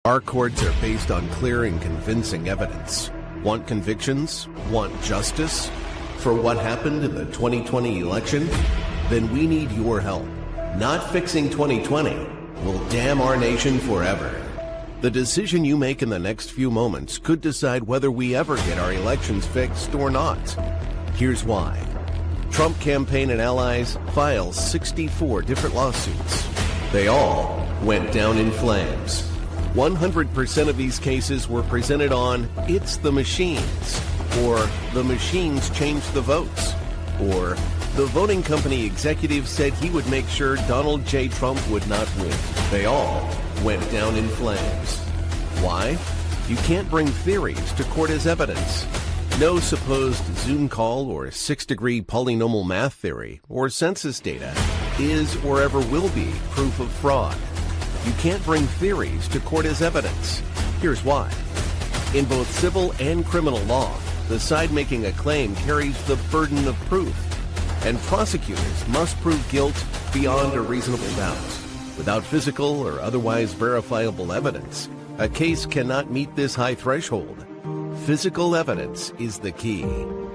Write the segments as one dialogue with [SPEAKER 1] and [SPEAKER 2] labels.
[SPEAKER 1] Our courts are based on clear and convincing evidence. Want convictions? Want justice? For what happened in the 2020 election? Then we need your help. Not fixing 2020 will damn our nation forever. The decision you make in the next few moments could decide whether we ever get our elections fixed or not. Here's why. Trump campaign and allies file 64 different lawsuits. They all went down in flames. 100% of these cases were presented on "It's the machines," or "The machines changed the votes," or "The voting company executive said he would make sure Donald J. Trump would not win." They all went down in flames. Why? You can't bring theories to court as evidence. No supposed Zoom call or six-degree polynomial math theory or census data is or ever will be proof of fraud. You can't bring theories to court as evidence. Here's why. In both civil and criminal law, the side making a claim carries the burden of proof, and prosecutors must prove guilt beyond a reasonable doubt. Without physical or otherwise verifiable evidence, a case cannot meet this high threshold. Physical evidence is the key.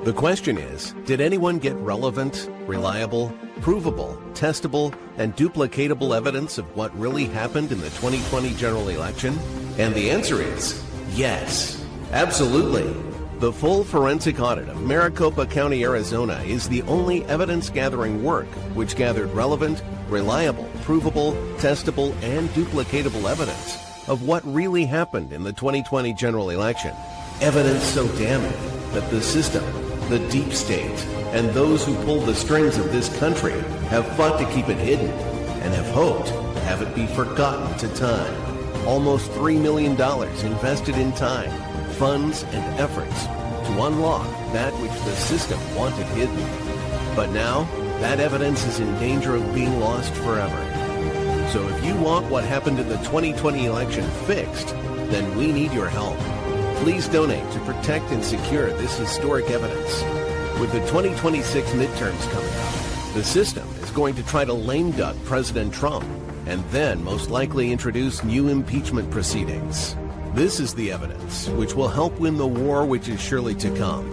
[SPEAKER 1] The question is, did anyone get relevant, reliable, provable, testable, and duplicatable evidence of what really happened in the 2020 general election? And the answer is yes, absolutely. The full forensic audit of Maricopa County, Arizona is the only evidence-gathering work which gathered relevant, reliable, provable, testable, and duplicatable evidence of what really happened in the 2020 general election. Evidence so damning that the system, the deep state, and those who pull the strings of this country have fought to keep it hidden and have hoped to have it be forgotten to time. Almost $3 million invested in time, funds, and efforts to unlock that which the system wanted hidden. But now, that evidence is in danger of being lost forever. So if you want what happened in the 2020 election fixed, then we need your help. Please donate to protect and secure this historic evidence. With the 2026 midterms coming up, the system is going to try to lame duck President Trump and then most likely introduce new impeachment proceedings. This is the evidence which will help win the war which is surely to come.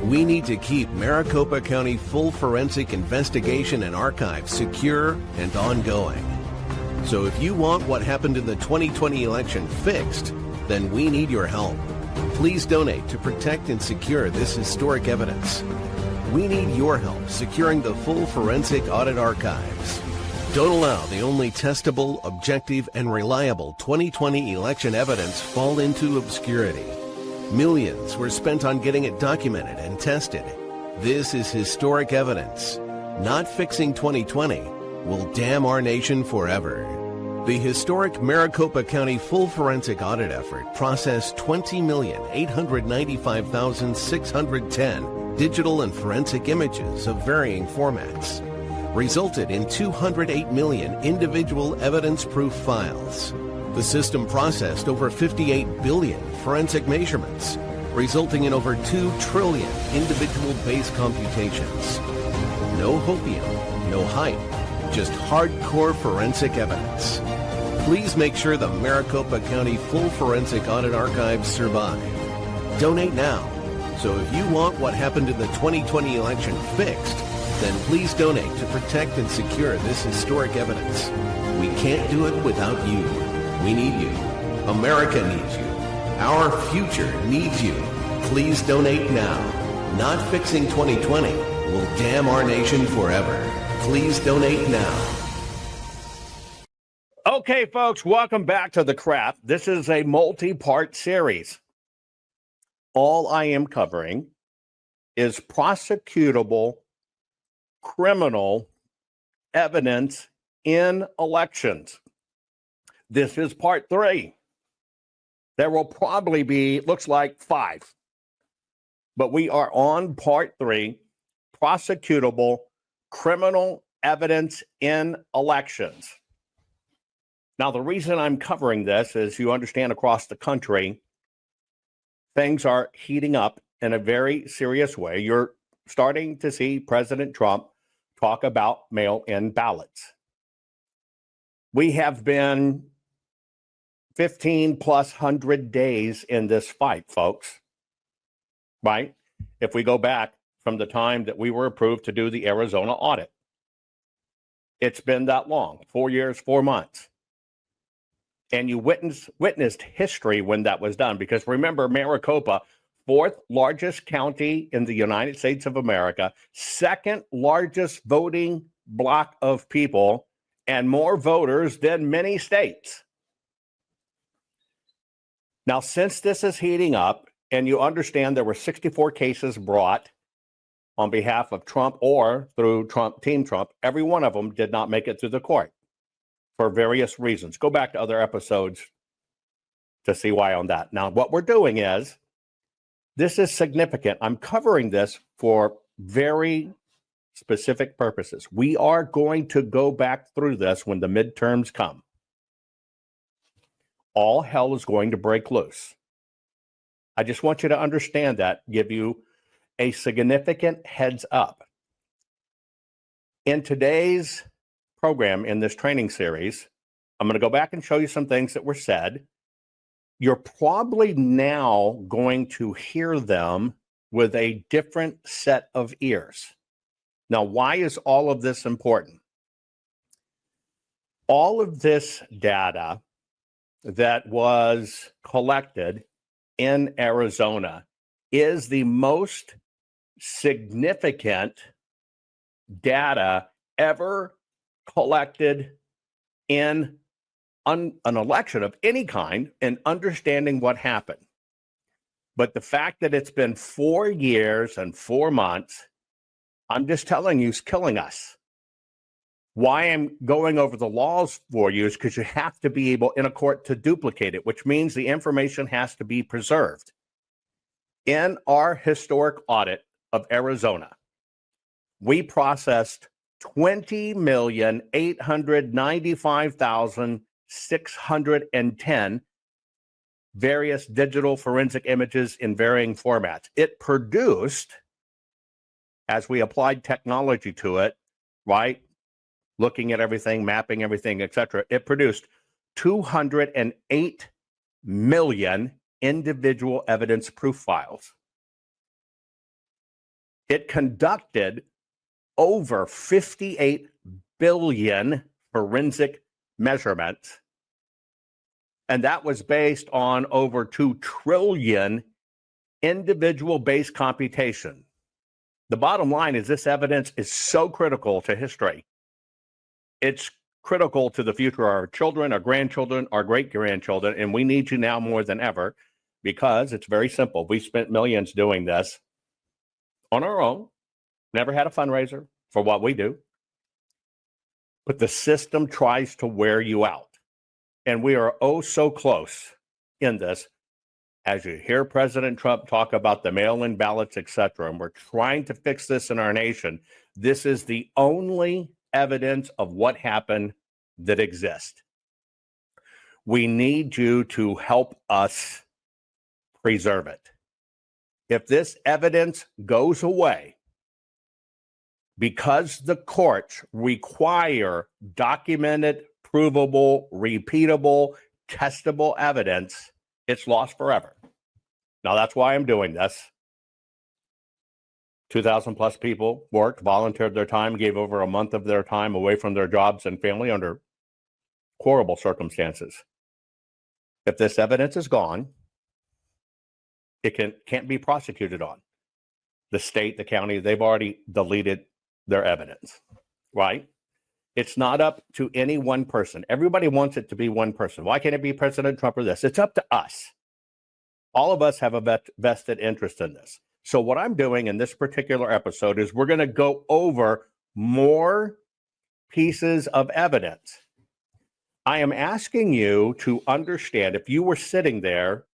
[SPEAKER 1] We need to keep Maricopa County full forensic investigation and archive secure and ongoing. So if you want what happened in the 2020 election fixed, then we need your help. Please donate to protect and secure this historic evidence. We need your help securing the full forensic audit archives. Don't allow the only testable, objective, and reliable 2020 election evidence fall into obscurity. Millions were spent on getting it documented and tested. This is historic evidence. Not fixing 2020 will damn our nation forever. The historic Maricopa County full forensic audit effort processed 20,895,610 digital and forensic images of varying formats, resulted in 208 million individual evidence-proof files. The system processed over 58 billion forensic measurements, resulting in over 2 trillion individual base computations. No hopium, no hype, just hardcore forensic evidence. Please make sure the Maricopa County full forensic audit archives survive. Donate now. So if you want what happened in the 2020 election fixed, then please donate to protect and secure this historic evidence. We can't do it without you. We need you. America needs you. Our future needs you. Please donate now. Not fixing 2020 will damn our nation forever. Please donate now.
[SPEAKER 2] Okay, folks, welcome back to The Craft. This is a multi-part series. All I am covering is prosecutable criminal evidence in elections. This is part 3. There will probably be, looks like 5. But we are on part 3, prosecutable criminal evidence in elections. Now, the reason I'm covering this is you understand across the country, things are heating up in a very serious way. You're starting to see President Trump talk about mail-in ballots. We have been 15 plus 100 days in this fight, folks, right? If we go back from the time that we were approved to do the Arizona audit, it's been that long, 4 years, 4 months. And you witnessed history when that was done, because remember, Maricopa, fourth largest county in the United States of America, second largest voting block of people, and more voters than many states. Now, since this is heating up, and you understand there were 64 cases brought on behalf of Trump or through Team Trump, every one of them did not make it through the court for various reasons. Go back to other episodes to see why on that. Now, what we're doing is, this is significant. I'm covering this for very specific purposes. We are going to go back through this when the midterms come. All hell is going to break loose. I just want you to understand that, give you a significant heads up. In today's program, in this training series, I'm going to go back and show you some things that were said. You're probably now going to hear them with a different set of ears. Now, why is all of this important? All of this data that was collected in Arizona is the most significant data ever collected in an election of any kind and understanding what happened. But the fact that it's been 4 years and 4 months, I'm just telling you, is killing us. Why I'm going over the laws for you is because you have to be able in a court to duplicate it, which means the information has to be preserved. In our historic audit of Arizona, we processed 20,895,610 various digital forensic images in varying formats. It produced, as we applied technology to it, right, looking at everything, mapping everything, etc., it produced 208 million individual evidence proof files. It conducted over 58 billion forensic measurements, and that was based on over 2 trillion individual base computation. The bottom line is this evidence is so critical to history. It's critical to the future of our children, our grandchildren, our great-grandchildren, and we need you now more than ever, because it's very simple. We spent millions doing this on our own, never had a fundraiser for what we do, but the system tries to wear you out. And we are oh so close in this. As you hear President Trump talk about the mail-in ballots, etc., and we're trying to fix this in our nation, this is the only evidence of what happened that exists. We need you to help us preserve it. If this evidence goes away, because the courts require documented, provable, repeatable, testable evidence, it's lost forever. Now, that's why I'm doing this. 2,000 plus people worked, volunteered their time, gave over a month of their time away from their jobs and family under horrible circumstances. If this evidence is gone, it can't be prosecuted on. The state, the county, they've already deleted their evidence, right? It's not up to any one person. Everybody wants it to be one person. Why can't it be President Trump or this? It's up to us. All of us have a vested interest in this. So what I'm doing in this particular episode is we're going to go over more pieces of evidence. I am asking you to understand, if you were sitting there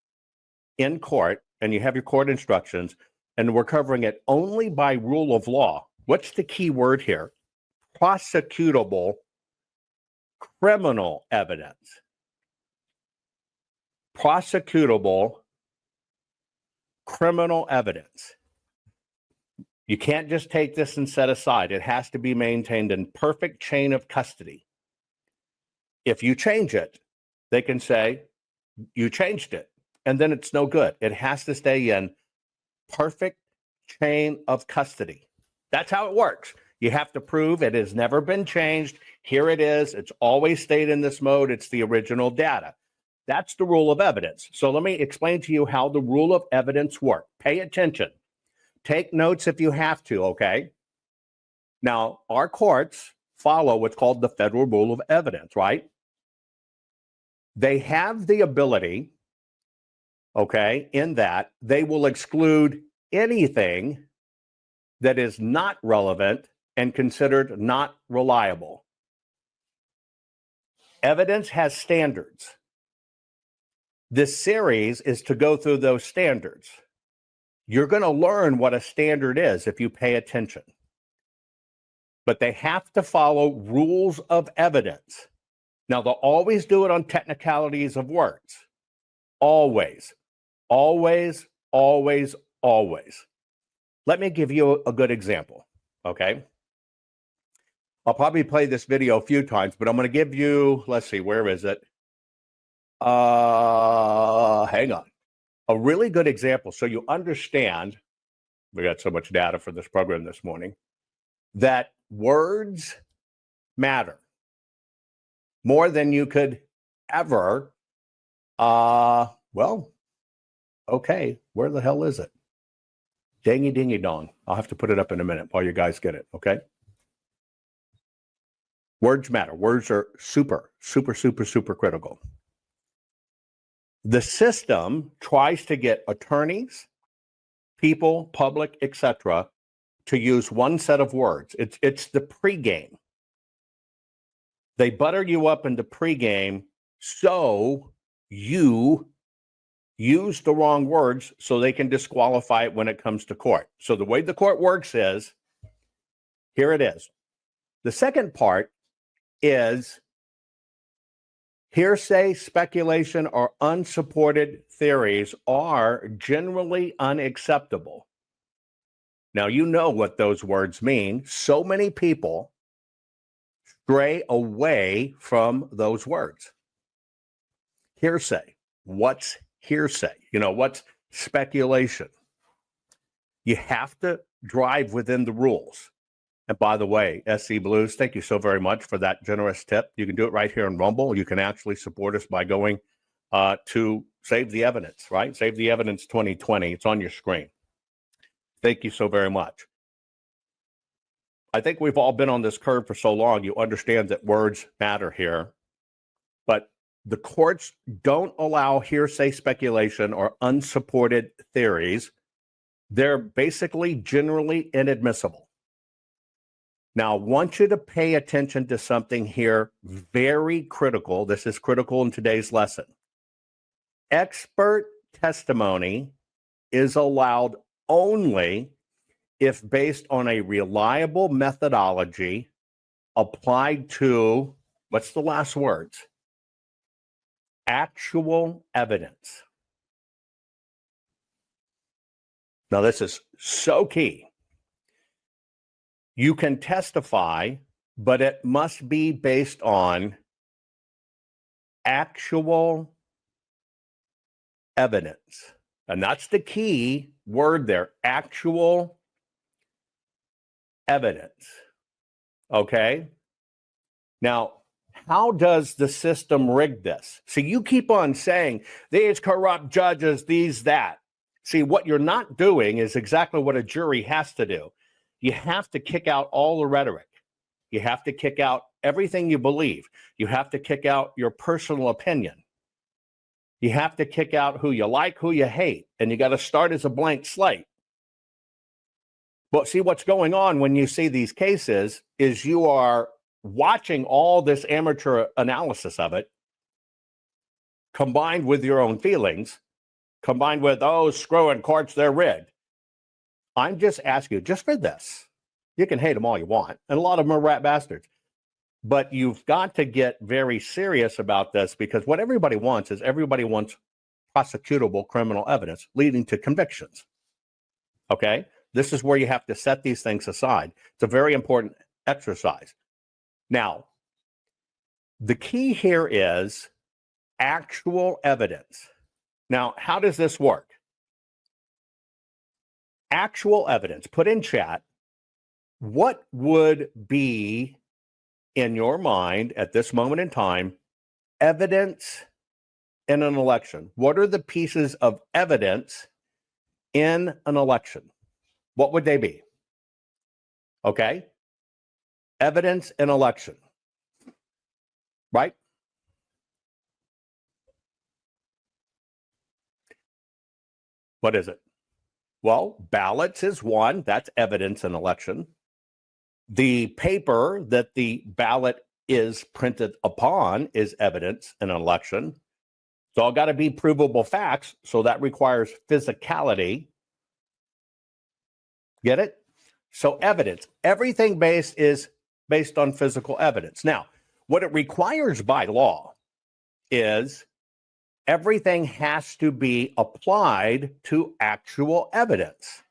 [SPEAKER 2] in court and you have your court instructions and we're covering it only by rule of law, what's the key word here? Prosecutable criminal evidence. Prosecutable criminal evidence. You can't just take this and set aside. It has to be maintained in perfect chain of custody. If you change it, they can say you changed it, and then it's no good. It has to stay in perfect chain of custody. That's how it works. You have to prove it has never been changed. Here it is. It's always stayed in this mode. It's the original data. That's the rule of evidence. So let me explain to you how the rule of evidence works. Pay attention. Take notes if you have to, okay? Now, our courts follow what's called the federal rule of evidence, right? They have the ability, okay, in that they will exclude anything that is not relevant and considered not reliable. Evidence has standards. This series is to go through those standards. You're going to learn what a standard is if you pay attention. But they have to follow rules of evidence. Now, they'll always do it on technicalities of words. Always, always, always, always. Let me give you a good example, okay? I'll probably play this video a few times, but I'm going to give you, let's see, where is it? Hang on. A really good example so you understand, we got so much data for this program this morning, that words matter more than you could ever, well, okay, where the hell is it? Dingy dingy dong. I'll have to put it up in a minute while you guys get it, okay? Words matter. Words are super, super, super, super critical. The system tries to get attorneys, people, public, etc., to use one set of words. It's the pregame. They butter you up in the pregame so you use the wrong words so they can disqualify it when it comes to court. So the way the court works is, here it is. The second part is hearsay, speculation, or unsupported theories are generally unacceptable. Now, you know what those words mean. So many people stray away from those words. Hearsay. What's hearsay? You know, what's speculation? You have to drive within the rules. And by the way, SC Blues, thank you so very much for that generous tip. You can do it right here in Rumble. You can actually support us by going to Save the Evidence, right? Save the Evidence 2020. It's on your screen. Thank you so very much. I think we've all been on this curve for so long, you understand that words matter here. But the courts don't allow hearsay, speculation, or unsupported theories. They're basically generally inadmissible. Now, I want you to pay attention to something here very critical. This is critical in today's lesson. Expert testimony is allowed only if based on a reliable methodology applied to, what's the last words? Actual evidence. Now, this is so key. You can testify, but it must be based on actual evidence. And that's the key word there, actual evidence. Okay? Now, how does the system rig this? See, you keep on saying, these corrupt judges, these, that. See, what you're not doing is exactly what a jury has to do. You have to kick out all the rhetoric. You have to kick out everything you believe. You have to kick out your personal opinion. You have to kick out who you like, who you hate, and you got to start as a blank slate. But see, what's going on when you see these cases is you are watching all this amateur analysis of it, combined with your own feelings, combined with, oh, screwing courts, they're rigged. I'm just asking you, just for this, you can hate them all you want, and a lot of them are rat bastards. But you've got to get very serious about this, because what everybody wants is everybody wants prosecutable criminal evidence leading to convictions. Okay? This is where you have to set these things aside. It's a very important exercise. Now, the key here is actual evidence. Now, how does this work? Actual evidence. Put in chat, what would be in your mind at this moment in time evidence in an election? What are the pieces of evidence in an election? What would they be? Okay. Evidence in election. Right? What is it? Well, ballots is one. That's evidence in election. The paper that the ballot is printed upon is evidence in an election. It's all got to be provable facts, so that requires physicality. Get it? So evidence, everything is based on physical evidence. Now, what it requires by law is everything has to be applied to actual evidence.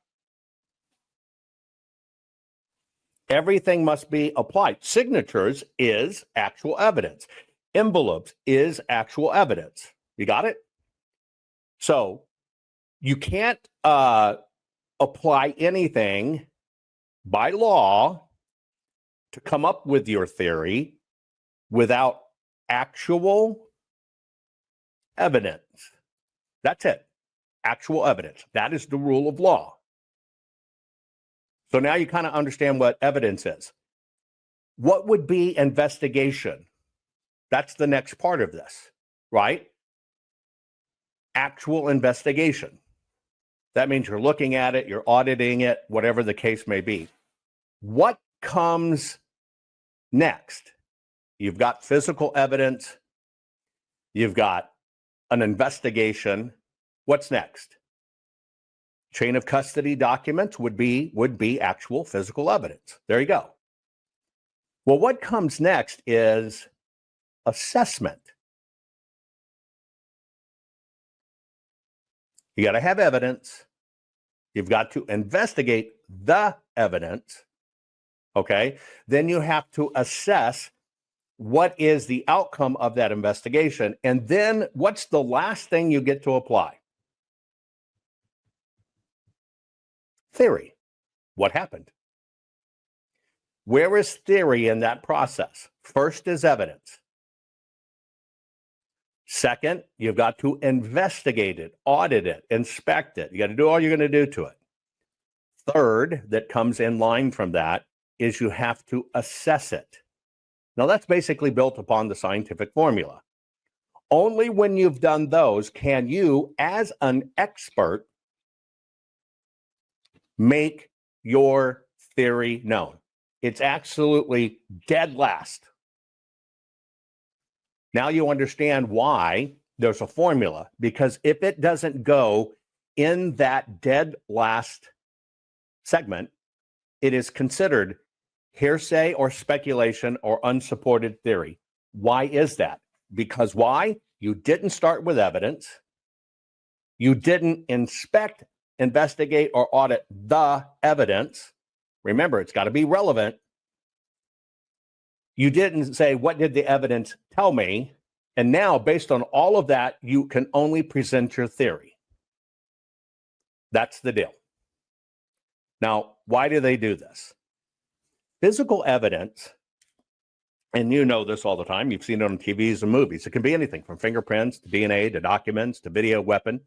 [SPEAKER 2] Everything must be applied. Signatures is actual evidence. Envelopes is actual evidence. You got it? So you can't apply anything by law to come up with your theory without actual evidence. That's it. Actual evidence. That is the rule of law. So now you kind of understand what evidence is. What would be investigation? That's the next part of this, right? Actual investigation. That means you're looking at it, you're auditing it, whatever the case may be. What comes next? You've got physical evidence. You've got an investigation. What's next? Chain of custody documents would be actual physical evidence. There you go. Well, what comes next is assessment. You got to have evidence. You've got to investigate the evidence. Okay. Then you have to assess what is the outcome of that investigation. And then what's the last thing you get to apply? Theory. What happened? Where is theory in that process? First is evidence. Second, you've got to investigate it, audit it, inspect it. You got to do all you're going to do to it. Third, that comes in line from that, is you have to assess it. Now, that's basically built upon the scientific formula. Only when you've done those can you, as an expert, make your theory known. It's absolutely dead last. Now you understand why there's a formula, because if it doesn't go in that dead last segment, it is considered hearsay or speculation or unsupported theory. Why is that? Because why? You didn't start with evidence. You didn't inspect, investigate, or audit the evidence. Remember, it's got to be relevant. You didn't say, what did the evidence tell me? And now, based on all of that, you can only present your theory. That's the deal. Now, why do they do this? Physical evidence, and you know this all the time, you've seen it on TVs and movies. It can be anything from fingerprints to DNA to documents to video weapon.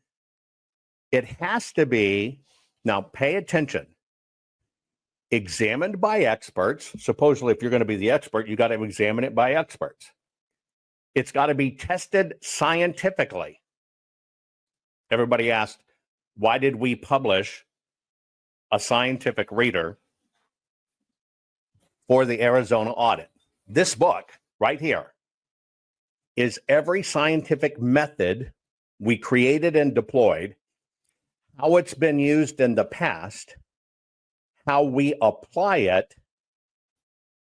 [SPEAKER 2] It has to be, now pay attention, examined by experts. Supposedly, if you're going to be the expert, you got to examine it by experts. It's got to be tested scientifically. Everybody asked, why did we publish a scientific reader for the Arizona audit? This book right here is every scientific method we created and deployed, how it's been used in the past, how we apply it,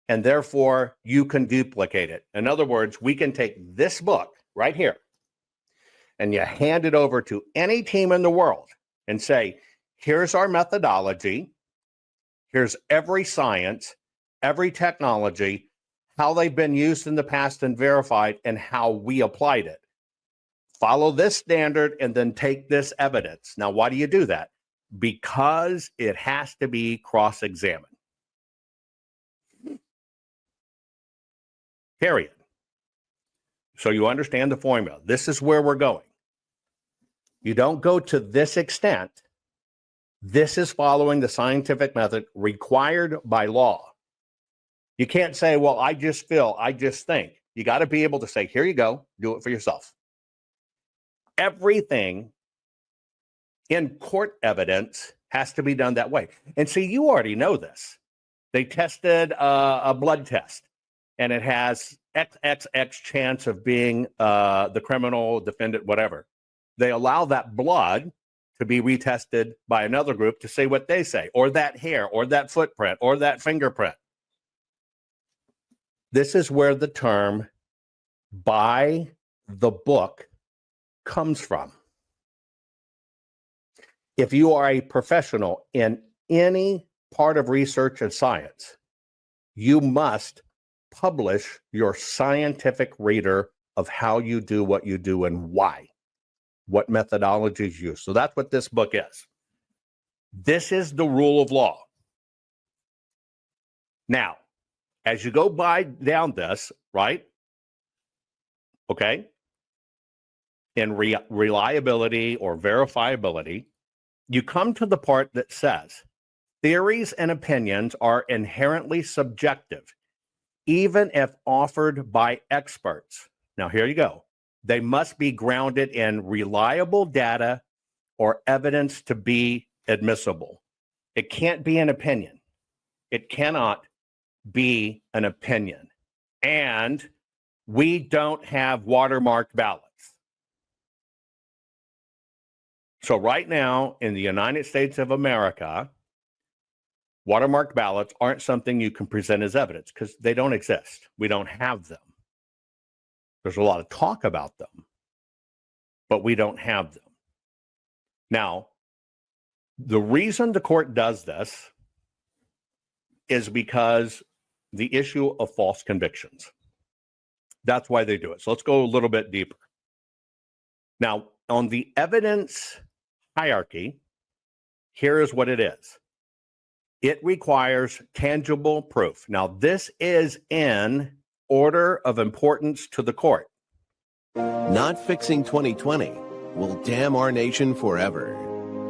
[SPEAKER 2] and therefore you can duplicate it. In other words, we can take this book right here and you hand it over to any team in the world and say, here's our methodology, here's every science, every technology, how they've been used in the past and verified, and how we applied it. follow this standard and then take this evidence. Now, why do you do that? Because it has to be cross-examined. Period. So you understand the formula. This is where we're going. You don't go to this extent. This is following the scientific method required by law. You can't say, well, I just feel, I just think. You got to be able to say, here you go, do it for yourself. Everything in court evidence has to be done that way. And see, you already know this. They tested a blood test, and it has XXX chance of being the criminal defendant, whatever. They allow that blood to be retested by another group to say what they say, or that hair, or that footprint, or that fingerprint. This is where the term by the book comes from. If you are a professional in any part of research and science, you must publish your scientific reader of how you do what you do and why, what methodologies use. So that's what this book is. This is the rule of law. Now, as you go down this, right? Okay. In reliability or verifiability, you come to the part that says theories and opinions are inherently subjective, even if offered by experts. Now, here you go. They must be grounded in reliable data or evidence to be admissible. It can't be an opinion. It cannot be an opinion. And we don't have watermarked ballots. So right now in the United States of America, watermarked ballots aren't something you can present as evidence because they don't exist. We don't have them. There's a lot of talk about them, but we don't have them. Now, the reason the court does this is because the issue of false convictions. That's why they do it. So let's go a little bit deeper. Now, on the evidence hierarchy, here is what it is. It requires tangible proof. Now, this is in order of importance to the court.
[SPEAKER 1] Not fixing 2020 will damn our nation forever.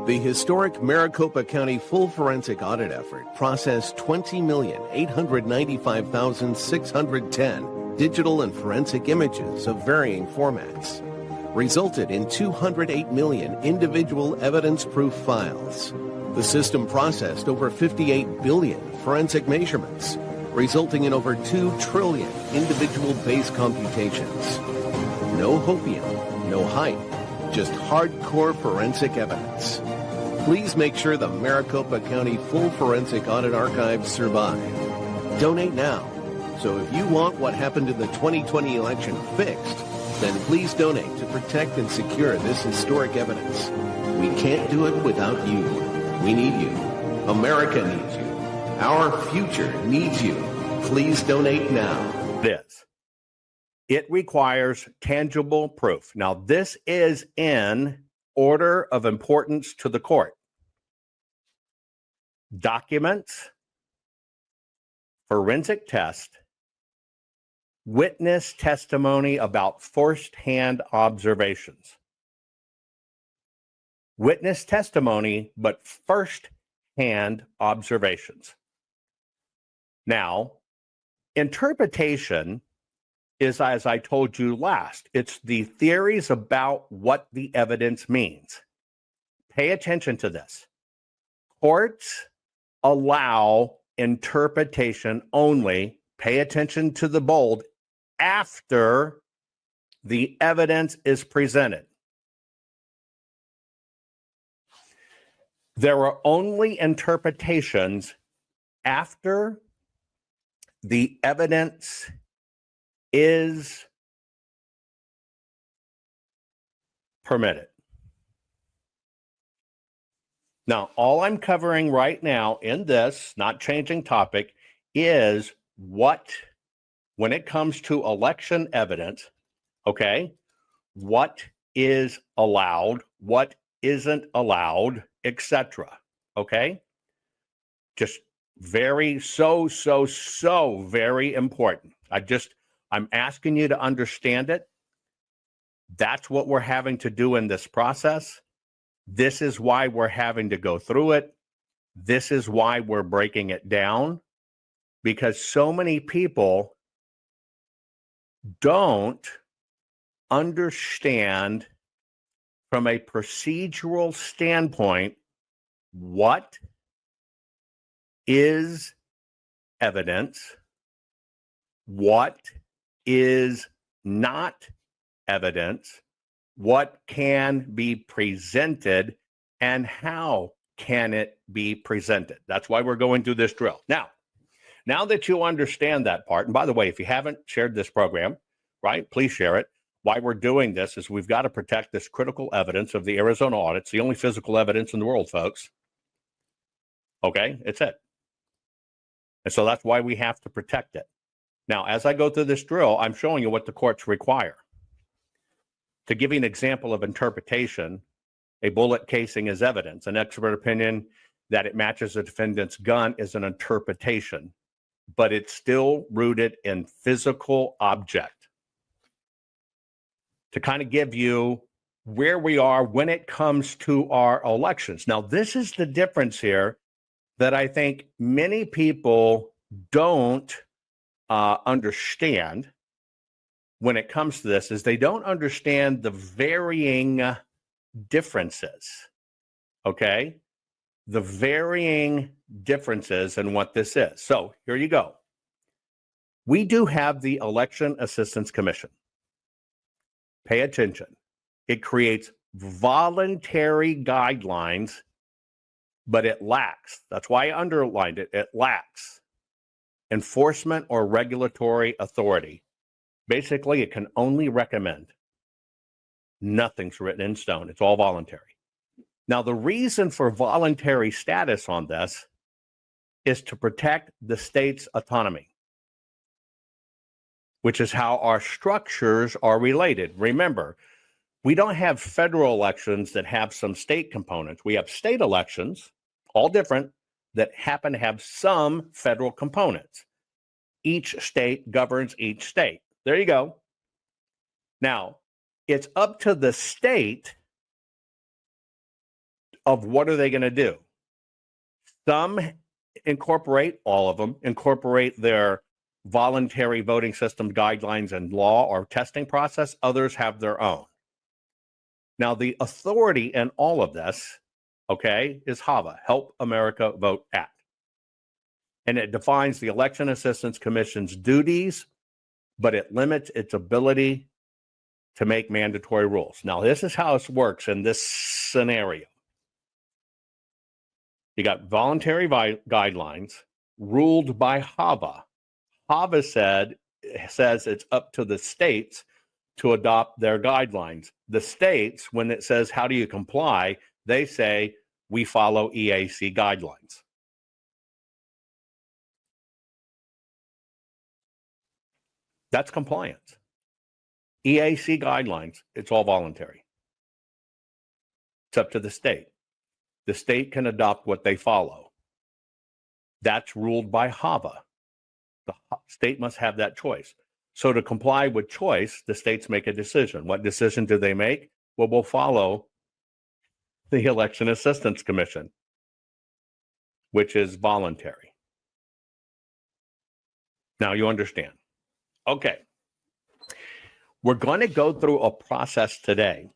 [SPEAKER 1] The historic Maricopa County full forensic audit effort processed 20,895,610 digital and forensic images of varying formats, resulted in 208 million individual evidence-proof files. The system processed over 58 billion forensic measurements, resulting in over 2 trillion individual base computations. No hopium, no hype, just hardcore forensic evidence. Please make sure the Maricopa County Full Forensic Audit Archives survive. Donate now. So if you want what happened in the 2020 election fixed, then please donate to protect and secure this historic evidence. We can't do it without you. We need you. America needs you. Our future needs you. Please donate now.
[SPEAKER 2] It requires tangible proof. Now, this is in order of importance to the court. Documents, forensic test, witness testimony about first-hand observations. Witness testimony, but first-hand observations. Now, interpretation is, as I told you last, it's the theories about what the evidence means. Pay attention to this. Courts allow interpretation only, pay attention to the bold, after the evidence is presented. There are only interpretations after the evidence is permitted. Now, all I'm covering right now in this, not changing topic, is what, when it comes to election evidence, okay, what is allowed, what isn't allowed, etc. Okay? Just very, so very important. I'm asking you to understand it. That's what we're having to do in this process. This is why we're having to go through it. This is why we're breaking it down, because so many people don't understand from a procedural standpoint what is evidence, what is not evidence, what can be presented, and how can it be presented. That's why we're going through this drill. Now that you understand that part, and by the way, if you haven't shared this program, right, please share it. Why we're doing this is we've got to protect this critical evidence of the Arizona audit. It's the only physical evidence in the world, folks. Okay, it's it. And so that's why we have to protect it. Now, as I go through this drill, I'm showing you what the courts require. To give you an example of interpretation, a bullet casing is evidence. An expert opinion that it matches the defendant's gun is an interpretation, but it's still rooted in physical object. To kind of give you where we are when it comes to our elections. Now, this is the difference here that I think many people don't understand when it comes to this, is they don't understand the varying differences, okay? The varying differences in what this is. So here you go. We do have the Election Assistance Commission. Pay attention. It creates voluntary guidelines, but it lacks, that's why I underlined it, it lacks enforcement or regulatory authority. Basically, it can only recommend. Nothing's written in stone. It's all voluntary. Now, the reason for voluntary status on this is to protect the state's autonomy, which is how our structures are related. Remember, we don't have federal elections that have some state components. We have state elections, all different, that happen to have some federal components. Each state governs each state. There you go. Now, it's up to the state of what are they going to do. Some incorporate, all of them, incorporate their voluntary voting system guidelines and law or testing process. Others have their own. Now, the authority in all of this, okay, is HAVA, Help America Vote Act. And it defines the Election Assistance Commission's duties, but it limits its ability to make mandatory rules. Now, this is how it works in this scenario. You got voluntary guidelines ruled by HAVA. HAVA says it's up to the states to adopt their guidelines. The states, when it says, how do you comply? They say, we follow EAC guidelines. That's compliance. EAC guidelines, it's all voluntary. It's up to the state. The state can adopt what they follow. That's ruled by HAVA. The state must have that choice. So to comply with choice, the states make a decision. What decision do they make? Well, we'll follow the Election Assistance Commission, which is voluntary. Now you understand. Okay. We're going to go through a process today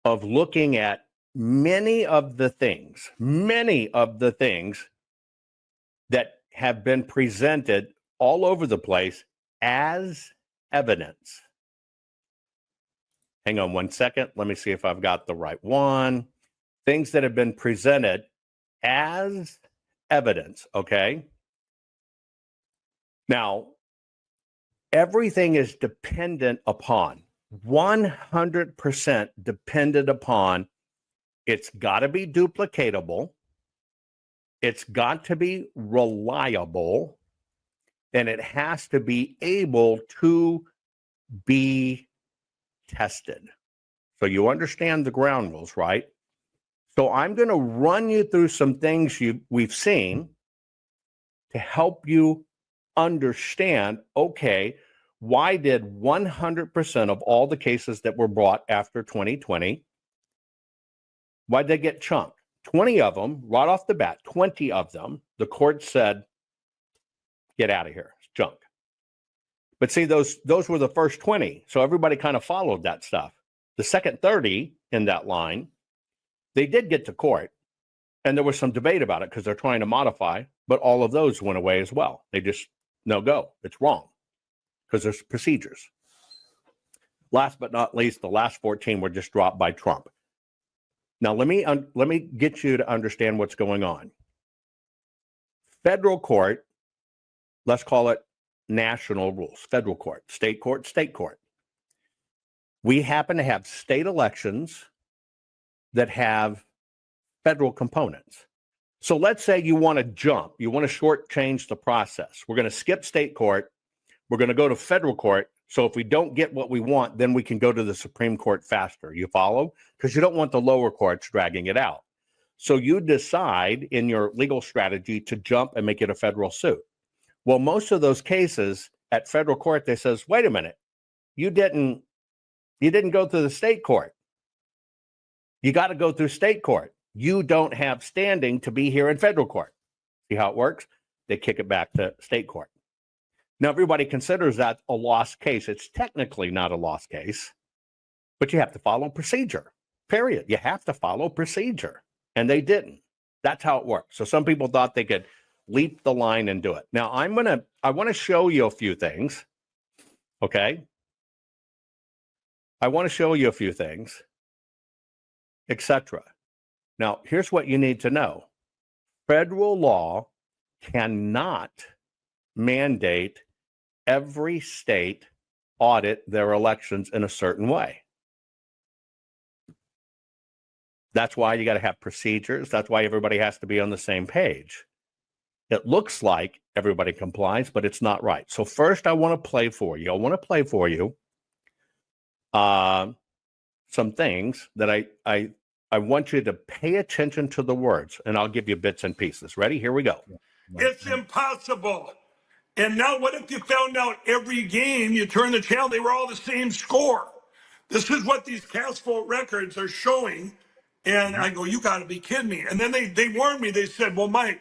[SPEAKER 2] of looking at many of the things that have been presented all over the place as evidence. Hang on one second. Let me see if I've got the right one. Things that have been presented as evidence, okay? Now, everything is dependent upon, 100% dependent upon, it's got to be duplicatable, it's got to be reliable, and it has to be able to be tested. So you understand the ground rules, right? So I'm going to run you through some things we've seen to help you understand, okay, why did 100% of all the cases that were brought after 2020, why'd they get chunked? 20 of them, right off the bat, 20 of them, the court said, get out of here, it's junk. But see, those were the first 20, so everybody kind of followed that stuff. The second 30 in that line, they did get to court, and there was some debate about it because they're trying to modify, but all of those went away as well. They just, no go, it's wrong, because there's procedures. Last but not least, the last 14 were just dropped by Trump. Now, let me get you to understand what's going on. Federal court, let's call it national rules, federal court, state court. We happen to have state elections that have federal components. So let's say you want to jump, you want to shortchange the process. We're going to skip state court. We're going to go to federal court. So if we don't get what we want, then we can go to the Supreme Court faster. You follow? Because you don't want the lower courts dragging it out. So you decide in your legal strategy to jump and make it a federal suit. Well, most of those cases at federal court, they says, wait a minute, you didn't go through the state court. You got to go through state court. You don't have standing to be here in federal court. See how it works? They kick it back to state court. Now, everybody considers that a lost case. It's technically not a lost case, but you have to follow procedure, period. You have to follow procedure, and they didn't. That's how it works. So some people thought they could leap the line and do it. Now, I want to show you a few things, okay? I want to show you a few things, etc. Now, here's what you need to know. Federal law cannot mandate every state audit their elections in a certain way. That's why you got to have procedures. That's why everybody has to be on the same page. It looks like everybody complies, but it's not right. So first, I want to play for you. Some things that I want you to pay attention to the words, and I'll give you bits and pieces. Ready? Here we go.
[SPEAKER 3] It's impossible. And now what if you found out every game you turn the channel, they were all the same score? This is what these cast vote records are showing. And I go, you got to be kidding me. And then they warned me. They said, well, Mike,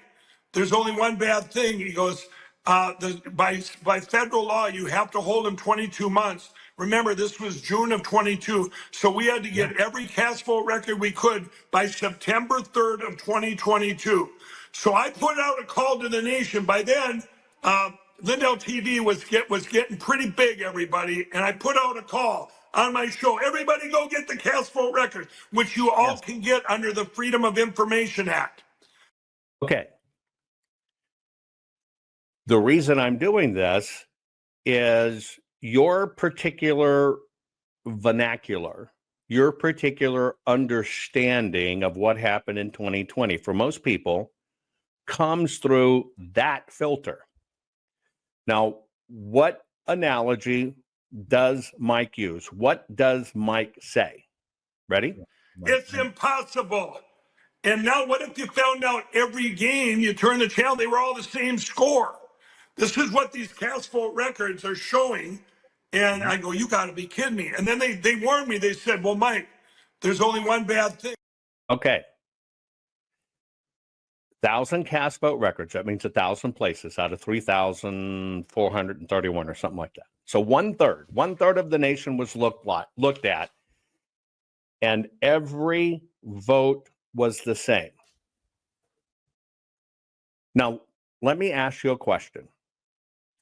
[SPEAKER 3] there's only one bad thing. He goes, by federal law, you have to hold them 22 months. Remember, this was June of 22. So we had to get every cast vote record we could by September 3rd of 2022. So I put out a call to the nation. By then, Lindell TV was getting pretty big, everybody. And I put out a call on my show. Everybody go get the cast vote records, which you all can get under the Freedom of Information Act.
[SPEAKER 2] Okay. The reason I'm doing this is your particular vernacular, your particular understanding of what happened in 2020 for most people comes through that filter. Now, what analogy does Mike use? What does Mike say? Ready?
[SPEAKER 3] It's impossible. And now what if you found out every game you turn the channel, they were all the same score? This is what these cast vote records are showing. And I go, you got to be kidding me. And then they warned me. They said, well, Mike, there's only one bad thing.
[SPEAKER 2] Okay. 1,000 cast vote records. That means 1,000 places out of 3,431 or something like that. So one third of the nation was looked at, and every vote was the same. Now, let me ask you a question.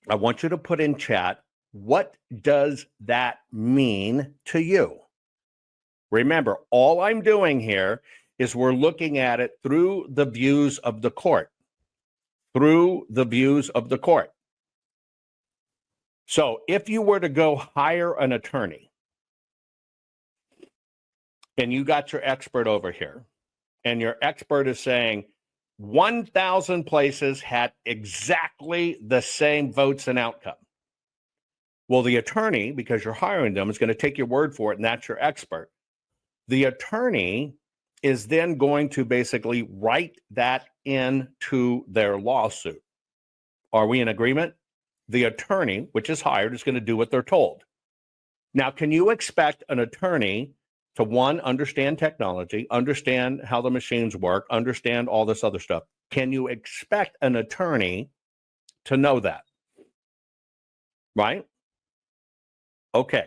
[SPEAKER 2] I want you to put in chat, what does that mean to you? Remember, all I'm doing here is we're looking at it through the views of the court. Through the views of the court. So if you were to go hire an attorney and you got your expert over here and your expert is saying 1,000 places had exactly the same votes and outcome. Well, the attorney, because you're hiring them, is going to take your word for it, and that's your expert. The attorney is then going to basically write that into their lawsuit. Are we in agreement? The attorney, which is hired, is going to do what they're told. Now, can you expect an attorney to, one, understand technology, understand how the machines work, understand all this other stuff? Can you expect an attorney to know that? Right? Okay.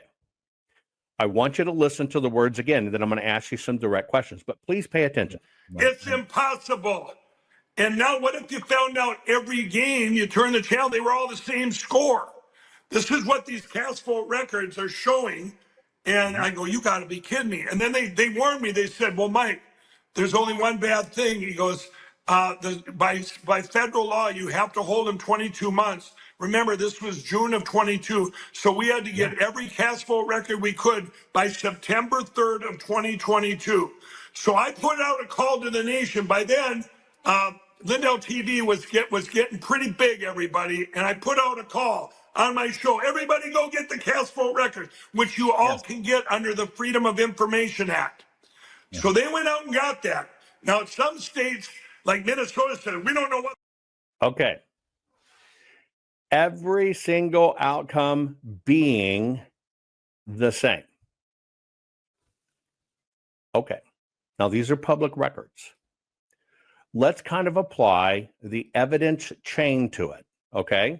[SPEAKER 2] I want you to listen to the words again, and then I'm going to ask you some direct questions, but please pay attention.
[SPEAKER 3] It's impossible. And now what if you found out every game you turn the channel, they were all the same score? This is what these cast vote records are showing. And I go, you got to be kidding me. And then they warned me. They said, well, Mike, there's only one bad thing. He goes, by federal law, you have to hold them 22 months. Remember, this was June of 22. So we had to get every cast vote record we could by September 3rd of 2022. So I put out a call to the nation. By then, Lindell TV was getting pretty big, everybody. And I put out a call on my show. Everybody go get the cast vote record, which you all can get under the Freedom of Information Act. So they went out and got that. Now, some states like Minnesota said, we don't know what.
[SPEAKER 2] Okay. Every single outcome being the same. Okay. Now, these are public records. Let's kind of apply the evidence chain to it. Okay.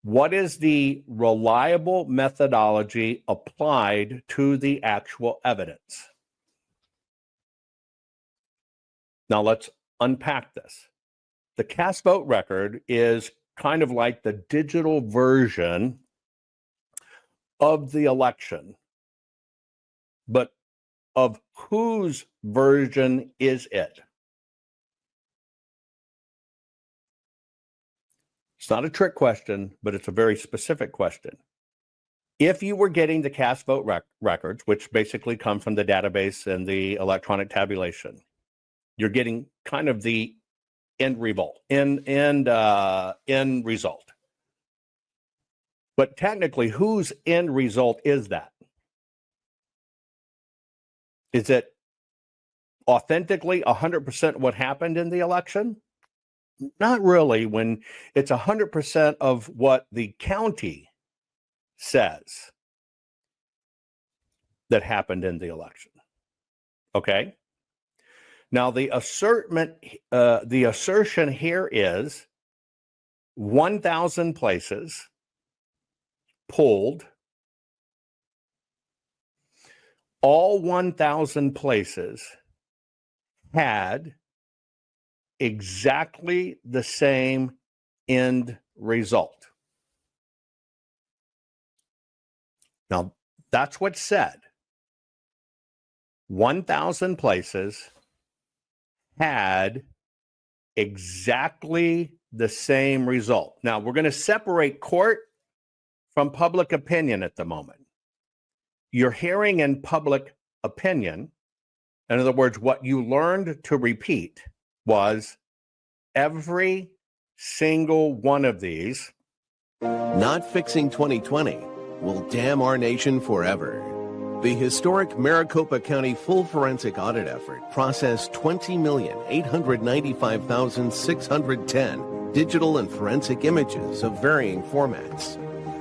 [SPEAKER 2] What is the reliable methodology applied to the actual evidence? Now let's unpack this. The cast vote record is kind of like the digital version of the election. But of whose version is it? It's not a trick question, but it's a very specific question. If you were getting the cast vote records, which basically come from the database and the electronic tabulation, you're getting kind of the end result. But technically, whose end result is that? Is it authentically 100% what happened in the election? Not really, when it's 100% of what the county says that happened in the election. Okay? Now, the assertion here is 1,000 places polled. All 1,000 places had exactly the same end result. Now, that's what's said. 1,000 places had exactly the same result. Now, we're going to separate court from public opinion at the moment. You're hearing in public opinion, in other words, what you learned to repeat was every single one of these.
[SPEAKER 1] Not fixing 2020 will damn our nation forever. The historic Maricopa County full forensic audit effort processed 20,895,610 digital and forensic images of varying formats,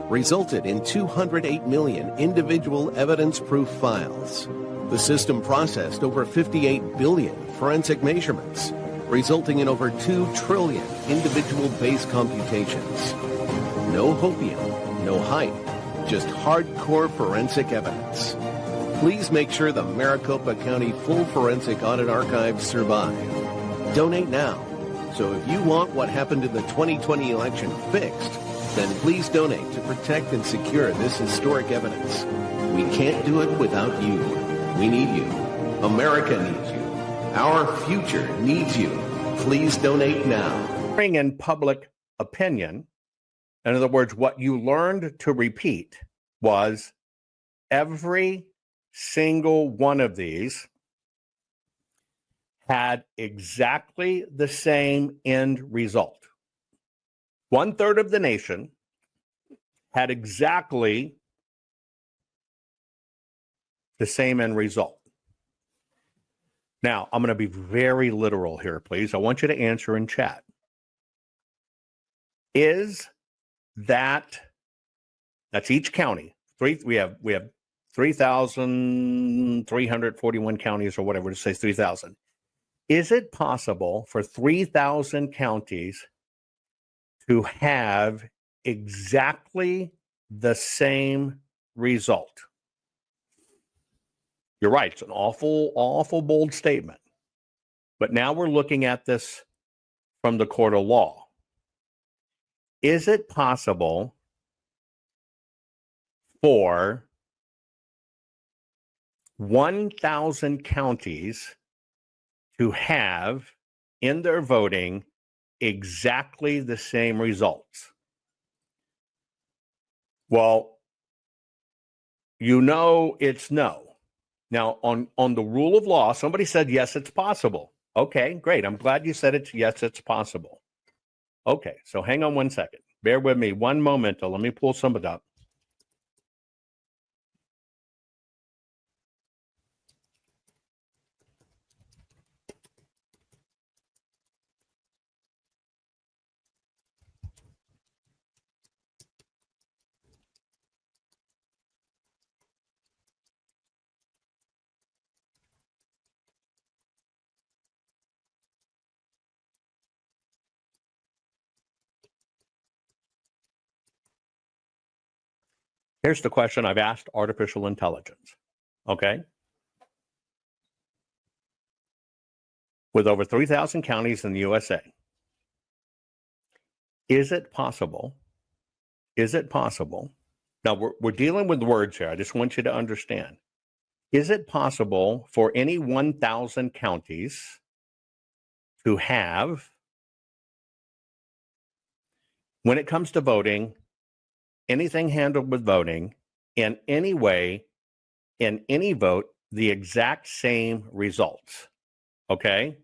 [SPEAKER 1] resulted in 208 million individual evidence-proof files. The system processed over 58 billion forensic measurements, resulting in over 2 trillion individual base computations. No hopium, no hype, just hardcore forensic evidence. Please make sure the Maricopa County Full Forensic Audit Archives survive. Donate now. So if you want what happened in the 2020 election fixed, then please donate to protect and secure this historic evidence. We can't do it without you. We need you. America needs you. Our future needs you. Please donate now.
[SPEAKER 2] Bring in public opinion. In other words, what you learned to repeat was every single one of these had exactly the same end result. 1/3 of the nation had exactly the same end result. Now, I'm going to be very literal here, please. I want you to answer in chat. Is that's each county. We have 3,341 counties or whatever to say 3,000. Is it possible for 3,000 counties to have exactly the same result? You're right. It's an awful, awful bold statement. But now we're looking at this from the court of law. Is it possible for 1,000 counties to have in their voting exactly the same results? Well, it's no. Now, on the rule of law, somebody said, yes, it's possible. Okay, great. I'm glad you said yes, it's possible. Okay, so hang on one second. Bear with me one moment. Let me pull some of it up. Here's the question I've asked artificial intelligence, okay? With over 3,000 counties in the USA, is it possible? Now, we're dealing with words here. I just want you to understand. Is it possible for any 1,000 counties to have, when it comes to voting, anything handled with voting in any way, in any vote, the exact same results? Okay?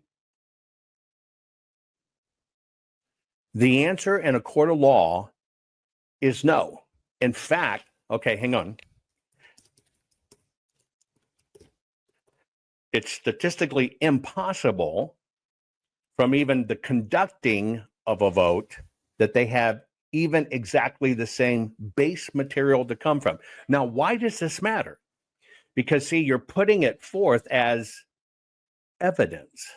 [SPEAKER 2] The answer in a court of law is no. In fact, okay, hang on. It's statistically impossible from even the conducting of a vote that they have even exactly the same base material to come from. Now, why does this matter? Because, see, you're putting it forth as evidence.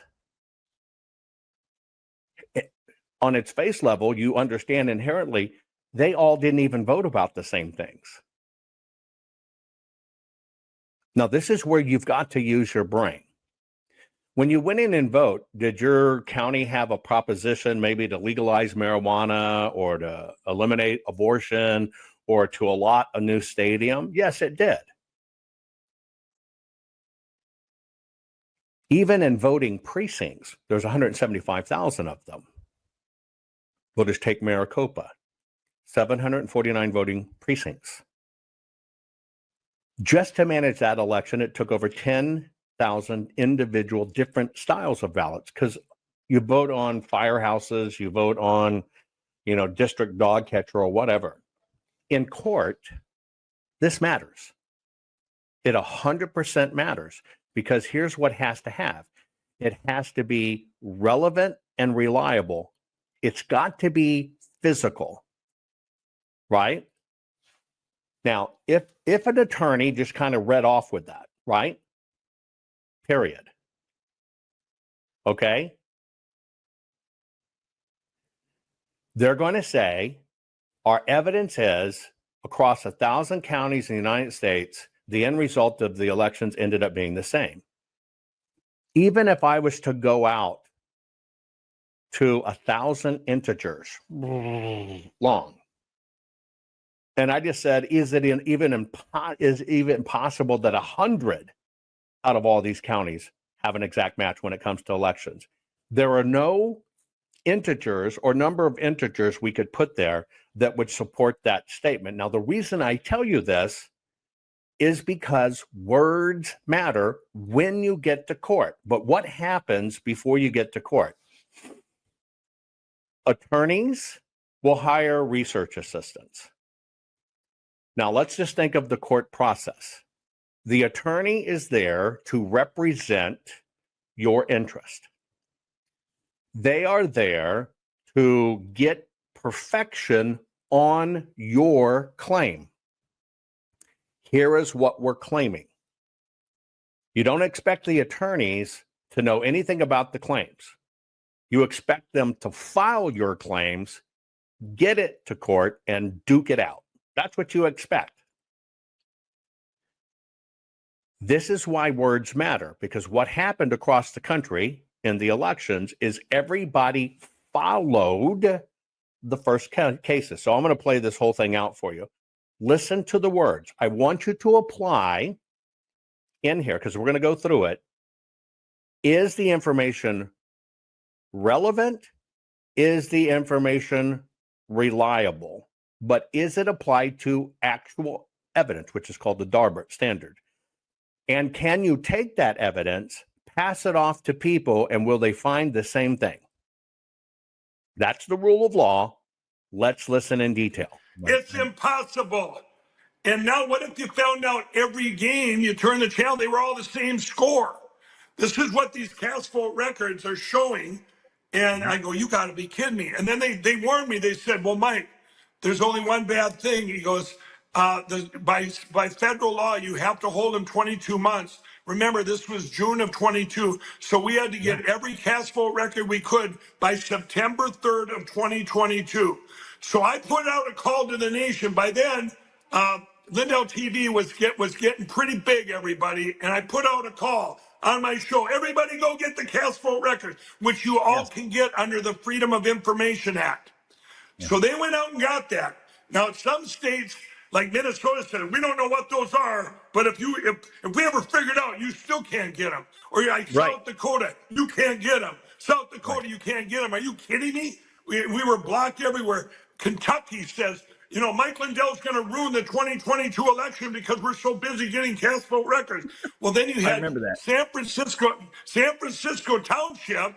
[SPEAKER 2] On its face level, you understand inherently they all didn't even vote about the same things. Now, this is where you've got to use your brain. When you went in and vote, did your county have a proposition maybe to legalize marijuana or to eliminate abortion or to allot a new stadium? Yes, it did. Even in voting precincts, there's 175,000 of them. We'll just take Maricopa, 749 voting precincts. Just to manage that election, it took over 10,000 individual different styles of ballots, because you vote on firehouses, you vote on, district dog catcher or whatever. In court, this matters. It 100% matters, because here's what has to have. It has to be relevant and reliable. It's got to be physical, right? Now, if an attorney just kind of read off with that, right? Period. Okay? They're going to say, our evidence is across 1,000 counties in the United States, the end result of the elections ended up being the same. Even if I was to go out to 1,000 integers long, and I just said, is it even possible that 100 out of all these counties have an exact match when it comes to elections? There are no integers or number of integers we could put there that would support that statement. Now, the reason I tell you this is because words matter when you get to court. But what happens before you get to court? Attorneys will hire research assistants. Now, let's just think of the court process. The attorney is there to represent your interest. They are there to get perfection on your claim. Here is what we're claiming. You don't expect the attorneys to know anything about the claims. You expect them to file your claims, get it to court, and duke it out. That's what you expect. This is why words matter, because what happened across the country in the elections is everybody followed the first cases. So I'm going to play this whole thing out for you. Listen to the words. I want you to apply in here, because we're going to go through it. Is the information relevant? Is the information reliable? But is it applied to actual evidence, which is called the Darbert standard? And can you take that evidence, pass it off to people, and will they find the same thing? That's the rule of law. Let's listen in detail.
[SPEAKER 3] It's impossible. And now what if you found out every game you turn the channel, they were all the same score? This is what these cast vote records are showing. And I go, you got to be kidding me. And then they warned me. They said, well, Mike, there's only one bad thing. He goes, by federal law, you have to hold him 22 months. Remember, this was June of 22. So we had to get every cast vote record we could by September 3rd of 2022. So I put out a call to the nation. By then, Lindell TV was getting pretty big, everybody. And I put out a call on my show. Everybody go get the cast vote records, which you all can get under the Freedom of Information Act. So they went out and got that. Now, some states, like Minnesota said, we don't know what those are, but if we ever figured out, you still can't get them. Or like South Dakota, you can't get them. South Dakota, you can't get them. Are you kidding me? We were blocked everywhere. Kentucky says, you know, Mike Lindell's going to ruin the 2022 election because we're so busy getting cast vote records. Well, then you had San Francisco Township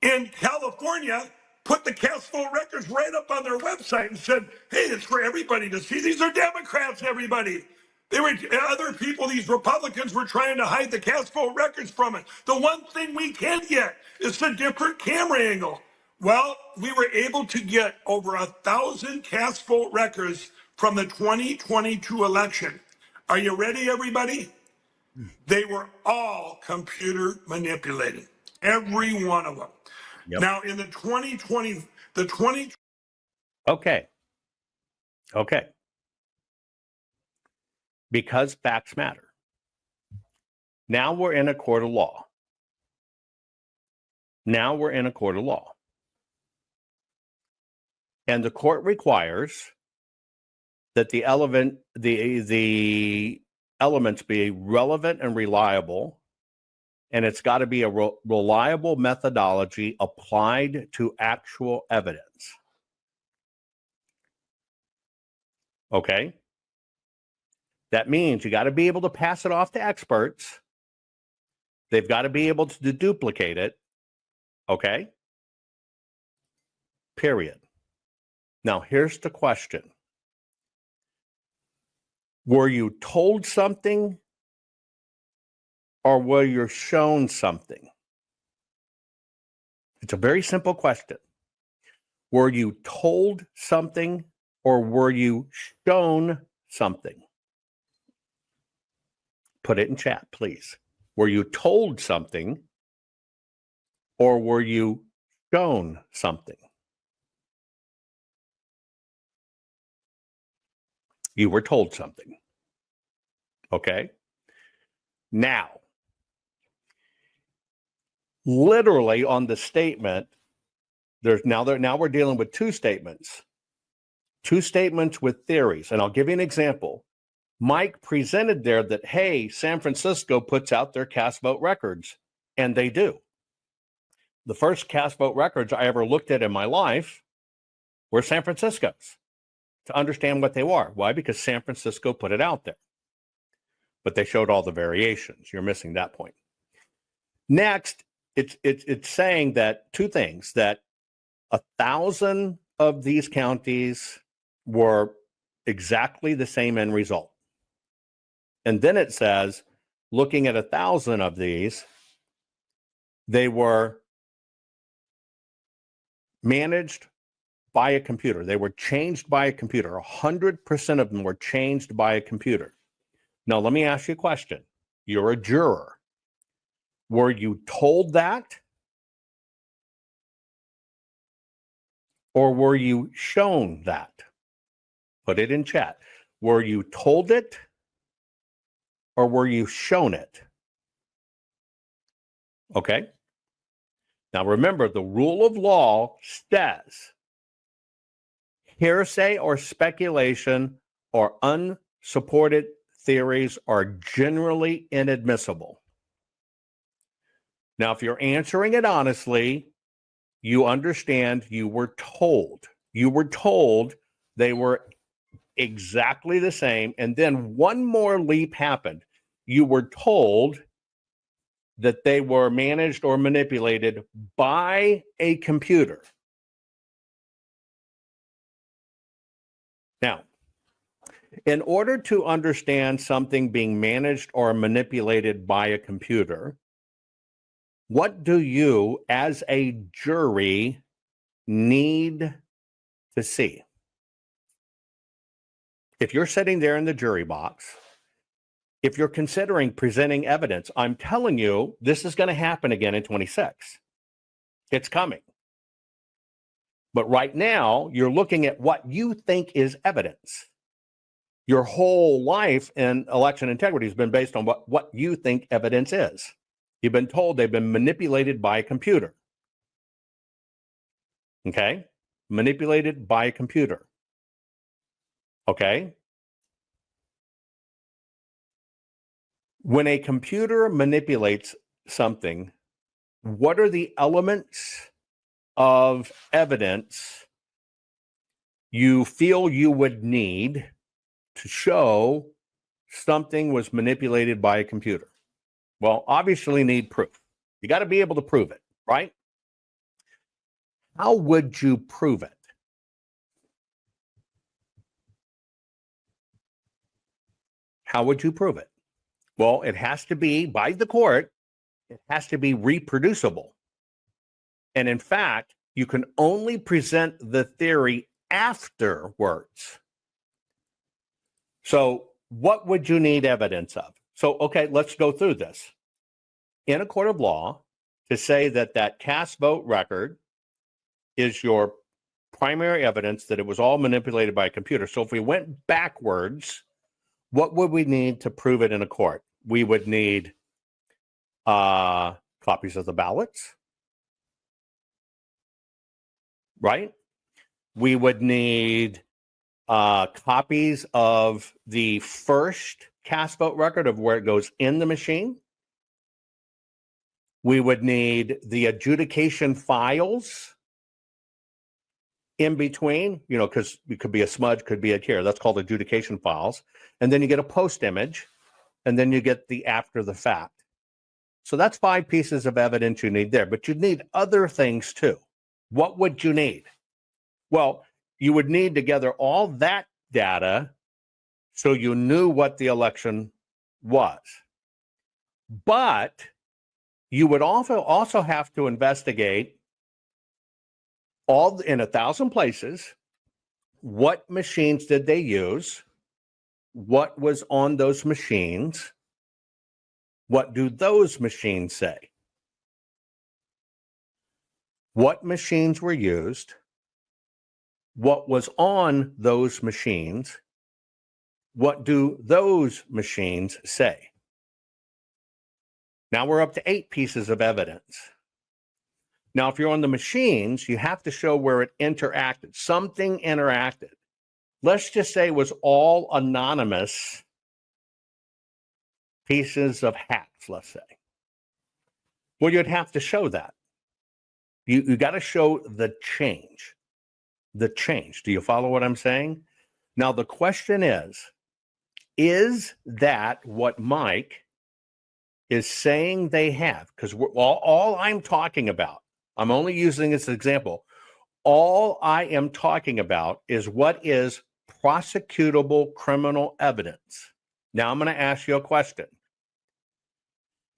[SPEAKER 3] in California put the cast vote records right up on their website and said, hey, it's for everybody to see. These are Democrats, everybody. They were other people, these Republicans were trying to hide the cast vote records from it. The one thing we can get is a different camera angle. Well, we were able to get over 1,000 cast vote records from the 2022 election. Are you ready, everybody? They were all computer manipulated. Every one of them. Yep. Now, in the 2020.
[SPEAKER 2] Okay. Because facts matter. Now we're in a court of law. And the court requires that the elements be relevant and reliable, and it's got to be a reliable methodology applied to actual evidence. Okay? That means you got to be able to pass it off to experts. They've got to be able to duplicate it. Okay? Period. Now, here's the question. Were you told something or were you shown something? It's a very simple question. Were you told something or were you shown something? Put it in chat, please. Were you told something or were you shown something? You were told something. Okay? Now, literally on the statement, now we're dealing with two statements with theories. And I'll give you an example. Mike presented there that, hey, San Francisco puts out their cast vote records, and they do. The first cast vote records I ever looked at in my life were San Francisco's, to understand what they were. Why? Because San Francisco put it out there. But they showed all the variations. You're missing that point. Next, it's saying that two things, that 1,000 of these counties were exactly the same end result. And then it says, looking at 1,000 of these, they were managed by a computer. They were changed by a computer. 100% of them were changed by a computer. Now, let me ask you a question. You're a juror. Were you told that? Or were you shown that? Put it in chat. Were you told it? Or were you shown it? Okay. Now remember, the rule of law says hearsay or speculation or unsupported theories are generally inadmissible. Now, if you're answering it honestly, you understand you were told. You were told they were exactly the same. And then one more leap happened. You were told that they were managed or manipulated by a computer. Now, in order to understand something being managed or manipulated by a computer, what do you, as a jury, need to see? If you're sitting there in the jury box, if you're considering presenting evidence, I'm telling you, this is going to happen again in 26. It's coming. But right now, you're looking at what you think is evidence. Your whole life in election integrity has been based on what you think evidence is. You've been told they've been manipulated by a computer. Okay? Manipulated by a computer. Okay? When a computer manipulates something, what are the elements of evidence you feel you would need to show something was manipulated by a computer? Well, obviously need proof. You got to be able to prove it, right? How would you prove it? How would you prove it? Well, it has to be, by the court, it has to be reproducible. And in fact, you can only present the theory afterwards. So what would you need evidence of? So, okay, let's go through this. In a court of law, to say that that cast vote record is your primary evidence that it was all manipulated by a computer. So if we went backwards, what would we need to prove it in a court? We would need copies of the ballots, right? We would need copies of the first cast vote record of where it goes in the machine. We would need the adjudication files in between, you know, because it could be a smudge, could be a tear. That's called adjudication files. And then you get a post image, and then you get the after the fact. So that's 5 pieces of evidence you need there, but you'd need other things too. What would you need? Well, you would need to gather all that data so you knew what the election was. But you would also have to investigate all in 1,000 places. What machines did they use? What was on those machines? What do those machines say? What machines were used? What was on those machines? What do those machines say? Now we're up to 8 pieces of evidence. Now, if you're on the machines, you have to show where it interacted. Something interacted. Let's just say it was all anonymous pieces of hacks, let's say. Well, you'd have to show that. You got to show the change. The change. Do you follow what I'm saying? Now, the question is that what Mike is saying they have? Because all I'm talking about, I'm only using this example. All I am talking about is what is prosecutable criminal evidence. Now I'm going to ask you a question.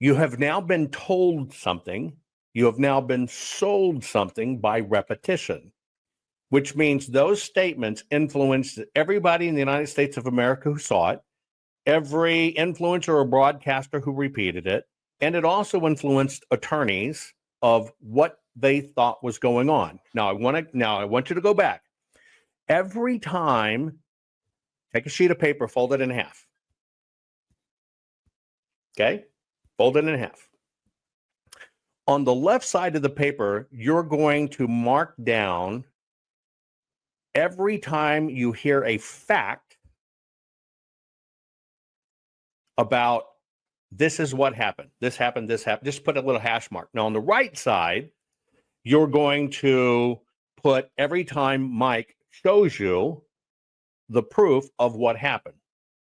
[SPEAKER 2] You have now been told something. You have now been sold something by repetition, which means those statements influenced everybody in the United States of America who saw it, every influencer or broadcaster who repeated it, and it also influenced attorneys of what they thought was going on. Now I want you to go back. Every time, take a sheet of paper, fold it in half. Okay? Fold it in half. On the left side of the paper, you're going to mark down every time you hear a fact about this is what happened. This happened, this happened. Just put a little hash mark. Now, on the right side, you're going to put every time Mike shows you the proof of what happened.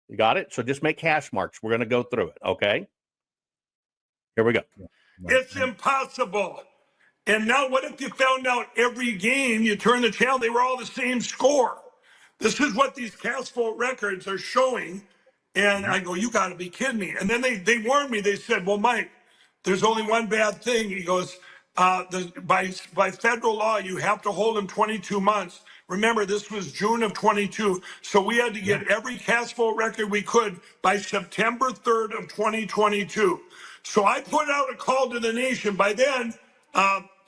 [SPEAKER 2] You got it? So just make hash marks. We're going to go through it, okay? Here we go.
[SPEAKER 3] It's impossible. And now what if you found out every game you turn the channel, they were all the same score? This is what these cast vote records are showing. And I go, you got to be kidding me. And then they warned me. They said, well, Mike, there's only one bad thing. He goes, by federal law, you have to hold them 22 months. Remember, this was June of 22. So we had to get every cast vote record we could by September 3rd of 2022. So I put out a call to the nation. By then,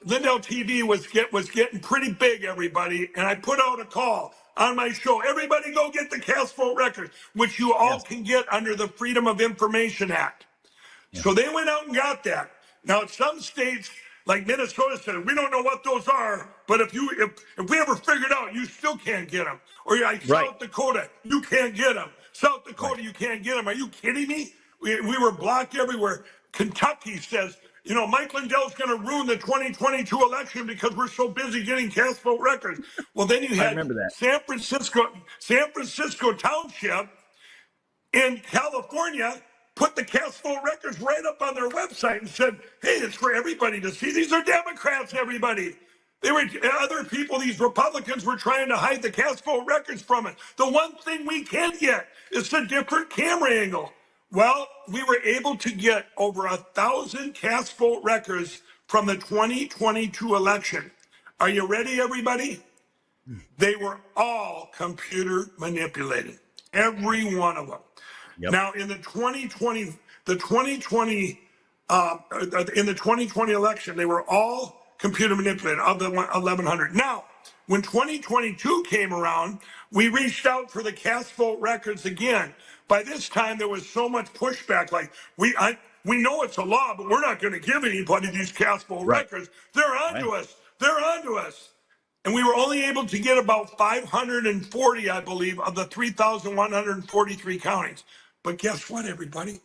[SPEAKER 3] Lindell TV was getting pretty big, everybody. And I put out a call on my show. Everybody go get the cast vote records, which you all can get under the Freedom of Information Act. So they went out and got that. Now, some states like Minnesota said, we don't know what those are, but if we ever figured out, you still can't get them. Or like South Dakota, you can't get them. South Dakota, you can't get them. Are you kidding me? We were blocked everywhere. Kentucky says, you know, Mike Lindell's going to ruin the 2022 election because we're so busy getting cast vote records. Well, then you had San Francisco Township in California put the cast vote records right up on their website and said, hey, it's for everybody to see. These are Democrats, everybody. They were other people, these Republicans were trying to hide the cast vote records from it. The one thing we can get is a different camera angle. Well, we were able to get over 1,000 cast vote records from the 2022 election. Are you ready, everybody? They were all computer manipulated, every one of them. Now, in the 2020 election, they were all computer manipulated of the 1,100. Now, when 2022 came around, we reached out for the cast vote records again. By this time, there was so much pushback. Like we know it's a law, but we're not going to give anybody these cast vote records. They're onto us. They're onto us. And we were only able to get about 540, I believe, of the 3,143 counties. But guess what, everybody?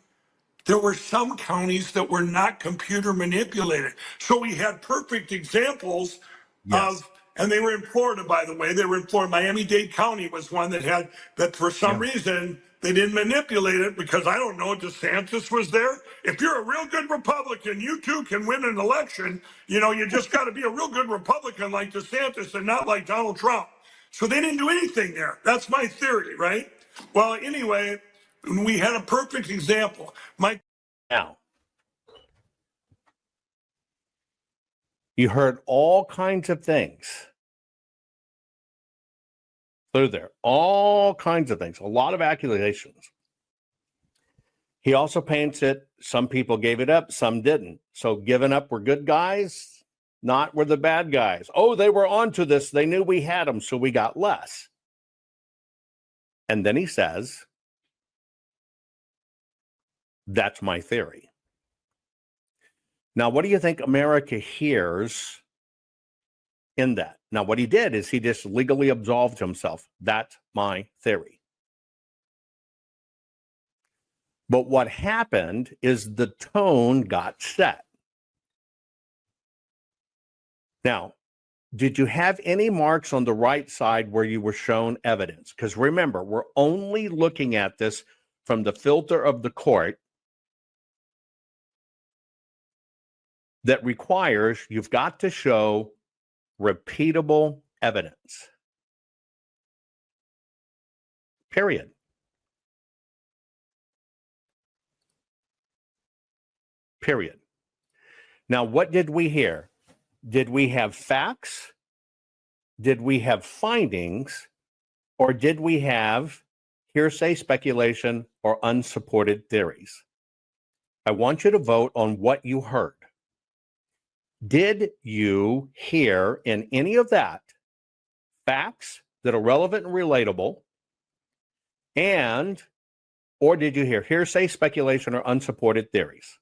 [SPEAKER 3] There were some counties that were not computer manipulated. So we had perfect examples of, and they were in Florida, by the way. They were in Florida. Miami-Dade County was one that had, that for some reason, they didn't manipulate it because I don't know, DeSantis was there. If you're a real good Republican, you too can win an election. You know, you just got to be a real good Republican like DeSantis and not like Donald Trump. So they didn't do anything there. That's my theory, right? Well, anyway, we had a perfect example.
[SPEAKER 2] Now, you heard all kinds of things through there, all kinds of things, a lot of accusations. He also paints it, some people gave it up, some didn't. So giving up were good guys, not were the bad guys. Oh, they were onto this. They knew we had them, so we got less. And then he says, that's my theory. Now, what do you think America hears in that? Now, what he did is he just legally absolved himself. That's my theory. But what happened is the tone got set. Now, did you have any marks on the right side where you were shown evidence? Because remember, we're only looking at this from the filter of the court that requires you've got to show repeatable evidence. Period. Period. Now, what did we hear? Did we have facts? Did we have findings? Or did we have hearsay, speculation, or unsupported theories? I want you to vote on what you heard. Did you hear in any of that facts that are relevant and relatable? And, or did you hear hearsay, speculation, or unsupported theories?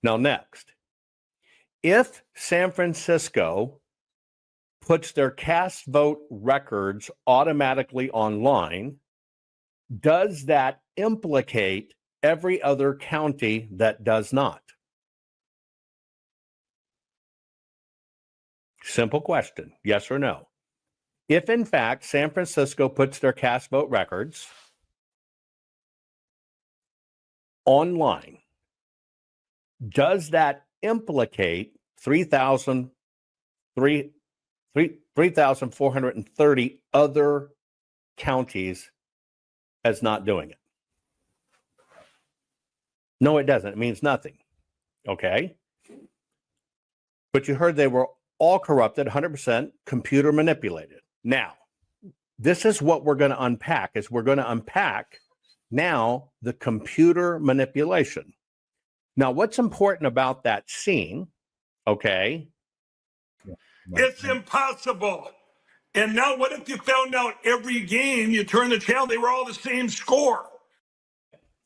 [SPEAKER 2] Now, next, if San Francisco puts their cast vote records automatically online, does that implicate every other county that does not? Simple question, yes or no. If in fact San Francisco puts their cast vote records online, does that implicate 3,430 other counties as not doing it? No, it doesn't. It means nothing. Okay? But you heard they were all corrupted, 100% computer manipulated. Now, this is what we're going to unpack, is we're going to unpack now the computer manipulation. Now, what's important about that scene, okay?
[SPEAKER 3] It's impossible. And now what if you found out every game you turn the channel, they were all the same score?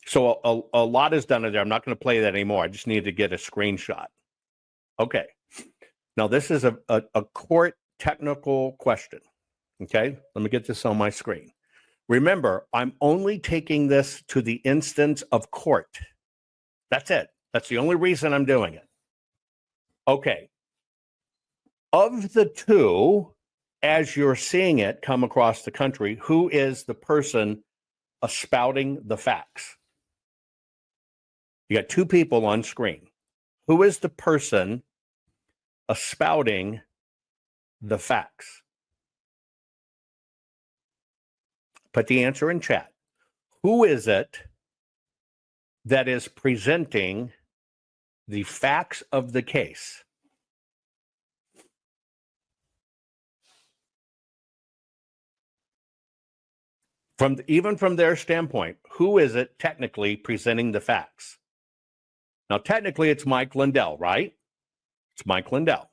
[SPEAKER 2] So a lot is done in there. I'm not going to play that anymore. I just need to get a screenshot. Okay. Now, this is a court technical question. Okay. Let me get this on my screen. Remember, I'm only taking this to the instance of court. That's it. That's the only reason I'm doing it. Okay. Of the two, as you're seeing it come across the country, who is the person espouting the facts? You got two people on screen. Who is the person espouting the facts? Put the answer in chat. Who is it that is presenting the facts of the case? Even from their standpoint, who is it technically presenting the facts? Now, technically, it's Mike Lindell, right? It's Mike Lindell.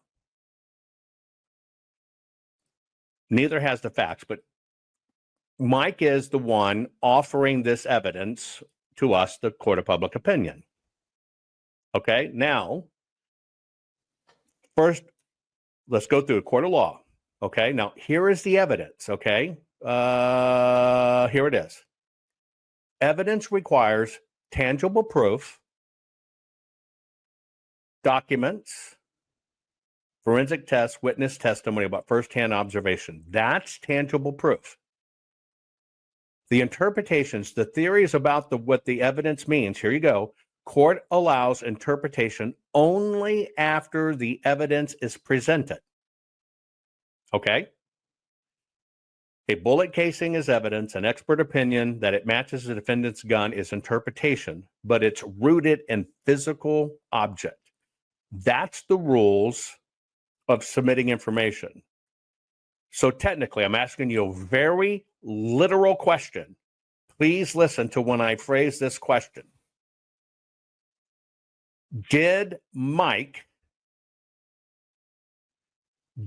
[SPEAKER 2] Neither has the facts, but Mike is the one offering this evidence to us, the court of public opinion. Okay, now, first, let's go through a court of law. Okay, now here is the evidence. Okay, here it is. Evidence requires tangible proof, documents, forensic tests, witness testimony about firsthand observation. That's tangible proof. The interpretations, the theories about what the evidence means, here you go. Court allows interpretation only after the evidence is presented. Okay? A bullet casing is evidence. An expert opinion that it matches the defendant's gun is interpretation, but it's rooted in physical object. That's the rules of submitting information. So technically, I'm asking you a very literal question. Please listen to when I phrase this question. Did Mike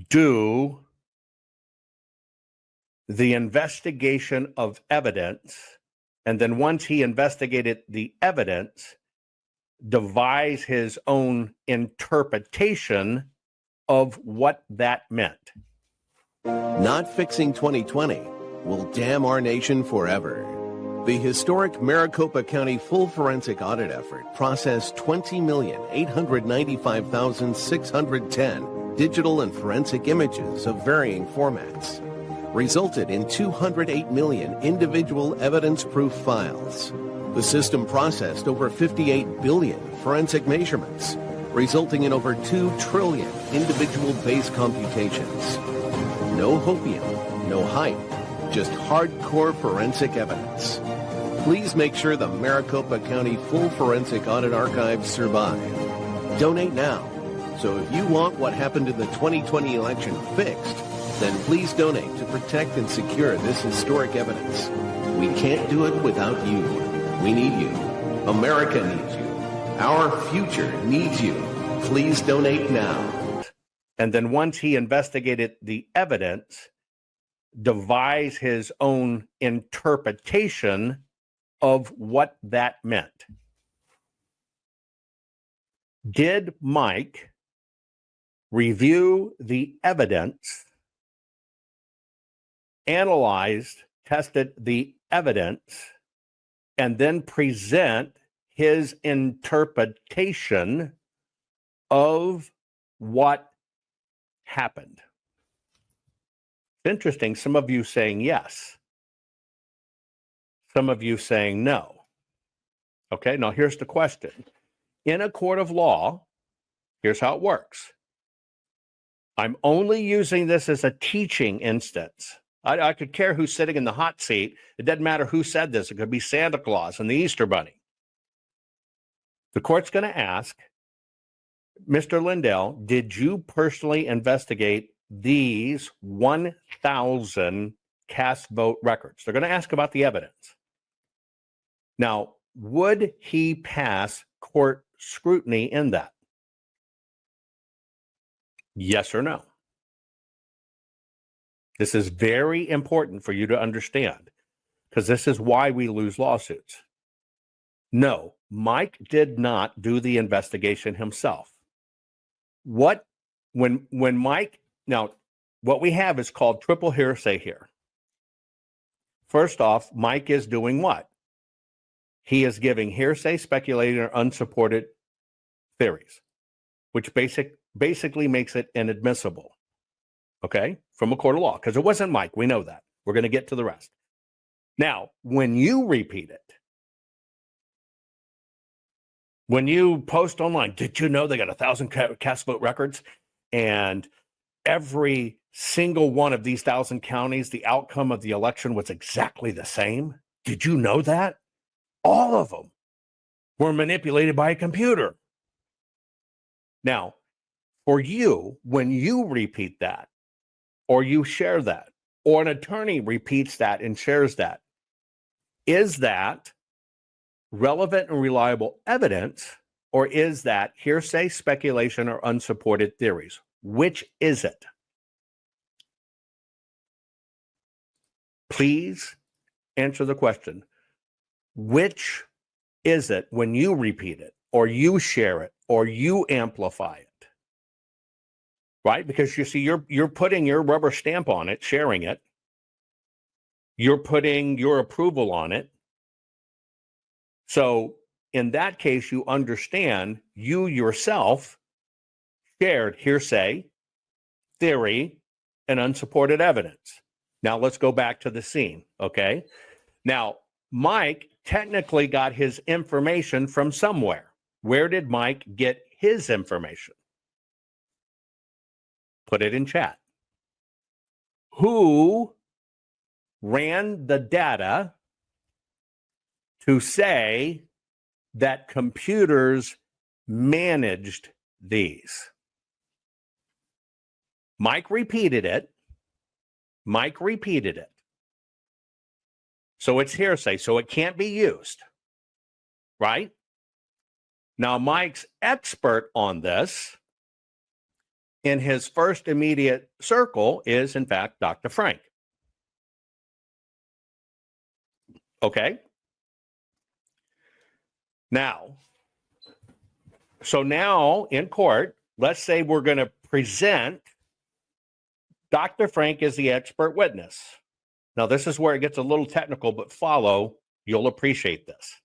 [SPEAKER 2] do the investigation of evidence, and then once he investigated the evidence, devise his own interpretation of what that meant?
[SPEAKER 1] Not fixing 2020 will damn our nation forever. The historic Maricopa County full forensic audit effort processed 20,895,610 digital and forensic images of varying formats, resulted in 208 million individual evidence-proof files. The system processed over 58 billion forensic measurements, resulting in over 2 trillion individual base computations. No hopium, no hype, just hardcore forensic evidence. Please make sure the Maricopa County Full Forensic Audit Archives survive. Donate now. So if you want what happened in the 2020 election fixed, then please donate to protect and secure this historic evidence. We can't do it without you. We need you. America needs you. Our future needs you. Please donate now.
[SPEAKER 2] And then once he investigated the evidence, devised his own interpretation of what that meant. Did Mike review the evidence, analyzed, tested the evidence, and then present his interpretation of what happened? It's interesting. Some of you saying yes. Some of you saying no. Okay, now here's the question. In a court of law, here's how it works. I'm only using this as a teaching instance. I could care who's sitting in the hot seat. It doesn't matter who said this. It could be Santa Claus and the Easter Bunny. The court's going to ask, Mr. Lindell, did you personally investigate these 1,000 cast vote records? They're going to ask about the evidence. Now, would he pass court scrutiny in that? Yes or no? This is very important for you to understand, because this is why we lose lawsuits. No, Mike did not do the investigation himself. When Mike, now, what we have is called triple hearsay here. First off, Mike is doing what? He is giving hearsay, speculating, or unsupported theories, which basically makes it inadmissible, okay, from a court of law, because it wasn't Mike. We know that. We're going to get to the rest. Now, when you repeat it, when you post online, did you know they got 1,000 cast vote records? And every single one of these 1,000 counties, the outcome of the election was exactly the same. Did you know that? All of them were manipulated by a computer. Now, for you, when you repeat that, or you share that, or an attorney repeats that and shares that, is that relevant and reliable evidence, or is that hearsay, speculation, or unsupported theories? Which is it? Please answer the question. Which is it when you repeat it, or you share it, or you amplify it? Right? Because you see, you're putting your rubber stamp on it, sharing it. You're putting your approval on it. So in that case, you understand you yourself shared hearsay, theory, and unsupported evidence. Now let's go back to the scene, okay? Now, Mike technically got his information from somewhere. Where did Mike get his information? Put it in chat. Who ran the data to say that computers managed these? Mike repeated it. Mike repeated it. So it's hearsay, so it can't be used, right? Now, Mike's expert on this in his first immediate circle is, in fact, Dr. Frank. Okay? Now, so now in court, let's say we're going to present Dr. Frank as the expert witness. Now, this is where it gets a little technical, but follow, you'll appreciate this.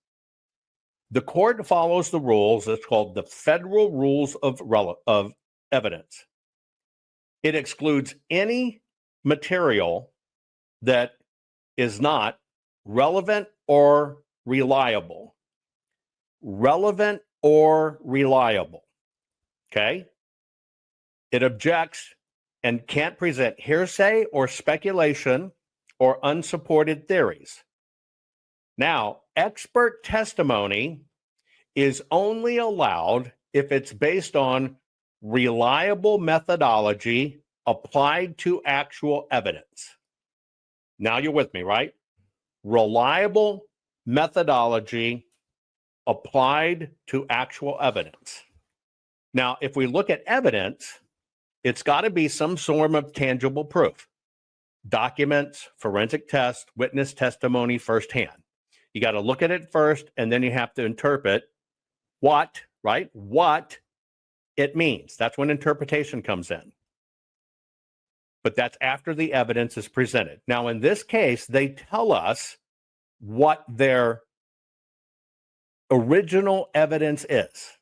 [SPEAKER 2] The court follows the rules. It's called the Federal Rules of Evidence. It excludes any material that is not relevant or reliable. Relevant or reliable. Okay? It objects and can't present hearsay or speculation or unsupported theories. Now, expert testimony is only allowed if it's based on reliable methodology applied to actual evidence. Now you're with me, right? Reliable methodology applied to actual evidence. Now, if we look at evidence, it's got to be some form of tangible proof. Documents, forensic tests, witness testimony firsthand. You got to look at it first, and then you have to interpret what it means. That's when interpretation comes in. But that's after the evidence is presented. Now, in this case, they tell us what their original evidence is.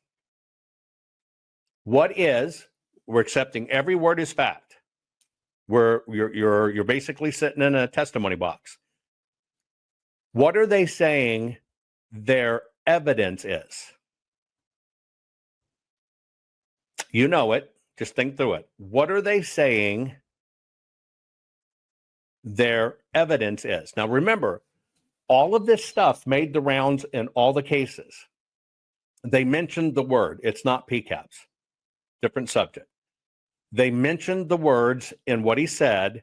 [SPEAKER 2] What is, we're accepting every word as fact. You're basically sitting in a testimony box. What are they saying their evidence is? You know it. Just think through it. What are they saying their evidence is? Now, remember, all of this stuff made the rounds in all the cases. They mentioned the word. It's not PCAPs. Different subject. They mentioned the words in what he said,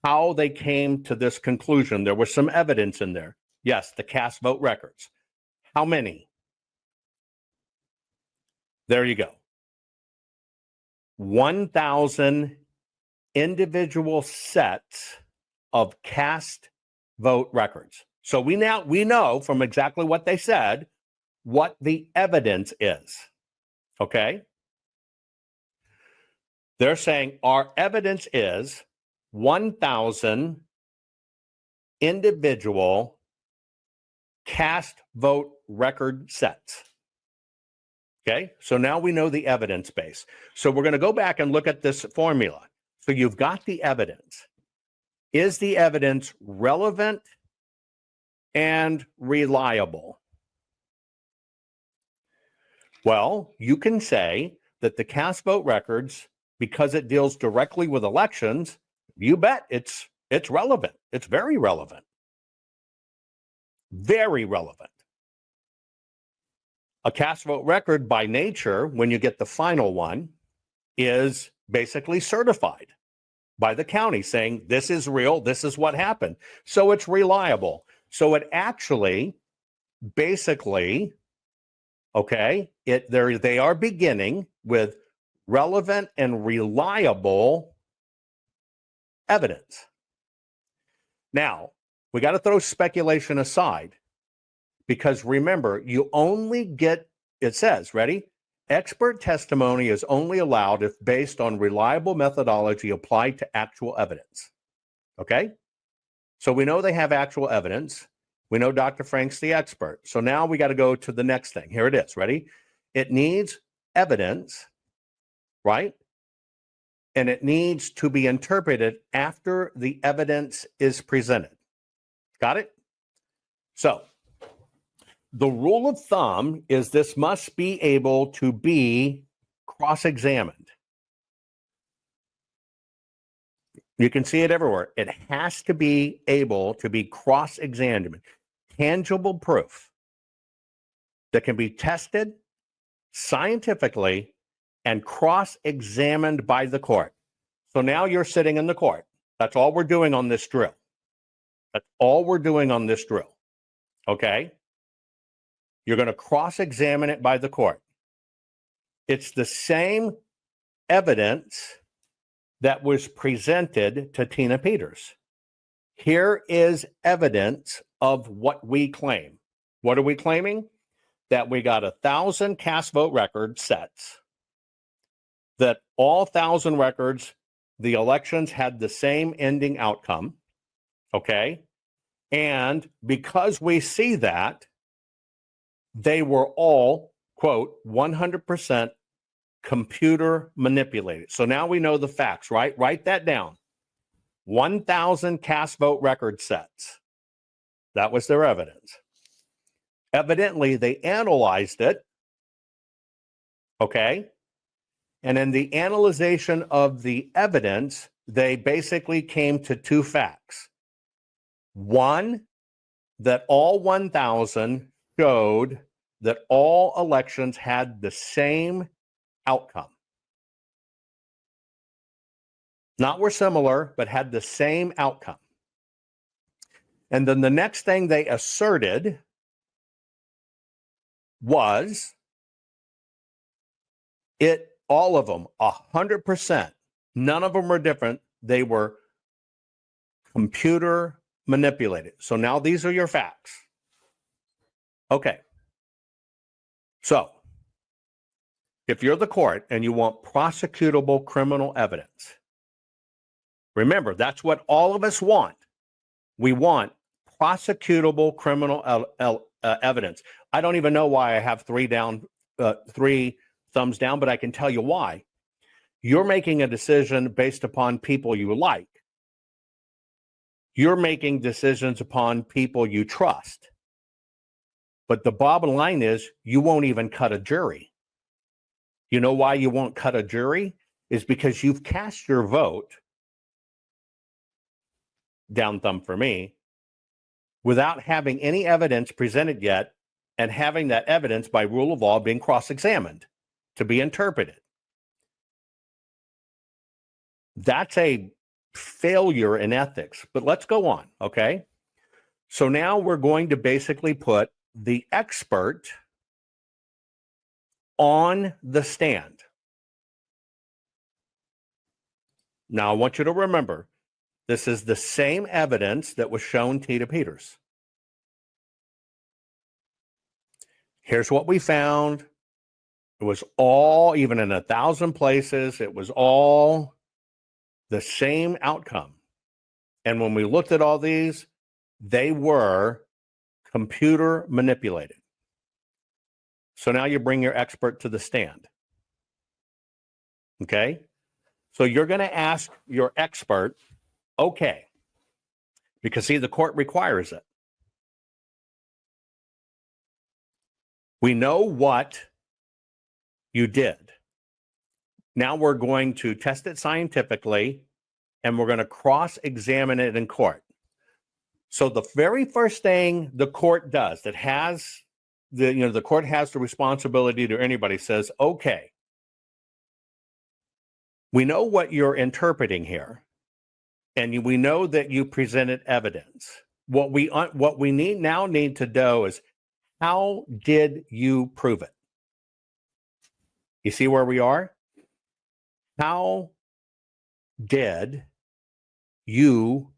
[SPEAKER 2] how they came to this conclusion. There was some evidence in there. Yes, the cast vote records. How many? There you go. 1,000 individual sets of cast vote records. So we know from exactly what they said what the evidence is. Okay? They're saying our evidence is 1,000 individual cast vote record sets. Okay, so now we know the evidence base. So we're going to go back and look at this formula. So you've got the evidence. Is the evidence relevant and reliable? Well, you can say that the cast vote records, because it deals directly with elections, you bet it's relevant. It's very relevant. Very relevant. A cast vote record by nature, when you get the final one, is basically certified by the county saying this is real, this is what happened. So it's reliable. So it actually basically, okay, they are beginning with relevant and reliable evidence. Now, we got to throw speculation aside. Because remember, you only get, it says, ready? Expert testimony is only allowed if based on reliable methodology applied to actual evidence. Okay? So we know they have actual evidence. We know Dr. Frank's the expert. So now we got to go to the next thing. Here it is. Ready? It needs evidence, right? And it needs to be interpreted after the evidence is presented. Got it? So, the rule of thumb is this must be able to be cross-examined. You can see it everywhere. It has to be able to be cross-examined. Tangible proof that can be tested scientifically and cross-examined by the court. So now you're sitting in the court. That's all we're doing on this drill. That's all we're doing on this drill. Okay? You're going to cross-examine it by the court. It's the same evidence that was presented to Tina Peters. Here is evidence of what we claim. What are we claiming? That we got 1,000 cast vote record sets, that all 1,000 records, the elections had the same ending outcome, okay? And because we see that, they were all, quote, 100% computer manipulated. So now we know the facts, right? Write that down. 1,000 cast vote record sets. That was their evidence. Evidently, they analyzed it, okay? And in the analyzation of the evidence, they basically came to two facts. One, that all 1,000 showed that all elections had the same outcome. Not were similar, but had the same outcome. And then the next thing they asserted was all of them, 100%, none of them were different. They were computer manipulated. So now these are your facts. Okay. So if you're the court and you want prosecutable criminal evidence, remember, that's what all of us want. We want prosecutable criminal evidence. I don't even know why I have three thumbs down, but I can tell you why. You're making a decision based upon people you like. You're making decisions upon people you trust. But the bottom line is you won't even cut a jury. You know why you won't cut a jury? Is because you've cast your vote, down thumb for me, without having any evidence presented yet and having that evidence by rule of law being cross-examined to be interpreted. That's a failure in ethics, but let's go on, okay? So now we're going to basically put the expert on the stand. Now, I want you to remember, this is the same evidence that was shown to Peters. Here's what we found. It was all, even in 1,000 places, it was all the same outcome. And when we looked at all these, they were computer manipulated. So now you bring your expert to the stand. Okay? So you're going to ask your expert, okay, because see, the court requires it. We know what you did. Now we're going to test it scientifically, and we're going to cross-examine it in court. So the very first thing the court does that has the court has the responsibility to anybody says, okay, we know what you're interpreting here, and we know that you presented evidence. What we need to know is, how did you prove it? You see where we are? How did you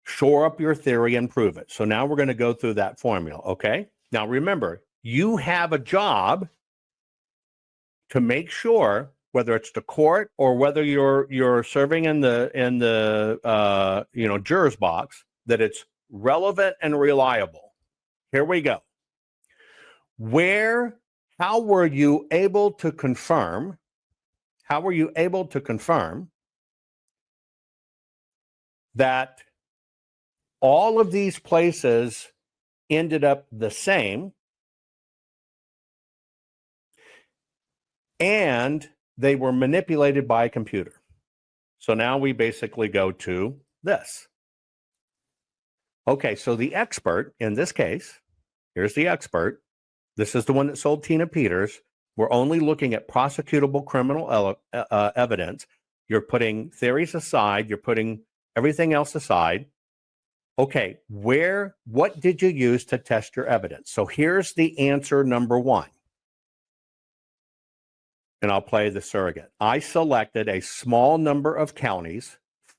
[SPEAKER 2] shore up your theory and prove it? So now we're going to go through that formula, okay? Now remember, you have a job to make sure, whether it's the court or whether you're serving in the juror's box, that it's relevant and reliable. Here we go. How were you able to confirm that all of these places ended up the same and they were manipulated by a computer? So now we basically go to this. Okay, so the expert in this case, here's the expert. This is the one that sold Tina Peters. We're only looking at prosecutable criminal evidence. You're putting theories aside. You're putting everything else aside. Okay, what did you use to test your evidence? So here's the answer number one. And I'll play the surrogate. I selected a small number of counties,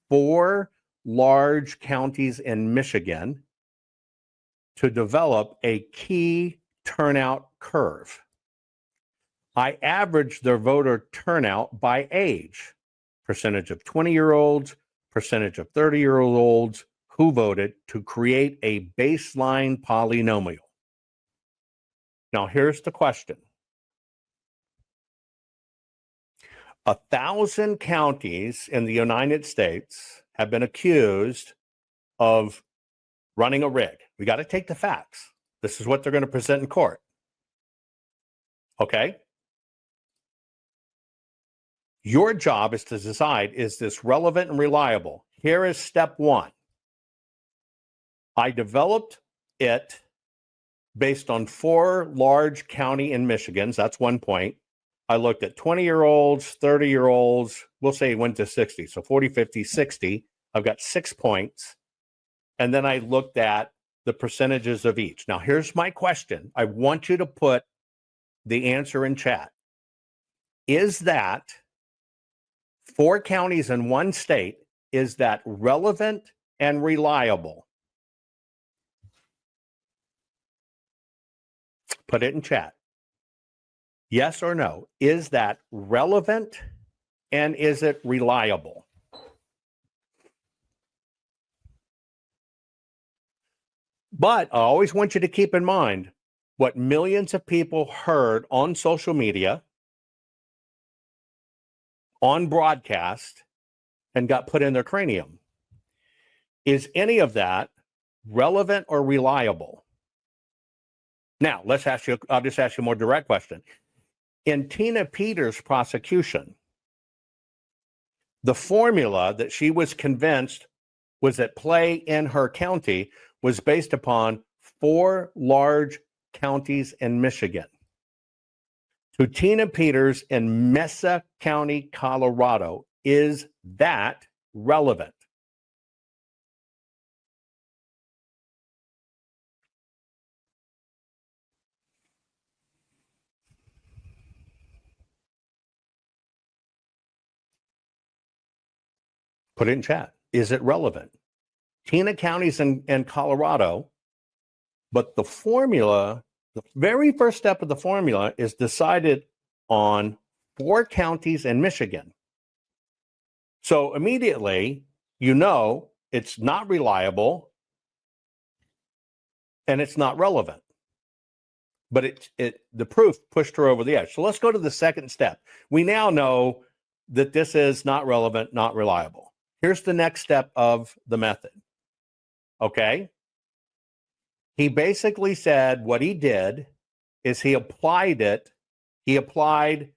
[SPEAKER 2] 4 large counties in Michigan, to develop a key turnout curve. I averaged their voter turnout by age, percentage of 20-year-olds, percentage of 30-year-olds who voted, to create a baseline polynomial. Now, here's the question. 1,000 counties in the United States have been accused of running a rig. We got to take the facts. This is what they're going to present in court. Okay? Your job is to decide, is this relevant and reliable? Here is step one. I developed it based on 4 large county in Michigans. That's 1 point. I looked at 20-year-olds, 30-year-olds. We'll say it went to 60. So 40, 50, 60. I've got 6 points. And then I looked at the percentages of each. Now, here's my question. I want you to put the answer in chat. Is that 4 counties in one state, is that relevant and reliable? Put it in chat. Yes or no? Is that relevant and is it reliable? But I always want you to keep in mind what millions of people heard on social media, on broadcast, and got put in their cranium. Is any of that relevant or reliable? Now, I'll just ask you a more direct question. In Tina Peters' prosecution, the formula that she was convinced was at play in her county was based upon 4 large counties in Michigan. To Tina Peters in Mesa County, Colorado, is that relevant? Put it in chat. Is it relevant? Tina counties in Colorado, but the formula, the very first step of the formula is decided on 4 counties in Michigan. So immediately, you know it's not reliable and it's not relevant. But the proof pushed her over the edge. So let's go to the second step. We now know that this is not relevant, not reliable. Here's the next step of the method. Okay? He basically said what he did is he applied it. He applied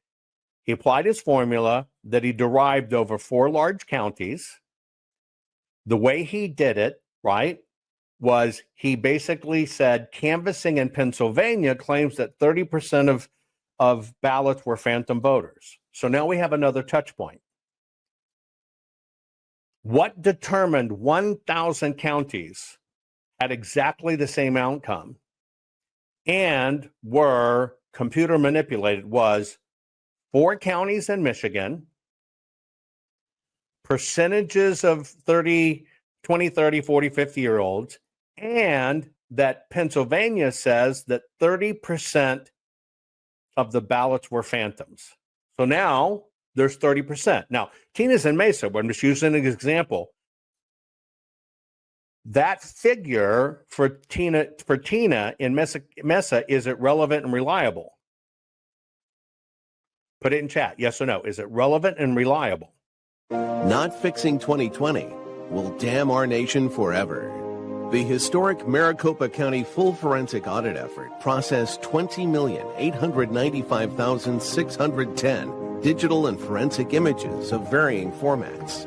[SPEAKER 2] his formula that he derived over 4 large counties. The way he did it, right, was he basically said canvassing in Pennsylvania claims that 30% of ballots were phantom voters. So now we have another touch point. What determined 1,000 counties had exactly the same outcome and were computer manipulated was 4 counties in Michigan, percentages of 20, 30, 40, 50-year-olds, and that Pennsylvania says that 30% of the ballots were phantoms. So now there's 30%. Now, Tina's in Mesa, but I'm just using an example. That figure for Tina in Mesa, is it relevant and reliable? Put it in chat. Yes or no. Is it relevant and reliable?
[SPEAKER 1] Not fixing 2020 will damn our nation forever. The historic Maricopa County full forensic audit effort processed 20,895,610 digital and forensic images of varying formats,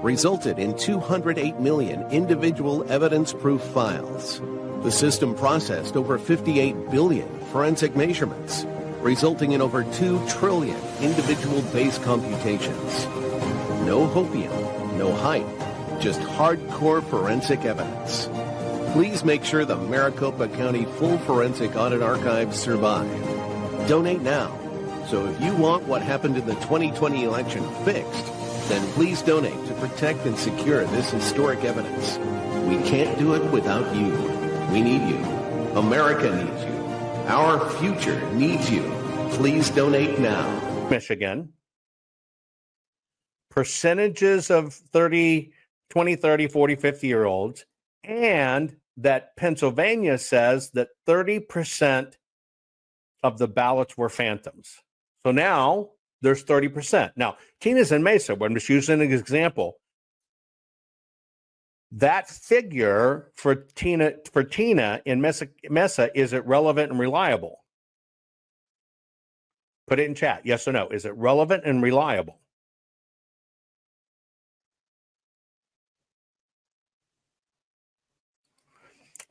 [SPEAKER 1] resulted in 208 million individual evidence-proof files. The system processed over 58 billion forensic measurements, resulting in over 2 trillion individual base computations. No hopium, no hype, just hardcore forensic evidence. Please make sure the Maricopa County Full Forensic Audit Archives survive. Donate now. So if you want what happened in the 2020 election fixed, then please donate to protect and secure this historic evidence. We can't do it without you. We need you. America needs you. Our future needs you. Please donate now.
[SPEAKER 2] Michigan. Percentages of 20, 30, 40, 50-year-olds, and that Pennsylvania says that 30% of the ballots were phantoms. So now there's 30%. Now, Tina's in Mesa, but I'm just using an example. That figure for Tina in Mesa, is it relevant and reliable? Put it in chat. Yes or no. Is it relevant and reliable?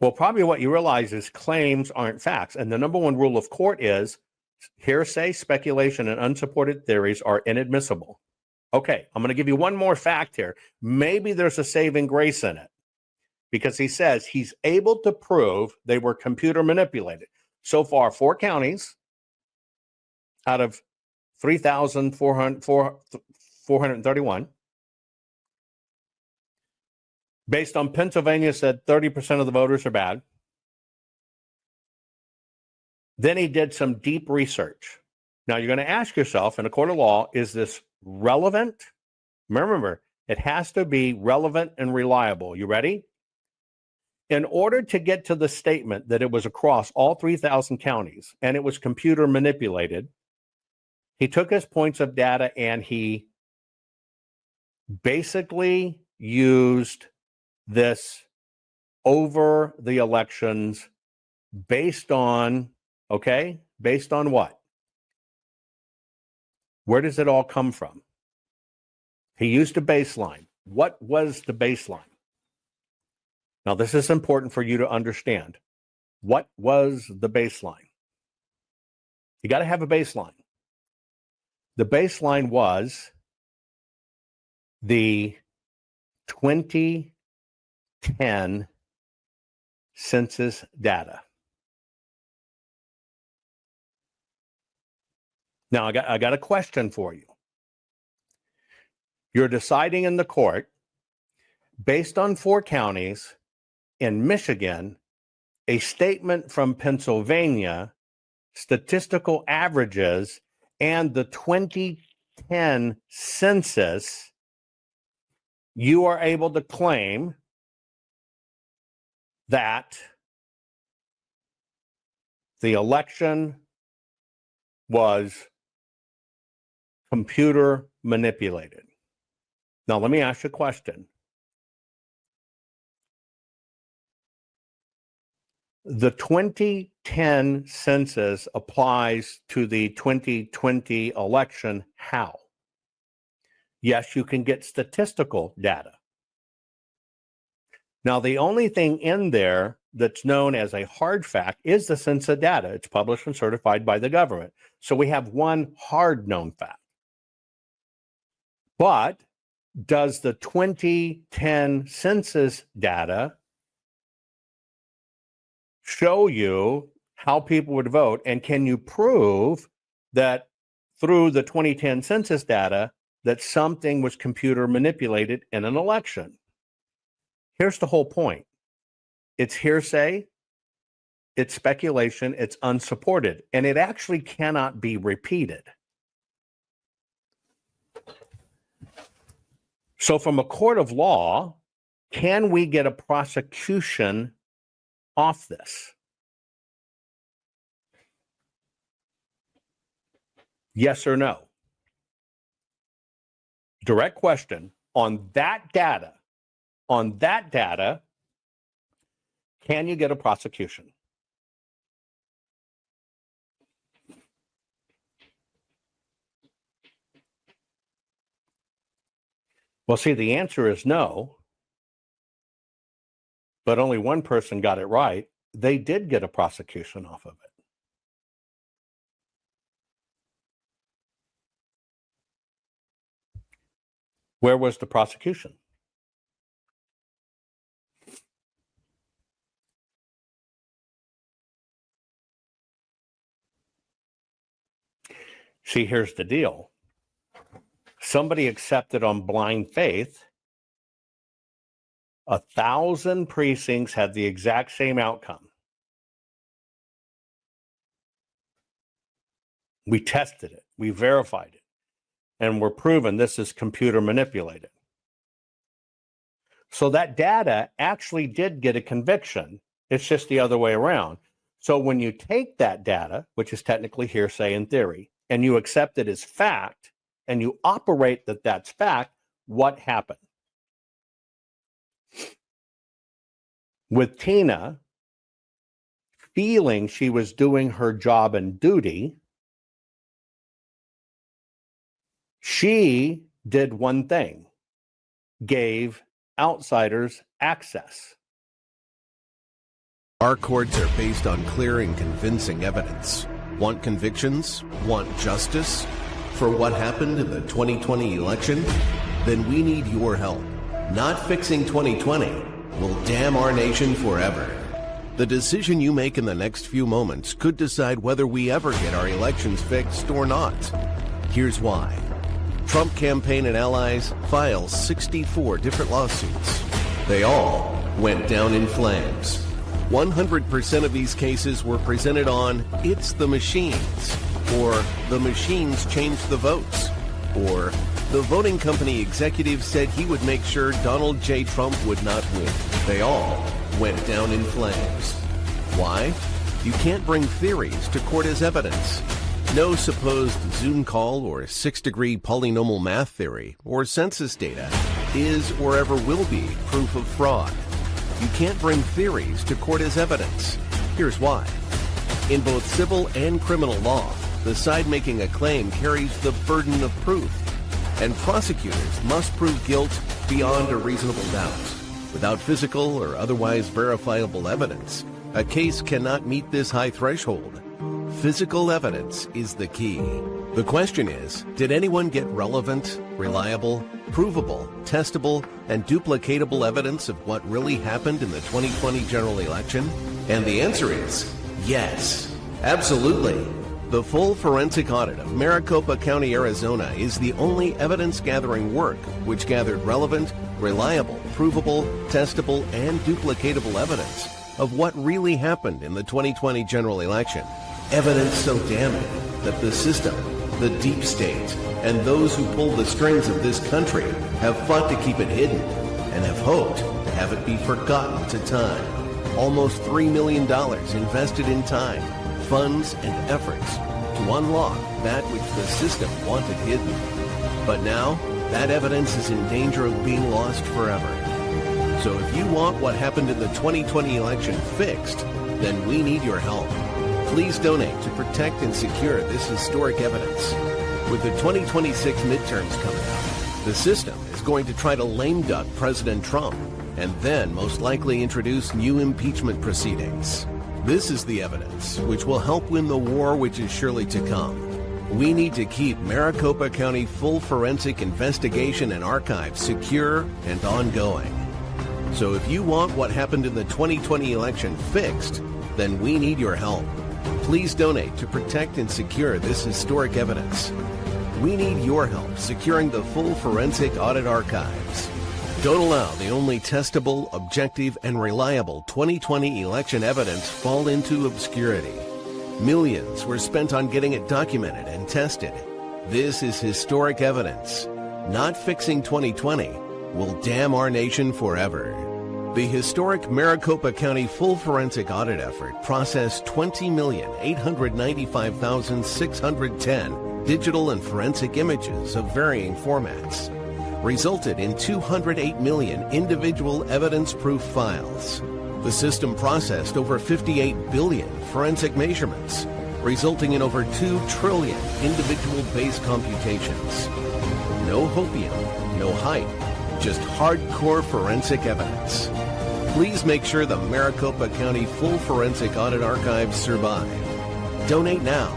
[SPEAKER 2] Well, probably what you realize is claims aren't facts. And the number one rule of court is hearsay, speculation, and unsupported theories are inadmissible. Okay, I'm going to give you one more fact here. Maybe there's a saving grace in it because he says he's able to prove they were computer manipulated. So far, 4 counties out of 3,431. Based on Pennsylvania said 30% of the voters are bad. Then he did some deep research. Now you're going to ask yourself in a court of law, is this relevant? Remember, it has to be relevant and reliable. You ready? In order to get to the statement that it was across all 3,000 counties and it was computer manipulated, he took his points of data and he basically used this over the elections based on, based on what? Where does it all come from? He used a baseline. What was the baseline? Now, this is important for you to understand. What was the baseline? You got to have a baseline. The baseline was the 2010 census data. Now, I got a question for you. You're deciding in the court, based on 4 counties in Michigan, a statement from Pennsylvania, statistical averages, and the 2010 census, you are able to claim that the election was computer manipulated. Now, let me ask you a question. The 2010 census applies to the 2020 election. How? Yes, you can get statistical data. Now, the only thing in there that's known as a hard fact is the census data. It's published and certified by the government. So we have one hard known fact. But does the 2010 census data show you how people would vote? And can you prove that through the 2010 census data that something was computer manipulated in an election? Here's the whole point. It's hearsay, it's speculation, it's unsupported, and it actually cannot be repeated. So from a court of law, can we get a prosecution off this? Yes or no? Direct question. On that data, can you get a prosecution? Well, see, the answer is no, but only one person got it right. They did get a prosecution off of it. Where was the prosecution? See, here's the deal. Somebody accepted on blind faith. 1,000 precincts had the exact same outcome. We tested it, we verified it, and we're proven this is computer manipulated. So that data actually did get a conviction. It's just the other way around. So when you take that data, which is technically hearsay in theory, and you accept it as fact, and you operate that that's fact, what happened? With Tina feeling she was doing her job and duty, she did one thing, gave outsiders access.
[SPEAKER 1] Our courts are based on clear and convincing evidence. Want convictions? Want justice? For what happened in the 2020 election? Then we need your help. Not fixing 2020 will damn our nation forever. The decision you make in the next few moments could decide whether we ever get our elections fixed or not. Here's why. Trump campaign and allies file 64 different lawsuits. They all went down in flames. 100% of these cases were presented on "It's the machines," or "The machines changed the votes," or "The voting company executive said he would make sure Donald J. Trump would not win." They all went down in flames. Why? You can't bring theories to court as evidence. No supposed Zoom call or six-degree polynomial math theory or census data is or ever will be proof of fraud. You can't bring theories to court as evidence. Here's why. In both civil and criminal law, the side making a claim carries the burden of proof, and prosecutors must prove guilt beyond a reasonable doubt. Without physical or otherwise verifiable evidence, a case cannot meet this high threshold. Physical evidence is the key. The question is, did anyone get relevant, reliable, provable, testable, and duplicatable evidence of what really happened in the 2020 general election? And the answer is yes, absolutely. The full forensic audit of Maricopa County, Arizona is the only evidence-gathering work which gathered relevant, reliable, provable, testable, and duplicatable evidence of what really happened in the 2020 general election. Evidence so damning that the system, the deep state, and those who pull the strings of this country have fought to keep it hidden and have hoped to have it be forgotten to time. Almost $3 million invested in time, funds, and efforts to unlock that which the system wanted hidden. But now, that evidence is in danger of being lost forever. So if you want what happened in the 2020 election fixed, then we need your help. Please donate to protect and secure this historic evidence. With the 2026 midterms coming up, the system is going to try to lame duck President Trump and then most likely introduce new impeachment proceedings. This is the evidence which will help win the war which is surely to come. We need to keep Maricopa County full forensic investigation and archive secure and ongoing. So if you want what happened in the 2020 election fixed, then we need your help. Please donate to protect and secure this historic evidence. We need your help securing the full forensic audit archives. Don't allow the only testable, objective, and reliable 2020 election evidence fall into obscurity. Millions were spent on getting it documented and tested. This is historic evidence. Not fixing 2020 will damn our nation forever. The historic Maricopa County full forensic audit effort processed 20,895,610 digital and forensic images of varying formats, resulted in 208 million individual evidence-proof files. The system processed over 58 billion forensic measurements, resulting in over 2 trillion individual base computations. No hopium, no hype, just hardcore forensic evidence. Please make sure the Maricopa County full forensic audit archives survive. Donate now.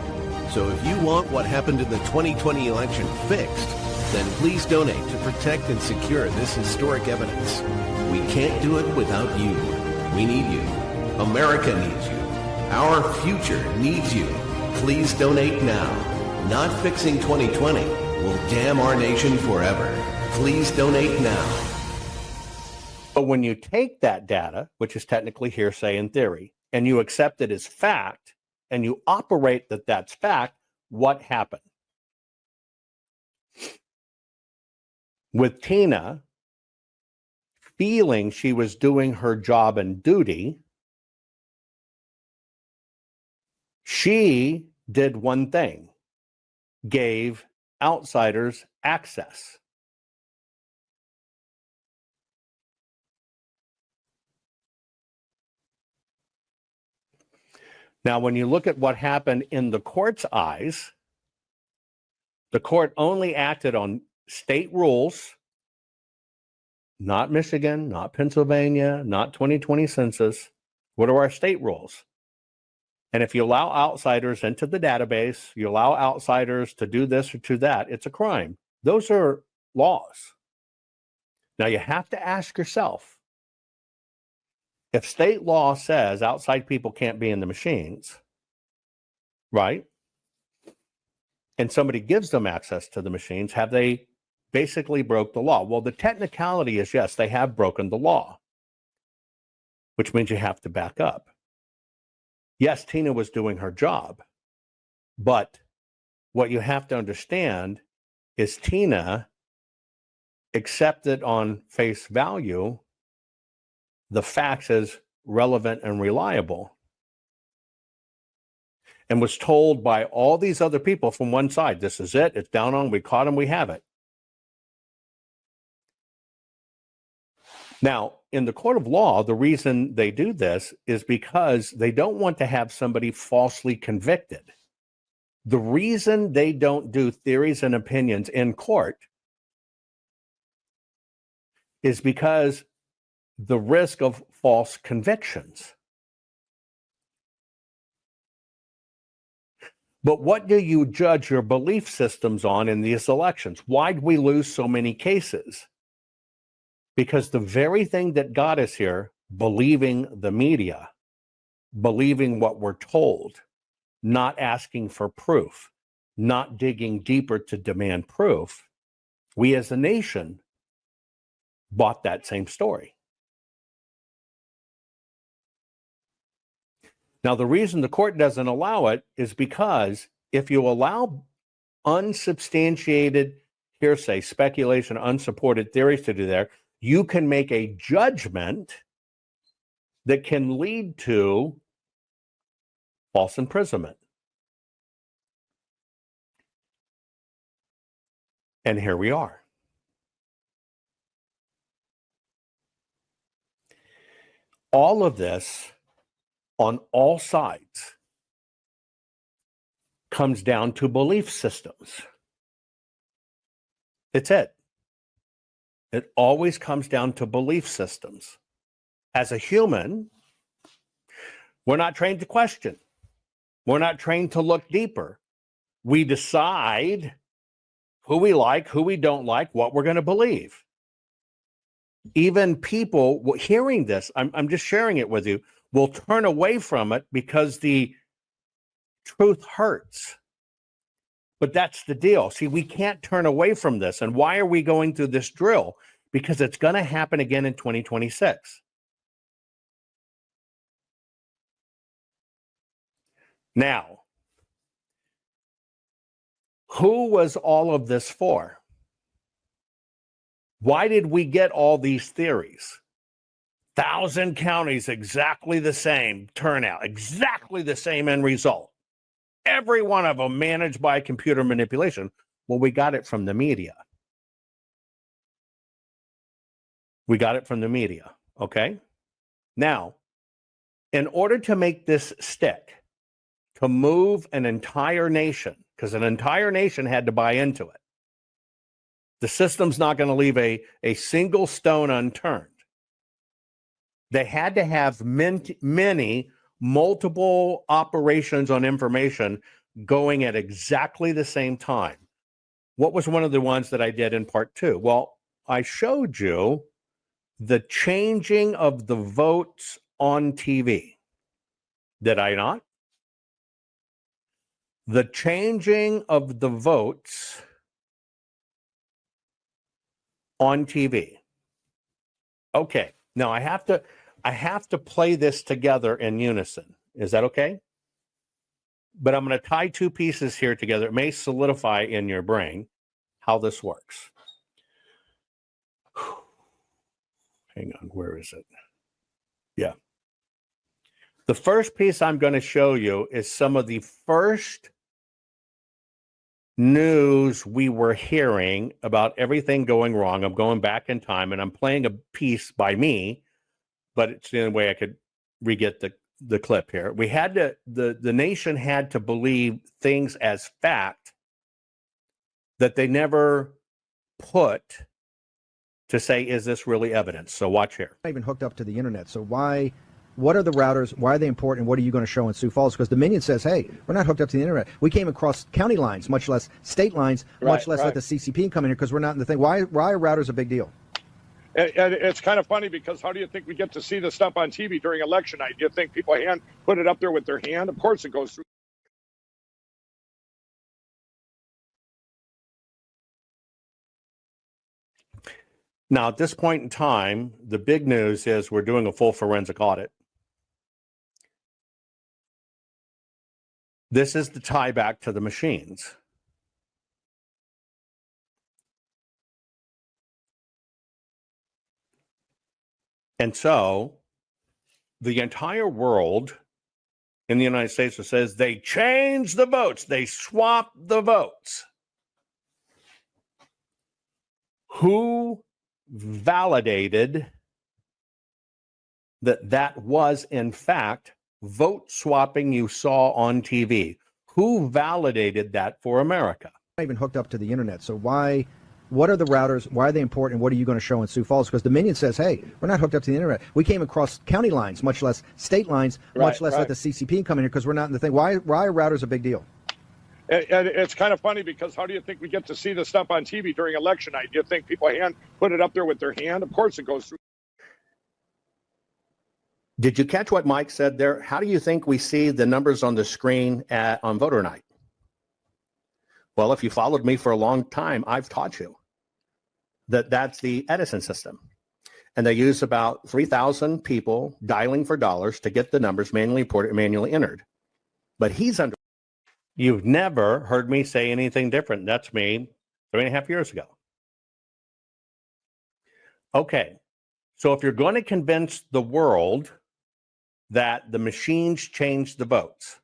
[SPEAKER 1] So if you want what happened in the 2020 election fixed, then please donate to protect and secure this historic evidence. We can't do it without you. We need you. America needs you. Our future needs you. Please donate now. Not fixing 2020 will damn our nation forever. Please donate now.
[SPEAKER 2] But when you take that data, which is technically hearsay in theory, and you accept it as fact, and you operate that that's fact, what happened? With Tina feeling she was doing her job and duty, she did one thing, gave outsiders access. Now, when you look at what happened in the court's eyes, the court only acted on state rules, not Michigan, not Pennsylvania, not 2020 census, What are our state rules? And if you allow outsiders into the database, you allow outsiders to do this or to that, it's a crime. Those are laws. Now you have to ask yourself, if state law says outside people can't be in the machines, right? And somebody gives them access to the machines, have they basically broke the law? Well, the technicality is yes, they have broken the law, which means you have to back up. Yes, Tina was doing her job, but what you have to understand is Tina accepted on face value the facts as relevant and reliable, and was told by all these other people from one side, this is it, it's down on, we caught him, we have it. Now, in the court of law, the reason they do this is because they don't want to have somebody falsely convicted. The reason they don't do theories and opinions in court is because the risk of false convictions. But what do you judge your belief systems on in these elections? Why do we lose so many cases? Because the very thing that got us here, believing the media, believing what we're told, not asking for proof, not digging deeper to demand proof, we as a nation bought that same story. Now, the reason the court doesn't allow it is because if you allow unsubstantiated hearsay, speculation, unsupported theories to do there, you can make a judgment that can lead to false imprisonment. And here we are. All of this on all sides comes down to belief systems. It's it. It always comes down to belief systems. As a human, we're not trained to question. We're not trained to look deeper. We decide who we like, who we don't like, what we're going to believe. Even people hearing this, I'm just sharing it with you, will turn away from it because the truth hurts. But that's the deal. See, we can't turn away from this. And why are we going through this drill? Because it's going to happen again in 2026. Now, who was all of this for? Why did we get all these theories? 1,000 counties, exactly the same turnout, exactly the same end result. Every one of them managed by computer manipulation. Well, we got it from the media. We got it from the media, okay? Now, in order to make this stick, to move an entire nation, because an entire nation had to buy into it, the system's not going to leave a single stone unturned. They had to have many multiple operations on information going at exactly the same time. What was one of the ones that I did in part 2? Well, I showed you the changing of the votes on TV. Did I not? The changing of the votes on TV. Okay, now I have to play this together in unison. Is that okay? But I'm going to tie two pieces here together. It may solidify in your brain how this works. Hang on, where is it? Yeah. The first piece I'm going to show you is some of the first news we were hearing about everything going wrong. I'm going back in time, and I'm playing a piece by me, but it's the only way I could re-get the clip here. We had to, the nation had to believe things as fact that they never put to say, is this really evidence? So watch here.
[SPEAKER 4] Not even hooked up to the internet. So why what are the routers? Why are they important? And what are you going to show in Sioux Falls? Because Dominion says, hey, we're not hooked up to the internet. We came across county lines, much less state lines, much less let the CCP come in here because we're not in the thing. Why are routers a big deal?
[SPEAKER 5] And it's kind of funny because how do you think we get to see this stuff on TV during election night? Do you think people put it up there with their hand? Of course it goes through.
[SPEAKER 2] Now, at this point in time, the big news is we're doing a full forensic audit. This is the tie back to the machines. And so the entire world in the United States says they changed the votes, they swapped the votes. Who validated that was, in fact, vote swapping you saw on TV? Who validated that for America?
[SPEAKER 4] Not even hooked up to the internet. So what are the routers? Why are they important? And what are you going to show in Sioux Falls? Because Dominion says, hey, we're not hooked up to the internet. We came across county lines, much less state lines, much less let the CCP come in here because we're not in the thing. Why are routers a big deal?
[SPEAKER 5] And it's kind of funny because how do you think we get to see this stuff on TV during election night? Do you think people put it up there with their hand? Of course it goes through.
[SPEAKER 2] Did you catch what Mike said there? How do you think we see the numbers on the screen on voter night? Well, if you followed me for a long time, I've taught you that that's the Edison system. And they use about 3,000 people dialing for dollars to get the numbers manually reported, manually entered. But he's under. You've never heard me say anything different. That's me 3.5 years ago. Okay, so if you're going to convince the world that the machines changed the votes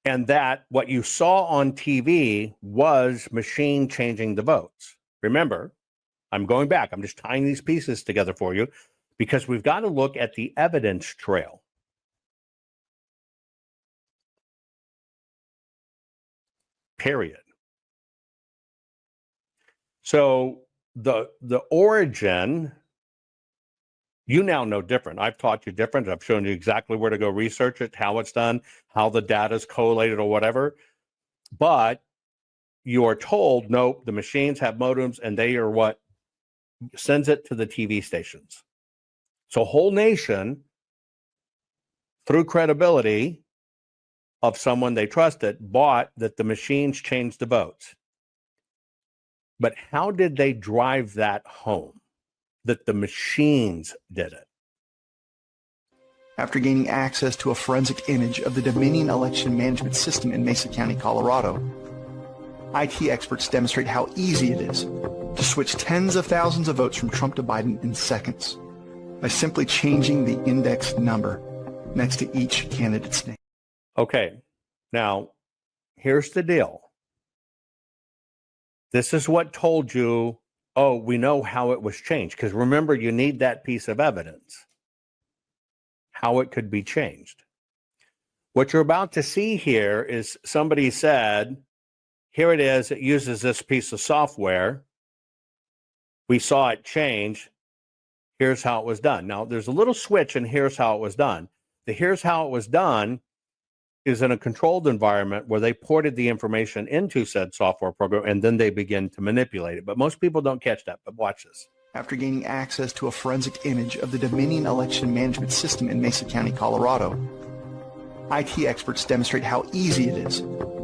[SPEAKER 2] and that what you saw on TV was machine changing the votes, remember, I'm going back. I'm just tying these pieces together for you because we've got to look at the evidence trail. Period. So the origin, you now know different. I've taught you different. I've shown you exactly where to go research it, how it's done, how the data is collated or whatever. But you are told, nope, the machines have modems and they are what sends it to the TV stations. So whole nation, through credibility of someone they trusted, bought that the machines changed the votes. But how did they drive that home? That the machines did it.
[SPEAKER 6] After gaining access to a forensic image of the Dominion election management system in Mesa County, Colorado, IT experts demonstrate how easy it is to switch tens of thousands of votes from Trump to Biden in seconds by simply changing the index number next to each candidate's name.
[SPEAKER 2] Okay, now here's the deal. This is what told you, oh, we know how it was changed. Because remember, you need that piece of evidence, how it could be changed. What you're about to see here is somebody said, here it is, it uses this piece of software. We saw it change. Here's how it was done. Now, there's a little switch and here's how it was done. The here's how it was done is in a controlled environment where they ported the information into said software program and then they begin to manipulate it. But most people don't catch that, but watch this.
[SPEAKER 6] After gaining access to a forensic image of the Dominion election management system in Mesa County, Colorado, IT experts demonstrate how easy it is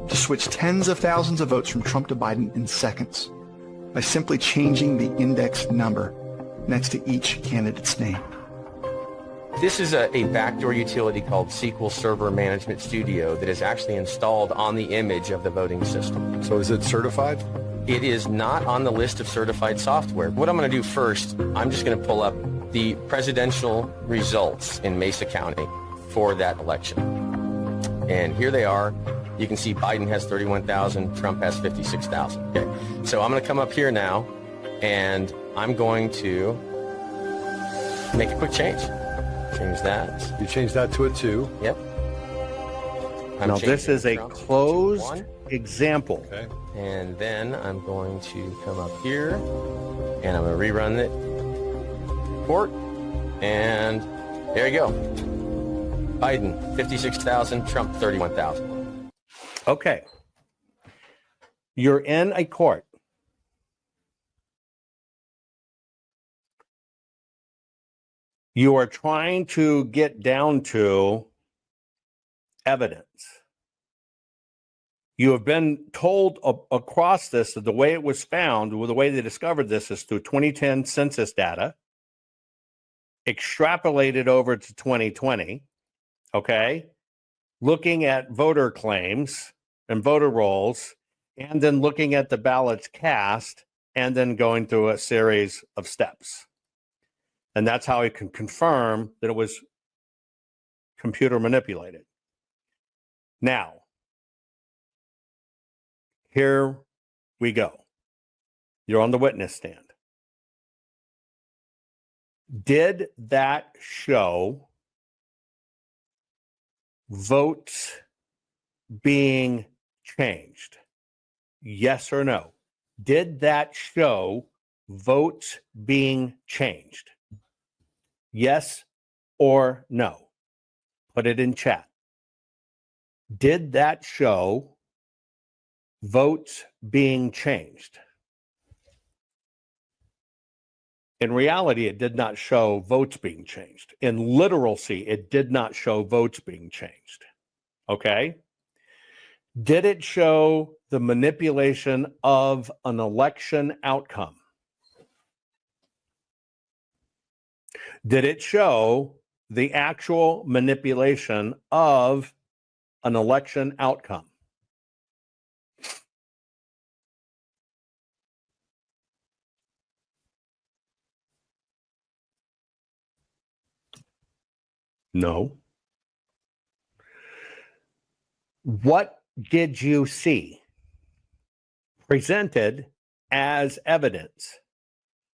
[SPEAKER 6] to switch tens of thousands of votes from Trump to Biden in seconds by simply changing the index number next to each candidate's name.
[SPEAKER 7] This is a backdoor utility called SQL Server Management Studio that is actually installed on the image of the voting system.
[SPEAKER 8] So is it certified?
[SPEAKER 7] It is not on the list of certified software. What I'm going to do first, I'm just going to pull up the presidential results in Mesa County for that election. And here they are. You can see Biden has 31,000, Trump has 56,000. Okay. So I'm going to come up here now, and I'm going to make a quick change. Change that.
[SPEAKER 8] You changed that to a 2.
[SPEAKER 7] Yep.
[SPEAKER 2] Now this is a closed example.
[SPEAKER 8] Okay.
[SPEAKER 7] And then I'm going to come up here and I'm going to rerun the report. And There you go. Biden, 56,000, Trump, 31,000.
[SPEAKER 2] Okay. You're in a court. You are trying to get down to evidence. You have been told across this that the way it was found, the way they discovered this is through 2010 census data, extrapolated over to 2020, okay? Looking at voter claims and voter rolls, and then looking at the ballots cast, and then going through a series of steps. And that's how he can confirm that it was computer manipulated. Now, here we go. You're on the witness stand. Did that show votes being changed? Yes or no? Did that show votes being changed? Yes or no? Put it in chat. Did that show votes being changed? In reality, it did not show votes being changed. In literacy, it did not show votes being changed. Okay? Did it show the manipulation of an election outcome? Did it show the actual manipulation of an election outcome? No. What did you see presented as evidence?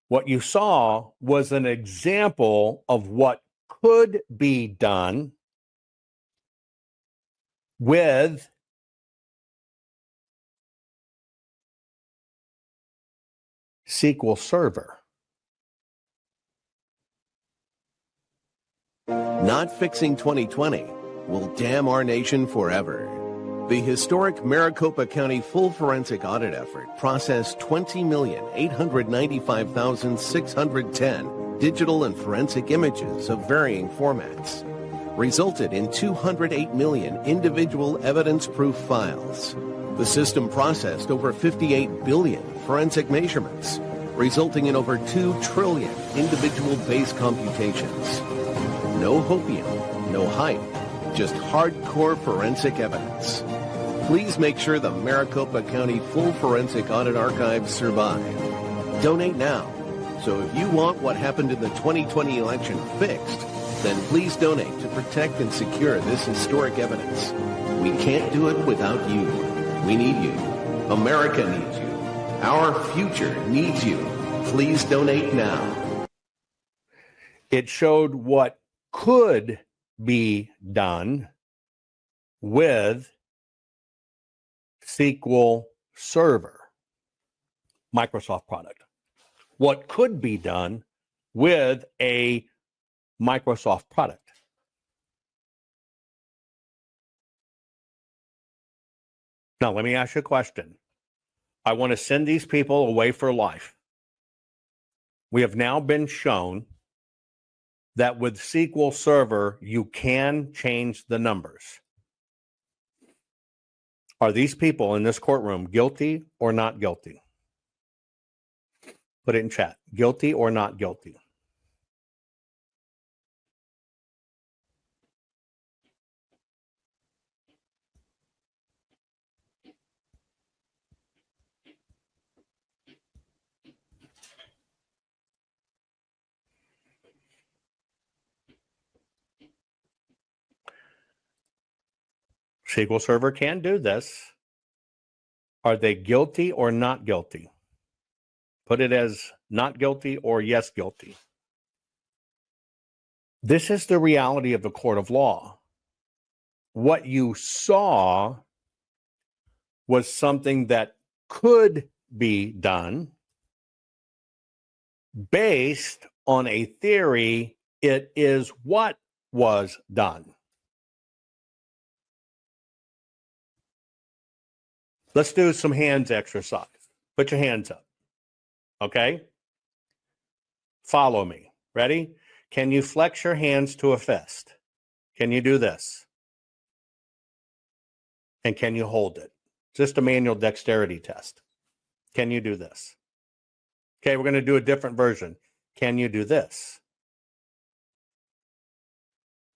[SPEAKER 2] What you saw was an example of what could be done with SQL Server.
[SPEAKER 1] Not fixing 2020 will damn our nation forever. The historic Maricopa County full forensic audit effort processed 20,895,610 digital and forensic images of varying formats, resulted in 208 million individual evidence-proof files. The system processed over 58 billion forensic measurements, resulting in over 2 trillion individual base computations. No hopium, no hype, just hardcore forensic evidence. Please make sure the Maricopa County Full Forensic Audit Archives survive. Donate now. So if you want what happened in the 2020 election fixed, then please donate to protect and secure this historic evidence. We can't do it without you. We need you. America needs you. Our future needs you. Please donate now.
[SPEAKER 2] It showed what could be done with SQL Server, Microsoft product. What could be done with a Microsoft product. Now, let me ask you a question. I want to send these people away for life. We have now been shown that with SQL Server, you can change the numbers. Are these people in this courtroom guilty or not guilty? Put it in chat. Guilty or not guilty? SQL Server can do this. Are they guilty or not guilty? Put it as not guilty or yes guilty. This is the reality of the court of law. What you saw was something that could be done based on a theory. It is what was done. Let's do some hands exercise. Put your hands up. Okay? Follow me. Ready? Can you flex your hands to a fist? Can you do this? And can you hold it? Just a manual dexterity test. Can you do this? Okay, we're going to do a different version. Can you do this?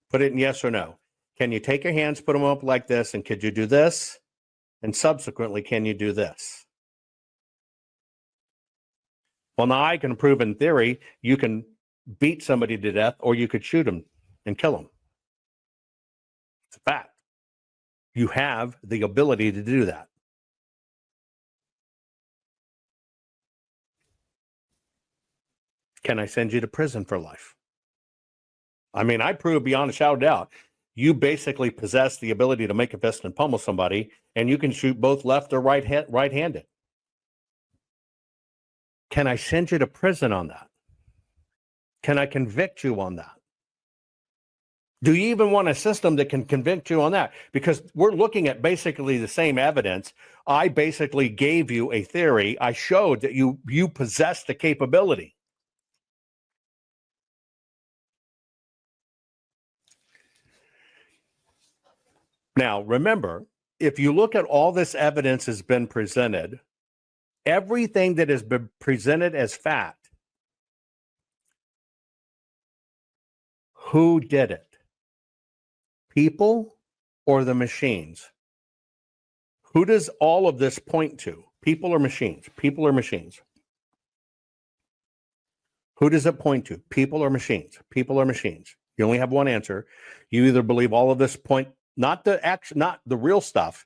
[SPEAKER 2] Put it in yes or no. Can you take your hands, put them up like this, and could you do this? And subsequently, can you do this? Well, now I can prove in theory you can beat somebody to death, or you could shoot them and kill them. It's a fact. You have the ability to do that. Can I send you to prison for life? I mean, I prove beyond a shadow of doubt, you basically possess the ability to make a fist and pummel somebody, and you can shoot both left or right-handed. Can I send you to prison on that? Can I convict you on that? Do you even want a system that can convict you on that? Because we're looking at basically the same evidence. I basically gave you a theory. I showed that you possess the capability. Now, remember, if you look at all this evidence has been presented, everything that has been presented as fact, who did it? People or the machines? Who does all of this point to? People or machines? People or machines? Who does it point to? People or machines? People or machines? You only have one answer. You either believe all of this point, not the action, not the real stuff.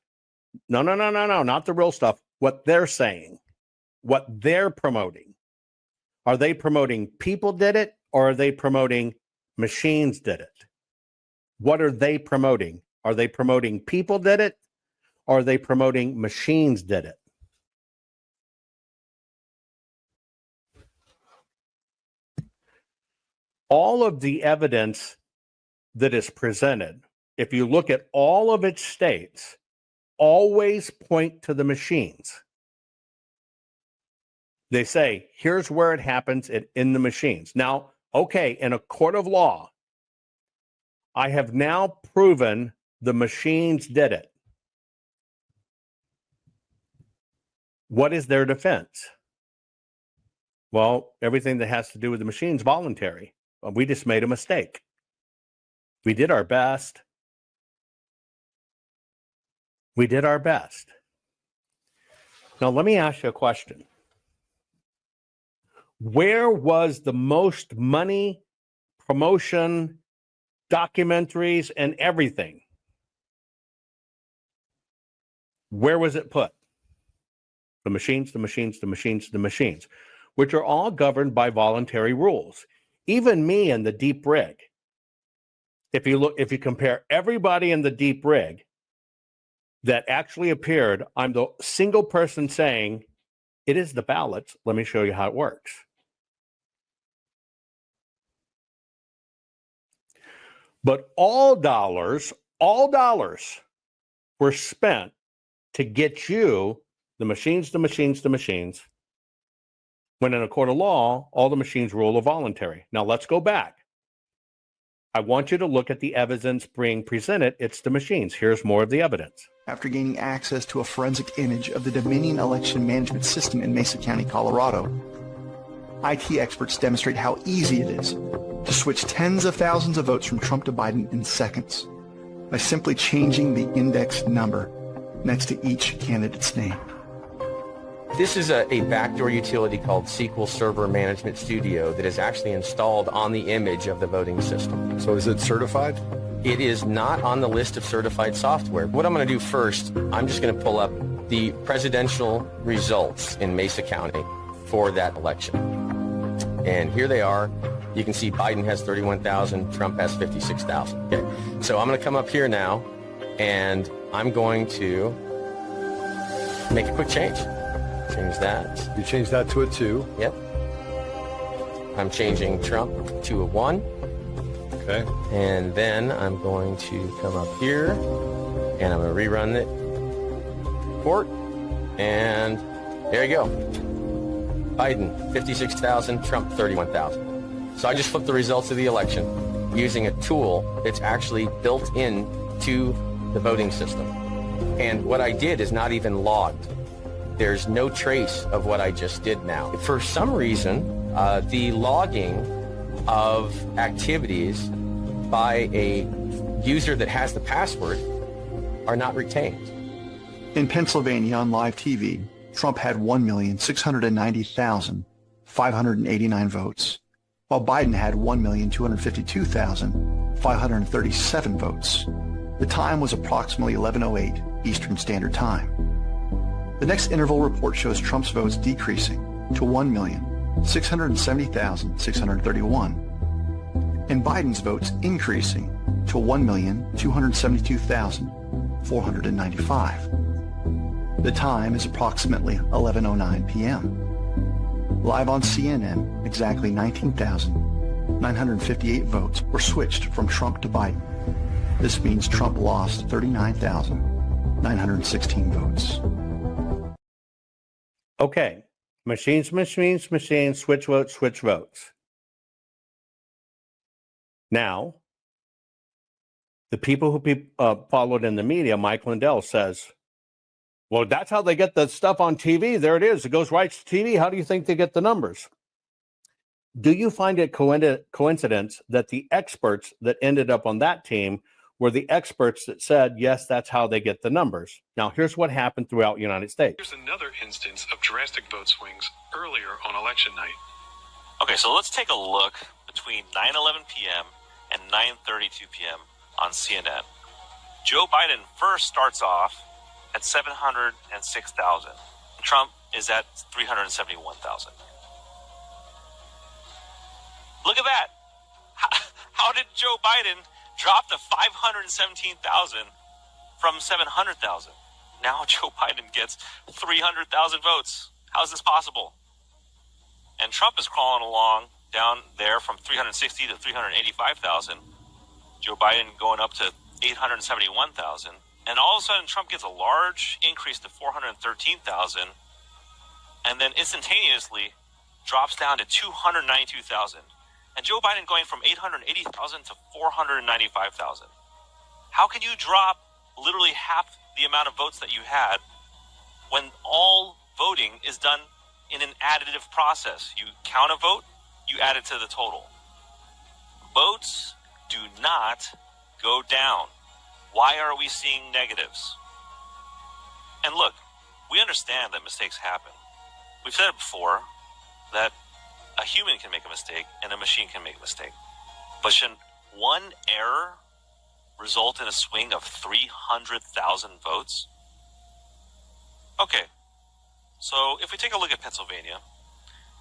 [SPEAKER 2] No, not the real stuff. What they're saying, what they're promoting. Are they promoting people did it, or are they promoting machines did it? What are they promoting? Are they promoting people did it, or are they promoting machines did it? All of the evidence that is presented, if you look at all of its states, always point to the machines. They say, here's where it happens in the machines. Now, okay, in a court of law, I have now proven the machines did it. What is their defense? Well, everything that has to do with the machines voluntary. We just made a mistake. We did our best. We did our best. Now, let me ask you a question. Where was the most money, promotion, documentaries, and everything? Where was it put? The machines, which are all governed by voluntary rules. Even me in the deep rig. If you compare everybody in the deep rig that actually appeared, I'm the single person saying, it is the ballots. Let me show you how it works. But all dollars were spent to get you the machines, when in a court of law, all the machines rule are voluntary. Now let's go back. I want you to look at the evidence being presented. It's the machines. Here's more of the evidence.
[SPEAKER 6] After gaining access to a forensic image of the Dominion election management system in Mesa County, Colorado, IT experts demonstrate how easy it is to switch tens of thousands of votes from Trump to Biden in seconds by simply changing the index number next to each candidate's name.
[SPEAKER 7] This is a backdoor utility called SQL Server Management Studio that is actually installed on the image of the voting system.
[SPEAKER 8] So is it certified?
[SPEAKER 7] It is not on the list of certified software. What I'm going to do first, I'm just going to pull up the presidential results in Mesa County for that election. And here they are. You can see Biden has 31,000, Trump has 56,000. Okay. So I'm going to come up here now, and I'm going to make a quick change. Change that.
[SPEAKER 8] You change that to a 2.
[SPEAKER 7] Yep. I'm changing Trump to a 1.
[SPEAKER 8] Okay.
[SPEAKER 7] And then I'm going to come up here and I'm going to rerun the report. And there you go. Biden, 56,000, Trump, 31,000. So I just flipped the results of the election using a tool that's actually built into the voting system. And what I did is not even logged. There's no trace of what I just did now. For some reason, the logging of activities by a user that has the password are not retained.
[SPEAKER 6] In Pennsylvania on live TV, Trump had 1,690,589 votes, while Biden had 1,252,537 votes. The time was approximately 11:08 Eastern Standard Time. The next interval report shows Trump's votes decreasing to 1,670,631, and Biden's votes increasing to 1,272,495. The time is approximately 11:09 p.m. Live on CNN, exactly 19,958 votes were switched from Trump to Biden. This means Trump lost 39,916 votes.
[SPEAKER 2] Okay. Machines, switch votes. Now, the people who followed in the media, Mike Lindell says, well, that's how they get the stuff on TV. There it is. It goes right to TV. How do you think they get the numbers? Do you find it coincidence that the experts that ended up on that team were the experts that said, yes, that's how they get the numbers? Now, here's what happened throughout the United States.
[SPEAKER 9] Here's another instance of drastic vote swings earlier on election night.
[SPEAKER 10] Okay, so let's take a look between 9:11 p.m. and 9:32 p.m. on CNN. Joe Biden first starts off at 706,000. Trump is at 371,000. Look at that. How did Joe Biden drop to 517,000 from 700,000? Now Joe Biden gets 300,000 votes. How is this possible? And Trump is crawling along down there from 360 to 385,000. Joe Biden going up to 871,000. And all of a sudden, Trump gets a large increase to 413,000. And then instantaneously drops down to 292,000. And Joe Biden going from 880,000 to 495,000. How can you drop literally half the amount of votes that you had when all voting is done in an additive process? You count a vote, you add it to the total. Votes do not go down. Why are we seeing negatives? And look, we understand that mistakes happen. We've said it before that a human can make a mistake and a machine can make a mistake. But should one error result in a swing of 300,000 votes? Okay, so if we take a look at Pennsylvania,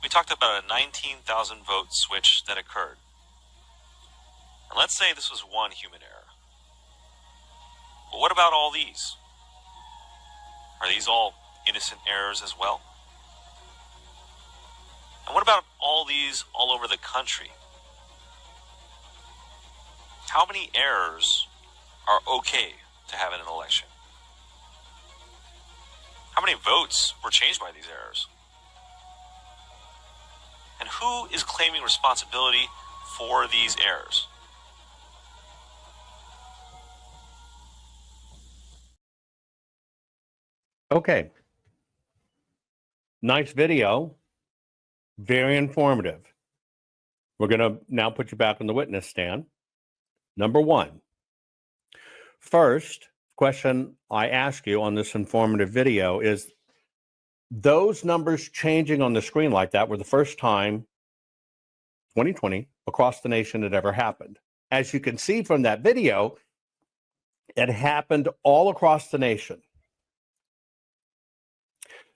[SPEAKER 10] we talked about a 19,000 vote switch that occurred. And let's say this was one human error. But what about all these? Are these all innocent errors as well? And what about all these all over the country? How many errors are okay to have in an election? How many votes were changed by these errors? And who is claiming responsibility for these errors?
[SPEAKER 2] Okay. Nice video. Very informative. We're going to now put you back on the witness stand. Number one. First question I ask you on this informative video is, those numbers changing on the screen like that were the first time 2020 across the nation it ever happened. As you can see from that video, it happened all across the nation.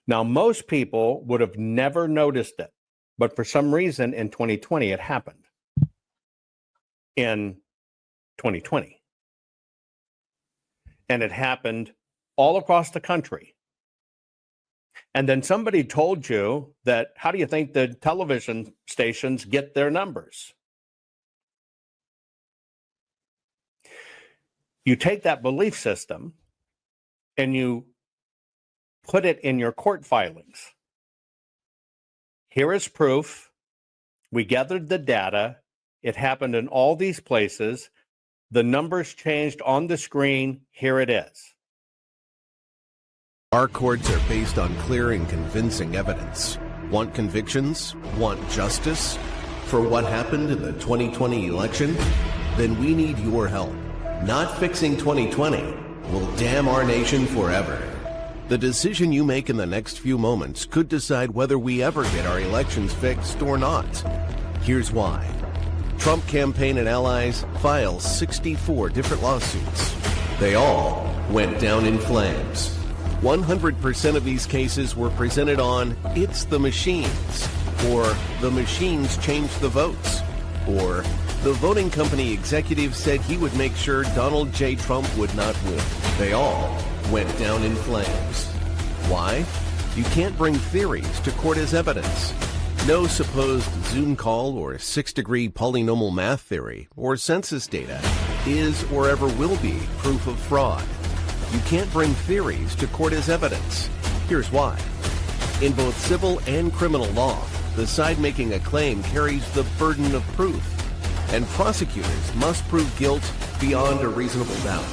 [SPEAKER 2] Now, most people would have never noticed it, but for some reason in 2020, it happened. In 2020. And it happened all across the country. And then somebody told you that, how do you think the television stations get their numbers? You take that belief system and you put it in your court filings. Here is proof. We gathered the data. It happened in all these places. The numbers changed on the screen. Here it is.
[SPEAKER 1] Our courts are based on clear and convincing evidence. Want convictions? Want justice? For what happened in the 2020 election? Then we need your help. Not fixing 2020 will damn our nation forever. The decision you make in the next few moments could decide whether we ever get our elections fixed or not. Here's why. Trump campaign and allies filed 64 different lawsuits. They all went down in flames. 100% of these cases were presented on "it's the machines," or "the machines changed the votes," or "the voting company executive said he would make sure Donald J. Trump would not win." They all went down in flames. Why? You can't bring theories to court as evidence. No supposed Zoom call or six-degree polynomial math theory or census data is or ever will be proof of fraud. You can't bring theories to court as evidence. Here's why. In both civil and criminal law, the side making a claim carries the burden of proof, and prosecutors must prove guilt beyond a reasonable doubt.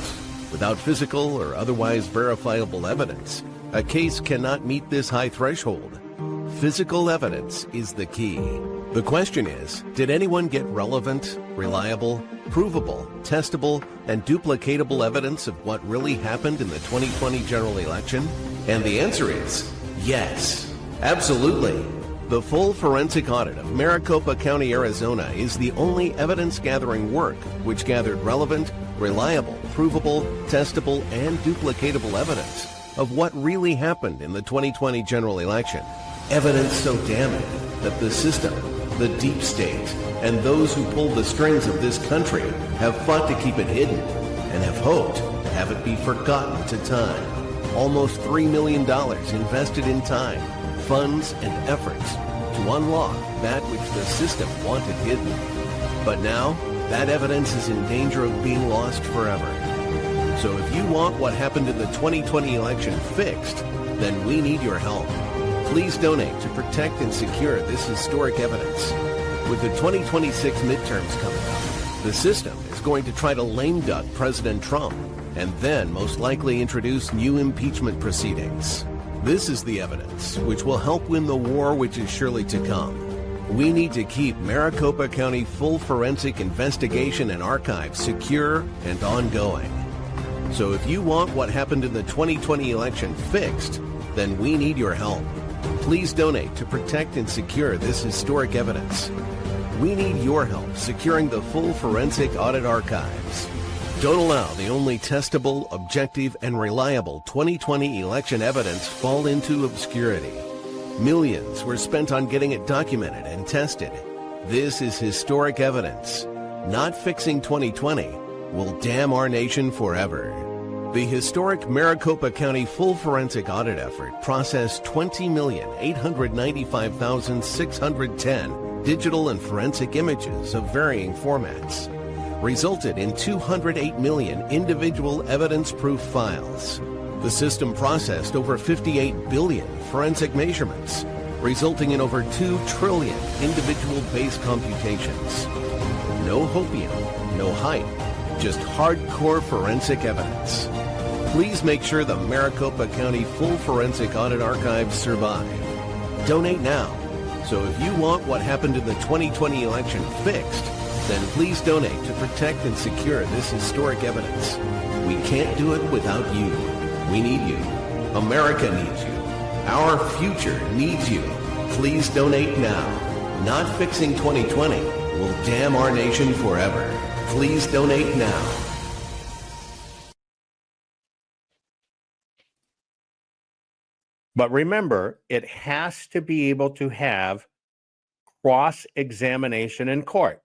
[SPEAKER 1] Without physical or otherwise verifiable evidence, a case cannot meet this high threshold. Physical evidence is the key. The question is, did anyone get relevant, reliable, provable, testable, and duplicatable evidence of what really happened in the 2020 general election? And the answer is yes, absolutely. The full forensic audit of Maricopa County, Arizona is the only evidence-gathering work which gathered relevant, reliable, provable, testable, and duplicatable evidence of what really happened in the 2020 general election. Evidence so damning that the system, the deep state, and those who pulled the strings of this country have fought to keep it hidden and have hoped to have it be forgotten to time. Almost $3 million invested in time, funds, and efforts to unlock that which the system wanted hidden. But now, that evidence is in danger of being lost forever. So if you want what happened in the 2020 election fixed, then we need your help. Please donate to protect and secure this historic evidence. With the 2026 midterms coming up, the system is going to try to lame duck President Trump and then most likely introduce new impeachment proceedings. This is the evidence which will help win the war which is surely to come. We need to keep Maricopa County full forensic investigation and archive secure and ongoing. So if you want what happened in the 2020 election fixed, then we need your help. Please donate to protect and secure this historic evidence. We need your help securing the full forensic audit archives. Don't allow the only testable, objective, and reliable 2020 election evidence fall into obscurity. Millions were spent on getting it documented and tested. This is historic evidence. Not fixing 2020 will damn our nation forever. The historic Maricopa County full forensic audit effort processed 20,895,610 digital and forensic images of varying formats, resulted in 208 million individual evidence-proof files. The system processed over 58 billion forensic measurements, resulting in over 2 trillion individual base computations. No hopium, no hype, just hardcore forensic evidence. Please make sure the Maricopa County full forensic audit archives survive. Donate now. So if you want what happened in the 2020 election fixed, then please donate to protect and secure this historic evidence. We can't do it without you. We need you. America needs you. Our future needs you. Please donate now. Not fixing 2020 will damn our nation forever. Please donate now.
[SPEAKER 2] But remember, it has to be able to have cross-examination in court.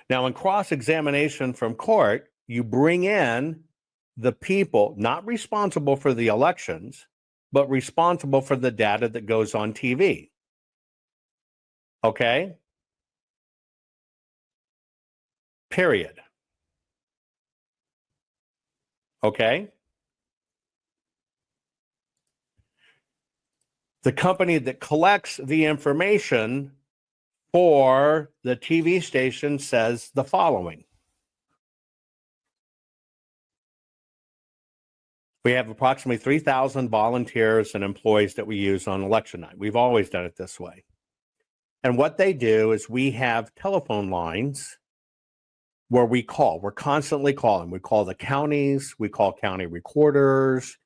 [SPEAKER 2] Now, in cross-examination from court, you bring in the people not responsible for the elections, but responsible for the data that goes on TV. Okay? Period. Okay? The company that collects the information for the TV station says the following. We have approximately 3,000 volunteers and employees that we use on election night. We've always done it this way. And what they do is we have telephone lines where we call. We're constantly calling. We call the counties, we call county recorders,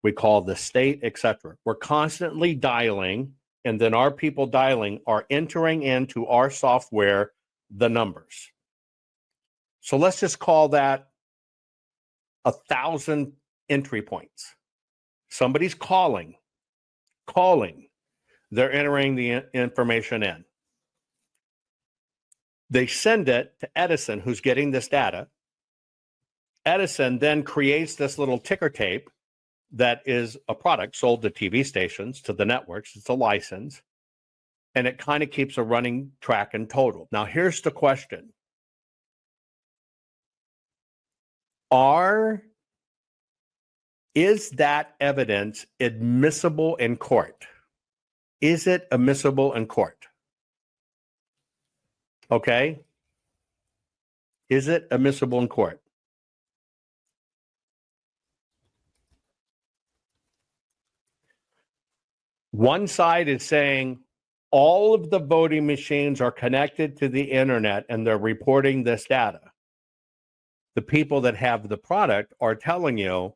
[SPEAKER 2] we call the state, etc. We're constantly dialing, and then our people dialing are entering into our software the numbers. So let's just call that 1,000 entry points. Somebody's calling. They're entering the information in. They send it to Edison, who's getting this data. Edison then creates this little ticker tape that is a product sold to TV stations, to the networks. It's a license. And it kind of keeps a running track and total. Now, here's the question. Is that evidence admissible in court? Is it admissible in court? Okay? Is it admissible in court? One side is saying all of the voting machines are connected to the internet and they're reporting this data. The people that have the product are telling you,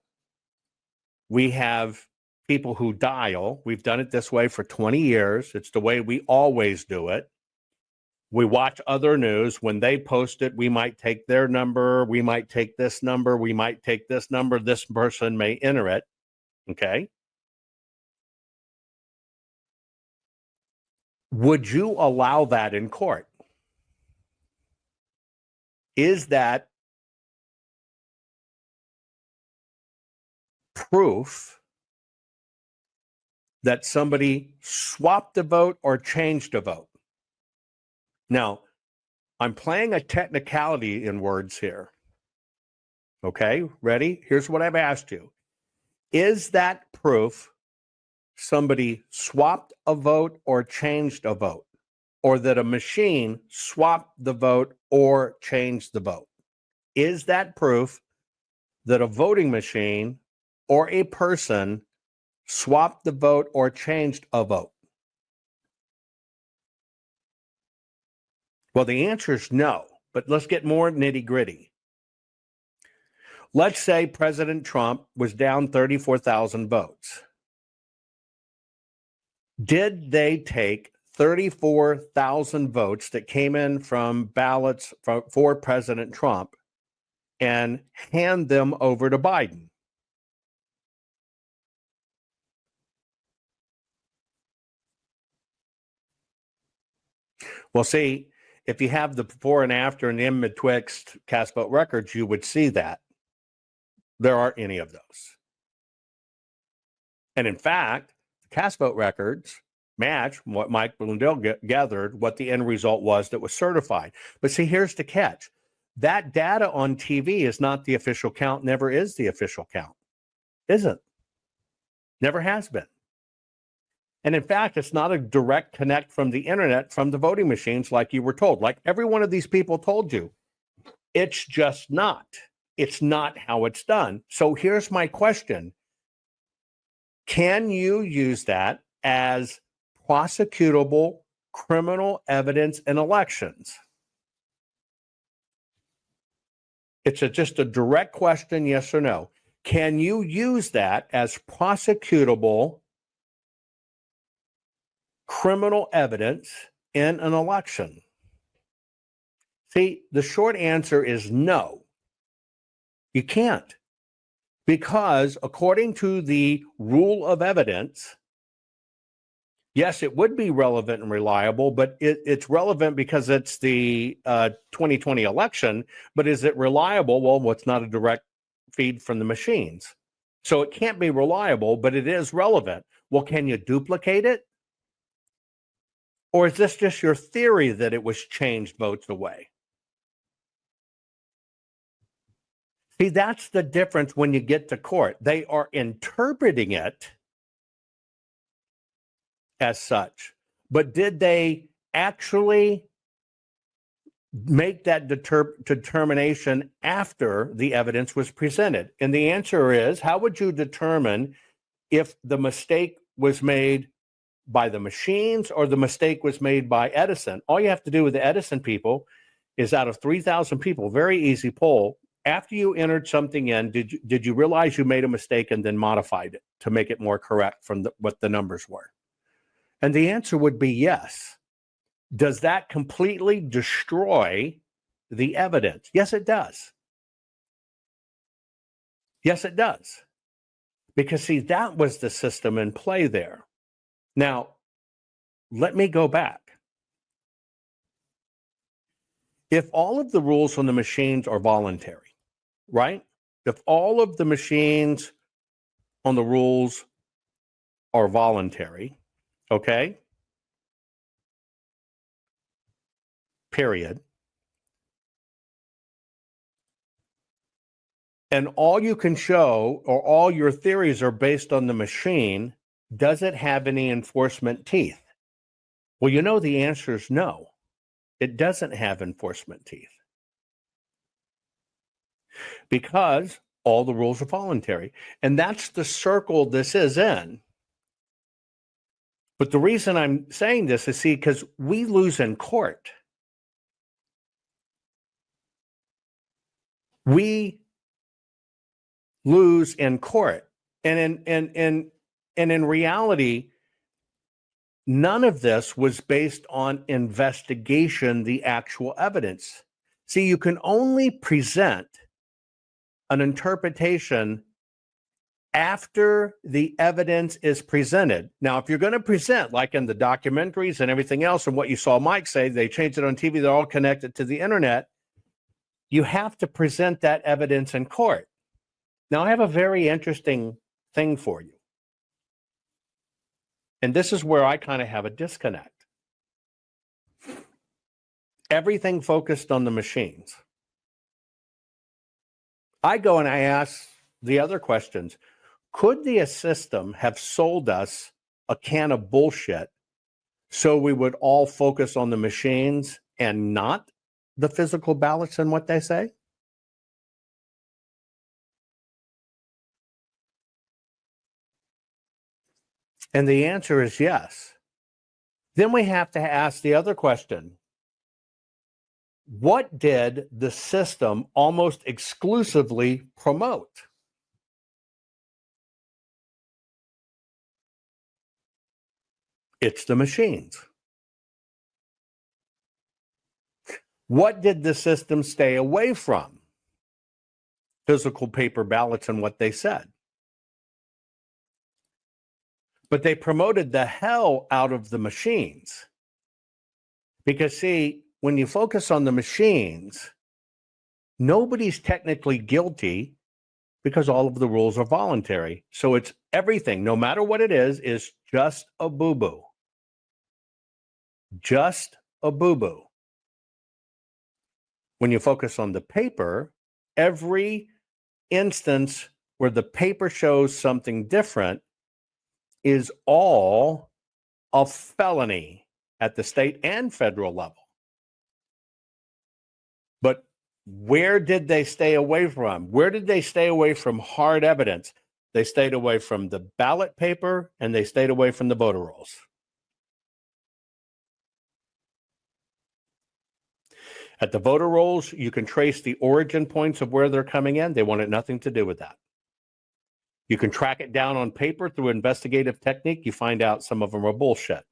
[SPEAKER 2] we have people who dial. We've done it this way for 20 years. It's the way we always do it. We watch other news. When they post it, we might take their number. We might take this number. We might take this number. This person may enter it. Okay. Would you allow that in court? Is that proof that somebody swapped a vote or changed a vote? Now, I'm playing a technicality in words here. Okay, ready? Here's what I've asked you. Is that proof somebody swapped a vote or changed a vote? Or that a machine swapped the vote or changed the vote? Is that proof that a voting machine or a person swapped the vote or changed a vote? Well, the answer is no, but let's get more nitty gritty. Let's say President Trump was down 34,000 votes. Did they take 34,000 votes that came in from ballots for President Trump and hand them over to Biden? Well, see, if you have the before and after and the in betwixt cast vote records, you would see that there aren't any of those. And in fact, the cast vote records match what Mike Blundell gathered, what the end result was that was certified. But see, here's the catch. That data on TV is not the official count, never is the official count. Isn't. Never has been. And in fact, it's not a direct connect from the internet, from the voting machines like you were told. Like every one of these people told you. It's just not. It's not how it's done. So here's my question. Can you use that as prosecutable criminal evidence in elections? It's just a direct question, yes or no. Can you use that as prosecutable criminal evidence in an election? See, the short answer is no. You can't. Because according to the rule of evidence, yes, it would be relevant and reliable, but it's relevant because it's the 2020 election. But is it reliable? Well, what's not a direct feed from the machines. So it can't be reliable, but it is relevant. Well, can you duplicate it? Or is this just your theory that it was changed votes away? See, that's the difference when you get to court. They are interpreting it as such. But did they actually make that determination after the evidence was presented? And the answer is, how would you determine if the mistake was made by the machines or the mistake was made by Edison? All you have to do with the Edison people is, out of 3,000 people, very easy poll, after you entered something in, did you realize you made a mistake and then modified it to make it more correct from what the numbers were? And the answer would be yes. Does that completely destroy the evidence? Yes, it does. Yes, it does. Because, see, that was the system in play there. Now, let me go back. If all of the rules on the machines are voluntary, right? If all of the machines on the rules are voluntary, okay? Period. And all you can show, or all your theories are based on the machine, does it have any enforcement teeth? Well, you know the answer is no. It doesn't have enforcement teeth. Because all the rules are voluntary. And that's the circle this is in. But the reason I'm saying this is, see, because we lose in court. We lose in court. And in reality, none of this was based on investigation, the actual evidence. See, you can only present an interpretation after the evidence is presented. Now, if you're going to present, like in the documentaries and everything else, and what you saw Mike say, they changed it on TV, they're all connected to the internet, you have to present that evidence in court. Now, I have a very interesting thing for you. And this is where I kind of have a disconnect. Everything focused on the machines. I go and I ask the other questions. Could the system have sold us a can of bullshit so we would all focus on the machines and not the physical ballots and what they say? And the answer is yes. Then we have to ask the other question. What did the system almost exclusively promote? It's the machines. What did the system stay away from? Physical paper ballots and what they said. But they promoted the hell out of the machines. Because, see, when you focus on the machines, nobody's technically guilty because all of the rules are voluntary. So it's everything, no matter what it is just a boo-boo. Just a boo-boo. When you focus on the paper, every instance where the paper shows something different is all a felony at the state and federal level. But where did they stay away from? Where did they stay away from hard evidence? They stayed away from the ballot paper and they stayed away from the voter rolls. At the voter rolls, you can trace the origin points of where they're coming in. They wanted nothing to do with that. You can track it down on paper through investigative technique. You find out some of them are bullshit.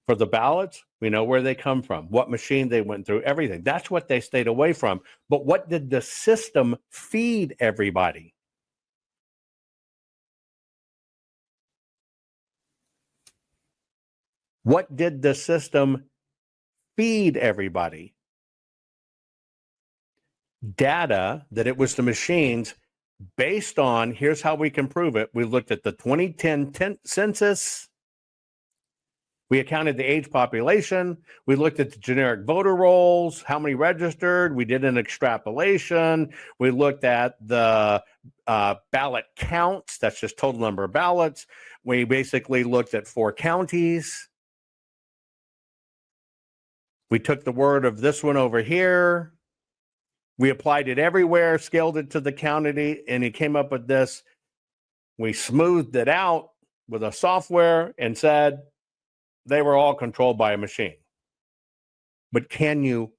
[SPEAKER 2] For the ballots, we know where they come from, what machine they went through, everything. That's what they stayed away from. But what did the system feed everybody? What did the system feed everybody? Data that it was the machines based on, here's how we can prove it. We looked at the 2010 census We accounted the age population. We looked at the generic voter rolls, how many registered. We did an extrapolation. We looked at the ballot counts. That's just total number of ballots. We basically looked at 4 counties. We took the word of this one over here. We applied it everywhere, scaled it to the county, and it came up with this. We smoothed it out with a software and said they were all controlled by a machine. But can you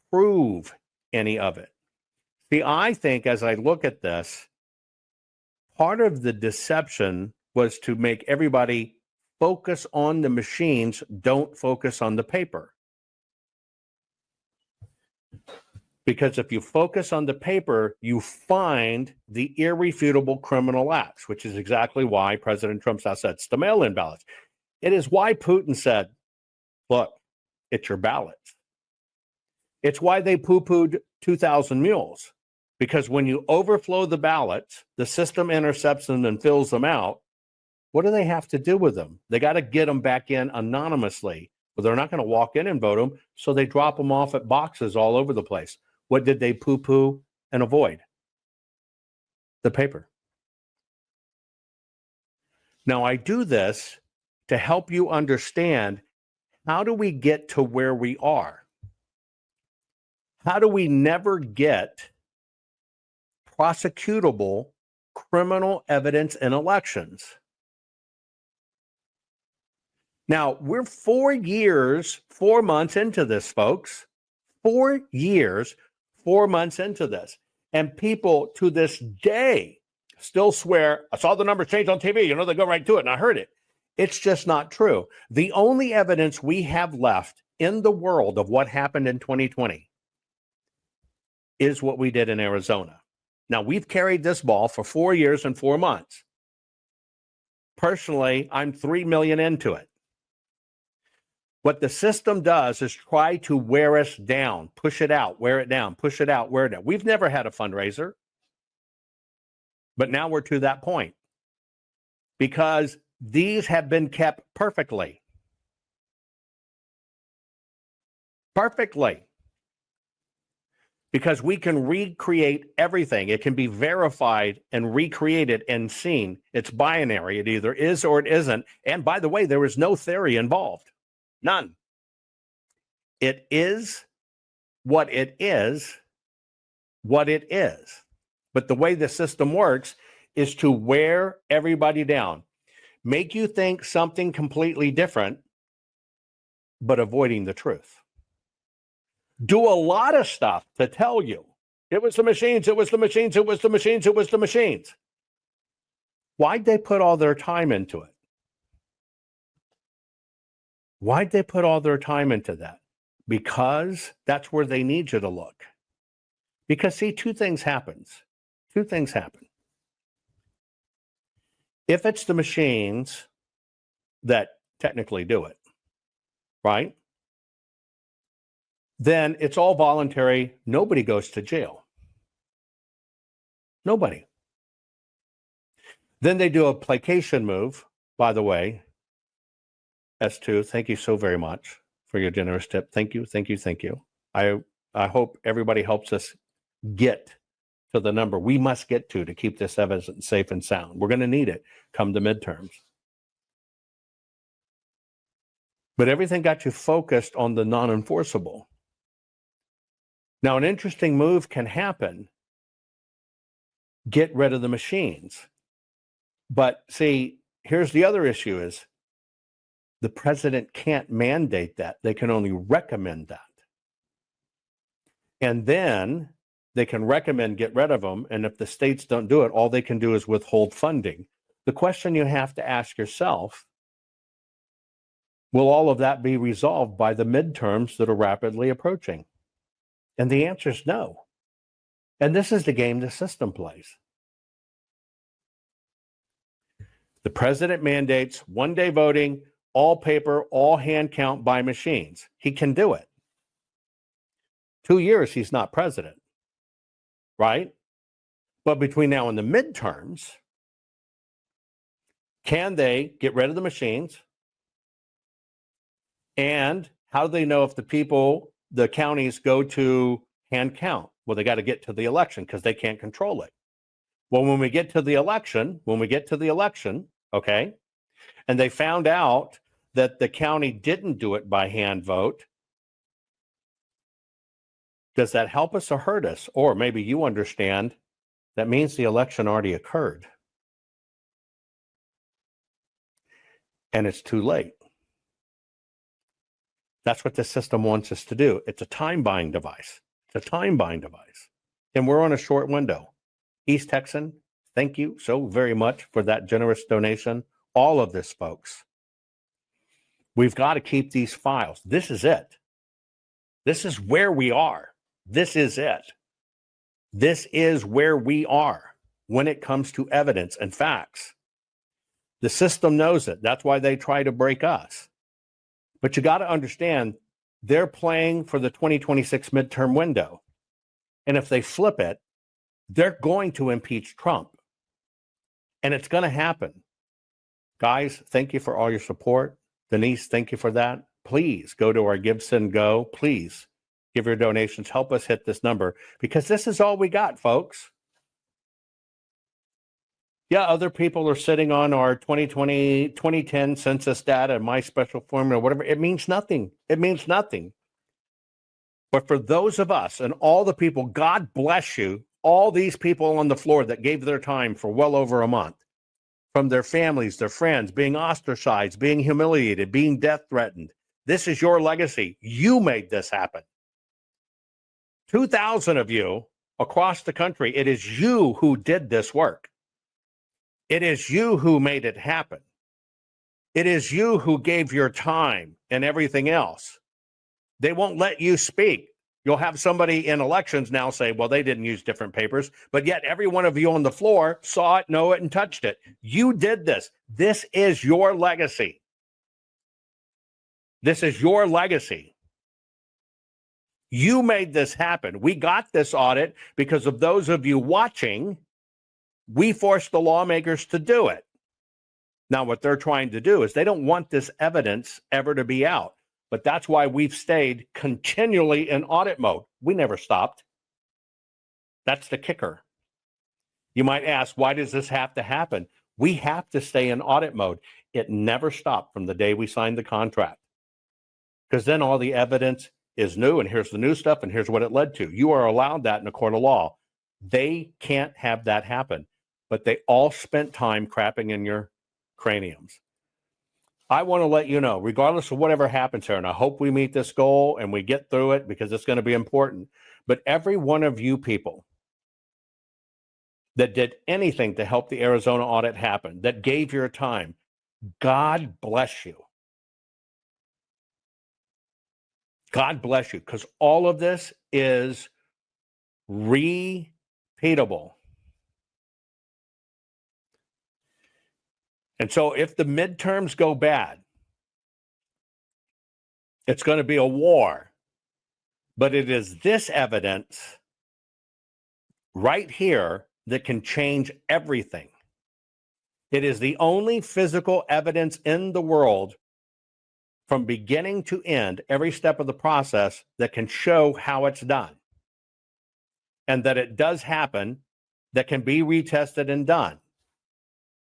[SPEAKER 2] prove any of it? See, I think as I look at this, part of the deception was to make everybody focus on the machines, don't focus on the paper. Because if you focus on the paper, you find the irrefutable criminal acts, which is exactly why President Trump now said it's the mail-in ballots. It is why Putin said, look, it's your ballots. It's why they poo-pooed 2,000 mules. Because when you overflow the ballots, the system intercepts them and fills them out. What do they have to do with them? They got to get them back in anonymously. But they're not going to walk in and vote them, so they drop them off at boxes all over the place. What did they poo-poo and avoid? The paper. Now, I do this to help you understand, how do we get to where we are? How do we never get prosecutable criminal evidence in elections? Now, we're 4 years, 4 months into this, folks. 4 years, 4 months into this. And people to this day still swear, I saw the numbers change on TV. You know, they go right to it, and I heard it. It's just not true. The only evidence we have left in the world of what happened in 2020 is what we did in Arizona. Now, we've carried this ball for 4 years and 4 months. Personally, I'm 3 million into it. What the system does is try to wear us down, push it out, wear it down, push it out, wear it down. We've never had a fundraiser, but now we're to that point because these have been kept perfectly. Perfectly. Because we can recreate everything. It can be verified and recreated and seen. It's binary. It either is or it isn't. And by the way, there is no theory involved. None. It is what it is, what it is. But the way the system works is to wear everybody down, make you think something completely different, but avoiding the truth. Do a lot of stuff to tell you it was the machines, it was the machines, it was the machines, it was the machines. Why'd they put all their time into it? Why'd they put all their time into that? Because that's where they need you to look. Because see, two things happen. If it's the machines that technically do it, right? Then it's all voluntary. Nobody goes to jail. Nobody. Then they do a placation move, by the way. S2, thank you so very much for your generous tip. Thank you, thank you, thank you. I hope everybody helps us get to the number we must get to keep this evidence safe and sound. We're going to need it come the midterms. But everything got you focused on the non-enforceable. Now, an interesting move can happen. Get rid of the machines. But see, here's the other issue is the president can't mandate that. They can only recommend that. And then they can recommend get rid of them. And if the states don't do it, all they can do is withhold funding. The question you have to ask yourself, will all of that be resolved by the midterms that are rapidly approaching? And the answer is no. And this is the game the system plays. The president mandates one-day voting, all paper, all hand count by machines. He can do it. 2 years, he's not president, right? But between now and the midterms, can they get rid of the machines, And how do they know if the counties go to hand count? Well, they got to get to the election because they can't control it. Well, when we get to the election, okay, and they found out that the county didn't do it by hand vote, does that help us or hurt us? Or maybe you understand that means the election already occurred. And it's too late. That's what the system wants us to do. It's a time buying device. And we're on a short window. East Texan, thank you so very much for that generous donation. All of this, folks. We've got to keep these files. This is it. This is where we are. This is it. This is where we are when it comes to evidence and facts. The system knows it. That's why they try to break us. But you got to understand, they're playing for the 2026 midterm window. And if they flip it, they're going to impeach Trump. And it's going to happen. Guys, thank you for all your support. Denise, thank you for that. Please go to our Give, Send, Go. Please give your donations. Help us hit this number because this is all we got, folks. Yeah, other people are sitting on our 2020, 2010 census data, my special formula, whatever. It means nothing. It means nothing. But for those of us and all the people, God bless you, all these people on the floor that gave their time for well over a month, from their families, their friends, being ostracized, being humiliated, being death threatened. This is your legacy. You made this happen. 2,000 of you across the country. It is you who did this work. It is you who made it happen. It is you who gave your time and everything else. They won't let you speak. You'll have somebody in elections now say, well, they didn't use different papers, but yet every one of you on the floor saw it, know it, and touched it. You did this. This is your legacy. This is your legacy. You made this happen. We got this audit because of those of you watching. We forced the lawmakers to do it. Now, what they're trying to do is they don't want this evidence ever to be out. But that's why we've stayed continually in audit mode. We never stopped. That's the kicker. You might ask, why does this have to happen? We have to stay in audit mode. It never stopped from the day we signed the contract. Because then all the evidence is new, and here's the new stuff, and here's what it led to. You are allowed that in a court of law. They can't have that happen. But they all spent time crapping in your craniums. I want to let you know, regardless of whatever happens here, and I hope we meet this goal and we get through it because it's going to be important. But every one of you people that did anything to help the Arizona audit happen, that gave your time, God bless you. God bless you, because all of this is repeatable. And so if the midterms go bad, it's going to be a war. But it is this evidence right here that can change everything. It is the only physical evidence in the world from beginning to end, every step of the process, that can show how it's done. And that it does happen, that can be retested and done.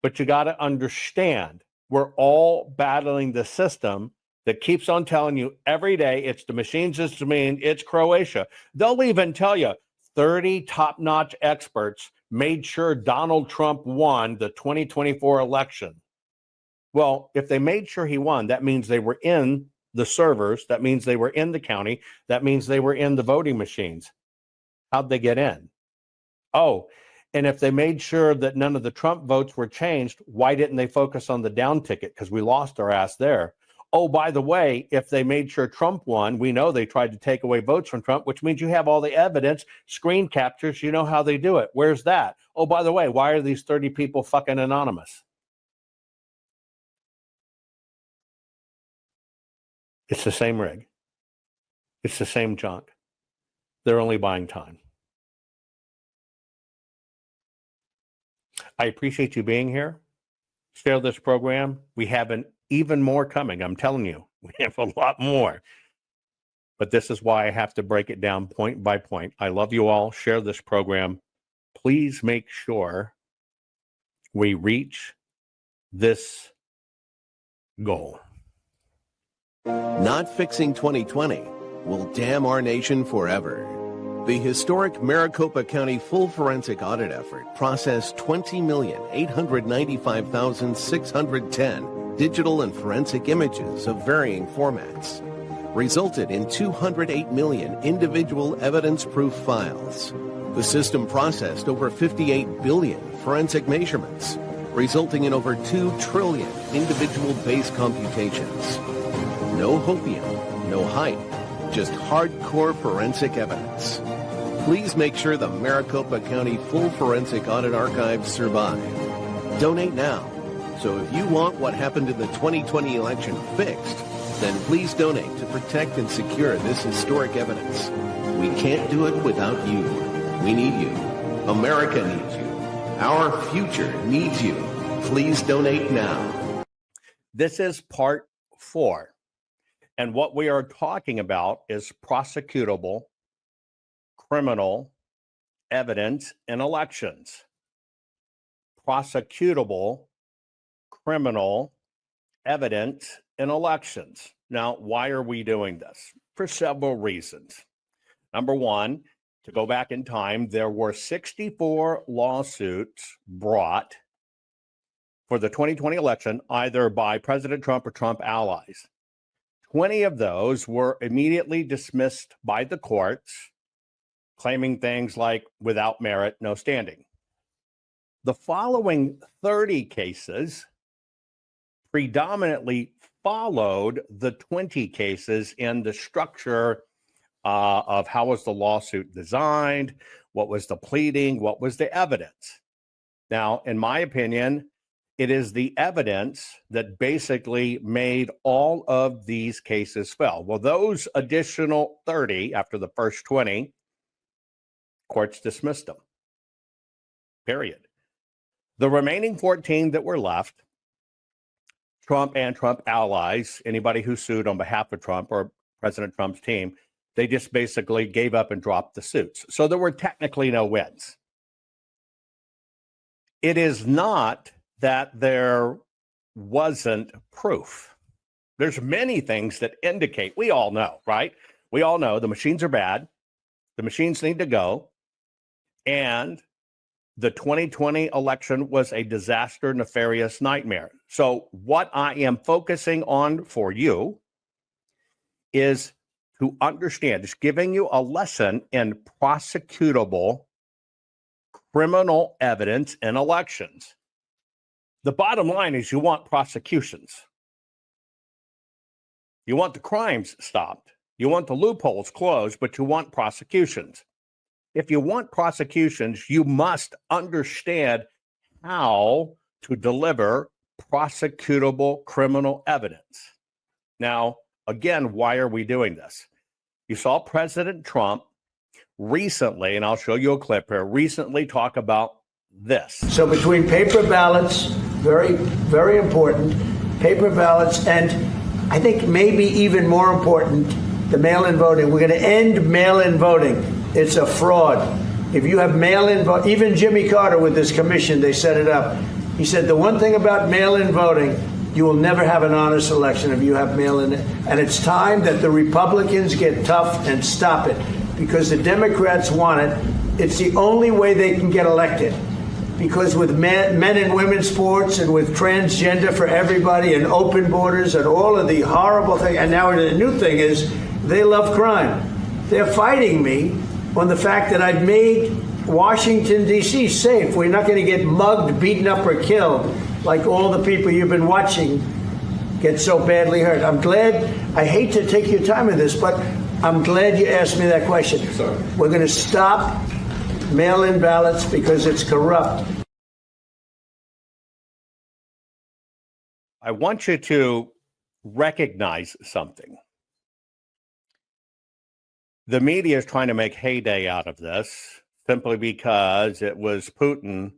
[SPEAKER 2] But you got to understand, we're all battling the system that keeps on telling you every day it's the machines, it's the mean, it's Croatia. They'll even tell you 30 top-notch experts made sure Donald Trump won the 2024 election. Well, if they made sure he won, that means they were in the servers. That means they were in the county. That means they were in the voting machines. How'd they get in? Oh, and if they made sure that none of the Trump votes were changed, why didn't they focus on the down ticket? Because we lost our ass there. Oh, by the way, if they made sure Trump won, we know they tried to take away votes from Trump, which means you have all the evidence, screen captures, you know how they do it. Where's that? Oh, by the way, why are these 30 people fucking anonymous? It's the same rig. It's the same junk. They're only buying time. I appreciate you being here. Share this program. We have even more coming. I'm telling you, We have a lot more. But this is why I have to break it down point by point. I love you all. Share this program. Please make sure we reach this goal.
[SPEAKER 1] Not fixing 2020 will damn our nation forever. The historic Maricopa County full forensic audit effort processed 20,895,610 digital and forensic images of varying formats, resulted in 208 million individual evidence-proof files. The system processed over 58 billion forensic measurements, resulting in over 2 trillion individual base computations. No hopium, no hype, just hardcore forensic evidence. Please make sure the Maricopa County Full Forensic Audit Archives survive. Donate now. So if you want what happened in the 2020 election fixed, then please donate to protect and secure this historic evidence. We can't do it without you. We need you. America needs you. Our future needs you. Please donate now.
[SPEAKER 2] This is part 4. And what we are talking about is prosecutable criminal evidence in elections. Prosecutable criminal evidence in elections. Now, why are we doing this? For several reasons. Number one, to go back in time, there were 64 lawsuits brought for the 2020 election, either by President Trump or Trump allies. 20 of those were immediately dismissed by the courts, claiming things like without merit, no standing. The following 30 cases predominantly followed the 20 cases in the structure of how was the lawsuit designed, what was the pleading, what was the evidence. Now, in my opinion, it is the evidence that basically made all of these cases fail. Well, those additional 30 after the first 20, courts dismissed them, period. The remaining 14 that were left, Trump and Trump allies, anybody who sued on behalf of Trump or President Trump's team, they just basically gave up and dropped the suits. So there were technically no wins. It is not that there wasn't proof. There's many things that indicate, we all know, right? We all know the machines are bad. The machines need to go. And the 2020 election was a disaster, nefarious nightmare. So what I am focusing on for you is to understand, just giving you a lesson in prosecutable criminal evidence in elections. The bottom line is you want prosecutions. You want the crimes stopped. You want the loopholes closed, but you want prosecutions. If you want prosecutions, you must understand how to deliver prosecutable criminal evidence. Now, again, why are we doing this? You saw President Trump recently, and I'll show you a clip here, recently talk about this.
[SPEAKER 11] So between paper ballots, very, very important, paper ballots, and I think maybe even more important, the mail-in voting. We're going to end mail-in voting. It's a fraud. If you have mail-in vote, even Jimmy Carter with this commission, they set it up. He said the one thing about mail-in voting, you will never have an honest election if you have mail-in. And it's time that the Republicans get tough and stop it, because the Democrats want it. It's the only way they can get elected. Because with men and women's sports and with transgender for everybody and open borders and all of the horrible things, and now the new thing is they love crime. They're fighting me on the fact that I've made Washington, D.C. safe. We're not going to get mugged, beaten up, or killed like all the people you've been watching get so badly hurt. I'm glad. I hate to take your time in this, but I'm glad you asked me that question. Sorry. We're going to stop mail-in ballots because it's corrupt.
[SPEAKER 2] I want you to recognize something. The media is trying to make heyday out of this simply because it was Putin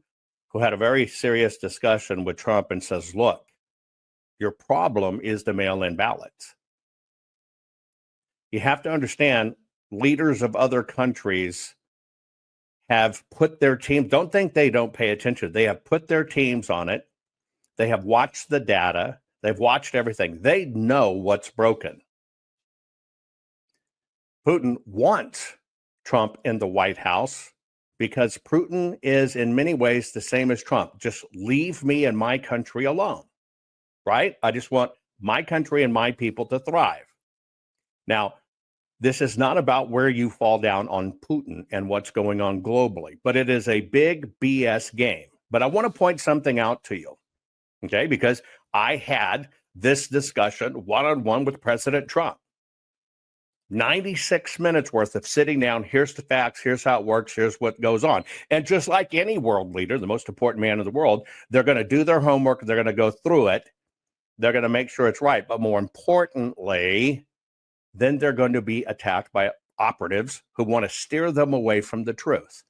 [SPEAKER 2] who had a very serious discussion with Trump and says, look, your problem is the mail-in ballots. You have to understand, leaders of other countries have put their team, don't think they don't pay attention. They have put their teams on it. They have watched the data. They've watched everything. They know what's broken. Putin wants Trump in the White House because Putin is in many ways the same as Trump. Just leave me and my country alone, right? I just want my country and my people to thrive. Now, this is not about where you fall down on Putin and what's going on globally, but it is a big BS game. But I want to point something out to you, okay? Because I had this discussion one-on-one with President Trump. 96 minutes worth of sitting down. Here's the facts. Here's how it works. Here's what goes on. And just like any world leader, the most important man in the world, they're going to do their homework. They're going to go through it. They're going to make sure it's right. But more importantly, then they're going to be attacked by operatives who want to steer them away from the truth.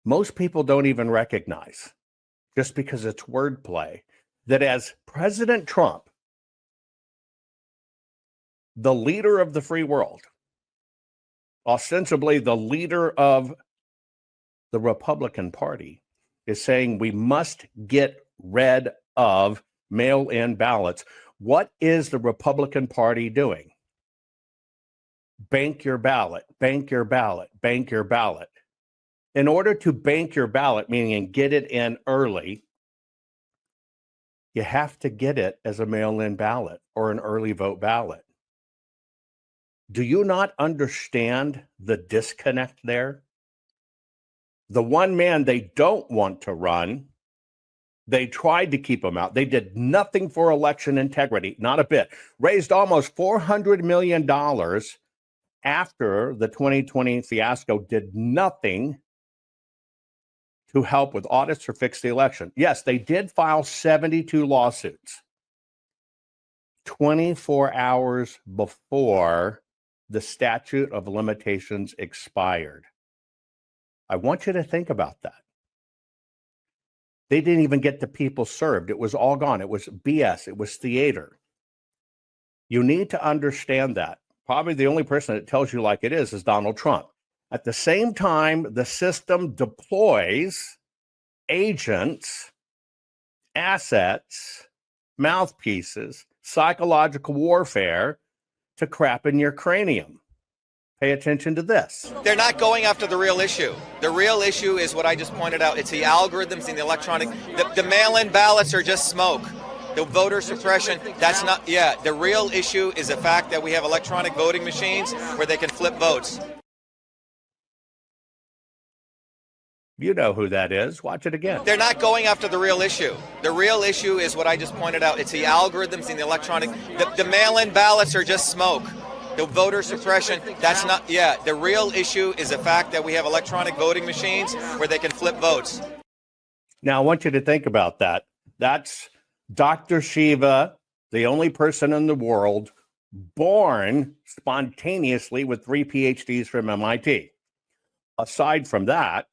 [SPEAKER 2] Most people don't even recognize, just because it's wordplay, that as President Trump, the leader of the free world, ostensibly the leader of the Republican Party, is saying we must get rid of mail-in ballots. What is the Republican Party doing? Bank your ballot, bank your ballot, bank your ballot. In order to bank your ballot, meaning get it in early, you have to get it as a mail-in ballot or an early vote ballot. Do you not understand the disconnect there? The one man they don't want to run, they tried to keep him out. They did nothing for election integrity, not a bit. Raised almost $400 million after the 2020 fiasco, did nothing to help with audits or fix the election. Yes, they did file 72 lawsuits 24 hours before the statute of limitations expired. I want you to think about that. They didn't even get the people served. It was all gone. It was BS. It was theater. You need to understand that. Probably the only person that tells you like it is Donald Trump. At the same time, the system deploys agents, assets, mouthpieces, psychological warfare to crap in your cranium. Pay attention to this.
[SPEAKER 12] They're not going after the real issue. The real issue is what I just pointed out. It's the algorithms and the electronic. The mail-in ballots are just smoke. The voter suppression, that's not, the real issue is the fact that we have electronic voting machines where they can flip votes.
[SPEAKER 2] You know who that is. Watch it again.
[SPEAKER 12] They're not going after the real issue. The real issue is what I just pointed out. It's the algorithms and the electronic. The mail-in ballots are just smoke. The voter suppression, that's not, the real issue is the fact that we have electronic voting machines where they can flip votes.
[SPEAKER 2] Now, I want you to think about that. That's Dr. Shiva, the only person in the world born spontaneously with 3 PhDs from MIT. Aside from that,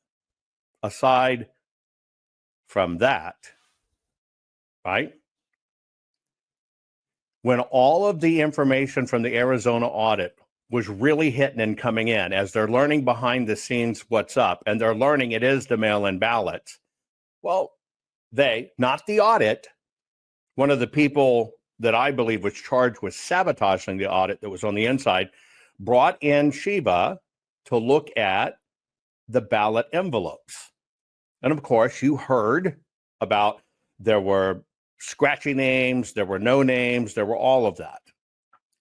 [SPEAKER 2] right? When all of the information from the Arizona audit was really hitting and coming in, as they're learning behind the scenes what's up, and they're learning it is the mail-in ballots, well, they, not the audit, one of the people that I believe was charged with sabotaging the audit that was on the inside, brought in Shiva to look at the ballot envelopes. And of course, you heard about there were scratchy names, there were no names, there were all of that,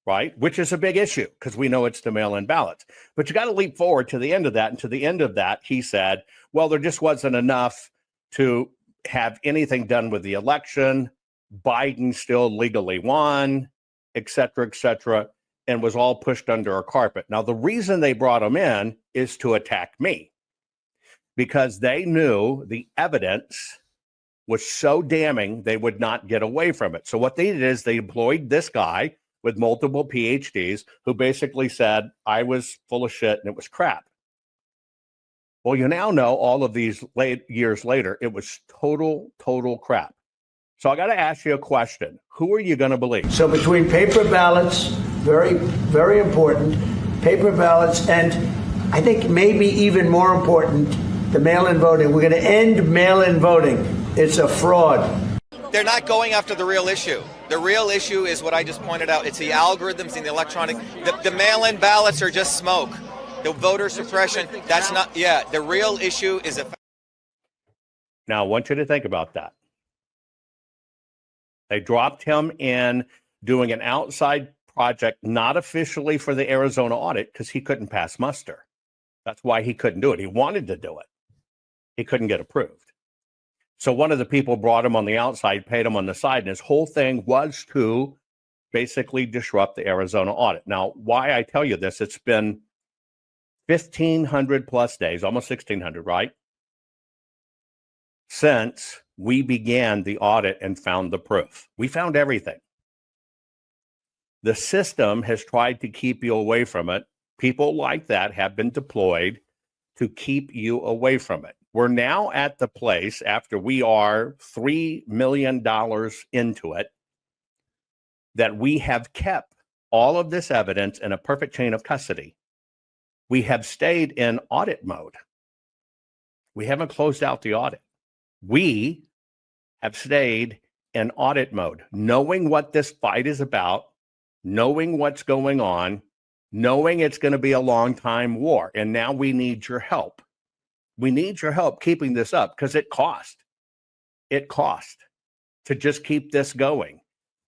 [SPEAKER 2] right? Which is a big issue because we know it's the mail-in ballots. But you got to leap forward to the end of that. And to the end of that, he said, well, there just wasn't enough to have anything done with the election. Biden still legally won, et cetera, and was all pushed under a carpet. Now, the reason they brought him in is to attack me because they knew the evidence was so damning they would not get away from it. So what they did is they employed this guy with multiple PhDs who basically said, I was full of shit and it was crap. Well, you now know all of these years later, it was total crap. So I got to ask you a question. Who are you going to believe?
[SPEAKER 11] So between paper ballots very, very important, paper ballots, and I think maybe even more important, the mail-in voting. We're going to end mail-in voting. It's a fraud.
[SPEAKER 12] They're not going after the real issue. The real issue is what I just pointed out. It's the algorithms in the electronic. The mail-in ballots are just smoke. The voter suppression, that's not, the real issue is a...
[SPEAKER 2] Now, I want you to think about that. They dropped him in doing an outside project, not officially for the Arizona audit, because he couldn't pass muster. That's why he couldn't do it. He wanted to do it. He couldn't get approved. So one of the people brought him on the outside, paid him on the side, and his whole thing was to basically disrupt the Arizona audit. Now, why I tell you this, it's been 1,500 plus days, almost 1,600, right? Since we began the audit and found the proof. We found everything. The system has tried to keep you away from it. People like that have been deployed to keep you away from it. We're now at the place, after we are $3 million into it, that we have kept all of this evidence in a perfect chain of custody. We have stayed in audit mode. We haven't closed out the audit. We have stayed in audit mode, knowing what this fight is about, knowing what's going on, knowing it's going to be a long time war. And now we need your help. We need your help keeping this up because it cost. It cost to just keep this going.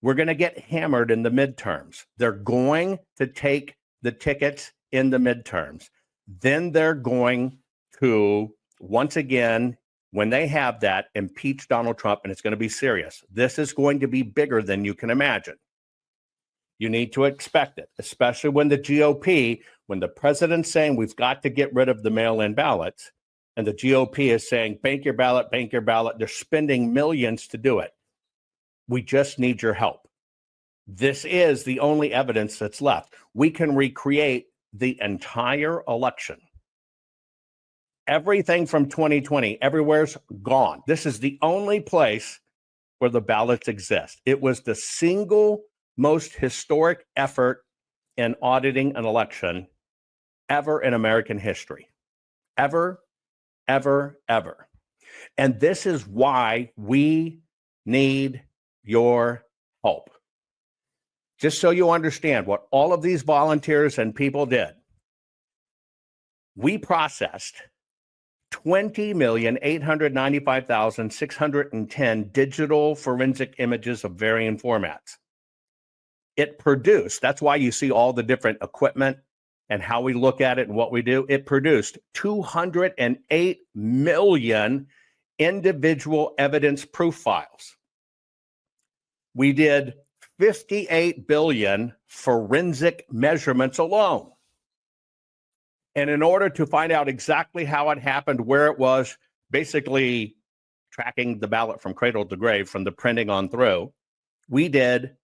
[SPEAKER 2] We're going to get hammered in the midterms. They're going to take the tickets in the midterms. Then they're going to, once again, when they have that, impeach Donald Trump, and it's going to be serious. This is going to be bigger than you can imagine. You need to expect it, especially when the GOP, when the president's saying we've got to get rid of the mail-in ballots, and the GOP is saying, bank your ballot, bank your ballot. They're spending millions to do it. We just need your help. This is the only evidence that's left. We can recreate the entire election. Everything from 2020, everywhere's gone. This is the only place where the ballots exist. It was the single most historic effort in auditing an election ever in American history. Ever, ever, ever. And this is why we need your help. Just so you understand what all of these volunteers and people did. We processed 20,895,610 digital forensic images of varying formats. It produced, that's why you see all the different equipment and how we look at it and what we do. It produced 208 million individual evidence proof files. We did 58 billion forensic measurements alone. And in order to find out exactly how it happened, where it was, basically tracking the ballot from cradle to grave, from the printing on through, we did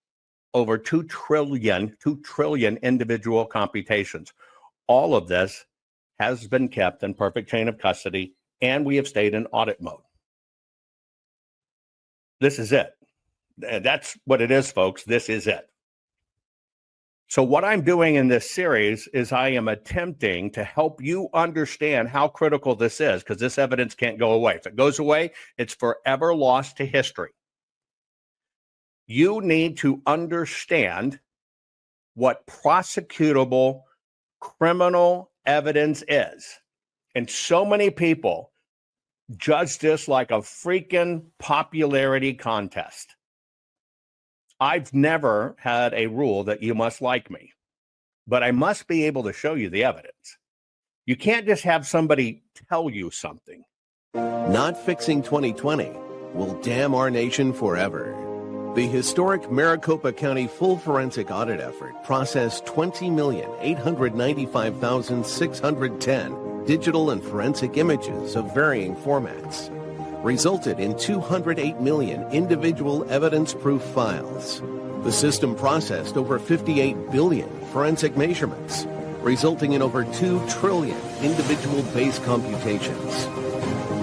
[SPEAKER 2] over 2 trillion individual computations. All of this has been kept in perfect chain of custody, and we have stayed in audit mode. This is it. That's what it is, folks. This is it. So what I'm doing in this series is I am attempting to help you understand how critical this is, because this evidence can't go away. If it goes away, it's forever lost to history. You need to understand what prosecutable criminal evidence is. And so many people judge this like a freaking popularity contest. I've never had a rule that you must like me, but I must be able to show you the evidence. You can't just have somebody tell you something.
[SPEAKER 1] Not fixing 2020 will damn our nation forever. The historic Maricopa County full forensic audit effort processed 20,895,610 digital and forensic images of varying formats, resulted in 208 million individual evidence-proof files. The system processed over 58 billion forensic measurements, resulting in over 2 trillion individual base computations.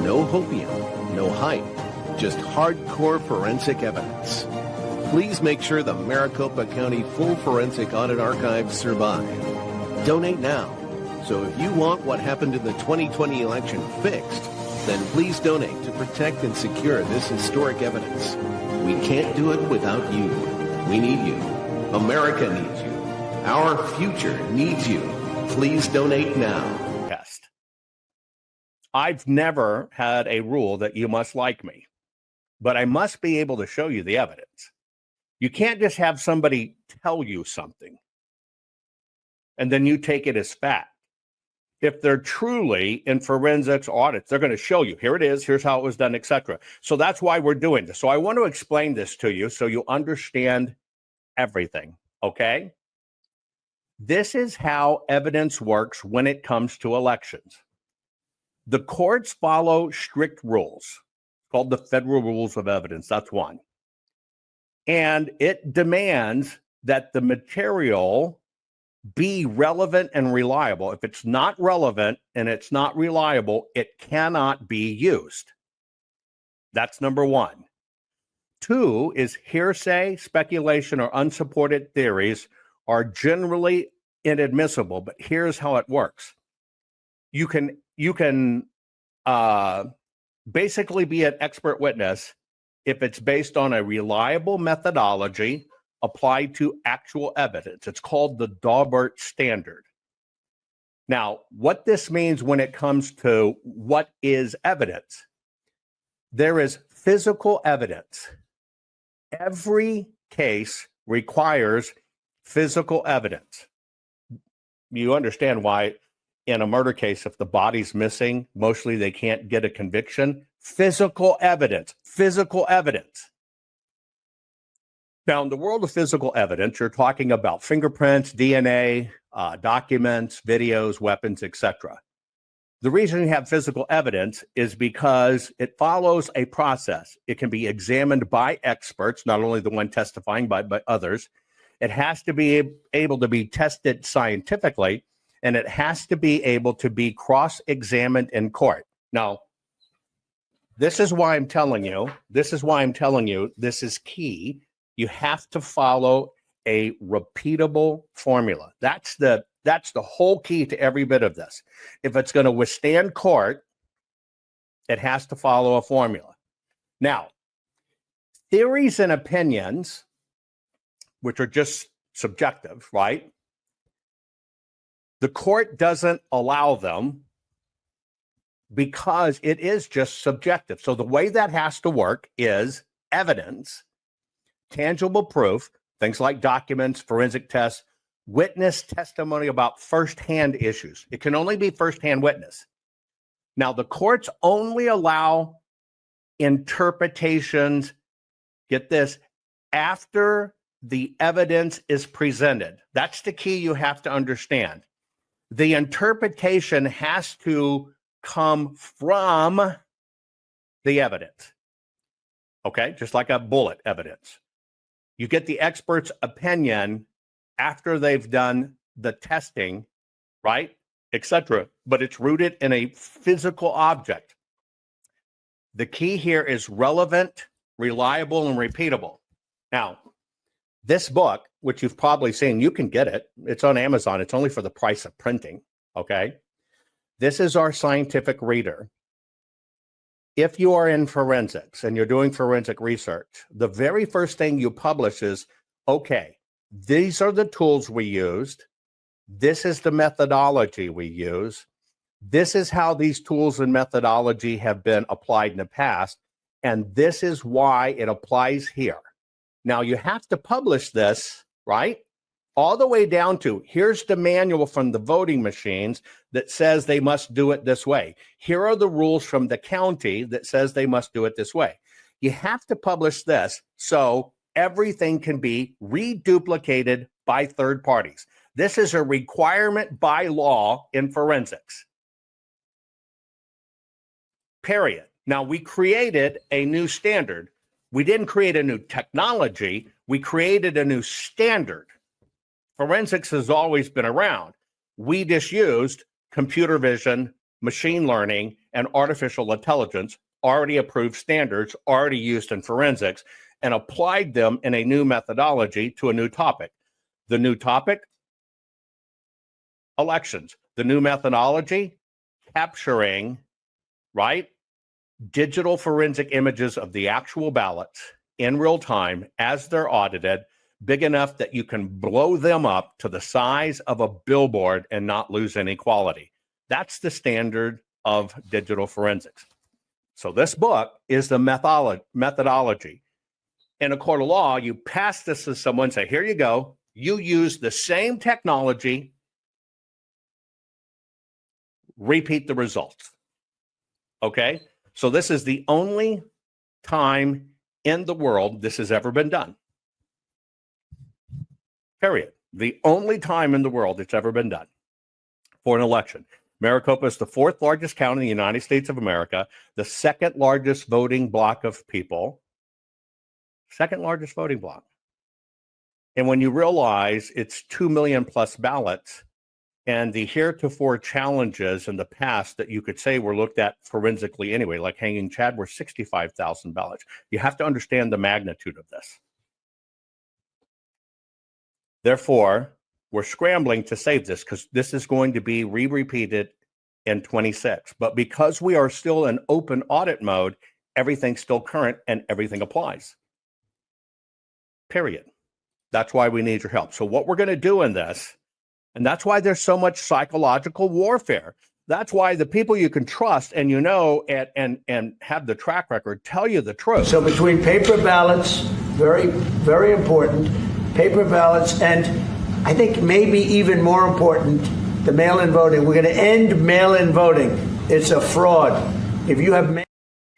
[SPEAKER 1] No hopium, no hype, just hardcore forensic evidence. Please make sure the Maricopa County Full Forensic Audit Archives survive. Donate now. So if you want what happened in the 2020 election fixed, then please donate to protect and secure this historic evidence. We can't do it without you. We need you. America needs you. Our future needs you. Please donate now.
[SPEAKER 2] Test. I've never had a rule that you must like me, but I must be able to show you the evidence. You can't just have somebody tell you something and then you take it as fact. If they're truly in forensics audits, they're going to show you, here it is, here's how it was done, etc. So that's why we're doing this. So I want to explain this to you so you understand everything, okay? This is how evidence works when it comes to elections. The courts follow strict rules called the Federal Rules of Evidence. That's one. And it demands that the material be relevant and reliable. If it's not relevant and it's not reliable, it cannot be used. That's number one. Two is hearsay, speculation, or unsupported theories are generally inadmissible, but here's how it works. You can basically be an expert witness if it's based on a reliable methodology applied to actual evidence. It's called the Daubert standard. Now, what this means when it comes to what is evidence, there is physical evidence. Every case requires physical evidence. You understand why in a murder case, if the body's missing, mostly they can't get a conviction. Physical evidence, physical evidence. Now, in the world of physical evidence, you're talking about fingerprints, DNA, documents, videos, weapons, etc. The reason you have physical evidence is because it follows a process. It can be examined by experts, not only the one testifying, but others. It has to be able to be tested scientifically, and it has to be able to be cross-examined in court. Now, this is why I'm telling you, this is key. You have to follow a repeatable formula. That's the whole key to every bit of this. If it's going to withstand court, it has to follow a formula. Now, theories and opinions, which are just subjective, right? The court doesn't allow them because it is just subjective. So the way that has to work is evidence, tangible proof, things like documents, forensic tests, witness testimony about firsthand issues. It can only be firsthand witness. Now, the courts only allow interpretations, get this, after the evidence is presented. That's the key you have to understand. The interpretation has to come from the evidence. Okay, just like a bullet evidence. You get the expert's opinion after they've done the testing, right, etc. But it's rooted in a physical object. The key here is relevant, reliable, and repeatable. Now, this book, which you've probably seen, you can get it. It's on Amazon. It's only for the price of printing, okay? This is our scientific reader. If you are in forensics and you're doing forensic research, the very first thing you publish is, okay, these are the tools we used. This is the methodology we use. This is how these tools and methodology have been applied in the past. And this is why it applies here. Now, you have to publish this, right? All the way down to, here's the manual from the voting machines that says they must do it this way. Here are the rules from the county that says they must do it this way. You have to publish this so everything can be reduplicated by third parties. This is a requirement by law in forensics. Period. Now, we created a new standard. We didn't create a new technology. We created a new standard. Forensics has always been around. We just used computer vision, machine learning, and artificial intelligence, already approved standards, already used in forensics, and applied them in a new methodology to a new topic. The new topic, elections. The new methodology, capturing, right, digital forensic images of the actual ballots in real time as they're audited, big enough that you can blow them up to the size of a billboard and not lose any quality. That's the standard of digital forensics. So this book is the methodology. In a court of law, you pass this to someone, say, here you go. You use the same technology, repeat the results. Okay? So this is the only time in the world this has ever been done. Period. The only time in the world it's ever been done for an election. Maricopa is the fourth largest county in the United States of America, the second largest voting block of people, second largest voting block. And when you realize it's 2 million plus ballots, and the heretofore challenges in the past that you could say were looked at forensically anyway, like hanging Chad, were 65,000 ballots. You have to understand the magnitude of this. Therefore, we're scrambling to save this because this is going to be repeated in 26. But because we are still in open audit mode, everything's still current and everything applies. Period. That's why we need your help. So what we're going to do in this, and that's why there's so much psychological warfare. That's why the people you can trust and you know and have the track record tell you the truth.
[SPEAKER 11] So between paper ballots, very, very important, paper ballots, and I think maybe even more important, the mail-in voting. We're going to end mail-in voting. It's a fraud. If you have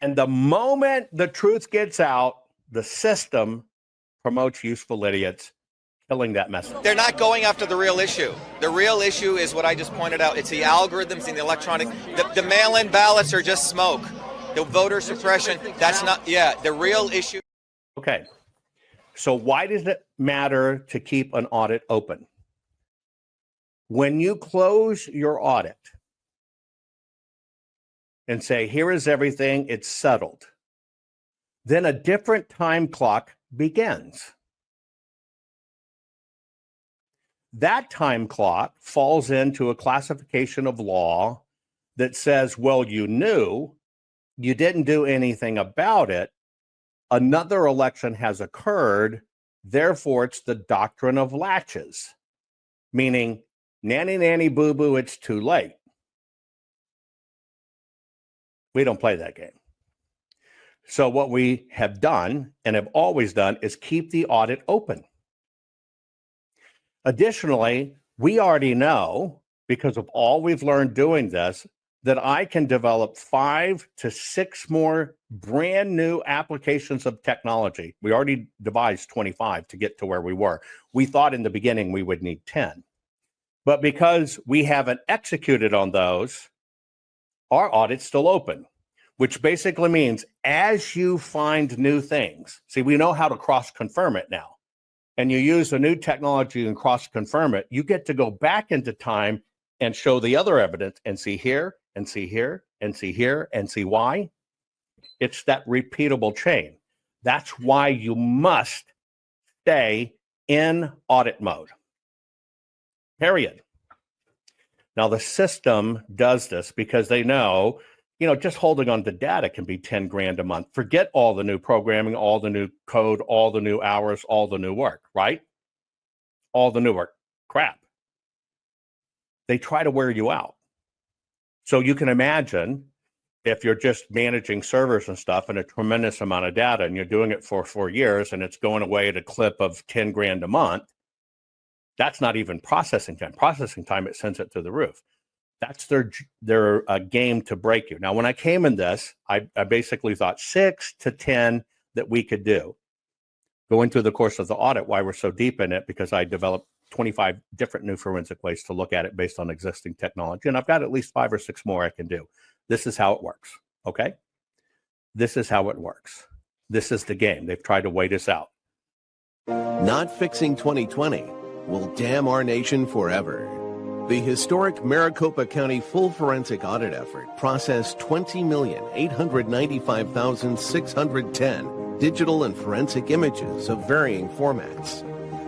[SPEAKER 2] and the moment the truth gets out, the system promotes useful idiots, killing that message.
[SPEAKER 12] They're not going after the real issue. The real issue is what I just pointed out. It's the algorithms and the electronic. The mail-in ballots are just smoke. The voter suppression, that's not, the real issue.
[SPEAKER 2] Okay. So why does it matter to keep an audit open? When you close your audit and say, here is everything, it's settled, then a different time clock begins. That time clock falls into a classification of law that says, well, you knew, you didn't do anything about it, another election has occurred, therefore it's the doctrine of latches, meaning nanny, nanny, boo-boo, it's too late. We don't play that game. So what we have done and have always done is keep the audit open. Additionally, we already know, because of all we've learned doing this, that I can develop 5 to 6 more brand new applications of technology. We already devised 25 to get to where we were. We thought in the beginning we would need 10. But because we haven't executed on those, our audit's still open, which basically means as you find new things, see, we know how to cross-confirm it now, and you use a new technology and cross-confirm it, you get to go back into time and show the other evidence and see here, and see here, and see here, and see why. It's that repeatable chain. That's why you must stay in audit mode. Period. Now, the system does this because they know, just holding on to data can be 10 grand a month. Forget all the new programming, all the new code, all the new hours, all the new work, right? All the new work. Crap. They try to wear you out. So you can imagine if you're just managing servers and stuff and a tremendous amount of data and you're doing it for 4 years and it's going away at a clip of 10 grand a month, that's not even processing time. Processing time, it sends it to the roof. That's their game to break you. Now, when I came in this, I basically thought 6 to 10 that we could do. Going through the course of the audit, why we're so deep in it, because I developed 25 different new forensic ways to look at it based on existing technology. And I've got at least 5 or 6 more I can do. This is how it works, okay? This is how it works. This is the game. They've tried to wait us out.
[SPEAKER 1] Not fixing 2020 will damn our nation forever. The historic Maricopa County full forensic audit effort processed 20,895,610 digital and forensic images of varying formats,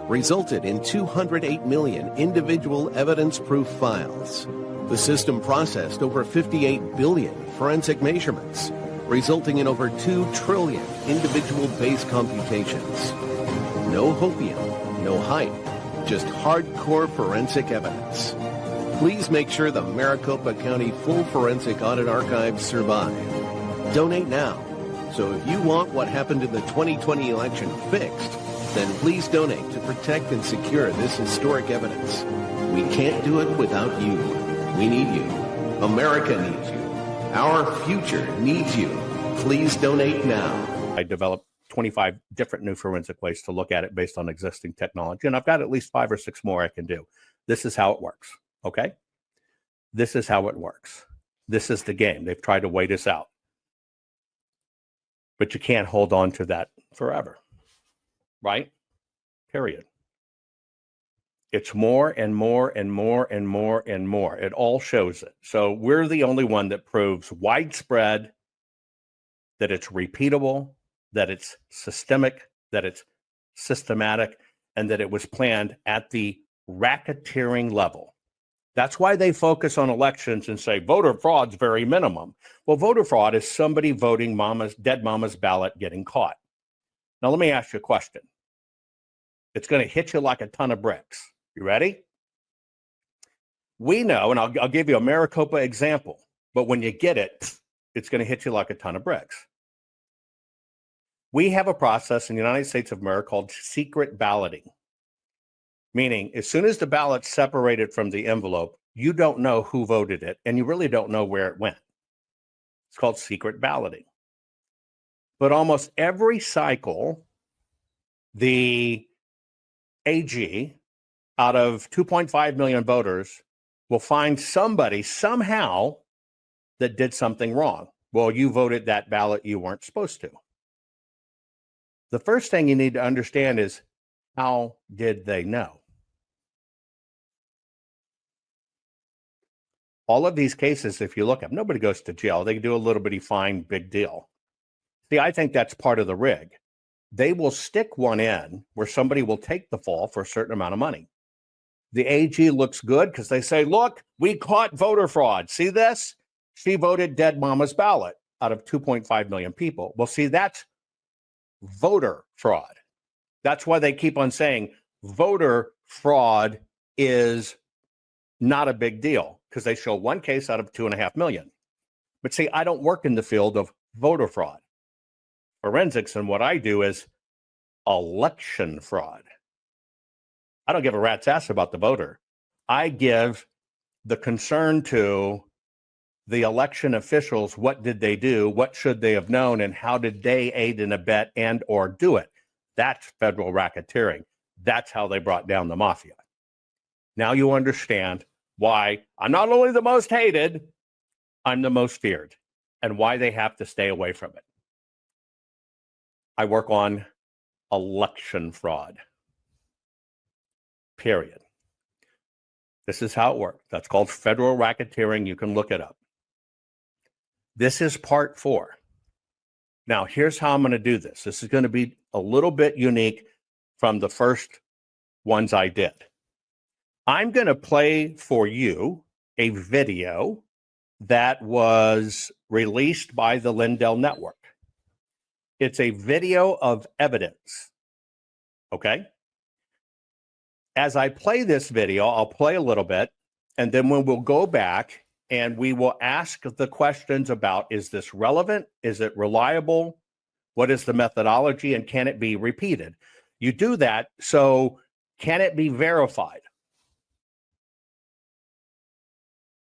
[SPEAKER 1] resulted in 208 million individual evidence-proof files. The system processed over 58 billion forensic measurements, resulting in over 2 trillion individual base computations. No hopium, no hype, just hardcore forensic evidence. Please make sure the Maricopa County Full Forensic Audit Archives survive. Donate now. So if you want what happened in the 2020 election fixed, then please donate to protect and secure this historic evidence. We can't do it without you. We need you. America needs you. Our future needs you. Please donate now.
[SPEAKER 2] I developed 25 different new forensic ways to look at it based on existing technology, and I've got at least 5 or 6 more I can do. This is how it works, okay? This is how it works. This is the game. They've tried to wait us out. But you can't hold on to that forever, right? Period. It's more and more and more and more and more. It all shows it. So we're the only one that proves widespread, that it's repeatable, that it's systemic, that it's systematic, and that it was planned at the racketeering level. That's why they focus on elections and say voter fraud's very minimum. Well, voter fraud is somebody voting dead mama's ballot getting caught. Now, let me ask you a question. It's going to hit you like a ton of bricks. You ready? We know, and I'll give you a Maricopa example, but when you get it, it's going to hit you like a ton of bricks. We have a process in the United States of America called secret balloting. Meaning, as soon as the ballot's separated from the envelope, you don't know who voted it, and you really don't know where it went. It's called secret balloting. But almost every cycle, the AG, out of 2.5 million voters, will find somebody somehow that did something wrong. Well, you voted that ballot you weren't supposed to. The first thing you need to understand is, how did they know? All of these cases, if you look at them, nobody goes to jail. They do a little bitty fine, big deal. See, I think that's part of the rig. They will stick one in where somebody will take the fall for a certain amount of money. The AG looks good because they say, look, we caught voter fraud. See this? She voted dead mama's ballot out of 2.5 million people. Well, see, that's voter fraud. That's why they keep on saying voter fraud is not a big deal, because they show one case out of 2.5 million. But see, I don't work in the field of voter fraud. Forensics, and what I do is election fraud. I don't give a rat's ass about the voter. I give the concern to the election officials. What did they do? What should they have known? And how did they aid and abet and or do it? That's federal racketeering. That's how they brought down the mafia. Now you understand why I'm not only the most hated, I'm the most feared, and why they have to stay away from it. I work on election fraud. Period. This is how it works. That's called federal racketeering. You can look it up. This is part 4. Now, here's how I'm going to do this. This is going to be a little bit unique from the first ones I did. I'm going to play for you a video that was released by the Lindell Network. It's a video of evidence. Okay? As I play this video, I'll play a little bit, and then we'll go back and we will ask the questions about, is this relevant? Is it reliable? What is the methodology? And can it be repeated? You do that, so can it be verified?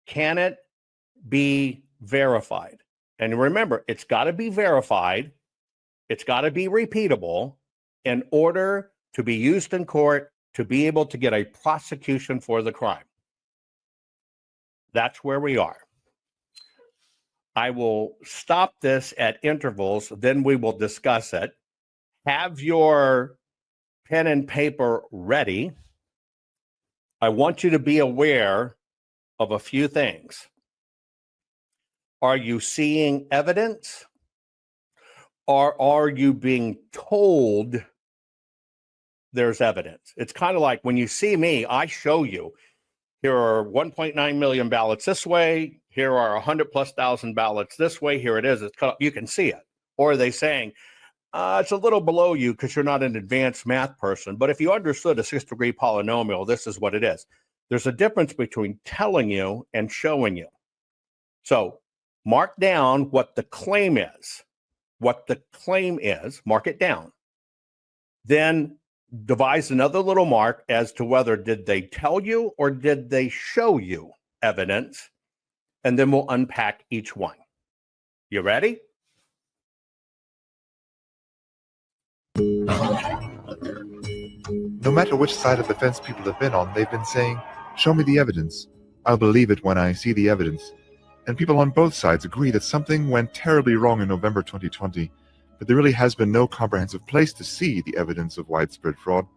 [SPEAKER 2] Can it be verified? And remember, it's got to be verified. It's got to be repeatable in order to be used in court to be able to get a prosecution for the crime. That's where we are. I will stop this at intervals, then we will discuss it. Have your pen and paper ready. I want you to be aware of a few things. Are you seeing evidence? or are you being told there's evidence? It's kind of like when you see me, I show you, here are 1.9 million ballots this way. Here are 100,000+ ballots this way. Here it is. You can see it. Or are they saying, it's a little below you because you're not an advanced math person. But if you understood a 6-degree polynomial, this is what it is. There's a difference between telling you and showing you. So mark down what the claim is. What the claim is, mark it down. Then devise another little mark as to whether did they tell you or did they show you evidence, and then we'll unpack each one. You ready?
[SPEAKER 13] No matter which side of the fence people have been on, they've been saying, "Show me the evidence. I'll believe it when I see the evidence." And people on both sides agree that something went terribly wrong in November 2020, but there really has been no comprehensive place to see the evidence of widespread fraud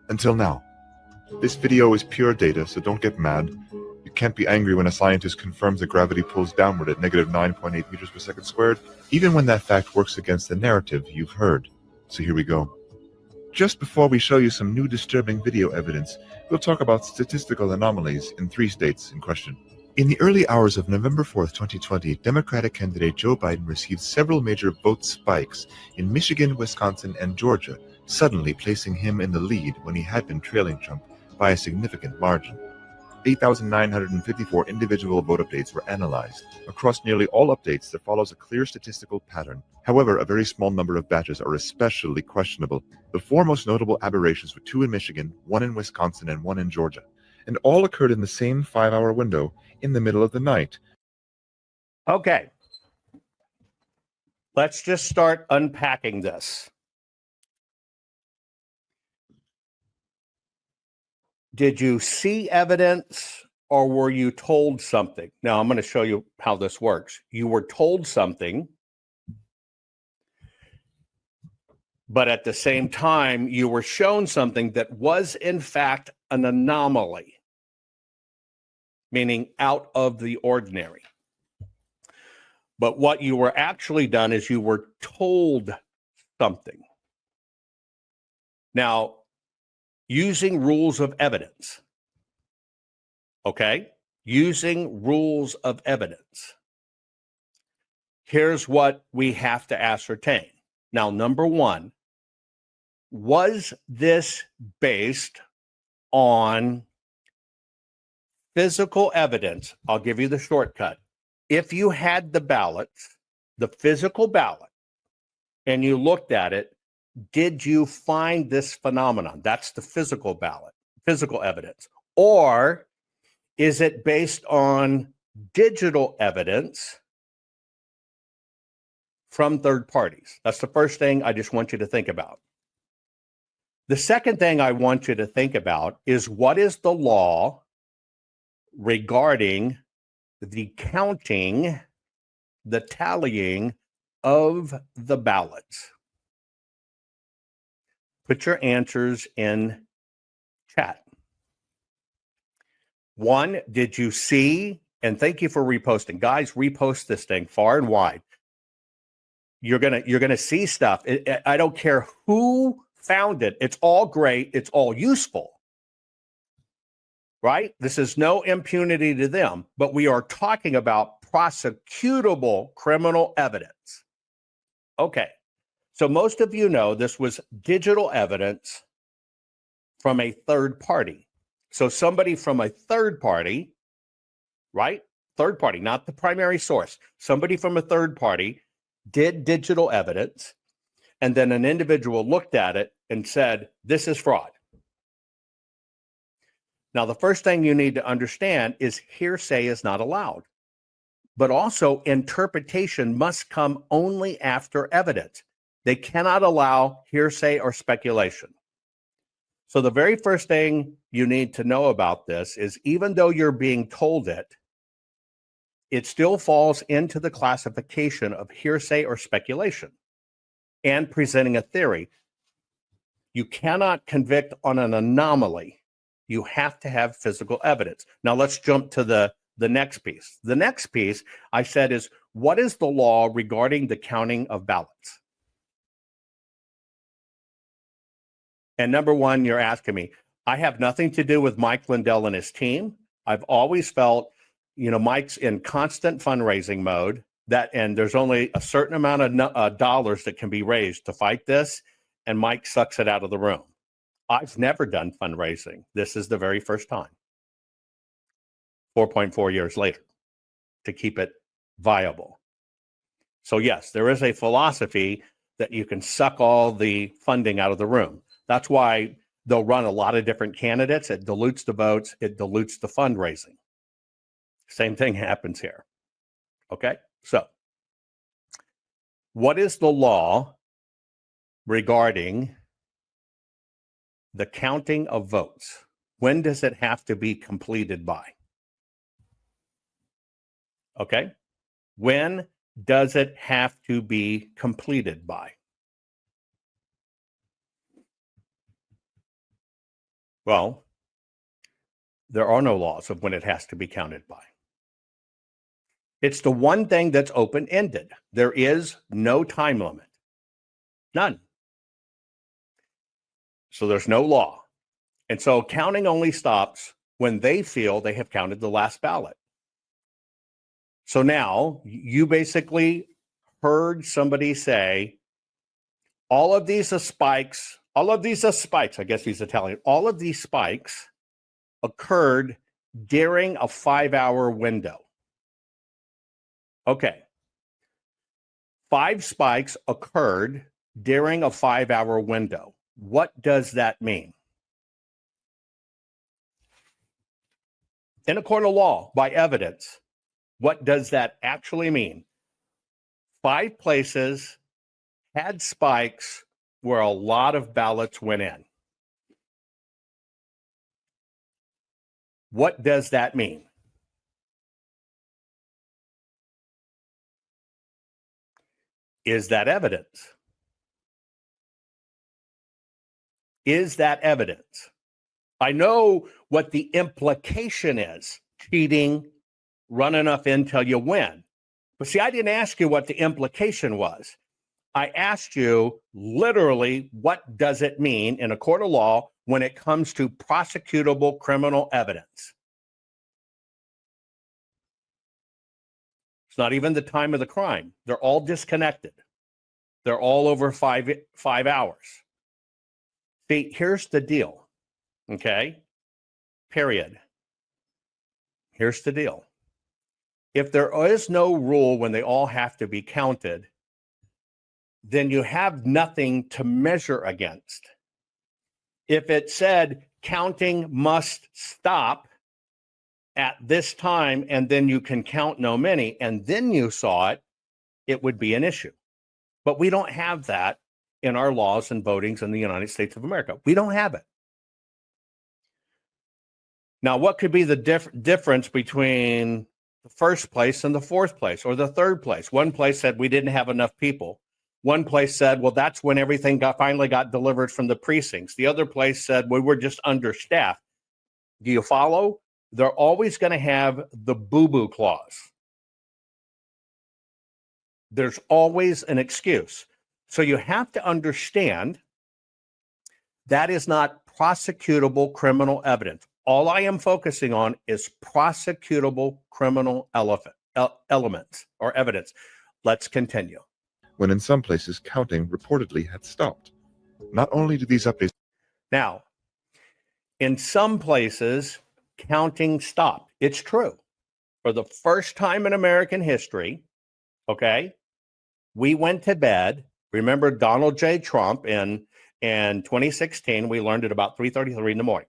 [SPEAKER 13] until now. This video is pure data, so don't get mad. You can't be angry when a scientist confirms that gravity pulls downward at negative 9.8 meters per second squared, even when that fact works against the narrative you've heard. So here we go. Just before we show you some new disturbing video evidence, we'll talk about statistical anomalies in 3 states in question. In the early hours of November 4th, 2020, Democratic candidate Joe Biden received several major vote spikes in Michigan, Wisconsin, and Georgia, suddenly placing him in the lead when he had been trailing Trump by a significant margin. 8,954 individual vote updates were analyzed. Across nearly all updates, there follows a clear statistical pattern. However, a very small number of batches are especially questionable. The 4 most notable aberrations were 2 in Michigan, 1 in Wisconsin, and 1 in Georgia, and all occurred in the same 5-hour window in the middle of the night.
[SPEAKER 2] Okay. Let's just start unpacking this. Did you see evidence or were you told something? Now, I'm going to show you how this works. You were told something, but at the same time, you were shown something that was, in fact, an anomaly, meaning out of the ordinary. But what you were actually done is you were told something. Now, using rules of evidence, okay? Using rules of evidence. Here's what we have to ascertain. Now, number 1, was this based on physical evidence? I'll give you the shortcut. If you had the ballots, the physical ballot, and you looked at it, did you find this phenomenon? That's the physical ballot, physical evidence. Or is it based on digital evidence from third parties? That's the first thing I just want you to think about. The second thing I want you to think about is, what is the law regarding the counting, the tallying of the ballots? Put your answers in chat. 1, did you see? And thank you for reposting. Guys, repost this thing far and wide. You're gonna see stuff. I don't care who found it. It's all great. It's all useful. Right? This is no impunity to them, but we are talking about prosecutable criminal evidence. Okay. So most of you know this was digital evidence from a third party. So somebody from a third party, right? Third party, not the primary source. Somebody from a third party did digital evidence, and then an individual looked at it and said, this is fraud. Now, the first thing you need to understand is hearsay is not allowed, but also interpretation must come only after evidence. They cannot allow hearsay or speculation. So the very first thing you need to know about this is, even though you're being told it, it still falls into the classification of hearsay or speculation and presenting a theory. You cannot convict on an anomaly. You have to have physical evidence. Now let's jump to the next piece. The next piece I said is, what is the law regarding the counting of ballots? And number one, you're asking me, I have nothing to do with Mike Lindell and his team. I've always felt, Mike's in constant fundraising mode, and there's only a certain amount of dollars that can be raised to fight this, and Mike sucks it out of the room. I've never done fundraising. This is the very first time, 4.4 years later, to keep it viable. So yes, there is a philosophy that you can suck all the funding out of the room. That's why they'll run a lot of different candidates. It dilutes the votes. It dilutes the fundraising. Same thing happens here. Okay, so what is the law regarding the counting of votes? When does it have to be completed by? Okay, when does it have to be completed by? Well, there are no laws of when it has to be counted by. It's the one thing that's open-ended. There is no time limit. None. So there's no law. And so counting only stops when they feel they have counted the last ballot. So now you basically heard somebody say, all of these are spikes, I guess he's Italian, all of these spikes occurred during a 5-hour window. Okay. 5 spikes occurred during a 5-hour window. What does that mean? In a court of law, by evidence, what does that actually mean? 5 places had spikes where a lot of ballots went in. What does that mean? Is that evidence? Is that evidence? I know what the implication is. Cheating, run enough until you win. But see, I didn't ask you what the implication was. I asked you literally, what does it mean in a court of law when it comes to prosecutable criminal evidence? It's not even the time of the crime. They're all disconnected. They're all over 5 hours. See, here's the deal. Okay? Period. Here's the deal. If there is no rule when they all have to be counted, then you have nothing to measure against. If it said counting must stop at this time and then you can count no many, and then you saw it, it would be an issue. But we don't have that in our laws and votings in the United States of America. We don't have it. Now, what could be the difference between the first place and the fourth place or the third place? One place said we didn't have enough people. One place said, well, that's when everything finally got delivered from the precincts. The other place said, we were just understaffed. Do you follow? They're always going to have the boo-boo clause. There's always an excuse. So you have to understand that is not prosecutable criminal evidence. All I am focusing on is prosecutable criminal elements or evidence. Let's continue.
[SPEAKER 13] When in some places counting reportedly had stopped. Not only do these updates...
[SPEAKER 2] Now, in some places, counting stopped. It's true. For the first time in American history, okay, we went to bed. Remember Donald J. Trump in 2016, we learned at about 3:33 in the morning.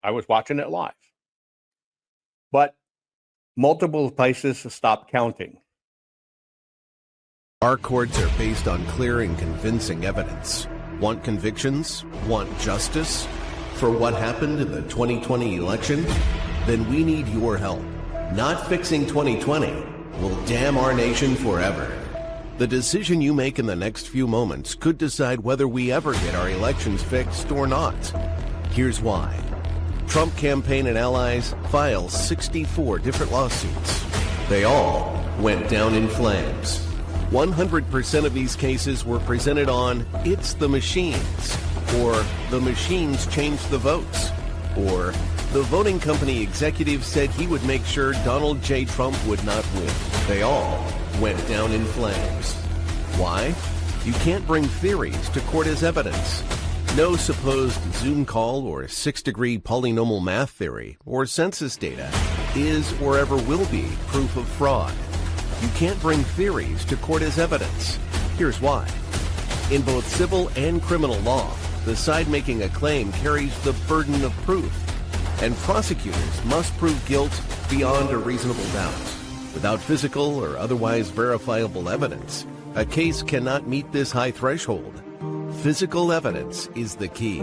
[SPEAKER 2] I was watching it live. But multiple places stopped counting.
[SPEAKER 1] Our courts are based on clear and convincing evidence. Want convictions? Want justice? For what happened in the 2020 election? Then we need your help. Not fixing 2020 will damn our nation forever. The decision you make in the next few moments could decide whether we ever get our elections fixed or not. Here's why. Trump campaign and allies filed 64 different lawsuits. They all went down in flames. 100% of these cases were presented on "It's the machines," or "The machines changed the votes," or "The voting company executive said he would make sure Donald J. Trump would not win." They all went down in flames. Why? You can't bring theories to court as evidence. No supposed Zoom call or six-degree polynomial math theory or census data is or ever will be proof of fraud. You can't bring theories to court as evidence. Here's why. In both civil and criminal law, the side making a claim carries the burden of proof, and prosecutors must prove guilt beyond a reasonable doubt. Without physical or otherwise verifiable evidence, a case cannot meet this high threshold. Physical evidence is the key.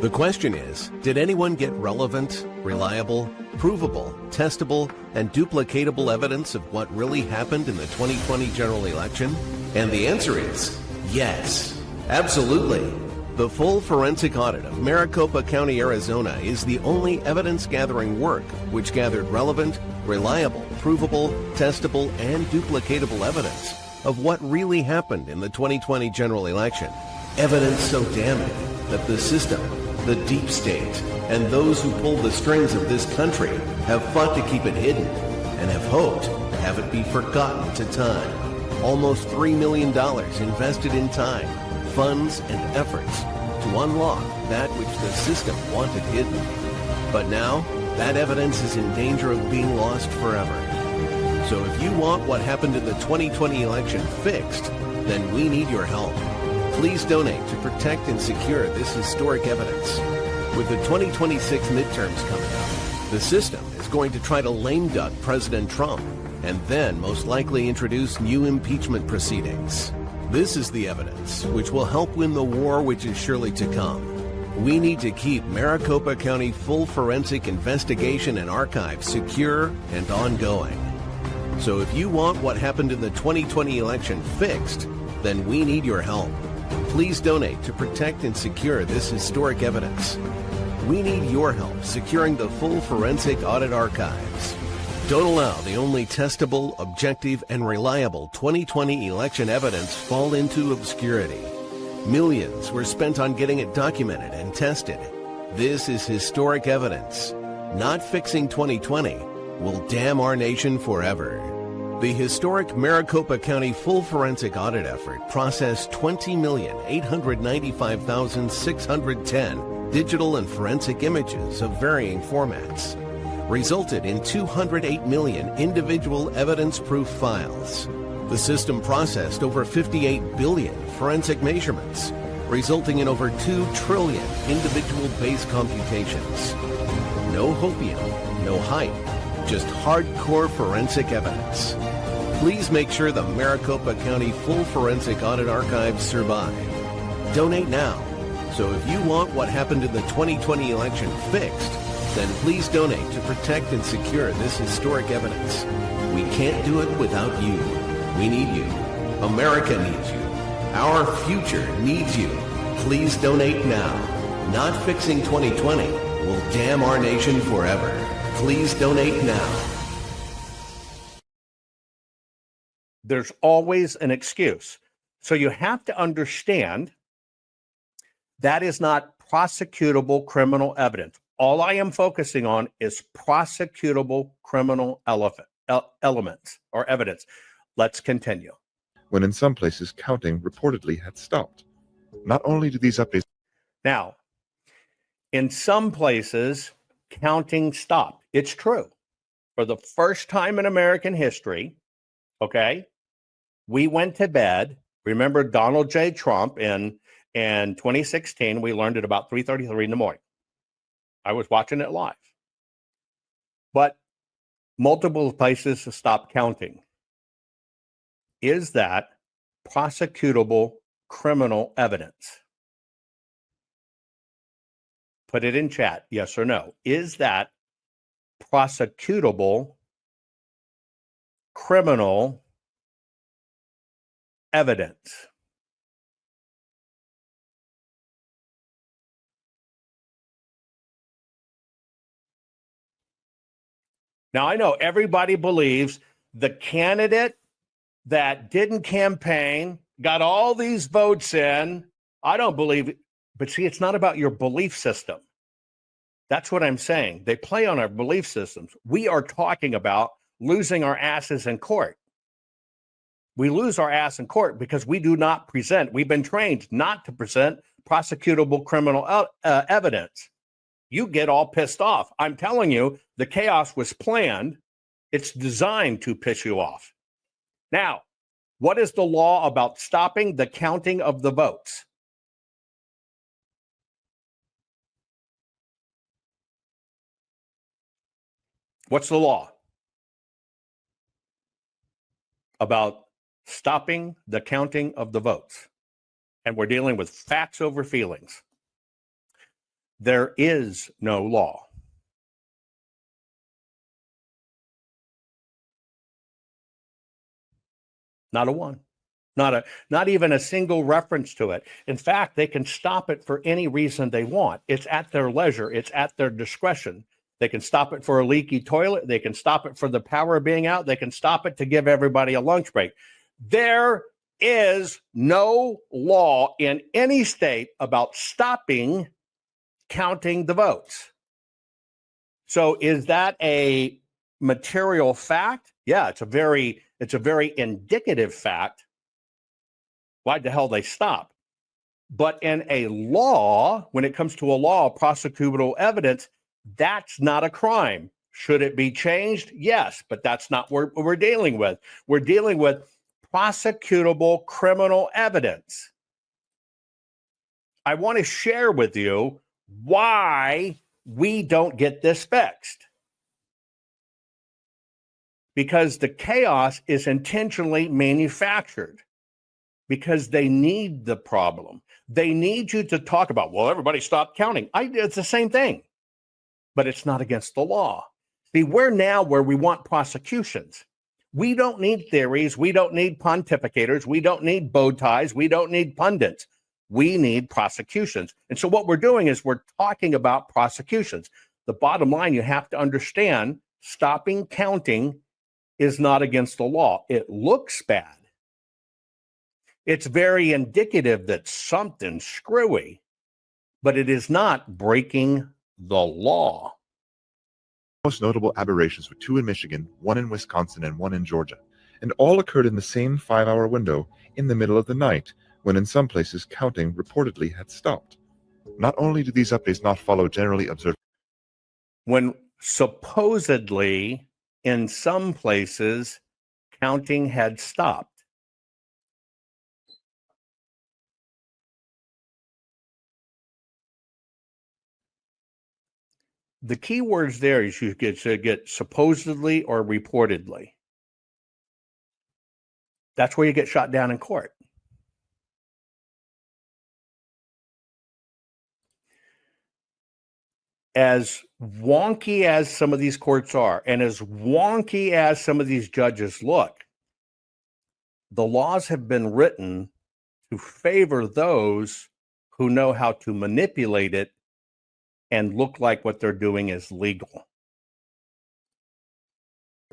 [SPEAKER 1] The question is, did anyone get relevant, reliable, provable, testable, and duplicatable evidence of what really happened in the 2020 general election? And the answer is yes, absolutely. The full forensic audit of Maricopa County, Arizona is the only evidence-gathering work which gathered relevant, reliable, provable, testable, and duplicatable evidence of what really happened in the 2020 general election. Evidence so damning that the system, the deep state, and those who pulled the strings of this country have fought to keep it hidden and have hoped to have it be forgotten to time. Almost $3 million invested in time, funds, and efforts to unlock that which the system wanted hidden. But now, that evidence is in danger of being lost forever. So if you want what happened in the 2020 election fixed, then we need your help. Please donate to protect and secure this historic evidence. With the 2026 midterms coming up, the system is going to try to lame duck President Trump and then most likely introduce new impeachment proceedings. This is the evidence which will help win the war which is surely to come. We need to keep Maricopa County full forensic investigation and archive secure and ongoing. So if you want what happened in the 2020 election fixed, then we need your help. Please donate to protect and secure this historic evidence. We need your help securing the full forensic audit archives. Don't allow the only testable, objective, and reliable 2020 election evidence fall into obscurity. Millions were spent on getting it documented and tested. This is historic evidence. Not fixing 2020 will damn our nation forever. The historic Maricopa County full forensic audit effort processed 20,895,610 digital and forensic images of varying formats, resulted in 208 million individual evidence-proof files. The system processed over 58 billion forensic measurements, resulting in over 2 trillion individual base computations. No hopium, no hype, just hardcore forensic evidence. Please make sure the Maricopa County full forensic audit archives survive. Donate now. So if you want what happened in the 2020 election fixed, then please donate to protect and secure this historic evidence. We can't do it without you. We need you. America needs you. Our future needs you. Please donate now. Not fixing 2020 will damn our nation forever. Please donate now.
[SPEAKER 2] There's always an excuse. So you have to understand that is not prosecutable criminal evidence. All I am focusing on is prosecutable criminal elements or evidence. Let's continue.
[SPEAKER 13] When in some places counting reportedly had stopped. Not only do these updates...
[SPEAKER 2] Now, in some places, counting stopped. It's true. For the first time in American history, okay, we went to bed. Remember Donald J. Trump in 2016, we learned it about 3:33 in the morning. I was watching it live. But multiple places to stop counting. Is that prosecutable criminal evidence? Put it in chat, yes or no. Is that prosecutable criminal evidence? Now, I know everybody believes the candidate that didn't campaign, got all these votes in. I don't believe it. But see, it's not about your belief system. That's what I'm saying. They play on our belief systems. We are talking about losing our asses in court. We lose our ass in court because we do not present. We've been trained not to present prosecutable criminal evidence. You get all pissed off. I'm telling you, the chaos was planned. It's designed to piss you off. Now, what is the law about stopping the counting of the votes? What's the law about stopping the counting of the votes? And we're dealing with facts over feelings. There is no law. Not a one. Not even a single reference to it. In fact, they can stop it for any reason they want. It's at their leisure. It's at their discretion. They can stop it for a leaky toilet. They can stop it for the power being out. They can stop it to give everybody a lunch break. There is no law in any state about stopping counting the votes. So is that a material fact? Yeah, it's a very indicative fact. Why the hell they stop? But in a law, when it comes to a law, prosecutable evidence, that's not a crime. Should it be changed? Yes, but that's not what we're dealing with. We're dealing with prosecutable criminal evidence. I want to share with you why we don't get this fixed. Because the chaos is intentionally manufactured. Because they need the problem. They need you to talk about, well, everybody stop counting. It's the same thing. But it's not against the law. See, we're now where we want prosecutions. We don't need theories. We don't need pontificators. We don't need bow ties. We don't need pundits. We need prosecutions. And so what we're doing is we're talking about prosecutions. The bottom line, you have to understand, stopping counting is not against the law. It looks bad. It's very indicative that something's screwy, but it is not breaking the law.
[SPEAKER 13] Most notable aberrations were 2 in Michigan, 1 in Wisconsin, and 1 in Georgia, and all occurred in the same 5-hour window in the middle of the night, when in some places counting reportedly had stopped. Not only do these updates not follow generally observed,
[SPEAKER 2] when supposedly in some places counting had stopped. The key words there is you get supposedly or reportedly. That's where you get shot down in court. As wonky as some of these courts are, and as wonky as some of these judges look, the laws have been written to favor those who know how to manipulate it and look like what they're doing is legal.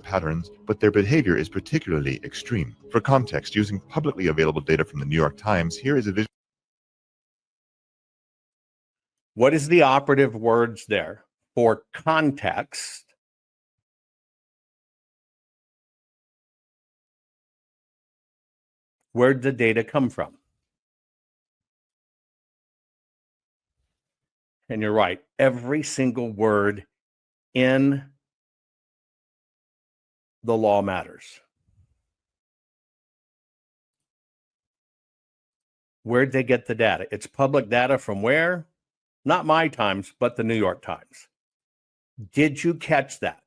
[SPEAKER 13] Patterns, but their behavior is particularly extreme. For context, using publicly available data from the New York Times, here is a visual.
[SPEAKER 2] What is the operative words there? For context, where'd the data come from? And you're right, every single word in the law matters. Where'd they get the data? It's public data from where? Not my Times, but the New York Times. Did you catch that?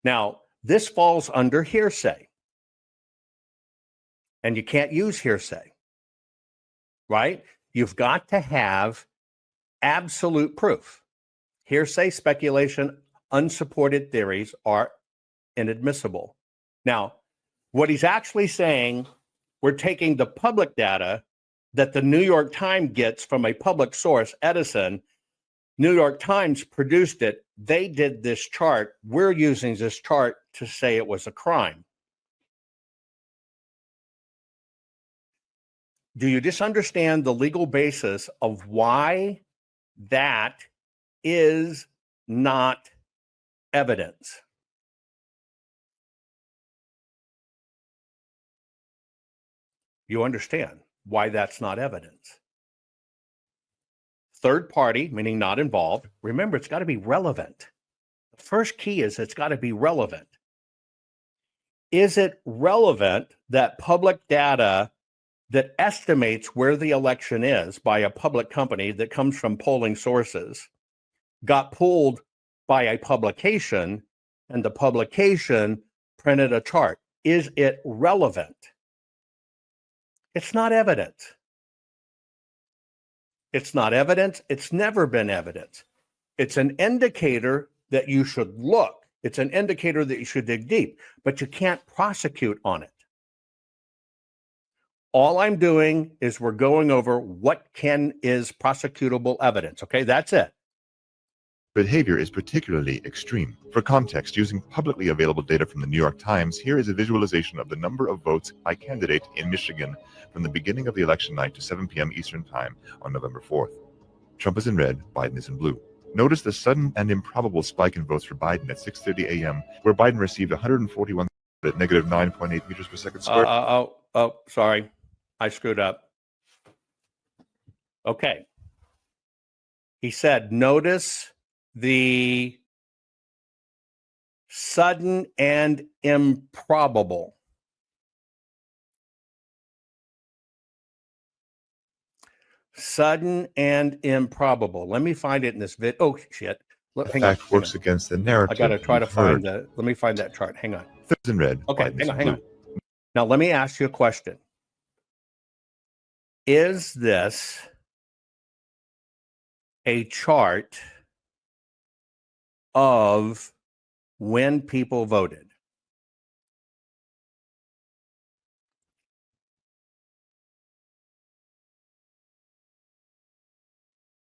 [SPEAKER 2] Now, this falls under hearsay. And you can't use hearsay, right? You've got to have absolute proof. Hearsay, speculation, unsupported theories are inadmissible. Now, what he's actually saying, we're taking the public data that the New York Times gets from a public source, Edison. New York Times produced it. They did this chart. We're using this chart to say it was a crime. Do you just understand the legal basis of why that is not evidence? You understand why that's not evidence. Third party, meaning not involved. Remember, it's got to be relevant. The first key is it's got to be relevant. Is it relevant that public data that estimates where the election is by a public company that comes from polling sources got pulled by a publication, and the publication printed a chart? Is it relevant? It's not evidence. It's not evidence. It's never been evidence. It's an indicator that you should look. It's an indicator that you should dig deep, but you can't prosecute on it. All I'm doing is we're going over what is prosecutable evidence. Okay, that's it.
[SPEAKER 13] Behavior is particularly extreme. For context, using publicly available data from the New York Times, here is a visualization of the number of votes by candidate in Michigan from the beginning of the election night to 7 p.m. Eastern Time on November 4th. Trump is in red, Biden is in blue. Notice the sudden and improbable spike in votes for Biden at 6:30 a.m., where Biden received 141 at negative 9.8 meters per second squared.
[SPEAKER 2] Sorry. I screwed up. Okay. He said, notice the sudden and improbable. Sudden and improbable. Let me find it in this vid. Oh, shit.
[SPEAKER 13] The fact works against the narrative.
[SPEAKER 2] I got to try to find that. Let me find that chart. Hang on.
[SPEAKER 13] Thirds in red.
[SPEAKER 2] Okay, hang on. Now, let me ask you a question. Is this a chart of when people voted?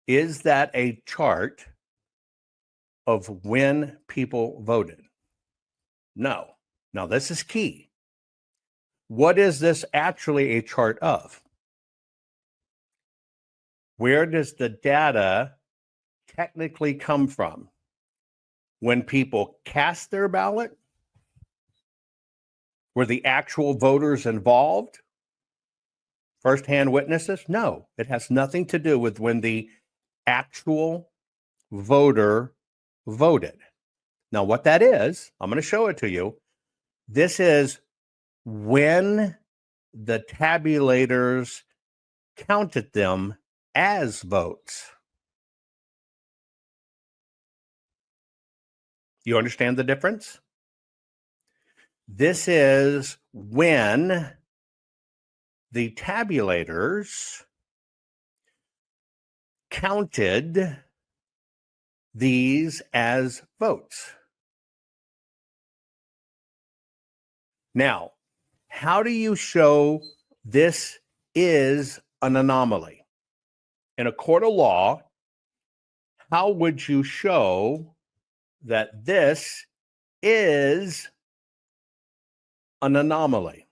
[SPEAKER 2] Is that a chart of when people voted? No. Now, this is key. What is this actually a chart of? Where does the data technically come from? When people cast their ballot? Were the actual voters involved? First-hand witnesses? No, it has nothing to do with when the actual voter voted. Now, what that is, I'm going to show it to you. This is when the tabulators counted them as votes. You understand the difference? This is when the tabulators counted these as votes. Now, how do you show this is an anomaly? In a court of law, how would you show that this is an anomaly?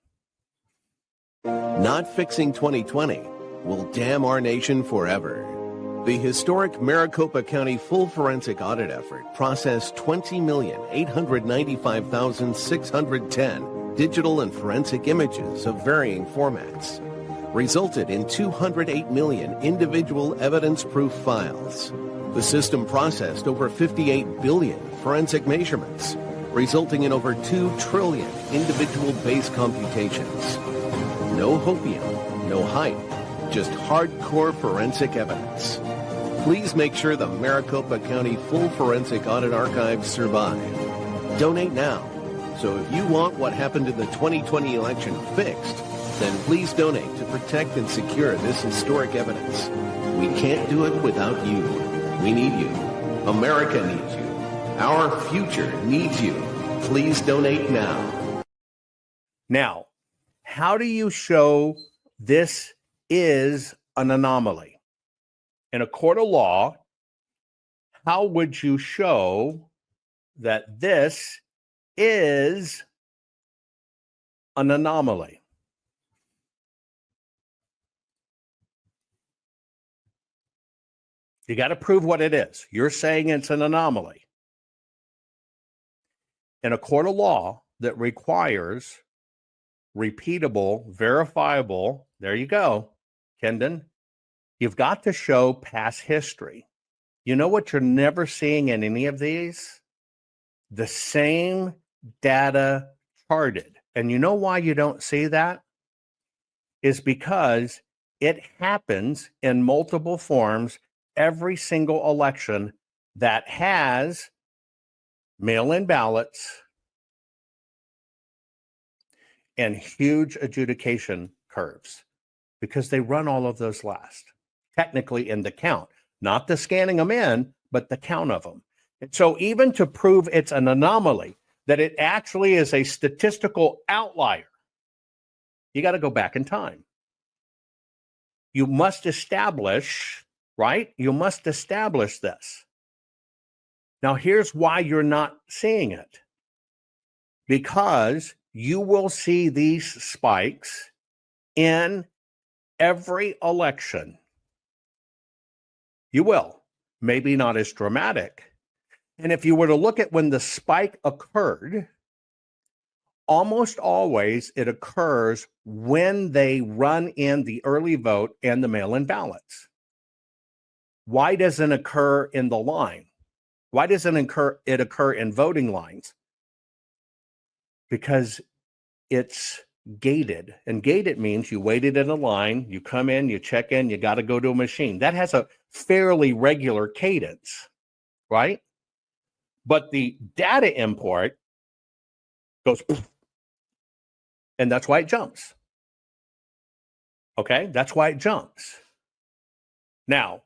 [SPEAKER 1] Not fixing 2020 will damn our nation forever. The historic Maricopa County full forensic audit effort processed 20,895,610 digital and forensic images of varying formats, resulted in 208 million individual evidence-proof files. The system processed over 58 billion forensic measurements, resulting in over 2 trillion individual base computations. No hopium, no hype, just hardcore forensic evidence. Please make sure the Maricopa County Full Forensic Audit Archives survive. Donate now. So if you want what happened in the 2020 election fixed, then please donate to protect and secure this historic evidence. We can't do it without you. We need you. America needs you. Our future needs you. Please donate now.
[SPEAKER 2] Now, how do you show this is an anomaly? In a court of law, how would you show that this is an anomaly? You got to prove what it is. You're saying it's an anomaly. In a court of law that requires repeatable, verifiable, there you go, Kendon, you've got to show past history. You know what you're never seeing in any of these? The same data charted. And you know why you don't see that? Is because it happens in multiple forms every single election that has mail-in ballots and huge adjudication curves, because they run all of those last, technically in the count, not the scanning them in, but the count of them. And so even to prove it's an anomaly, that it actually is a statistical outlier, you got to go back in time. You must establish, right? You must establish this. Now, here's why you're not seeing it. Because you will see these spikes in every election. You will. Maybe not as dramatic. And if you were to look at when the spike occurred, almost always it occurs when they run in the early vote and the mail-in ballots. Why doesn't it occur in the line? Why doesn't it occur in voting lines? Because it's gated. And gated means you waited in a line, you come in, you check in, you got to go to a machine. That has a fairly regular cadence, right? But the data import goes, and that's why it jumps. Okay, that's why it jumps. Now,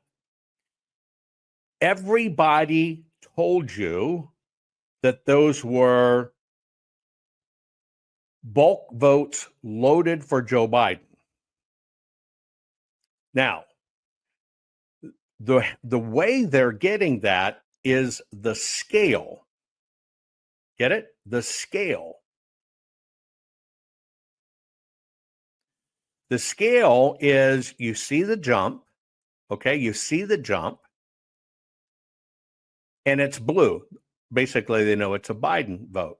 [SPEAKER 2] everybody told you that those were bulk votes loaded for Joe Biden. Now, the way they're getting that is the scale. Get it? The scale. The scale is, you see the jump, okay? You see the jump, and it's blue. Basically, they know it's a Biden vote.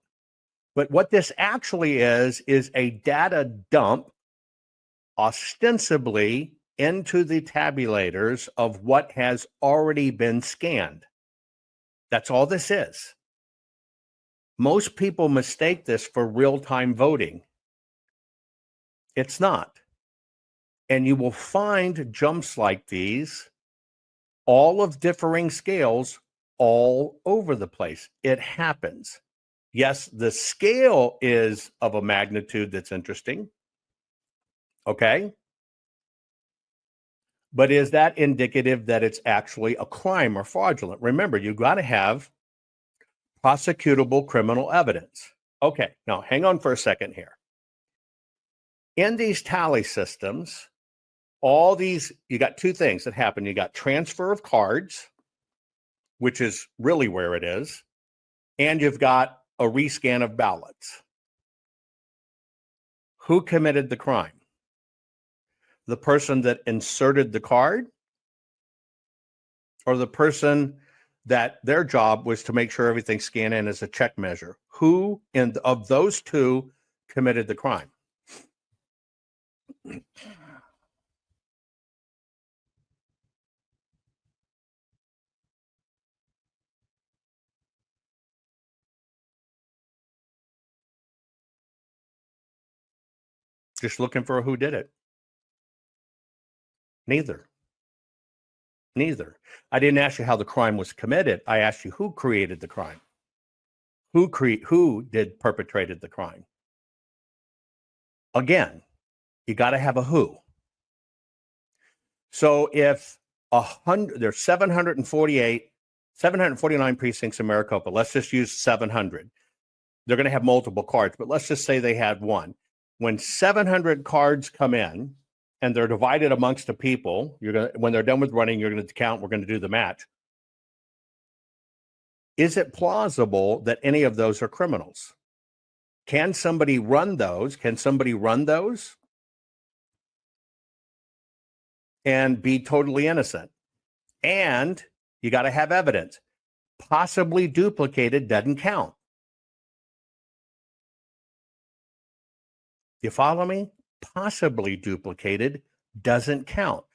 [SPEAKER 2] But what this actually is a data dump, ostensibly into the tabulators of what has already been scanned. That's all this is. Most people mistake this for real-time voting. It's not. And you will find jumps like these, all of differing scales, all over the place. It happens. Yes, the scale is of a magnitude that's interesting. Okay? But is that indicative that it's actually a crime or fraudulent? Remember, you've got to have prosecutable criminal evidence. Okay, now hang on for a second here. In these tally systems, all these, you got two things that happen. You got transfer of cards, which is really where it is, and you've got a rescan of ballots. Who committed the crime? The person that inserted the card, or the person that their job was to make sure everything's scanned in as a check measure? Who of those two committed the crime? Just looking for who did it. Neither. I didn't ask you how the crime was committed. I asked you who created the crime. Who perpetrated the crime? Again, you got to have a who. So if there's 749 precincts in Maricopa, let's just use 700. They're going to have multiple cards, but let's just say they had one. When 700 cards come in and they're divided amongst the people, when they're done with running, you're going to count, we're going to do the match. Is it plausible that any of those are criminals? Can somebody run those? And be totally innocent? And you got to have evidence. Possibly duplicated doesn't count. You follow me? Possibly duplicated doesn't count.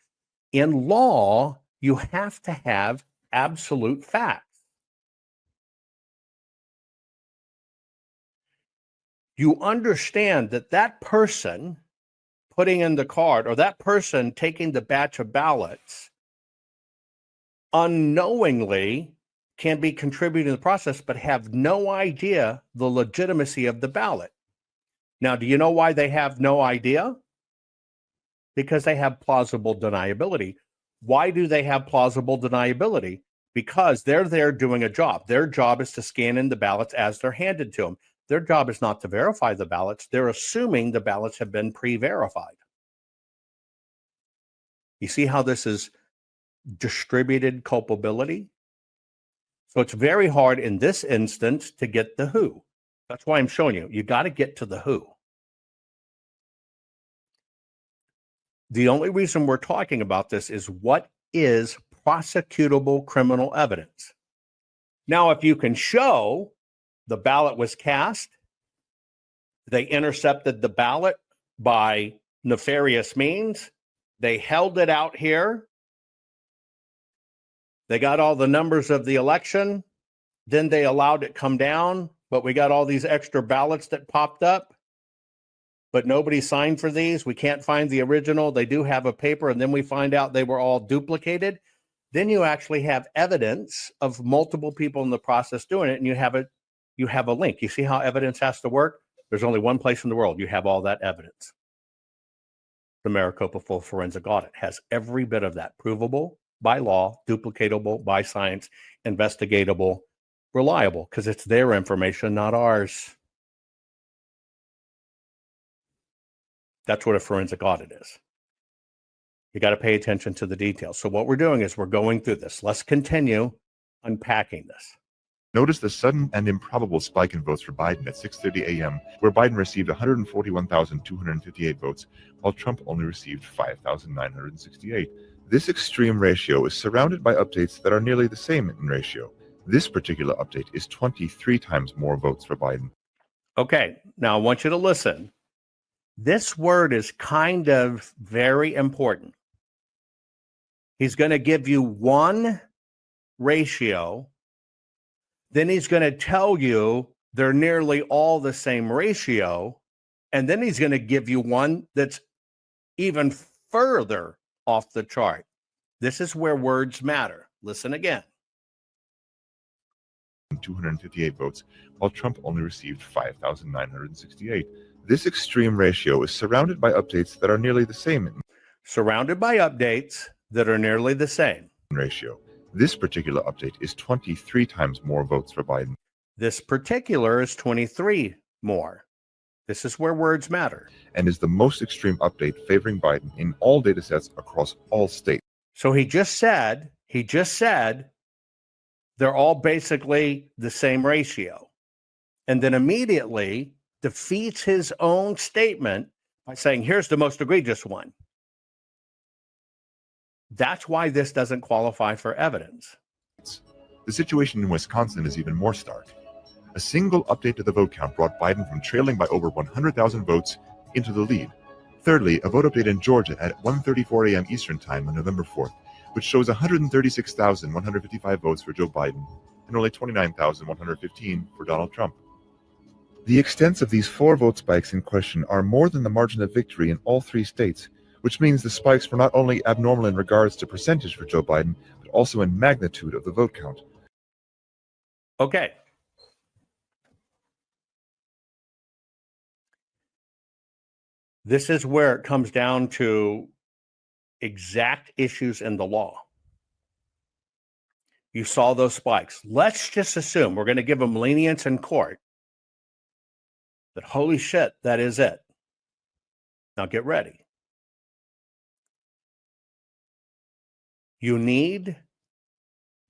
[SPEAKER 2] In law, you have to have absolute facts. You understand that that person putting in the card or that person taking the batch of ballots unknowingly can be contributing to the process, but have no idea the legitimacy of the ballot. Now, do you know why they have no idea? Because they have plausible deniability. Why do they have plausible deniability? Because they're there doing a job. Their job is to scan in the ballots as they're handed to them. Their job is not to verify the ballots. They're assuming the ballots have been pre-verified. You see how this is distributed culpability? So it's very hard in this instance to get the who. That's why I'm showing you. You got to get to the who. The only reason we're talking about this is what is prosecutable criminal evidence. Now, if you can show the ballot was cast, they intercepted the ballot by nefarious means, they held it out here, they got all the numbers of the election, then they allowed it come down, but we got all these extra ballots that popped up, but nobody signed for these. We can't find the original. They do have a paper, and then we find out they were all duplicated. Then you actually have evidence of multiple people in the process doing it, and you have a link. You see how evidence has to work? There's only one place in the world you have all that evidence. The Maricopa Full Forensic Audit has every bit of that, provable by law, duplicatable by science, investigatable, reliable, because it's their information, not ours. That's what a forensic audit is. You got to pay attention to the details. So what we're doing is we're going through this. Let's continue unpacking this.
[SPEAKER 13] Notice the sudden and improbable spike in votes for Biden at 6:30 a.m., where Biden received 141,258 votes, while Trump only received 5,968. This extreme ratio is surrounded by updates that are nearly the same in ratio. This particular update is 23 times more votes for Biden.
[SPEAKER 2] Okay, now I want you to listen. This word is kind of very important. He's going to give you one ratio, then he's going to tell you they're nearly all the same ratio, and then he's going to give you one that's even further off the chart. This is where words matter. Listen again.
[SPEAKER 13] 258 votes, while Trump only received 5,968. This extreme ratio is surrounded by updates that are nearly the same.
[SPEAKER 2] Surrounded by updates that are nearly the same.
[SPEAKER 13] Ratio. This particular update is 23 times more votes for Biden.
[SPEAKER 2] This particular is 23 more. This is where words matter.
[SPEAKER 13] And is the most extreme update favoring Biden in all data sets across all states.
[SPEAKER 2] So he just said they're all basically the same ratio. And then immediately defeats his own statement by saying, here's the most egregious one. That's why this doesn't qualify for evidence.
[SPEAKER 13] The situation in Wisconsin is even more stark. A single update to the vote count brought Biden from trailing by over 100,000 votes into the lead. Thirdly, a vote update in Georgia at 1:34 a.m. Eastern Time on November 4th, which shows 136,155 votes for Joe Biden and only 29,115 for Donald Trump. The extents of these 4 vote spikes in question are more than the margin of victory in all 3 states, which means the spikes were not only abnormal in regards to percentage for Joe Biden, but also in magnitude of the vote count.
[SPEAKER 2] Okay. This is where it comes down to exact issues in the law. You saw those spikes. Let's just assume we're going to give them lenience in court. That holy shit, that is it. Now get ready. You need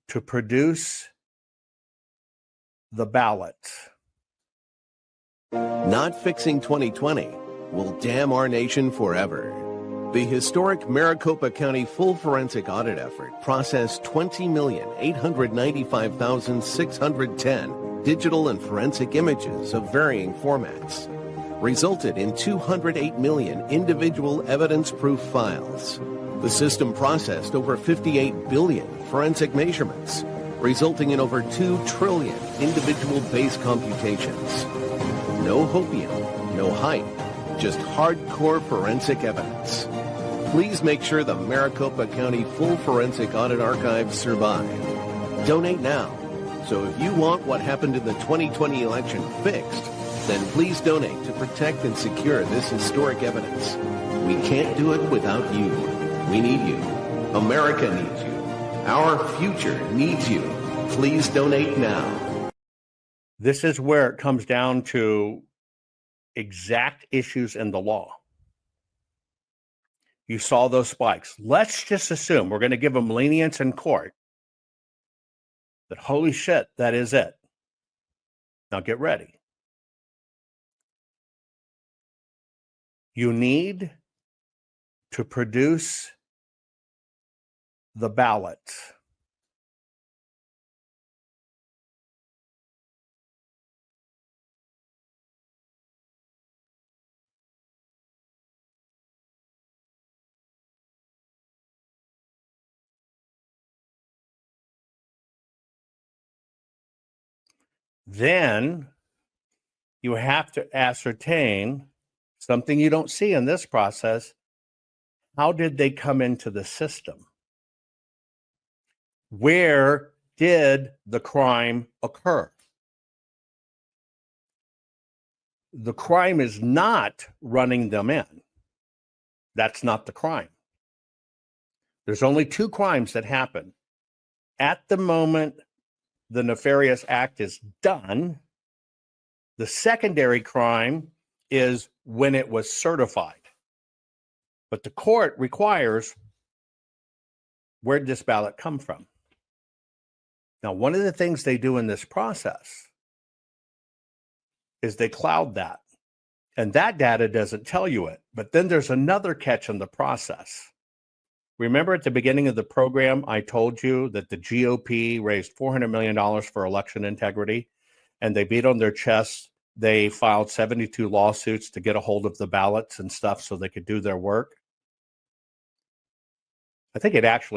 [SPEAKER 2] to produce the ballots.
[SPEAKER 1] Not fixing 2020 will damn our nation forever. The historic Maricopa County full forensic audit effort processed 20,895,610 digital and forensic images of varying formats, resulted in 208 million individual evidence-proof files. The system processed over 58 billion forensic measurements, resulting in over 2 trillion individual base computations. No hopium, no hype, just hardcore forensic evidence. Please make sure the Maricopa County Full Forensic Audit Archives survive. Donate now. So if you want what happened in the 2020 election fixed, then please donate to protect and secure this historic evidence. We can't do it without you. We need you. America needs you. Our future needs you. Please donate now.
[SPEAKER 2] This is where it comes down to exact issues in the law. You saw those spikes. Let's just assume we're going to give them lenience in court. But holy shit, that is it. Now get ready. You need to produce the ballots. Then you have to ascertain something you don't see in this process. How did they come into the system? Where did the crime occur? The crime is not running them in. That's not the crime. There's only 2 crimes that happen. At the moment the nefarious act is done, the secondary crime is when it was certified. But the court requires, where did this ballot come from? Now, one of the things they do in this process is they cloud that. And that data doesn't tell you it. But then there's another catch in the process. Remember at the beginning of the program, I told you that the GOP raised $400 million for election integrity, and they beat on their chests. They filed 72 lawsuits to get a hold of the ballots and stuff so they could do their work. I think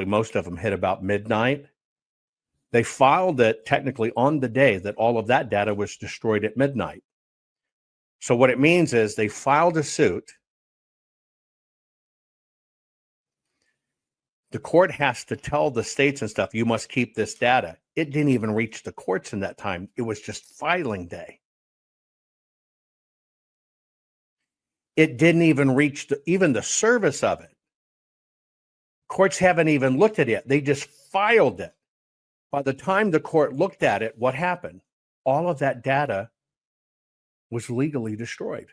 [SPEAKER 2] most of them hit about midnight. They filed it technically on the day that all of that data was destroyed at midnight. So what it means is they filed a suit. The court has to tell the states and stuff, you must keep this data. It didn't even reach the courts in that time. It was just filing day. It didn't even reach even the service of it. Courts haven't even looked at it. They just filed it. By the time the court looked at it, what happened? All of that data was legally destroyed.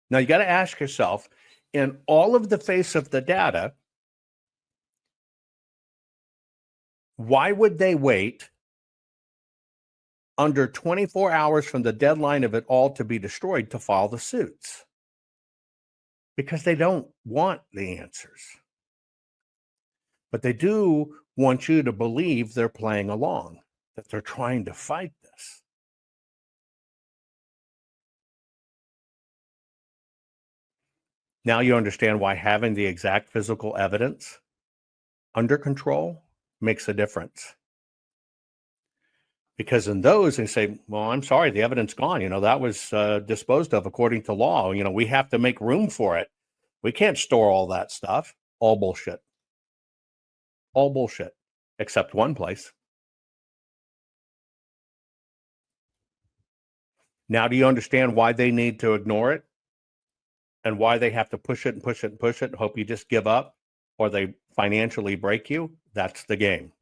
[SPEAKER 2] Now you got to ask yourself, in all of the face of the data, why would they wait under 24 hours from the deadline of it all to be destroyed to file the suits? Because they don't want the answers. But they do want you to believe they're playing along, that they're trying to fight this. Now you understand why having the exact physical evidence under control makes a difference. Because in those, they say, well, I'm sorry, the evidence gone. That was disposed of according to law. We have to make room for it. We can't store all that stuff. All bullshit. All bullshit, except one place. Now, do you understand why they need to ignore it? And why they have to push it and push it and push it and hope you just give up or they financially break you? That's the game.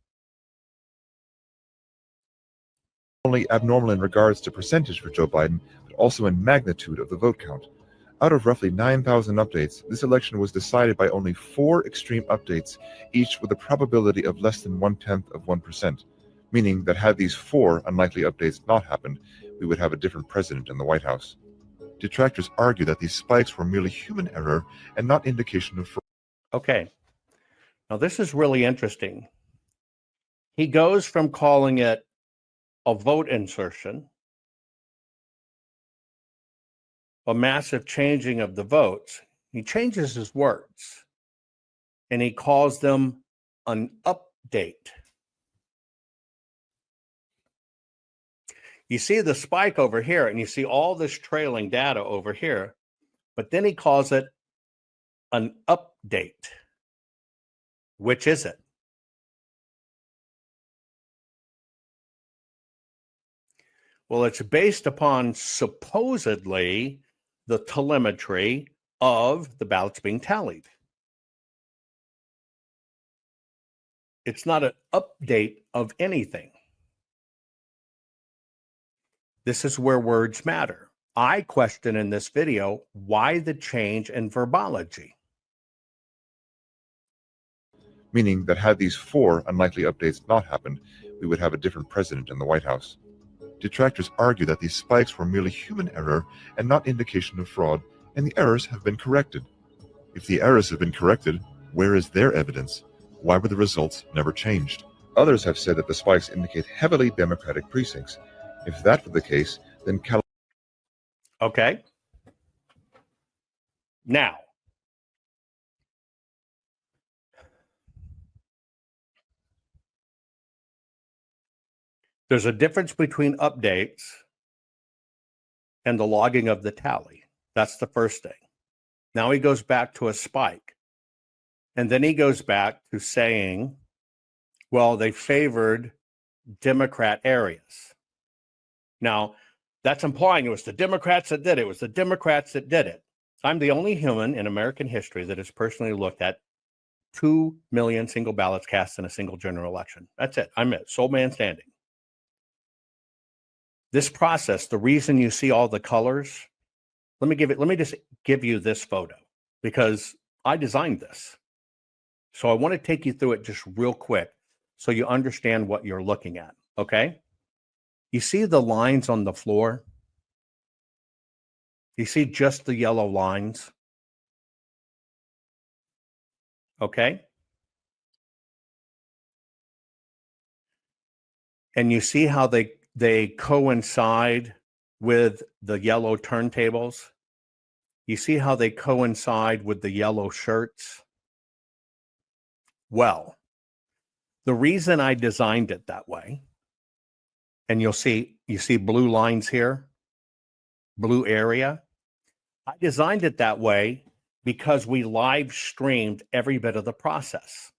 [SPEAKER 13] Only abnormal in regards to percentage for Joe Biden, but also in magnitude of the vote count. Out of roughly 9,000 updates, this election was decided by only 4 extreme updates, each with a probability of less than 0.1%, meaning that had these 4 unlikely updates not happened, we would have a different president in the White House. Detractors argue that these spikes were merely human error and not indication of fraud.
[SPEAKER 2] Okay. Now, this is really interesting. He goes from calling it a vote insertion, a massive changing of the votes. He changes his words and he calls them an update. You see the spike over here and you see all this trailing data over here, but then he calls it an update. Which is it? Well, it's based upon supposedly the telemetry of the ballots being tallied. It's not an update of anything. This is where words matter. I question in this video, why the change in verbology?
[SPEAKER 13] Meaning that had these 4 unlikely updates not happened, we would have a different president in the White House. Detractors argue that these spikes were merely human error and not indication of fraud, and the errors have been corrected. If the errors have been corrected, where is their evidence? Why were the results never changed? Others have said that the spikes indicate heavily Democratic precincts. If that were the case, then
[SPEAKER 2] Okay. Now, there's a difference between updates and the logging of the tally. That's the first thing. Now he goes back to a spike. And then he goes back to saying, well, they favored Democrat areas. Now, that's implying it was the Democrats that did it. It was the Democrats that did it. I'm the only human in American history that has personally looked at 2 million single ballots cast in a single general election. That's it. I'm it. Sole man standing. This process, the reason you see all the colors, let me just give you this photo because I designed this. So I want to take you through it just real quick so you understand what you're looking at, okay? You see the lines on the floor? You see just the yellow lines? Okay? And you see how they coincide with the yellow turntables? You see how they coincide with the yellow shirts? Well, the reason I designed it that way, and you see blue lines here, blue area. I designed it that way because we live streamed every bit of the process.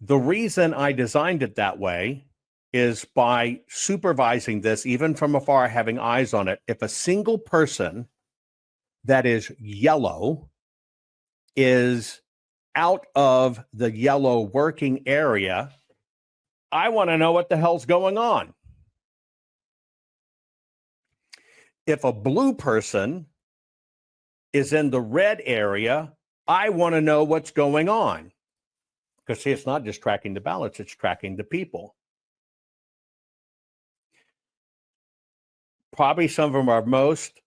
[SPEAKER 2] The reason I designed it that way is by supervising this, even from afar, having eyes on it. If a single person that is yellow is out of the yellow working area, I want to know what the hell's going on. If a blue person is in the red area, I want to know what's going on. Because see, it's not just tracking the ballots, it's tracking the people. Probably some of our most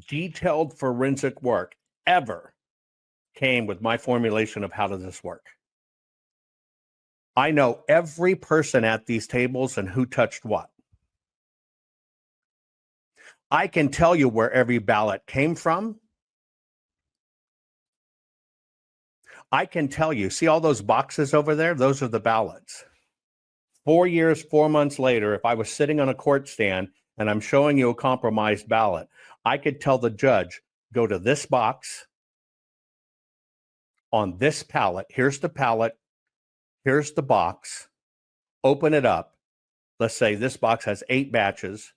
[SPEAKER 2] detailed forensic work ever came with my formulation of how does this work. I know every person at these tables and who touched what. I can tell you where every ballot came from. I can tell you, see all those boxes over there? Those are the ballots. 4 years, 4 months later, if I was sitting on a court stand and I'm showing you a compromised ballot, I could tell the judge, go to this box on this pallet. Here's the pallet. Here's the box. Open it up. Let's say this box has 8 batches.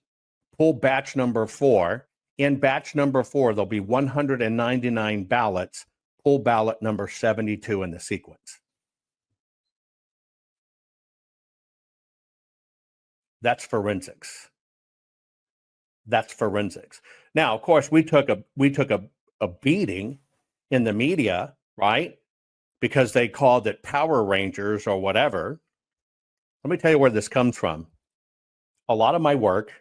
[SPEAKER 2] Pull batch number 4. In batch number 4, there'll be 199 ballots. Pull ballot number 72 in the sequence. That's forensics. That's forensics. Now, of course, we took a beating in the media, right? Because they called it Power Rangers or whatever. Let me tell you where this comes from. A lot of my work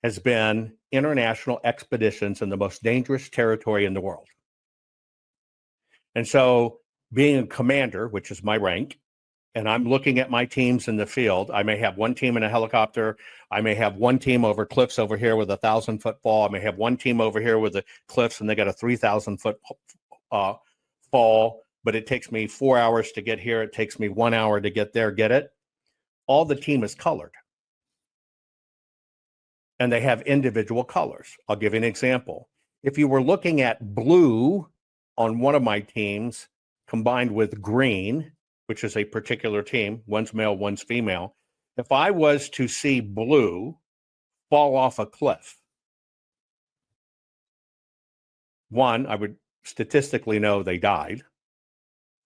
[SPEAKER 2] has been international expeditions in the most dangerous territory in the world. And so being a commander, which is my rank, and I'm looking at my teams in the field, I may have one team in a helicopter. I may have one team over cliffs over here with a 1,000-foot fall. I may have one team over here with the cliffs and they got a 3,000-foot fall, but it takes me 4 hours to get here. It takes me 1 hour to get there. Get it? All the team is colored. And they have individual colors. I'll give you an example. If you were looking at blue on one of my teams combined with green, which is a particular team, one's male, one's female, if I was to see blue fall off a cliff, one, I would statistically know they died,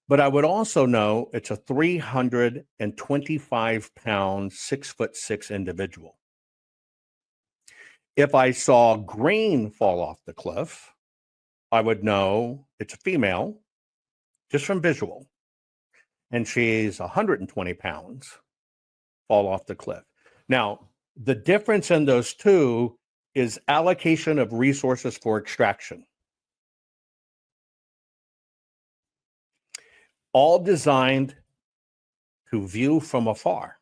[SPEAKER 2] but I would also know it's a 325-pound, 6'6" individual. If I saw green fall off the cliff, I would know it's a female just from visual. And she's 120 pounds, fall off the cliff. Now, the difference in those two is allocation of resources for extraction. All designed to view from afar.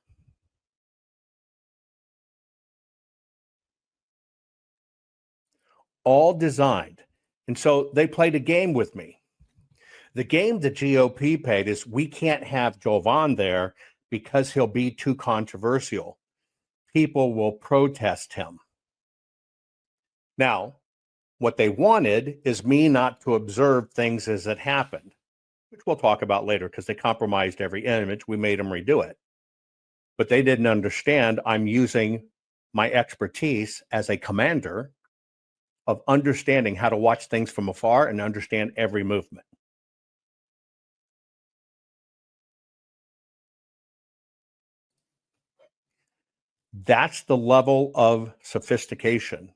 [SPEAKER 2] All designed. And so they played a game with me. The game the GOP played is we can't have Jovan there because he'll be too controversial. People will protest him. Now, what they wanted is me not to observe things as it happened, which we'll talk about later because they compromised every image. We made them redo it. But they didn't understand I'm using my expertise as a commander of understanding how to watch things from afar and understand every movement. That's the level of sophistication.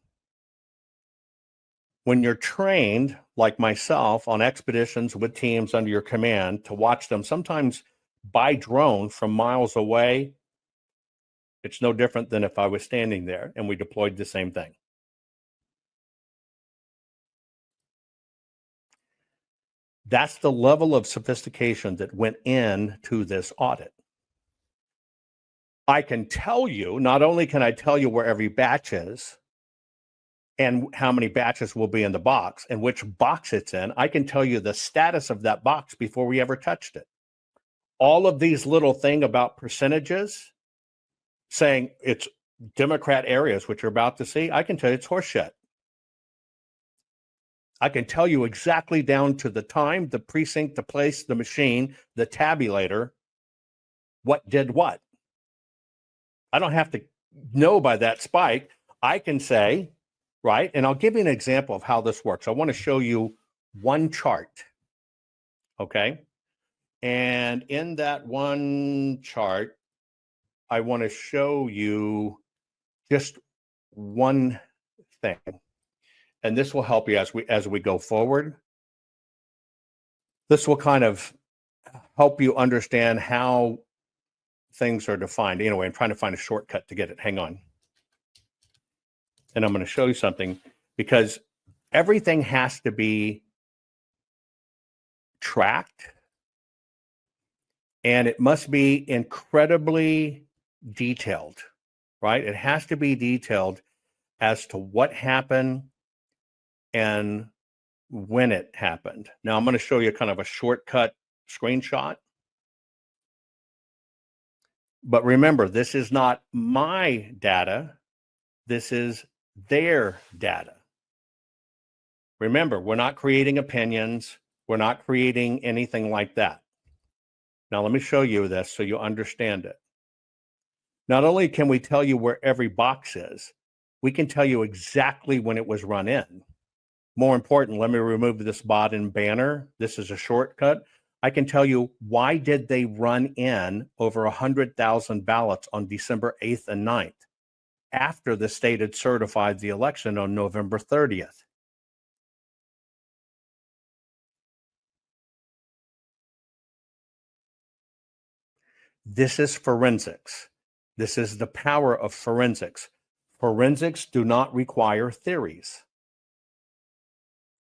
[SPEAKER 2] When you're trained, like myself, on expeditions with teams under your command to watch them, sometimes by drone from miles away, it's no different than if I was standing there and we deployed the same thing. That's the level of sophistication that went into this audit. I can tell you, not only can I tell you where every batch is and how many batches will be in the box and which box it's in, I can tell you the status of that box before we ever touched it. All of these little things about percentages saying it's Democrat areas, which you're about to see, I can tell you it's horseshit. I can tell you exactly down to the time, the precinct, the place, the machine, the tabulator, what did what. I don't have to know by that spike. I can say, right, and I'll give you an example of how this works. I want to show you one chart, okay? And in that one chart, I want to show you just one thing. And this will help you as we go forward. This will kind of help you understand how things are defined. Anyway, I'm trying to find a shortcut to get it. Hang on. And I'm going to show you something because everything has to be tracked and it must be incredibly detailed, right? It has to be detailed as to what happened and when it happened. Now I'm going to show you kind of a shortcut screenshot. But remember, this is not my data. This is their data. Remember, we're not creating opinions. We're not creating anything like that. Now, let me show you this so you understand it. Not only can we tell you where every box is, we can tell you exactly when it was run in. More important, let me remove this bot and banner. This is a shortcut. I can tell you why did they run in over 100,000 ballots on December 8th and 9th after the state had certified the election on November 30th. This is forensics. This is the power of forensics. Forensics do not require theories.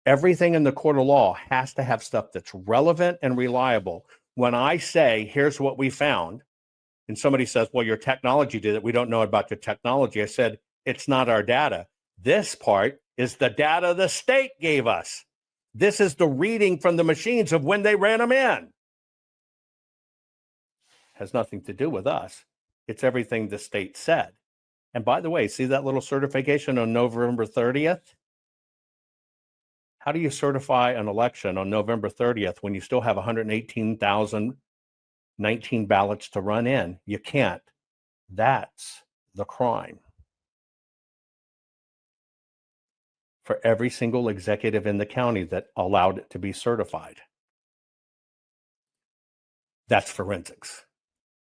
[SPEAKER 2] Everything in the court of law has to have stuff that's relevant and reliable. When I say, here's what we found, and somebody says, well, your technology did it. We don't know about your technology. I said, it's not our data. This part is the data the state gave us. This is the reading from the machines of when they ran them in. Has nothing to do with us. It's everything the state said. And by the way, see that little certification on November 30th? How do you certify an election on November 30th when you still have 118,019 ballots to run in? You can't. That's the crime. For every single executive in the county that allowed it to be certified. That's forensics.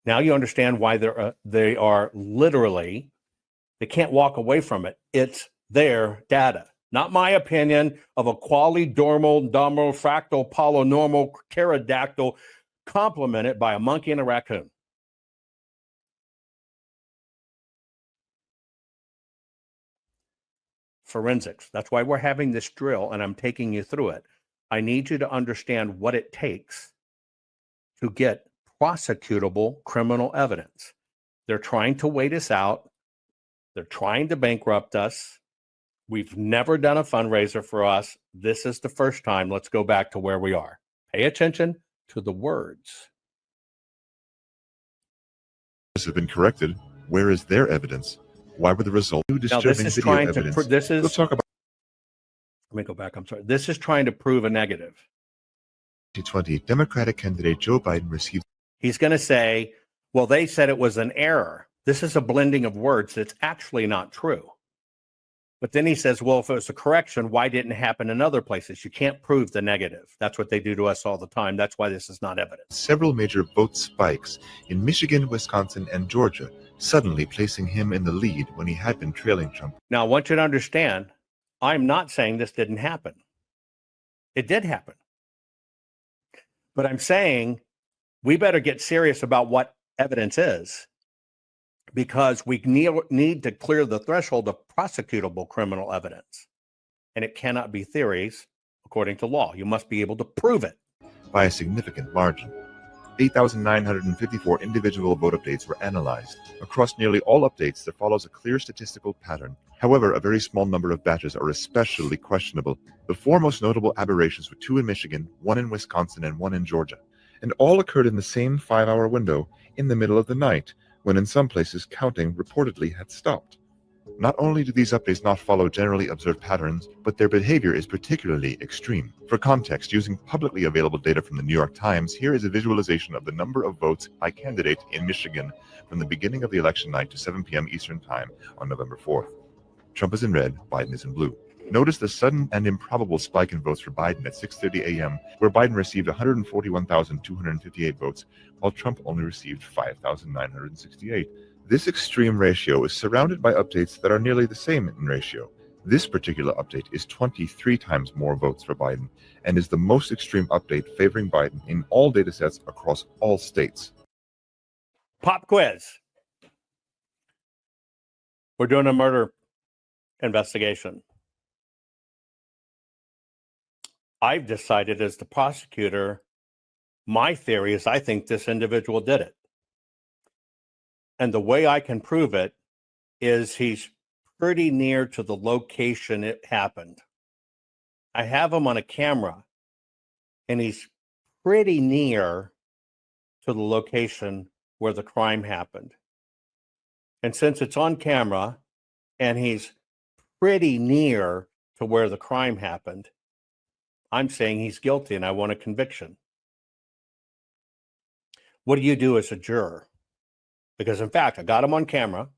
[SPEAKER 2] Now you understand why they are literally, they can't walk away from it. It's their data. Not my opinion of a qualidormal, domal, fractal, polynormal, pterodactyl complemented by a monkey and a raccoon. Forensics. That's why we're having this drill and I'm taking you through it. I need you to understand what it takes to get prosecutable criminal evidence. They're trying to wait us out. They're trying to bankrupt us. We've never done a fundraiser for us. This is the first time. Let's go back to where we are. Pay attention to the words.
[SPEAKER 13] This has been corrected. Where is their evidence? Why were the results new disturbing
[SPEAKER 2] Now, this is
[SPEAKER 13] video
[SPEAKER 2] trying
[SPEAKER 13] evidence?
[SPEAKER 2] Let's
[SPEAKER 13] talk about.
[SPEAKER 2] Let me go back. I'm sorry. This is trying to prove a negative.
[SPEAKER 13] 2020 Democratic candidate Joe Biden received.
[SPEAKER 2] He's going to say, well, they said it was an error. This is a blending of words that's actually not true. But then he says, well, if it was a correction, why didn't it happen in other places? You can't prove the negative. That's what they do to us all the time. That's why this is not evidence.
[SPEAKER 13] Several major vote spikes in Michigan, Wisconsin, and Georgia, suddenly placing him in the lead when he had been trailing Trump.
[SPEAKER 2] Now, I want you to understand, I'm not saying this didn't happen. It did happen. But I'm saying we better get serious about what evidence is, because we need to clear the threshold of prosecutable criminal evidence. And it cannot be theories according to law. You must be able to prove it.
[SPEAKER 13] By a significant margin. 8,954 individual vote updates were analyzed. Across nearly all updates, there follows a clear statistical pattern. However, a very small number of batches are especially questionable. The four most notable aberrations were 2 in Michigan, 1 in Wisconsin, and 1 in Georgia. And all occurred in the same 5-hour window, in the middle of the night, when in some places counting reportedly had stopped. Not only do these updates not follow generally observed patterns, but their behavior is particularly extreme. For context, using publicly available data from the New York Times, here is a visualization of the number of votes by candidate in Michigan from the beginning of the election night to 7 p.m. Eastern Time on November 4th. Trump is in red, Biden is in blue. Notice the sudden and improbable spike in votes for Biden at 6:30 a.m., where Biden received 141,258 votes, while Trump only received 5,968. This extreme ratio is surrounded by updates that are nearly the same in ratio. This particular update is 23 times more votes for Biden and is the most extreme update favoring Biden in all datasets across all states.
[SPEAKER 2] Pop quiz. We're doing a murder investigation. I've decided as the prosecutor, my theory is I think this individual did it. And the way I can prove it is he's pretty near to the location it happened. I have him on a camera, and he's pretty near to the location where the crime happened. And since it's on camera, and he's pretty near to where the crime happened, I'm saying he's guilty and I want a conviction. What do you do as a juror? Because in fact, I got him on camera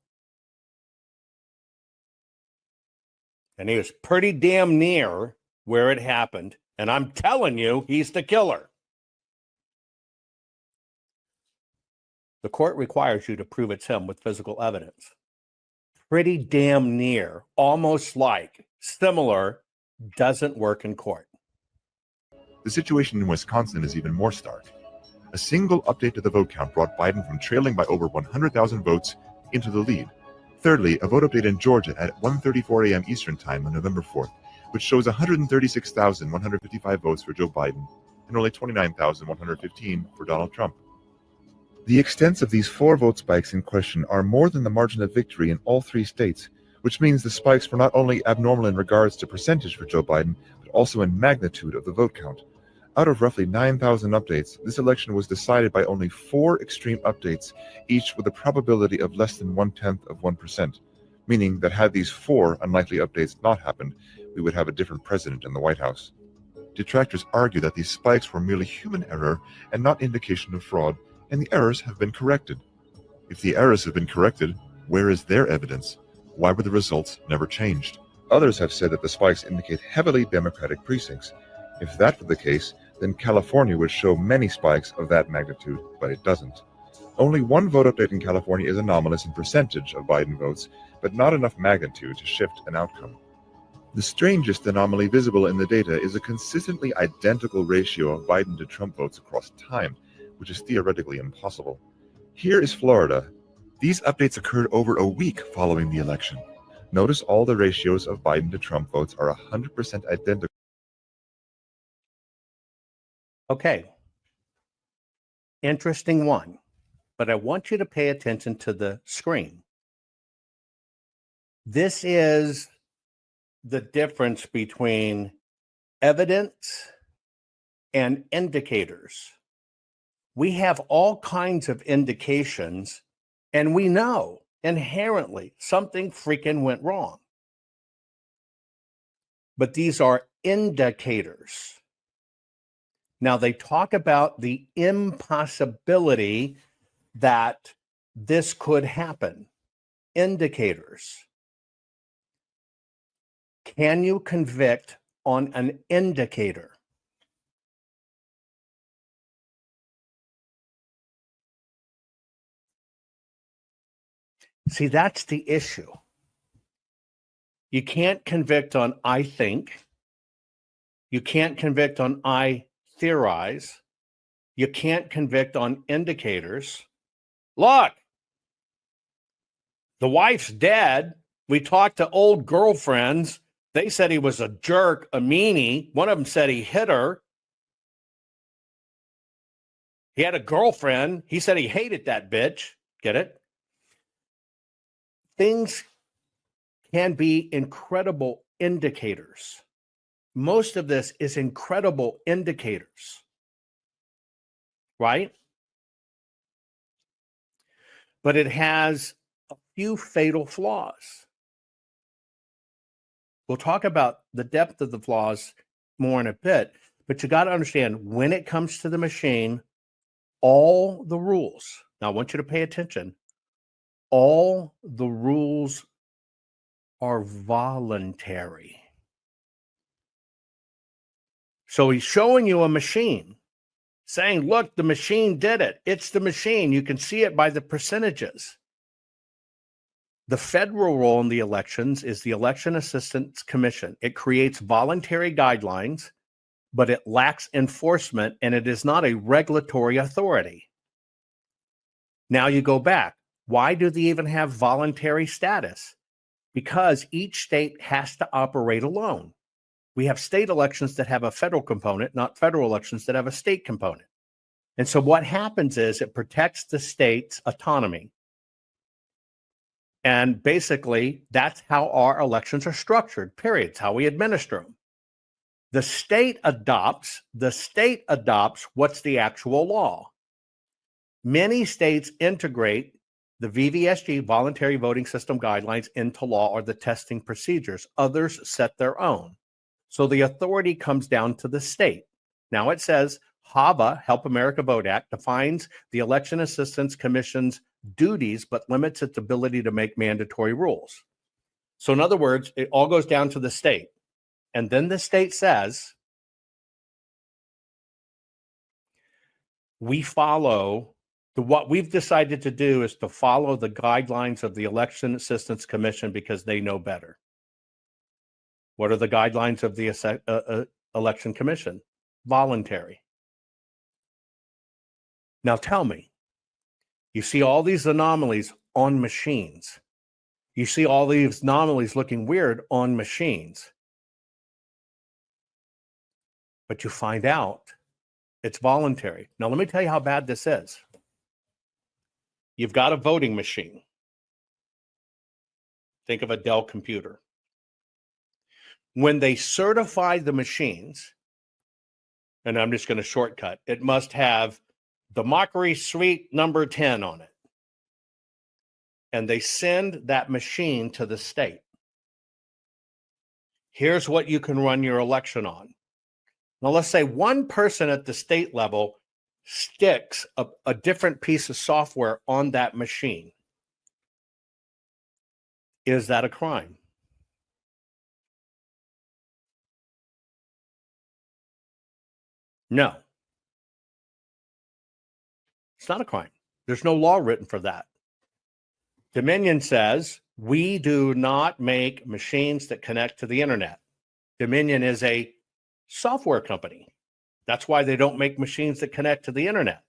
[SPEAKER 2] and he was pretty damn near where it happened. And I'm telling you, he's the killer. The court requires you to prove it's him with physical evidence. Pretty damn near, almost like, similar, doesn't work in court.
[SPEAKER 13] The situation in Wisconsin is even more stark. A single update to the vote count brought Biden from trailing by over 100,000 votes into the lead. Thirdly, a vote update in Georgia at 1:34 a.m. Eastern Time on November 4th, which shows 136,155 votes for Joe Biden and only 29,115 for Donald Trump. The extents of these 4 vote spikes in question are more than the margin of victory in all 3 states, which means the spikes were not only abnormal in regards to percentage for Joe Biden, but also in magnitude of the vote count. Out of roughly 9,000 updates, this election was decided by only 4 extreme updates, each with a probability of less than 0.1%, meaning that had these 4 unlikely updates not happened, we would have a different president in the White House. Detractors argue that these spikes were merely human error and not indication of fraud, and the errors have been corrected. If the errors have been corrected, where is their evidence? Why were the results never changed? Others have said that the spikes indicate heavily Democratic precincts. If that were the case, then California would show many spikes of that magnitude, but it doesn't. Only 1 vote update in California is anomalous in percentage of Biden votes, but not enough magnitude to shift an outcome. The strangest anomaly visible in the data is a consistently identical ratio of Biden to Trump votes across time, which is theoretically impossible. Here is Florida. These updates occurred over a week following the election. Notice all the ratios of Biden to Trump votes are 100% identical.
[SPEAKER 2] Okay. Interesting one. But I want you to pay attention to the screen. This is the difference between evidence and indicators. We have all kinds of indications, and we know inherently something freaking went wrong. But these are indicators. Now, they talk about the impossibility that this could happen. Indicators. Can you convict on an indicator? See, that's the issue. You can't convict on I think. You can't convict on I theorize. You can't convict on indicators. Look, the wife's dead. We talked to old girlfriends. They said he was a jerk, a meanie. One of them said he hit her. He had a girlfriend. He said he hated that bitch. Get it? Things can be incredible indicators. Most of this is incredible indicators, right? But it has a few fatal flaws. We'll talk about the depth of the flaws more in a bit, but you got to understand when it comes to the machine, all the rules. Now, I want you to pay attention. All the rules are voluntary. So he's showing you a machine, saying, look, the machine did it. It's the machine. You can see it by the percentages. The federal role in the elections is the Election Assistance Commission. It creates voluntary guidelines, but it lacks enforcement, and it is not a regulatory authority. Now you go back. Why do they even have voluntary status? Because each state has to operate alone. We have state elections that have a federal component, not federal elections that have a state component. And so what happens is it protects the state's autonomy. And basically, that's how our elections are structured, period. It's how we administer them. The state adopts what's the actual law. Many states integrate the VVSG, Voluntary Voting System Guidelines, into law or the testing procedures. Others set their own. So the authority comes down to the state. Now it says HAVA, Help America Vote Act, defines the Election Assistance Commission's duties, but limits its ability to make mandatory rules. So in other words, it all goes down to the state. And then the state says, we follow what we've decided to do is to follow the guidelines of the Election Assistance Commission because they know better. What are the guidelines of the Election Commission? Voluntary. Now tell me, you see all these anomalies on machines. You see all these anomalies looking weird on machines. But you find out it's voluntary. Now, let me tell you how bad this is. You've got a voting machine. Think of a Dell computer. When they certify the machines, and I'm just going to shortcut, it must have Democracy Suite number 10 on it. And they send that machine to the state. Here's what you can run your election on. Now, let's say one person at the state level sticks a different piece of software on that machine. Is that a crime? No. It's not a crime. There's no law written for that. Dominion says we do not make machines that connect to the internet. Dominion is a software company. That's why they don't make machines that connect to the internet.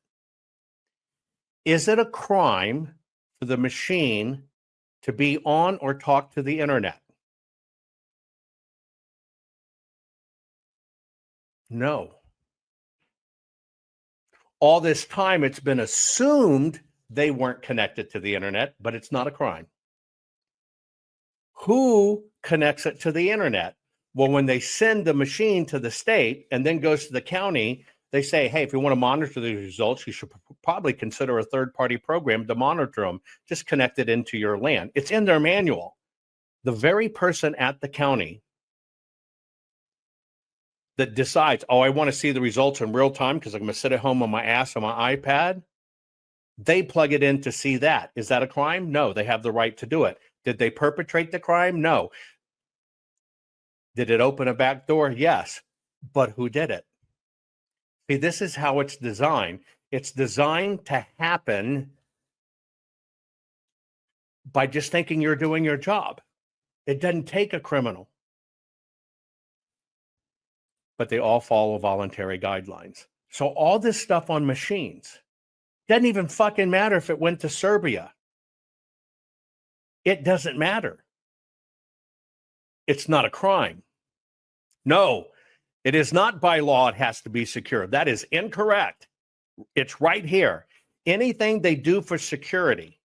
[SPEAKER 2] Is it a crime for the machine to be on or talk to the internet? No. All this time, it's been assumed they weren't connected to the internet, but it's not a crime. Who connects it to the internet? Well, when they send the machine to the state and then goes to the county, they say, hey, if you want to monitor the results, you should probably consider a third-party program to monitor them. Just connect it into your LAN. It's in their manual. The very person at the county that decides, oh, I want to see the results in real time because I'm going to sit at home on my ass on my iPad, they plug it in to see that. Is that a crime? No, they have the right to do it. Did they perpetrate the crime? No. Did it open a back door? Yes. But who did it? See, this is how it's designed. It's designed to happen by just thinking you're doing your job. It doesn't take a criminal. But they all follow voluntary guidelines. So all this stuff on machines doesn't even fucking matter if it went to Serbia. It doesn't matter. It's not a crime. No, it is not by law. It has to be secure. That is incorrect. It's right here. Anything they do for security.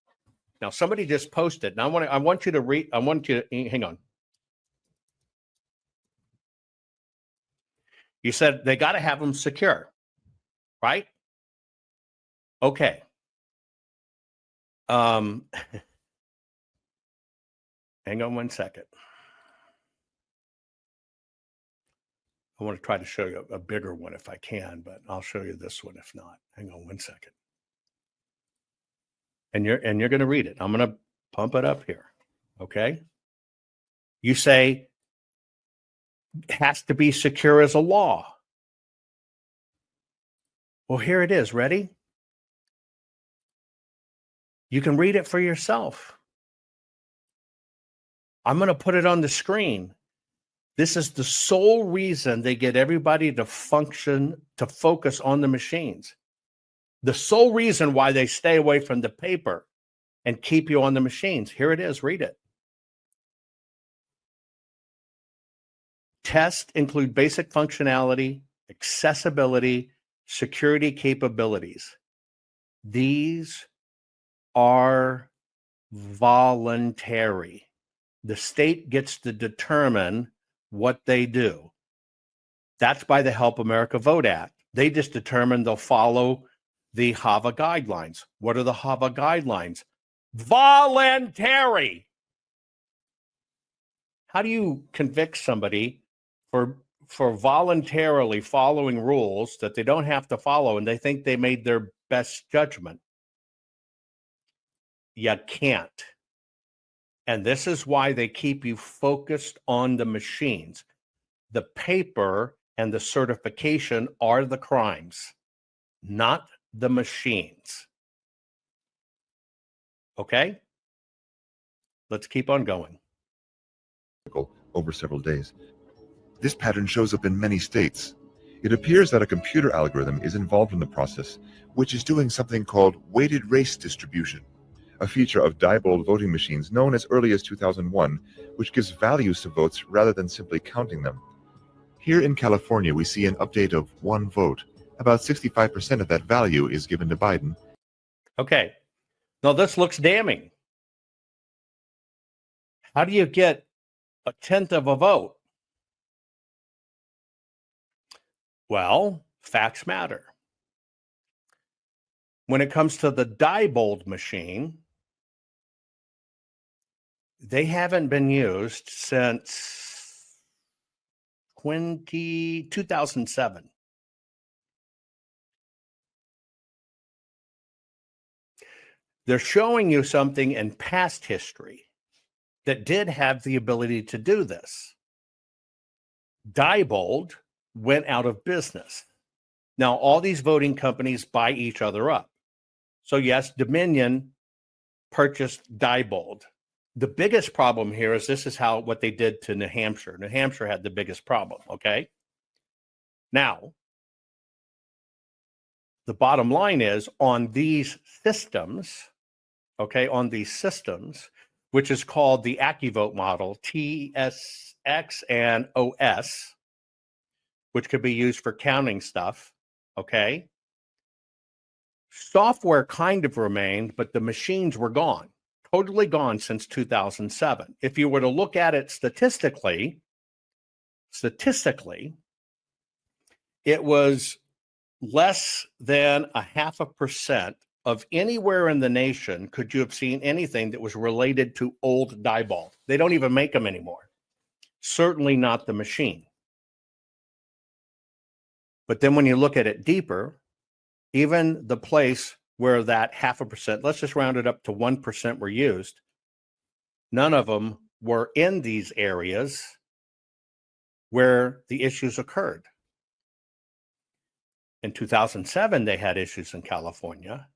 [SPEAKER 2] Now, somebody just posted, and I want you to read. I want you to hang on. You said they got to have them secure, right? Okay. Hang on one second. I want to try to show you a bigger one if I can, but I'll show you this one if not. Hang on one second. And you're going to read it. I'm going to pump it up here. Okay? You say it has to be secure as a law. Well, here it is. Ready? You can read it for yourself. I'm going to put it on the screen. This is the sole reason they get everybody to focus on the machines. The sole reason why they stay away from the paper and keep you on the machines. Here it is. Read it. Tests include basic functionality, accessibility, security capabilities. These are voluntary. The state gets to determine what they do. That's by the Help America Vote Act. They just determine they'll follow the HAVA guidelines. What are the HAVA guidelines? Voluntary. How do you convict somebody for voluntarily following rules that they don't have to follow and they think they made their best judgment? You can't. And this is why they keep you focused on the machines. The paper and the certification are the crimes, not the machines. Okay? Let's keep on going.
[SPEAKER 13] Over several days. This pattern shows up in many states. It appears that a computer algorithm is involved in the process, which is doing something called weighted race distribution. a feature of Diebold voting machines known as early as 2001, which gives values to votes rather than simply counting them. Here in California, we see an update of one vote. About 65% of that value is given to Biden.
[SPEAKER 2] Okay. Now this looks damning. How do you get a tenth of a vote? Well, facts matter. When it comes to the Diebold machine, they haven't been used since 2007. They're showing you something in past history that did have the ability to do this. Diebold went out of business. Now, all these voting companies buy each other up. So yes, Dominion purchased Diebold. The biggest problem here is this is what they did to New Hampshire. New Hampshire had the biggest problem, okay? Now, the bottom line is on these systems, okay, which is called the AccuVote model, TSX and OS, which could be used for counting stuff, okay? Software kind of remained, but the machines were gone, totally gone since 2007. If you were to look at it statistically, it was less than 0.5% of anywhere in the nation could you have seen anything that was related to old Diebold. They don't even make them anymore. Certainly not the machine. But then when you look at it deeper, even the place where that 0.5%, let's just round it up to 1% were used, none of them were in these areas where the issues occurred. In 2007, they had issues in California.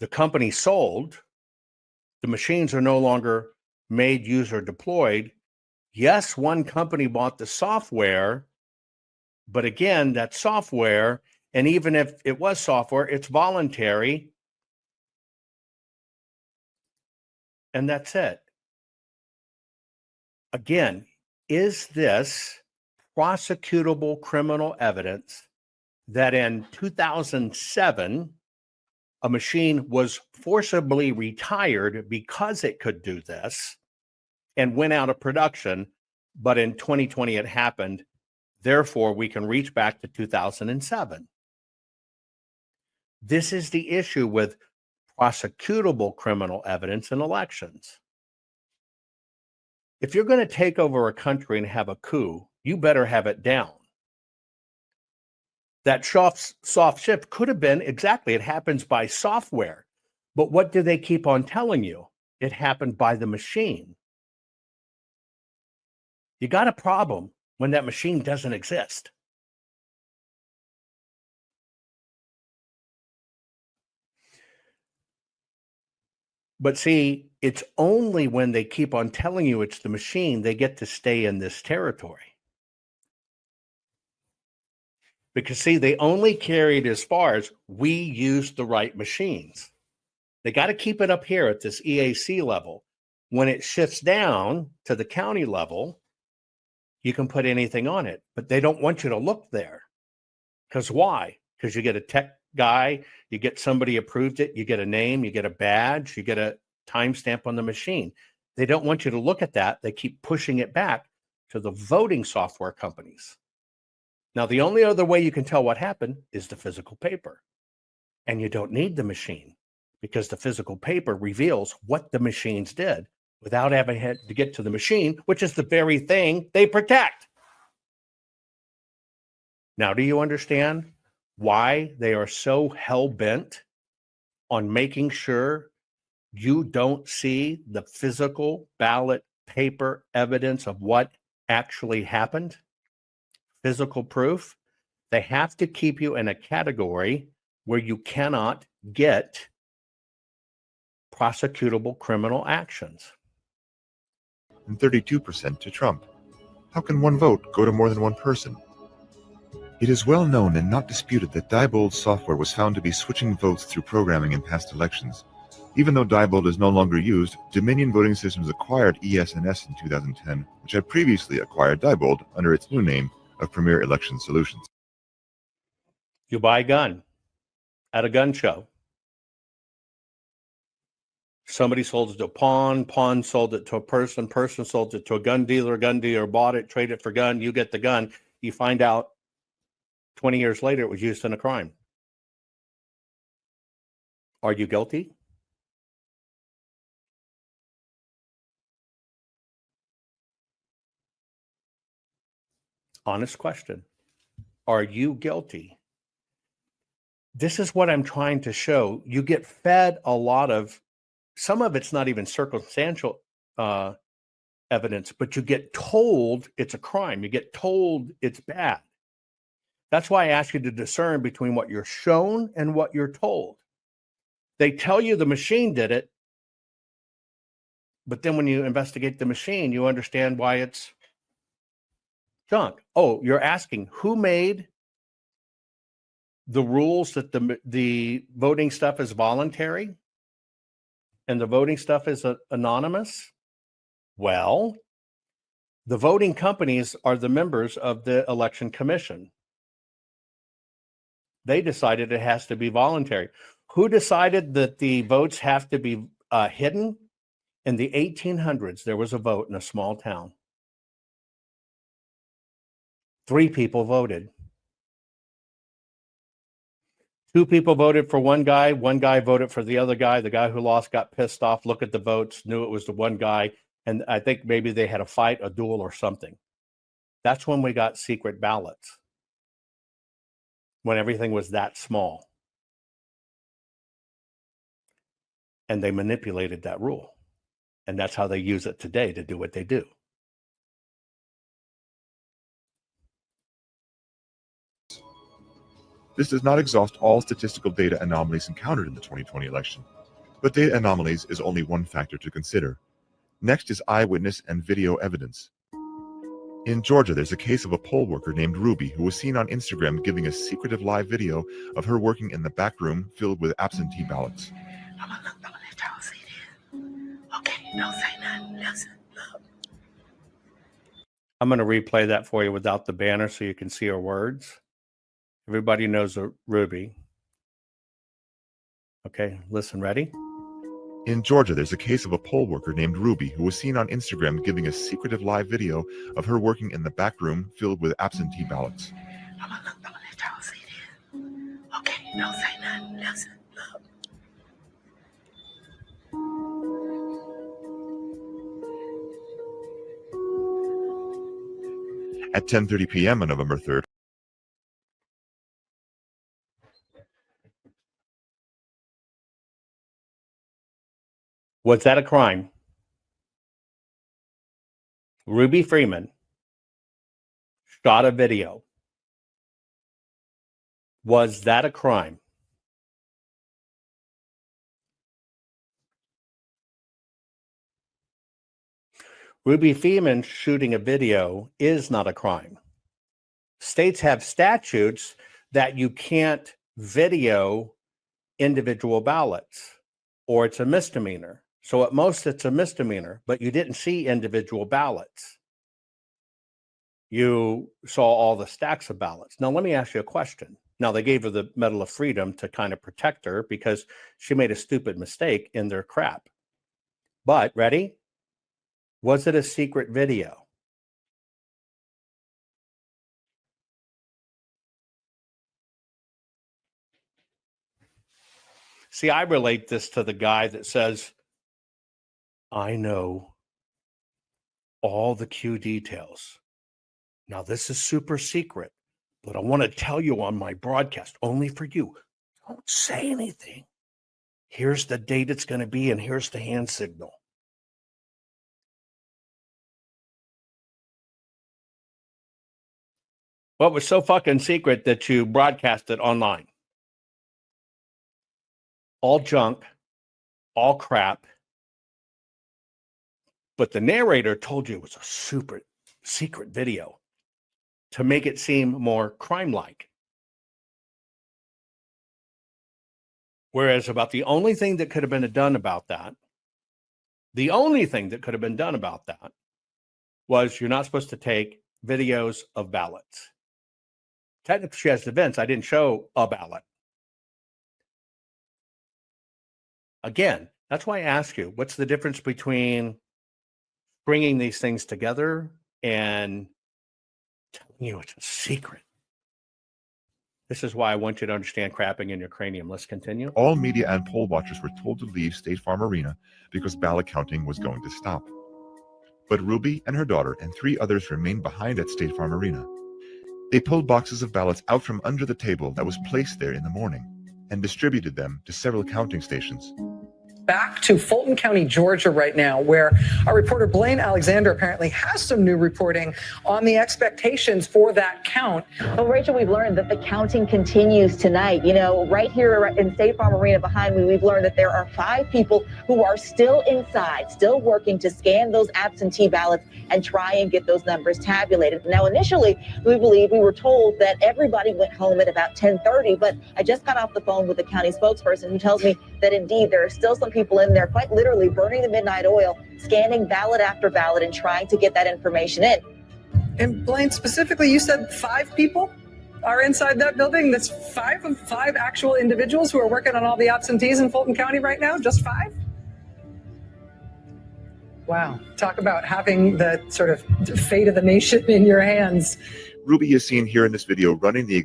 [SPEAKER 2] The company sold. The machines are no longer made, used, or deployed. Yes, one company bought the software, but again, that software, and even if it was software, it's voluntary. And that's it. Again, is this prosecutable criminal evidence that in 2007, a machine was forcibly retired because it could do this and went out of production, but in 2020 it happened. Therefore, we can reach back to 2007. This is the issue with prosecutable criminal evidence in elections. If you're going to take over a country and have a coup, you better have it down. That soft shift could have been exactly, it happens by software. But what do they keep on telling you? It happened by the machine. You got a problem when that machine doesn't exist. But see, it's only when they keep on telling you it's the machine, they get to stay in this territory. Because see, they only carry it as far as we use the right machines. They got to keep it up here at this EAC level. When it shifts down to the county level, you can put anything on it, but they don't want you to look there. Because why? Because you get a tech guy, you get somebody approved it, you get a name, you get a badge, you get a timestamp on the machine. They don't want you to look at that. They keep pushing it back to the voting software companies. Now, the only other way you can tell what happened is the physical paper. And you don't need the machine because the physical paper reveals what the machines did without having had to get to the machine, which is the very thing they protect. Now, do you understand why they are so hell-bent on making sure you don't see the physical ballot paper evidence of what actually happened? Physical proof. They have to keep you in a category where you cannot get prosecutable criminal actions.
[SPEAKER 13] And 32% to Trump. How can one vote go to more than one person? It is well known and not disputed that Diebold software was found to be switching votes through programming in past elections. Even though Diebold is no longer used, Dominion Voting Systems acquired ES&S in 2010, which had previously acquired Diebold under its new name of Premier Election Solutions.
[SPEAKER 2] You buy a gun at a gun show. Somebody sold it to a pawn sold it to a person sold it to a gun dealer bought it, traded it for gun, you get the gun. You find out 20 years later it was used in a crime. Are you guilty? Honest question. Are you guilty? This is what I'm trying to show. You get fed a lot of, some of it's not even circumstantial evidence, but you get told it's a crime. You get told it's bad. That's why I ask you to discern between what you're shown and what you're told. They tell you the machine did it, but then when you investigate the machine, you understand why it's junk. Oh, you're asking who made the rules that the voting stuff is voluntary and the voting stuff is anonymous? Well, the voting companies are the members of the Election Commission. They decided it has to be voluntary. Who decided that the votes have to be hidden? In the 1800s, there was a vote in a small town. 3 people voted. 2 people voted for one guy voted for the other guy. The guy who lost got pissed off, looked at the votes, knew it was the one guy, and I think maybe they had a fight, a duel or something. That's when we got secret ballots, when everything was that small. And they manipulated that rule. And that's how they use it today to do what they do.
[SPEAKER 13] This does not exhaust all statistical data anomalies encountered in the 2020 election, but data anomalies is only one factor to consider. Next is eyewitness and video evidence. In Georgia, there's a case of a poll worker named Ruby who was seen on Instagram giving a secretive live video of her working in the back room filled with absentee ballots.
[SPEAKER 14] I'm gonna let y'all see this. Okay, don't say nothing. Listen, look.
[SPEAKER 2] I'm going to replay that for you without the banner so you can see her words. Everybody knows Ruby. Okay, listen, ready?
[SPEAKER 13] In Georgia, there's a case of a poll worker named Ruby who was seen on Instagram giving a secretive live video of her working in the back room filled with absentee ballots.
[SPEAKER 14] I'm gonna let y'all see this. Okay, don't say nothing. Listen, look.
[SPEAKER 13] At 10:30 p.m. on November 3rd,
[SPEAKER 2] was that a crime? Ruby Freeman shot a video. Was that a crime? Ruby Freeman shooting a video is not a crime. States have statutes that you can't video individual ballots, or it's a misdemeanor. So at most it's a misdemeanor, but you didn't see individual ballots. You saw all the stacks of ballots. Now, let me ask you a question. Now, they gave her the Medal of Freedom to kind of protect her because she made a stupid mistake in their crap. But, ready? Was it a secret video? See, I relate this to the guy that says, I know all the Q details. Now, this is super secret, but I want to tell you on my broadcast, only for you. Don't say anything. Here's the date it's going to be, and here's the hand signal. What was so fucking secret that you broadcast it online? All junk, all crap. But the narrator told you it was a super secret video to make it seem more crime-like. Whereas about the only thing that could have been done about that, was you're not supposed to take videos of ballots. Technically, she has events. I didn't show a ballot. Again, that's why I ask you, what's the difference between bringing these things together and telling you it's a secret? This is why I want you to understand crapping in your cranium. Let's continue.
[SPEAKER 13] All media and poll watchers were told to leave State Farm Arena because ballot counting was going to stop. But Ruby and her daughter and 3 others remained behind at State Farm Arena. They pulled boxes of ballots out from under the table that was placed there in the morning and distributed them to several counting stations.
[SPEAKER 15] Back to Fulton County, Georgia right now, where our reporter Blaine Alexander apparently has some new reporting on the expectations for that count.
[SPEAKER 16] Well, Rachel, we've learned that the counting continues tonight. You know, right here in State Farm Arena behind me, we've learned that there are 5 people who are still inside, still working to scan those absentee ballots and try and get those numbers tabulated. Now, initially, we were told that everybody went home at about 10:30, but I just got off the phone with the county spokesperson who tells me that indeed there are still some people in there quite literally burning the midnight oil, scanning ballot after ballot and trying to get that information in.
[SPEAKER 15] And Blaine, specifically, you said 5 people are inside that building. That's 5 actual individuals who are working on all the absentees in Fulton County right now? Just 5? Wow. Talk about having the sort of fate of the nation in your hands.
[SPEAKER 13] Ruby is seen here in this video running the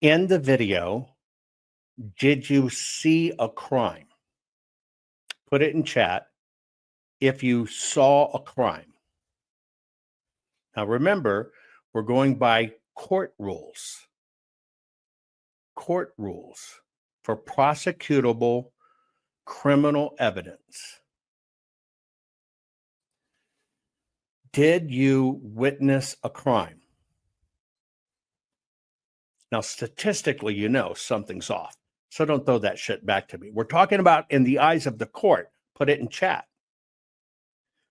[SPEAKER 2] In the video, did you see a crime? Put it in chat if you saw a crime. Now remember, we're going by court rules. Court rules for prosecutable criminal evidence. Did you witness a crime? Now, statistically, you know something's off. So don't throw that shit back to me. We're talking about in the eyes of the court. Put it in chat.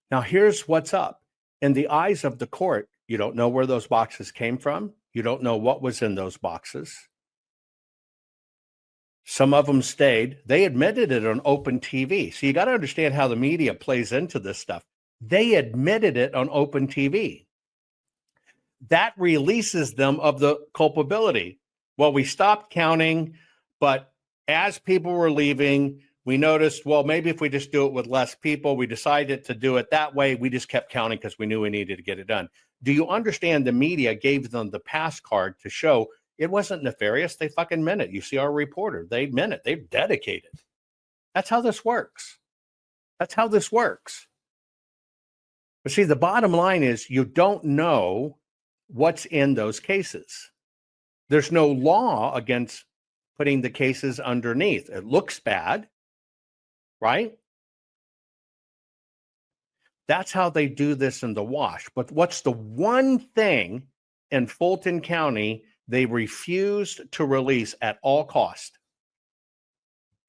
[SPEAKER 2] Now, here's what's up. In the eyes of the court, you don't know where those boxes came from. You don't know what was in those boxes. Some of them stayed. They admitted it on open TV. So you got to understand how the media plays into this stuff. They admitted it on open TV. That releases them of the culpability. Well, we stopped counting, but as people were leaving, we noticed, well, maybe if we just do it with less people, we decided to do it that way. We just kept counting because we knew we needed to get it done. Do you understand the media gave them the pass card to show it wasn't nefarious? They fucking meant it. You see our reporter. They meant it. They're dedicated. That's how this works. That's how this works. But see, the bottom line is you don't know what's in those cases. There's no law against putting the cases underneath. It looks bad, right? That's how they do this in the wash. But what's the one thing in Fulton County they refused to release at all cost?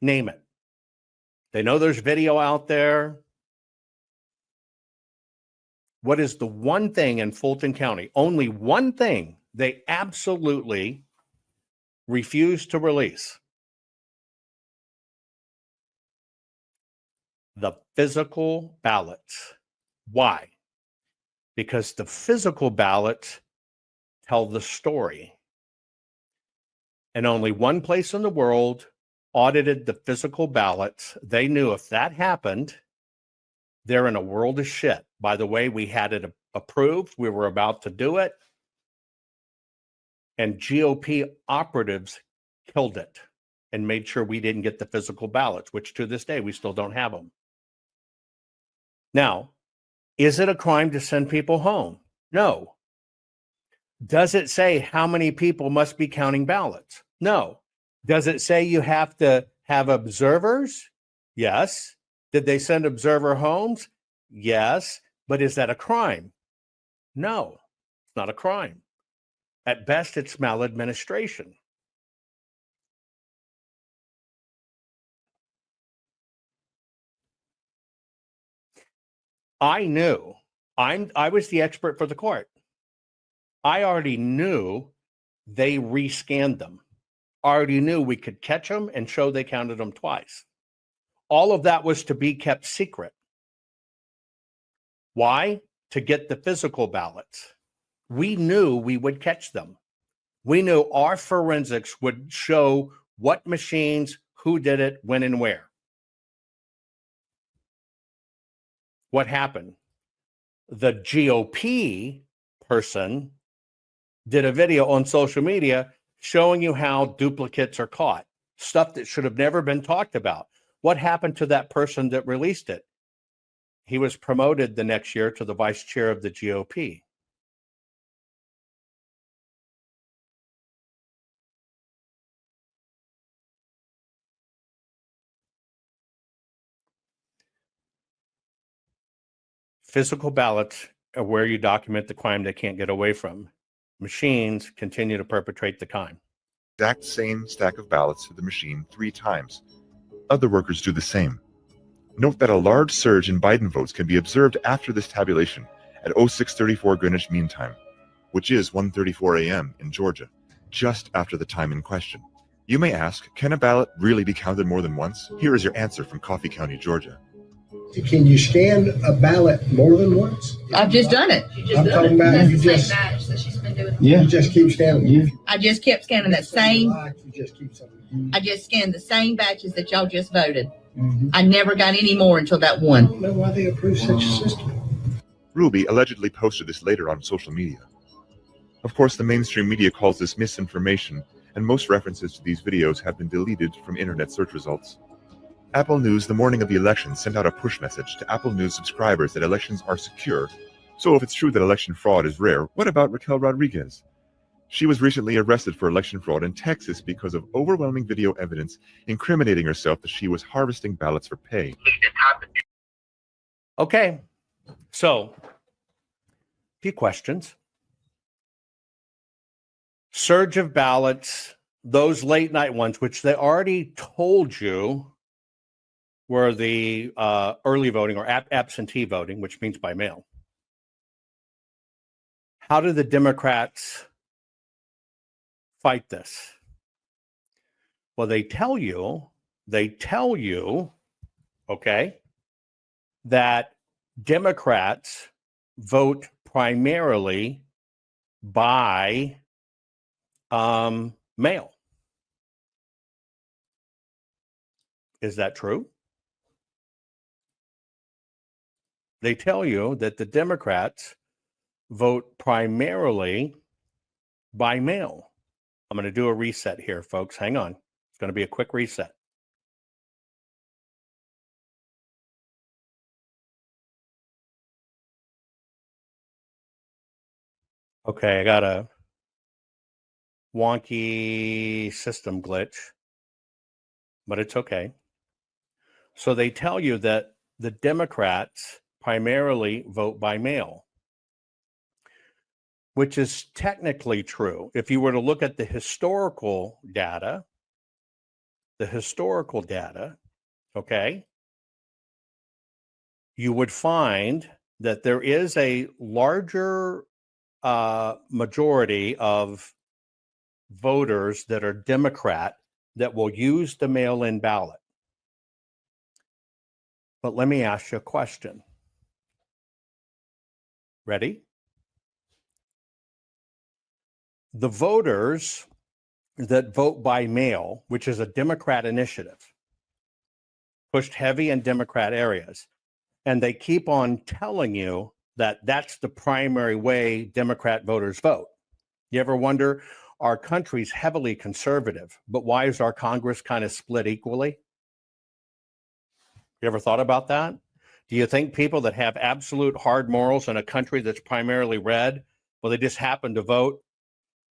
[SPEAKER 2] Name it. They know there's video out there. What is the one thing in Fulton County? Only one thing they absolutely refuse to release. The physical ballots. Why? Because the physical ballots tell the story. And only one place in the world audited the physical ballots. They knew if that happened, they're in a world of shit. By the way, we had it approved. We were about to do it. And GOP operatives killed it and made sure we didn't get the physical ballots, which to this day, we still don't have them. Now, is it a crime to send people home? No. Does it say how many people must be counting ballots? No. Does it say you have to have observers? Yes. Did they send observer homes? Yes. But is that a crime? No, it's not a crime. At best, it's maladministration. I knew. I was the expert for the court. I already knew they rescanned them. I already knew we could catch them and show they counted them twice. All of that was to be kept secret. Why? To get the physical ballots. We knew we would catch them. We knew our forensics would show what machines, who did it, when and where. What happened? The GOP person did a video on social media showing you how duplicates are caught, stuff that should have never been talked about. What happened to that person that released it? He was promoted the next year to the vice chair of the GOP. Physical ballots are where you document the crime they can't get away from. Machines continue to perpetrate the crime.
[SPEAKER 13] Exact same stack of ballots to the machine 3 times. Other workers do the same. Note that a large surge in Biden votes can be observed after this tabulation at 06:34 Greenwich Mean Time, which is 1:34 a.m. in Georgia, just after the time in question. You may ask, can a ballot really be counted more than once? Here is your answer from Coffee County, Georgia.
[SPEAKER 17] Can you scan a ballot more than once?
[SPEAKER 18] I've just done it.
[SPEAKER 17] I'm talking about
[SPEAKER 18] That's
[SPEAKER 17] you
[SPEAKER 18] the
[SPEAKER 17] just,
[SPEAKER 18] same batch that she's been doing.
[SPEAKER 17] you just keep scanning.
[SPEAKER 18] Yeah. I just kept scanning that same.
[SPEAKER 17] You just keep something.
[SPEAKER 18] I just scanned the same batches that y'all just voted. I never got any more until that one.
[SPEAKER 17] I don't know why they approve such a system.
[SPEAKER 13] Ruby allegedly posted this later on social media. Of course, the mainstream media calls this misinformation, and most references to these videos have been deleted from internet search results. Apple News, the morning of the election, sent out a push message to Apple News subscribers that elections are secure. So if it's true that election fraud is rare, what about Raquel Rodriguez? She was recently arrested for election fraud in Texas because of overwhelming video evidence incriminating herself that she was harvesting ballots for pay.
[SPEAKER 2] Okay, so a few questions. Surge of ballots, those late night ones, which they already told you were the early voting or absentee voting, which means by mail. How do the Democrats fight this? Well, they tell you, okay, that Democrats vote primarily by mail. Is that true? They tell you that the Democrats vote primarily by mail. I'm going to do a reset here, folks. Hang on. It's going to be a quick reset. Okay, I got a wonky system glitch, but it's okay. So they tell you that the Democrats primarily vote by mail, which is technically true. If you were to look at the historical data, okay, you would find that there is a larger majority of voters that are Democrat that will use the mail-in ballot. But let me ask you a question. Ready? The voters that vote by mail, which is a Democrat initiative, pushed heavy in Democrat areas, and they keep on telling you that that's the primary way Democrat voters vote. You ever wonder, our country's heavily conservative, but why is our Congress kind of split equally? You ever thought about that? Do you think people that have absolute hard morals in a country that's primarily red, well, they just happen to vote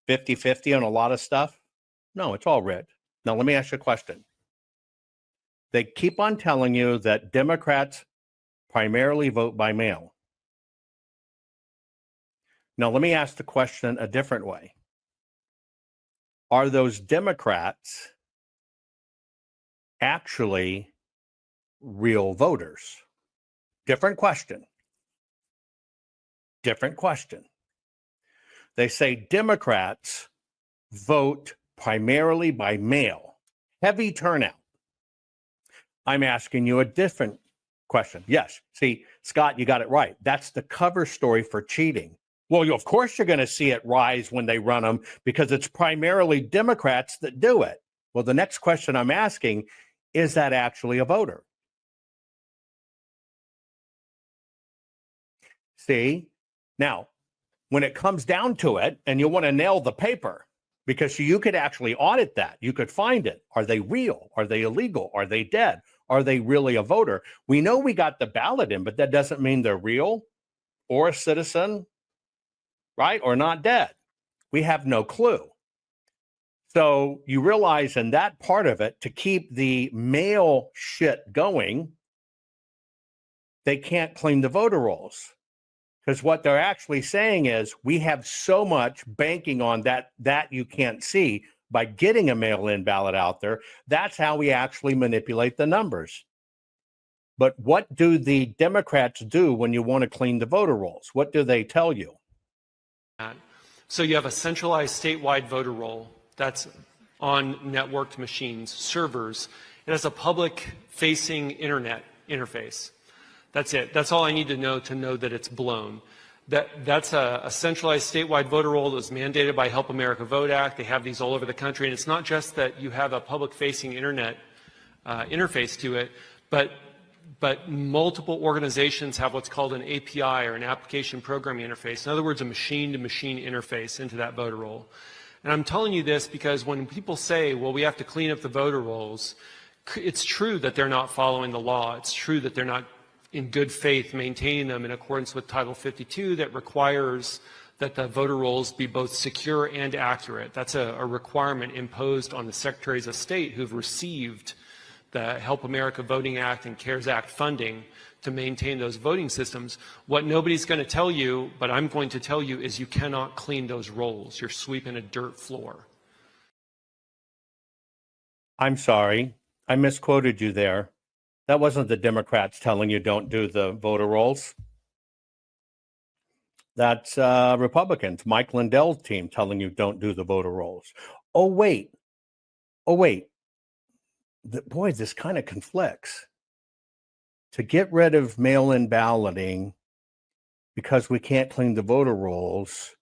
[SPEAKER 2] 50-50 on a lot of stuff? No, it's all red. Now, let me ask you a question. They keep on telling you that Democrats primarily vote by mail. Now, let me ask the question a different way. Are those Democrats actually real voters? Different question. They say Democrats vote primarily by mail, heavy turnout. I'm asking you a different question. Yes. See, Scott, you got it right. That's the cover story for cheating. Well, of course, you're going to see it rise when they run them because it's primarily Democrats that do it. Well, the next question I'm asking, is that actually a voter? See, now, when it comes down to it, and you want to nail the paper, because you could actually audit that. You could find it. Are they real? Are they illegal? Are they dead? Are they really a voter? We know we got the ballot in, but that doesn't mean they're real or a citizen, right? Or not dead. We have no clue. So you realize in that part of it, to keep the mail shit going, they can't clean the voter rolls. Because what they're actually saying is we have so much banking on that you can't see by getting a mail-in ballot out there. That's how we actually manipulate the numbers. But what do the Democrats do when you want to clean the voter rolls? What do they tell you?
[SPEAKER 19] So you have a centralized statewide voter roll that's on networked machines, servers. It has a public-facing internet interface. That's it. That's all I need to know that it's blown. That's a centralized statewide voter roll that was mandated by Help America Vote Act. They have these all over the country. And it's not just that you have a public-facing internet interface to it, but multiple organizations have what's called an API, or an application programming interface. In other words, a machine-to-machine interface into that voter roll. And I'm telling you this because when people say, well, we have to clean up the voter rolls, it's true that they're not following the law. It's true that they're not in good faith maintaining them in accordance with Title 52 that requires that the voter rolls be both secure and accurate. That's a requirement imposed on the secretaries of state who've received the Help America Voting Act and CARES Act funding to maintain those voting systems. What nobody's going to tell you, but I'm going to tell you, is you cannot clean those rolls. You're sweeping a dirt floor.
[SPEAKER 2] I'm sorry. I misquoted you there. That wasn't the Democrats telling you don't do the voter rolls. That's Republicans, Mike Lindell's team, telling you don't do the voter rolls. Oh, wait. Boy, this kind of conflicts. To get rid of mail-in balloting because we can't clean the voter rolls,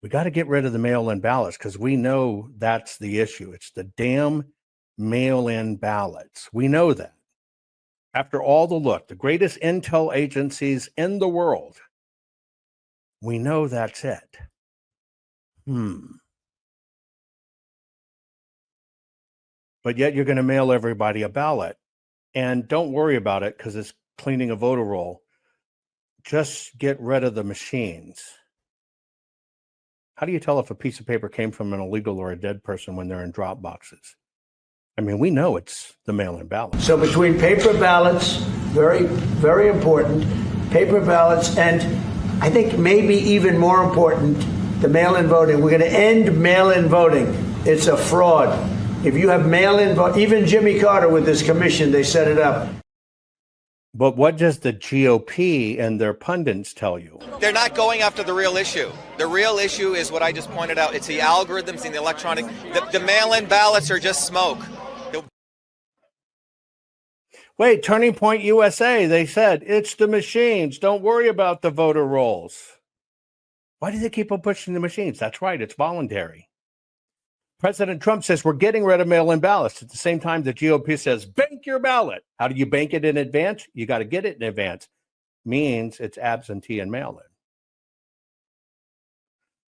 [SPEAKER 2] we got to get rid of the mail-in ballots because we know that's the issue. It's the damn mail-in ballots. We know that. After all the greatest intel agencies in the world, we know that's it. But yet you're going to mail everybody a ballot. And don't worry about it because it's cleaning a voter roll. Just get rid of the machines. How do you tell if a piece of paper came from an illegal or a dead person when they're in drop boxes? I mean, we know it's the mail-in ballot.
[SPEAKER 11] So between paper ballots, very, very important, paper ballots, and I think maybe even more important, the mail-in voting. We're going to end mail-in voting. It's a fraud. If you have mail-in vote, even Jimmy Carter with this commission, they set it up.
[SPEAKER 2] But what does the GOP and their pundits tell you?
[SPEAKER 12] They're not going after the real issue. The real issue is what I just pointed out. It's the algorithms and the electronic. The mail-in ballots are just smoke.
[SPEAKER 2] Wait, Turning Point USA, they said, it's the machines. Don't worry about the voter rolls. Why do they keep on pushing the machines? That's right, it's voluntary. President Trump says we're getting rid of mail-in ballots. At the same time, the GOP says, bank your ballot. How do you bank it in advance? You got to get it in advance. Means it's absentee and mail-in.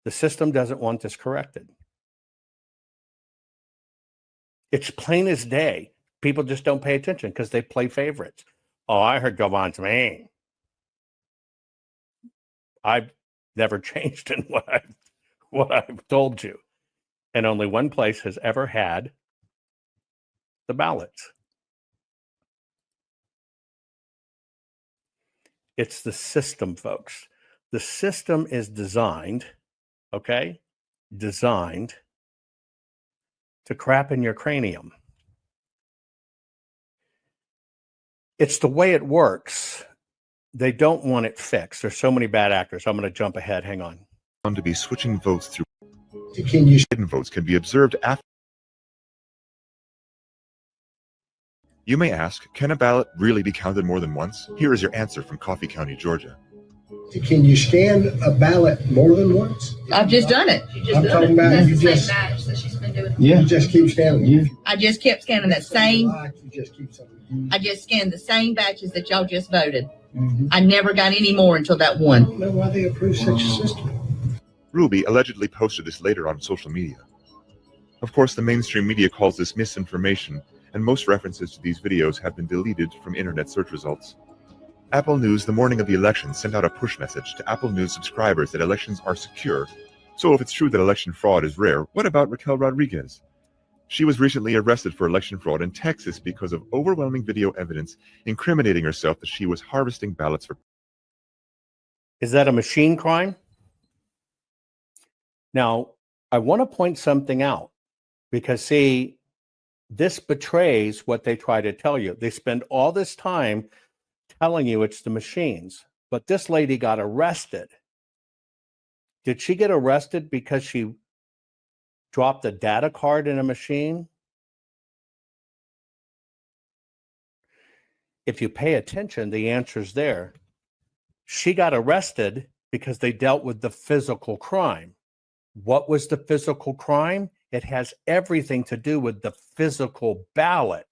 [SPEAKER 2] The system doesn't want this corrected. It's plain as day. People just don't pay attention because they play favorites. Oh, I heard Jovan's mean. I've never changed in what I've told you. And only one place has ever had the ballots. It's the system, folks. The system is designed, designed to crap in your cranium. It's the way it works. They don't want it fixed. There's so many bad actors. I'm going to jump ahead. Hang on.
[SPEAKER 13] found to be switching votes through
[SPEAKER 17] hidden
[SPEAKER 13] votes can be observed after. You may ask, can a ballot really be counted more than once? Here is your answer from Coffee County, Georgia.
[SPEAKER 17] Can you scan a ballot more than once?
[SPEAKER 18] I've just done it.
[SPEAKER 17] I'm talking about
[SPEAKER 18] That's
[SPEAKER 17] you
[SPEAKER 18] the
[SPEAKER 17] just,
[SPEAKER 18] same batch that she's been doing.
[SPEAKER 17] you just keep scanning.
[SPEAKER 18] Yeah. I just kept scanning that same.
[SPEAKER 17] You just keep something.
[SPEAKER 18] I just scanned the same batches that y'all just voted. I never got any more until that one.
[SPEAKER 17] I don't know why they approved such a system.
[SPEAKER 13] Ruby allegedly posted this later on social media. Of course, the mainstream media calls this misinformation, and most references to these videos have been deleted from internet search results. Apple News, the morning of the election, sent out a push message to Apple News subscribers that elections are secure. So if it's true that election fraud is rare, what about Raquel Rodriguez? She was recently arrested for election fraud in Texas because of overwhelming video evidence incriminating herself that she was harvesting ballots for.
[SPEAKER 2] Is that a machine crime? Now, I want to point something out because, see, this betrays what they try to tell you. They spend all this time telling you it's the machines, but this lady got arrested. Did she get arrested because she dropped a data card in a machine? If you pay attention, the answer's there. She got arrested because they dealt with the physical crime. What was the physical crime? It has everything to do with the physical ballot.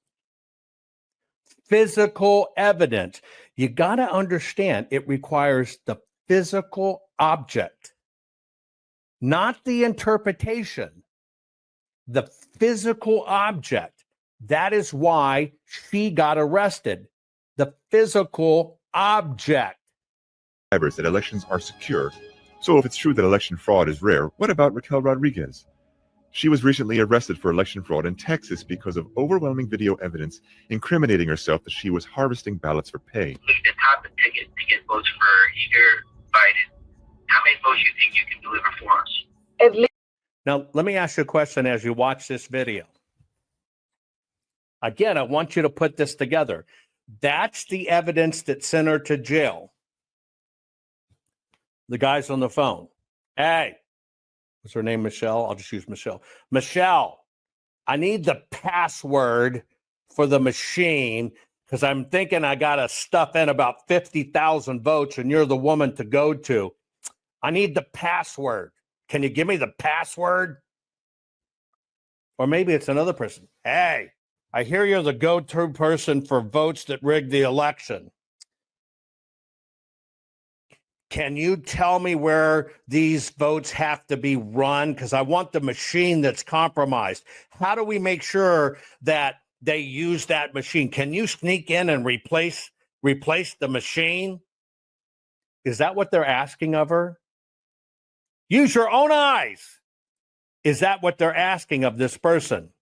[SPEAKER 2] Physical evidence. You got to understand it requires the physical object, not the interpretation. The physical object. That is why she got arrested. The physical object.
[SPEAKER 13] That elections are secure. So if it's true that election fraud is rare, what about Raquel Rodriguez? She was recently arrested for election fraud in Texas because of overwhelming video evidence incriminating herself that she was harvesting ballots for pay.
[SPEAKER 20] The top ticket to get votes for either Biden. How many votes you think you can deliver for us?
[SPEAKER 2] At least. Now, let me ask you a question as you watch this video. Again, I want you to put this together. That's the evidence that sent her to jail. The guy's on the phone. Hey, what's her name, Michelle? I'll just use Michelle. Michelle, I need the password for the machine because I'm thinking I got to stuff in about 50,000 votes and you're the woman to go to. I need the password. Can you give me the password? Or maybe it's another person. Hey, I hear you're the go-to person for votes that rigged the election. Can you tell me where these votes have to be run? Because I want the machine that's compromised. How do we make sure that they use that machine? Can you sneak in and replace the machine? Is that what they're asking of her? Use your own eyes. Is that what they're asking of this person?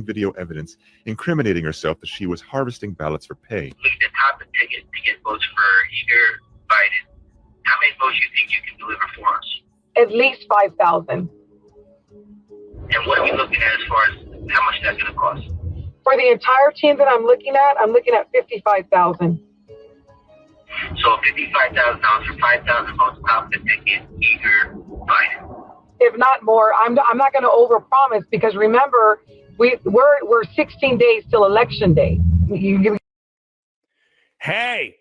[SPEAKER 13] Video evidence incriminating herself that she was harvesting ballots for pay.
[SPEAKER 20] The top ticket to get votes for either Biden. How many votes you think you can deliver for us?
[SPEAKER 15] At least 5,000.
[SPEAKER 20] And what are we looking at as far as how much that's going to cost?
[SPEAKER 15] For the entire team that I'm looking at 55,000.
[SPEAKER 20] So $55,000 for 5,000 votes top the ticket, either Biden.
[SPEAKER 15] If not more, I'm not going to overpromise because remember, we're 16 days till election day.
[SPEAKER 2] Hey,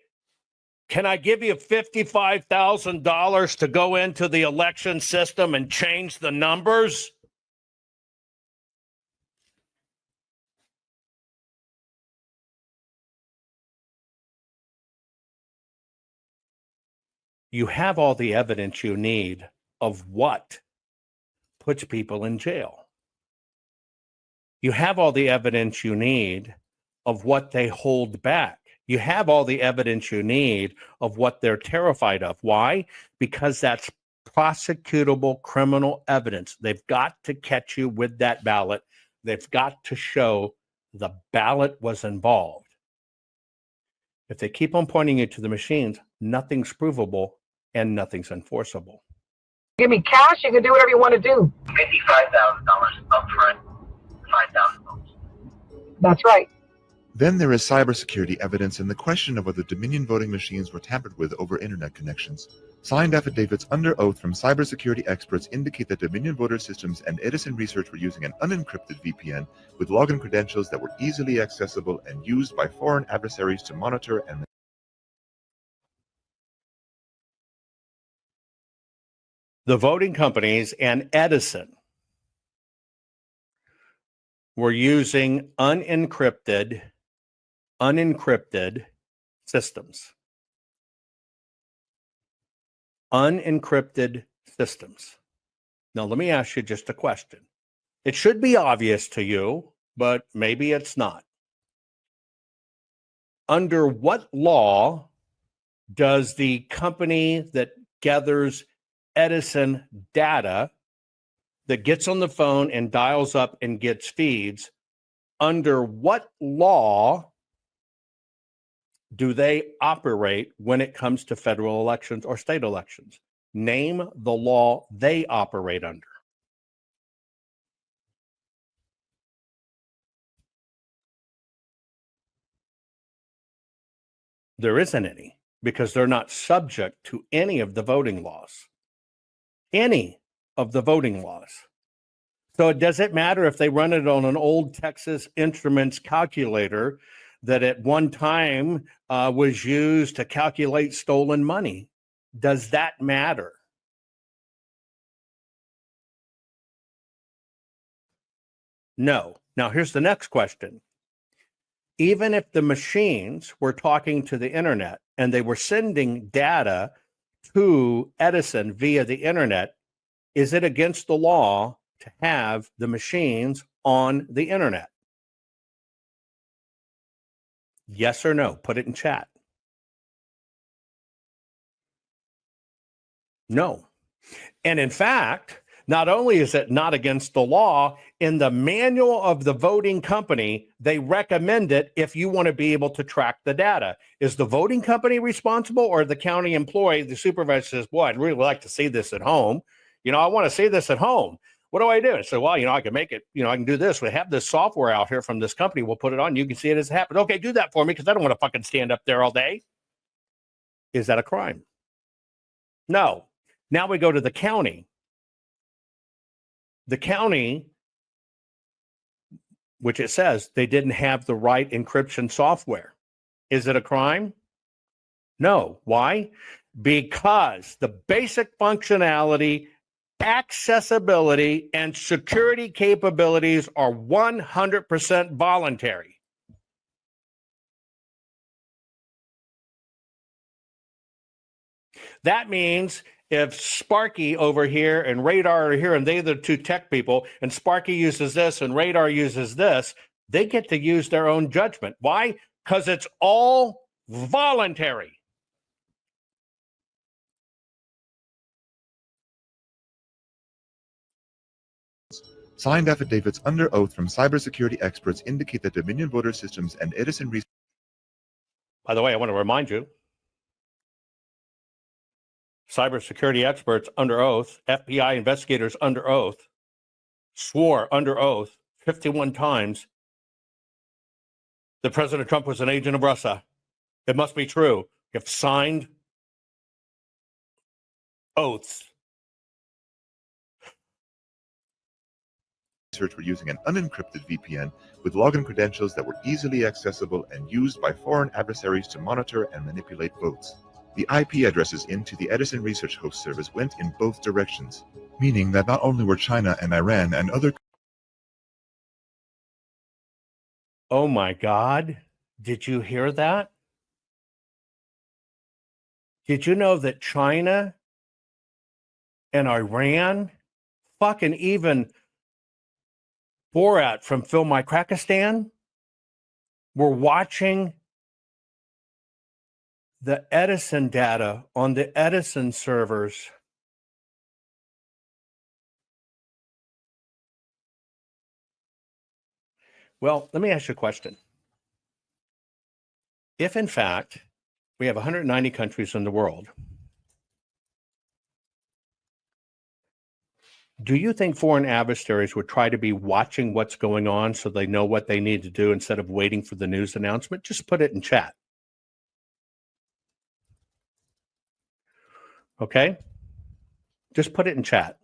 [SPEAKER 2] can I give you $55,000 to go into the election system and change the numbers? You have all the evidence you need of what puts people in jail. You have all the evidence you need of what they hold back. You have all the evidence you need of what they're terrified of. Why? Because that's prosecutable criminal evidence. They've got to catch you with that ballot. They've got to show the ballot was involved. If they keep on pointing you to the machines, nothing's provable and nothing's enforceable.
[SPEAKER 15] Give me cash, you can do whatever you want to do.
[SPEAKER 20] $55,000 up front, 5,000 votes.
[SPEAKER 15] That's right.
[SPEAKER 13] Then there is cybersecurity evidence in the question of whether Dominion voting machines were tampered with over internet connections. Signed affidavits under oath from cybersecurity experts indicate that Dominion voter systems and Edison Research were using an unencrypted VPN with login credentials that were easily accessible and used by foreign adversaries to monitor and
[SPEAKER 2] the voting companies and Edison were using unencrypted systems. Unencrypted systems. Now, let me ask you just a question. It should be obvious to you, but maybe it's not. Under what law does the company that gathers Edison data, that gets on the phone and dials up and gets feeds, under what law do they operate when it comes to federal elections or state elections? Name the law they operate under. There isn't any, because they're not subject to any of the voting laws. Any of the voting laws. So does it matter if they run it on an old Texas Instruments calculator that at one time was used to calculate stolen money? Does that matter? No. Now here's the next question. Even if the machines were talking to the internet and they were sending data to Edison via the internet, is it against the law to have the machines on the internet? Yes or no? Put it in chat. No. And in fact, not only is it not against the law, in the manual of the voting company, they recommend it if you want to be able to track the data. Is the voting company responsible, or the county employee, the supervisor says, boy, I'd really like to see this at home. I want to see this at home. What do I do? I said, well, I can make it, I can do this. We have this software out here from this company. We'll put it on. You can see it as it happens. Okay, do that for me, because I don't want to fucking stand up there all day. Is that a crime? No. Now we go to the county. The county, which it says they didn't have the right encryption software. Is it a crime? No. Why? Because the basic functionality, accessibility, and security capabilities are 100% voluntary. That means if Sparky over here and Radar are here and they're the two tech people, and Sparky uses this and Radar uses this, they get to use their own judgment. Why? Because it's all voluntary.
[SPEAKER 13] Signed affidavits under oath from cybersecurity experts indicate that Dominion voter systems and Edison Research.
[SPEAKER 2] By the way, I want to remind you, cybersecurity experts under oath, FBI investigators under oath, swore under oath 51 times that President Trump was an agent of Russia. It must be true. You have signed oaths.
[SPEAKER 13] Research were using an unencrypted VPN with login credentials that were easily accessible and used by foreign adversaries to monitor and manipulate votes. The IP addresses into the Edison Research host service went in both directions, meaning that not only were China and Iran and other...
[SPEAKER 2] Oh my God. Did you hear that? Did you know that China and Iran, fucking even Borat from Film My Krakistan, were watching the Edison data on the Edison servers? Well, let me ask you a question. If, in fact, we have 190 countries in the world, Do you think foreign adversaries would try to be watching what's going on so they know what they need to do instead of waiting for the news announcement? Just put it in chat. Okay? Just put it in chat.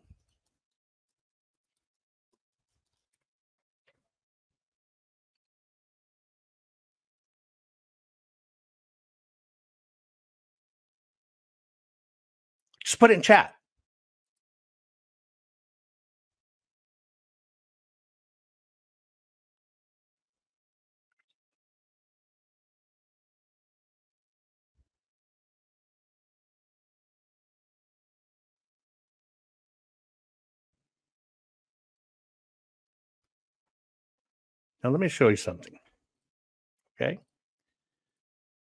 [SPEAKER 2] Just put it in chat. Now, let me show you something. Okay?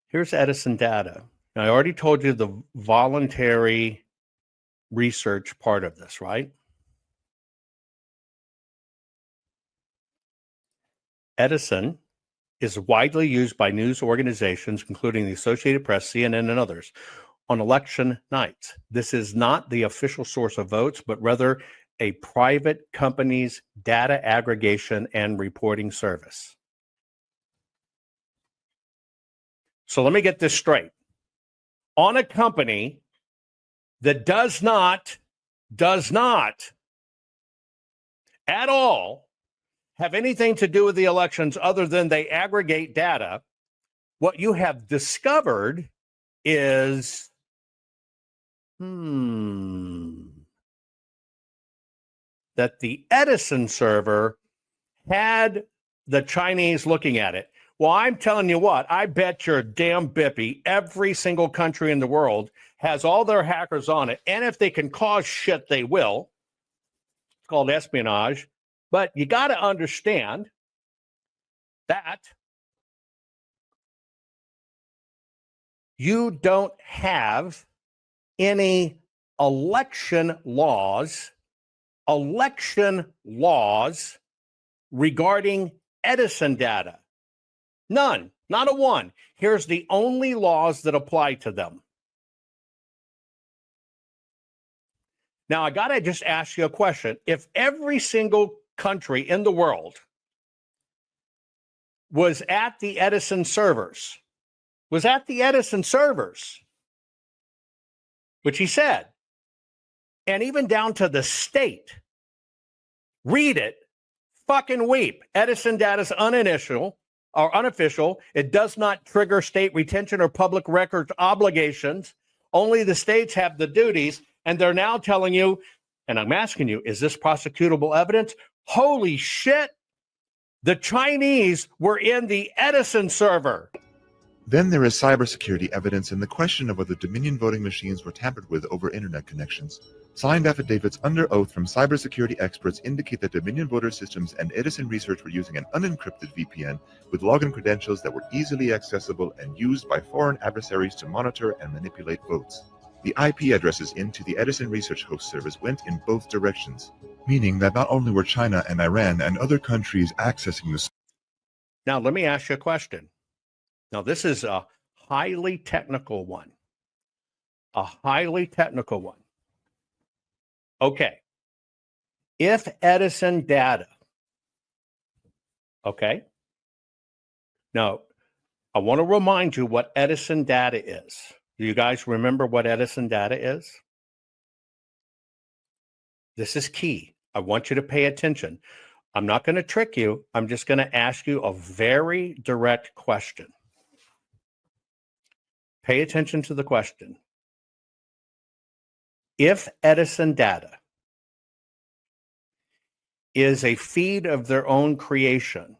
[SPEAKER 2] Here's Edison data. Now, I already told you the voluntary research part of this, right? Edison is widely used by news organizations, including the Associated Press, CNN, and others, on election nights. This is not the official source of votes, but rather a private company's data aggregation and reporting service. So let me get this straight. On a company that does not at all have anything to do with the elections other than they aggregate data, what you have discovered is, that the Edison server had the Chinese looking at it. Well, I'm telling you what, I bet your damn bippy every single country in the world has all their hackers on it. And if they can cause shit, they will. It's called espionage. But you got to understand that you don't have any election laws regarding Edison data. None, not a one. Here's the only laws that apply to them. Now, I got to just ask you a question. If every single country in the world was at the Edison servers, which he said, and even down to the state, read it, fucking weep. Edison data is unofficial. It does not trigger state retention or public records obligations. Only the states have the duties, and they're now telling you, and I'm asking you, is this prosecutable evidence? Holy shit. The Chinese were in the Edison server.
[SPEAKER 13] Then there is cybersecurity evidence in the question of whether Dominion voting machines were tampered with over internet connections. Signed affidavits under oath from cybersecurity experts indicate that Dominion voter systems and Edison Research were using an unencrypted VPN with login credentials that were easily accessible and used by foreign adversaries to monitor and manipulate votes. The IP addresses into the Edison Research host servers went in both directions, meaning that not only were China and Iran and other countries accessing the...
[SPEAKER 2] Now, let me ask you a question. Now, this is a highly technical one. Okay. If Edison data, okay. Now, I want to remind you what Edison data is. Do you guys remember what Edison data is? This is key. I want you to pay attention. I'm not going to trick you. I'm just going to ask you a very direct question. Pay attention to the question. If Edison data is a feed of their own creation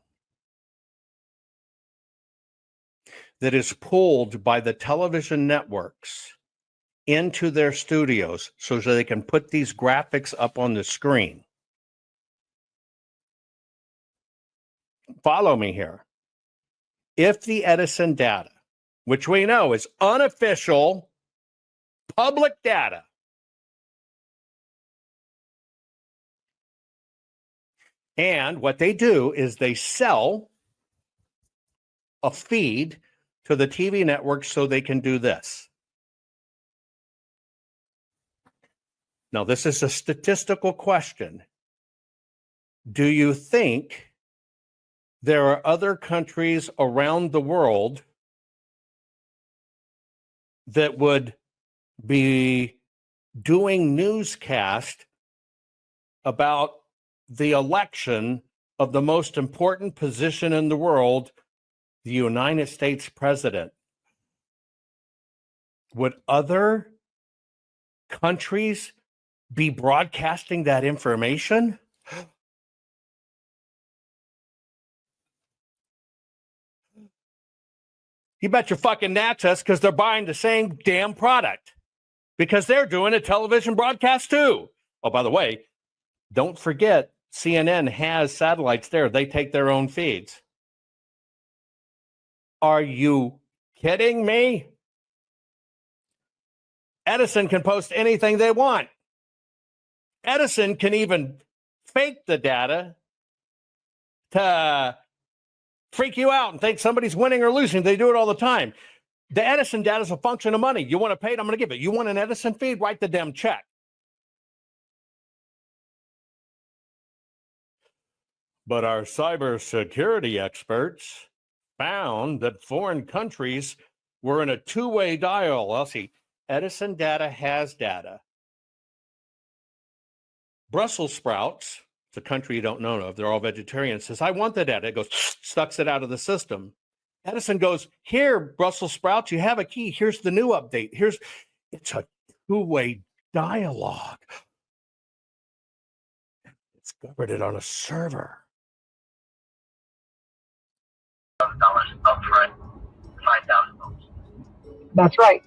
[SPEAKER 2] that is pulled by the television networks into their studios so that they can put these graphics up on the screen. Follow me here. If the Edison data, which we know is unofficial public data, and what they do is they sell a feed to the TV networks so they can do this. Now, this is a statistical question. Do you think there are other countries around the world that would be doing newscast about the election of the most important position in the world, the United States president? Would other countries be broadcasting that information? You bet your fucking Natas, because they're buying the same damn product, because they're doing a television broadcast too. Oh, by the way, don't forget, CNN has satellites there. They take their own feeds. Are you kidding me? Edison can post anything they want. Edison can even fake the data to freak you out and think somebody's winning or losing. They do it all the time. The Edison data is a function of money. You want to pay it, I'm going to give it. You want an Edison feed? Write the damn check. But our cybersecurity experts found that foreign countries were in a two-way dialogue. Well, see, Edison data has data. Brussels sprouts, it's a country you don't know of, they're all vegetarians, says, I want the data. It goes, sucks it out of the system. Edison goes, here, Brussels sprouts, you have a key. Here's the new update. It's a two-way dialogue. It's governed it on a server.
[SPEAKER 20] Upfront, 5,000 votes.
[SPEAKER 15] That's right.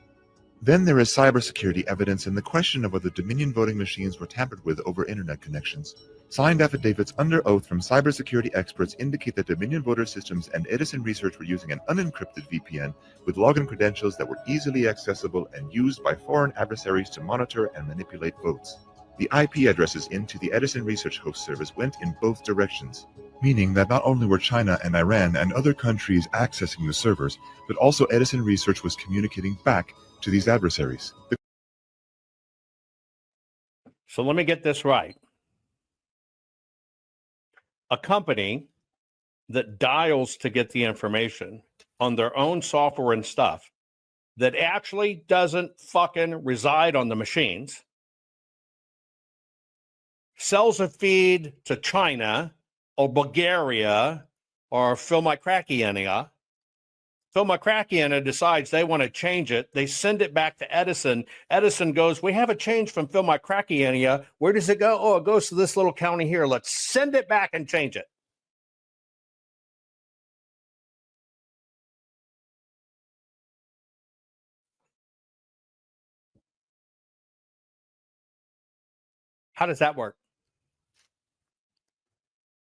[SPEAKER 13] Then there is cybersecurity evidence in the question of whether Dominion voting machines were tampered with over internet connections. Signed affidavits under oath from cybersecurity experts indicate that Dominion voter systems and Edison Research were using an unencrypted VPN with login credentials that were easily accessible and used by foreign adversaries to monitor and manipulate votes. The IP addresses into the Edison Research host service went in both directions, meaning that not only were China and Iran and other countries accessing the servers, but also Edison Research was communicating back to these adversaries.
[SPEAKER 2] So let me get this right. A company that dials to get the information on their own software and stuff that actually doesn't fucking reside on the machines sells a feed to China or Bulgaria or Phil McCrackiana. Phil McCrackiana decides they want to change it. They send it back to Edison. Edison goes, we have a change from Phil McCrackiana. Where does it go? Oh, it goes to this little county here. Let's send it back and change it. How does that work?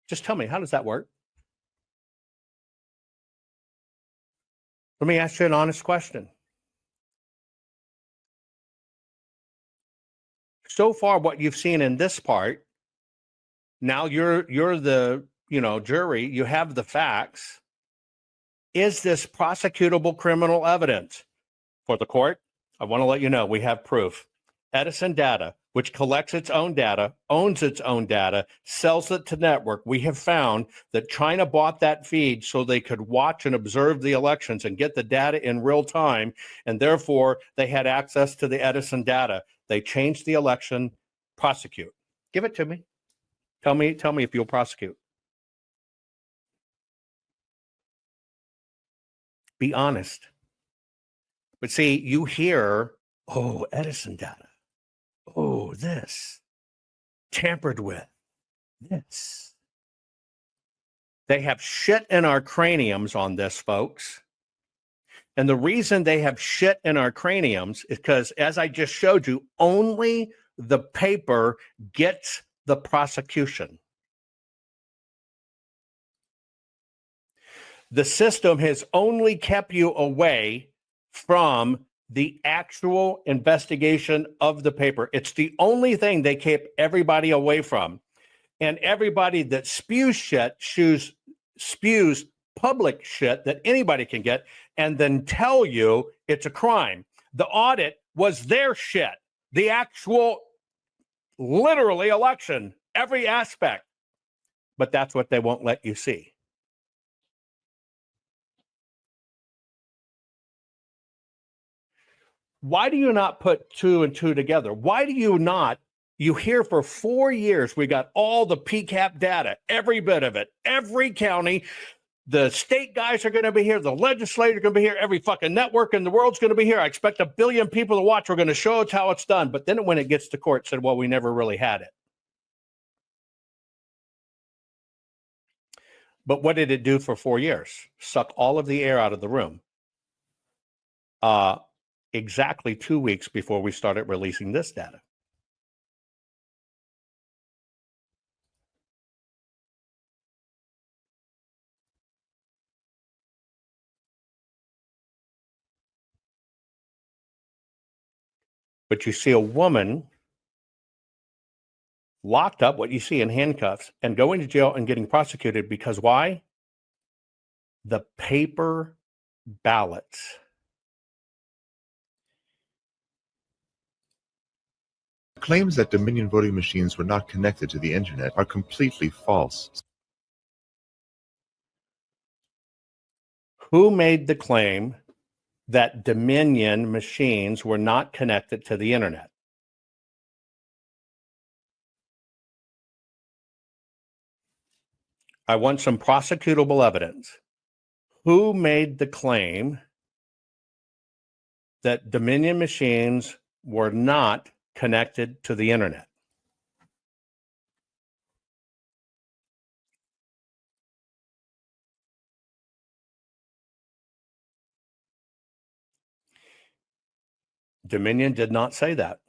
[SPEAKER 2] Just tell me, how does that work? Let me ask you an honest question. So far, what you've seen in this part, now you're the jury, you have the facts. Is this prosecutable criminal evidence? For the court, I want to let you know we have proof. Edison Data, which collects its own data, owns its own data, sells it to network. We have found that China bought that feed so they could watch and observe the elections and get the data in real time, and therefore they had access to the Edison data. They changed the election, prosecute. Give it to me. Tell me if you'll prosecute. Be honest. But see, you hear, oh, Edison data. Oh, this. Tampered with. This. They have shit in our craniums on this, folks. And the reason they have shit in our craniums is because, as I just showed you, only the paper gets the prosecution. The system has only kept you away from the actual investigation of the paper. It's the only thing they keep everybody away from. And everybody that spews shit spews public shit that anybody can get and then tell you it's a crime. The audit was their shit. The actual literally election, every aspect. But that's what they won't let you see. Why do you not put two and two together? Why do you not? You hear for 4 years, we got all the PCAP data, every bit of it, every county. The state guys are going to be here. The legislators are going to be here. Every fucking network in the world's going to be here. I expect 1 billion people to watch. We're going to show us how it's done. But then when it gets to court, said, well, we never really had it. But what did it do for 4 years? Suck all of the air out of the room. Exactly 2 weeks before we started releasing this data. But you see a woman locked up, what you see in handcuffs, and going to jail and getting prosecuted because why? The paper ballots.
[SPEAKER 13] Claims that Dominion voting machines were not connected to the internet are completely false.
[SPEAKER 2] Who made the claim that Dominion machines were not connected to the internet? I want some prosecutable evidence. Who made the claim that Dominion machines were not connected to the internet? Dominion did not say that.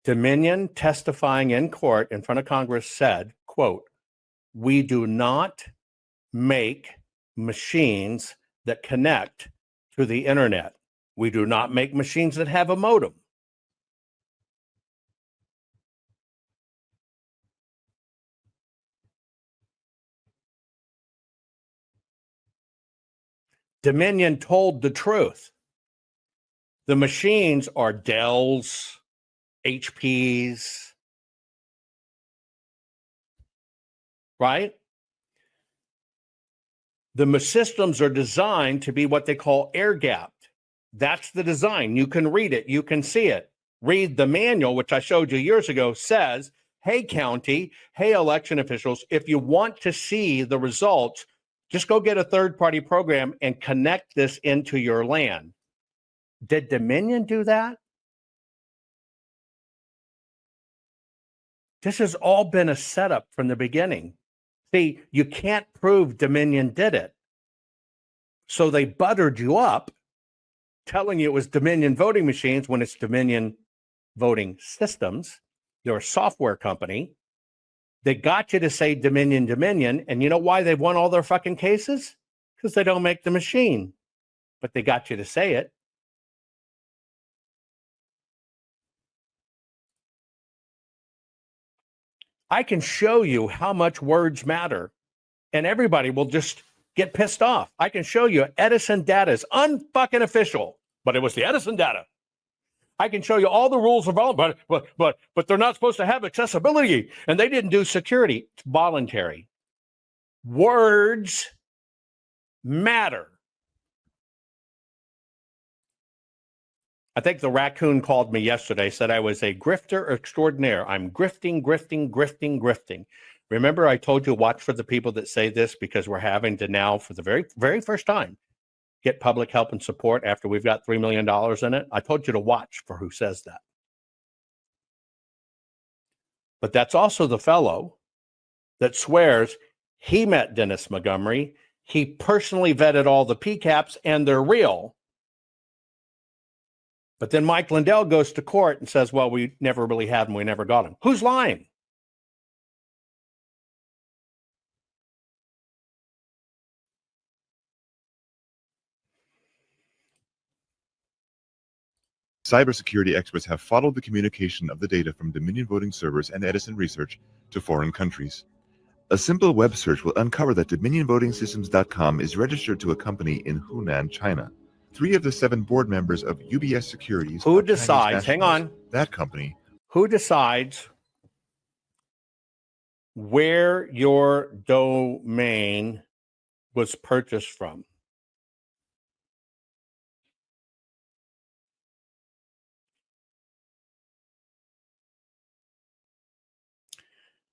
[SPEAKER 2] Dominion, testifying in court in front of Congress, said, quote, "We do not make machines that connect to the internet. We do not make machines that have a modem." Dominion told the truth. The machines are Dells, HPs, right? The systems are designed to be what they call air-gapped. That's the design. You can read it. You can see it. Read the manual, which I showed you years ago, says, hey, county, hey, election officials, if you want to see the results, just go get a third-party program and connect this into your land. Did Dominion do that? This has all been a setup from the beginning. See, you can't prove Dominion did it. So they buttered you up, telling you it was Dominion voting machines when it's Dominion voting systems. They're a software company. They got you to say Dominion, Dominion. And you know why they won all their fucking cases? Because they don't make the machine. But they got you to say it. I can show you how much words matter, and everybody will just get pissed off. I can show you Edison data is unfucking official, but it was the Edison data. I can show you all the rules of but they're not supposed to have accessibility, and they didn't do security. It's voluntary. Words matter. I think the raccoon called me yesterday, said I was a grifter extraordinaire. I'm grifting. Remember, I told you, watch for the people that say this, because we're having to now, for the very, very first time, get public help and support after we've got $3 million in it. I told you to watch for who says that. But that's also the fellow that swears he met Dennis Montgomery. He personally vetted all the PCAPs, and they're real. But then Mike Lindell goes to court and says, well, we never really had him. We never got him. Who's lying?
[SPEAKER 13] Cybersecurity experts have followed the communication of the data from Dominion voting servers and Edison Research to foreign countries. A simple web search will uncover that DominionVotingSystems.com is registered to a company in Hunan, China. 3 of the 7 board members of UBS Securities.
[SPEAKER 2] Who decides? Hang on.
[SPEAKER 13] That company
[SPEAKER 2] Who decides where your domain was purchased from?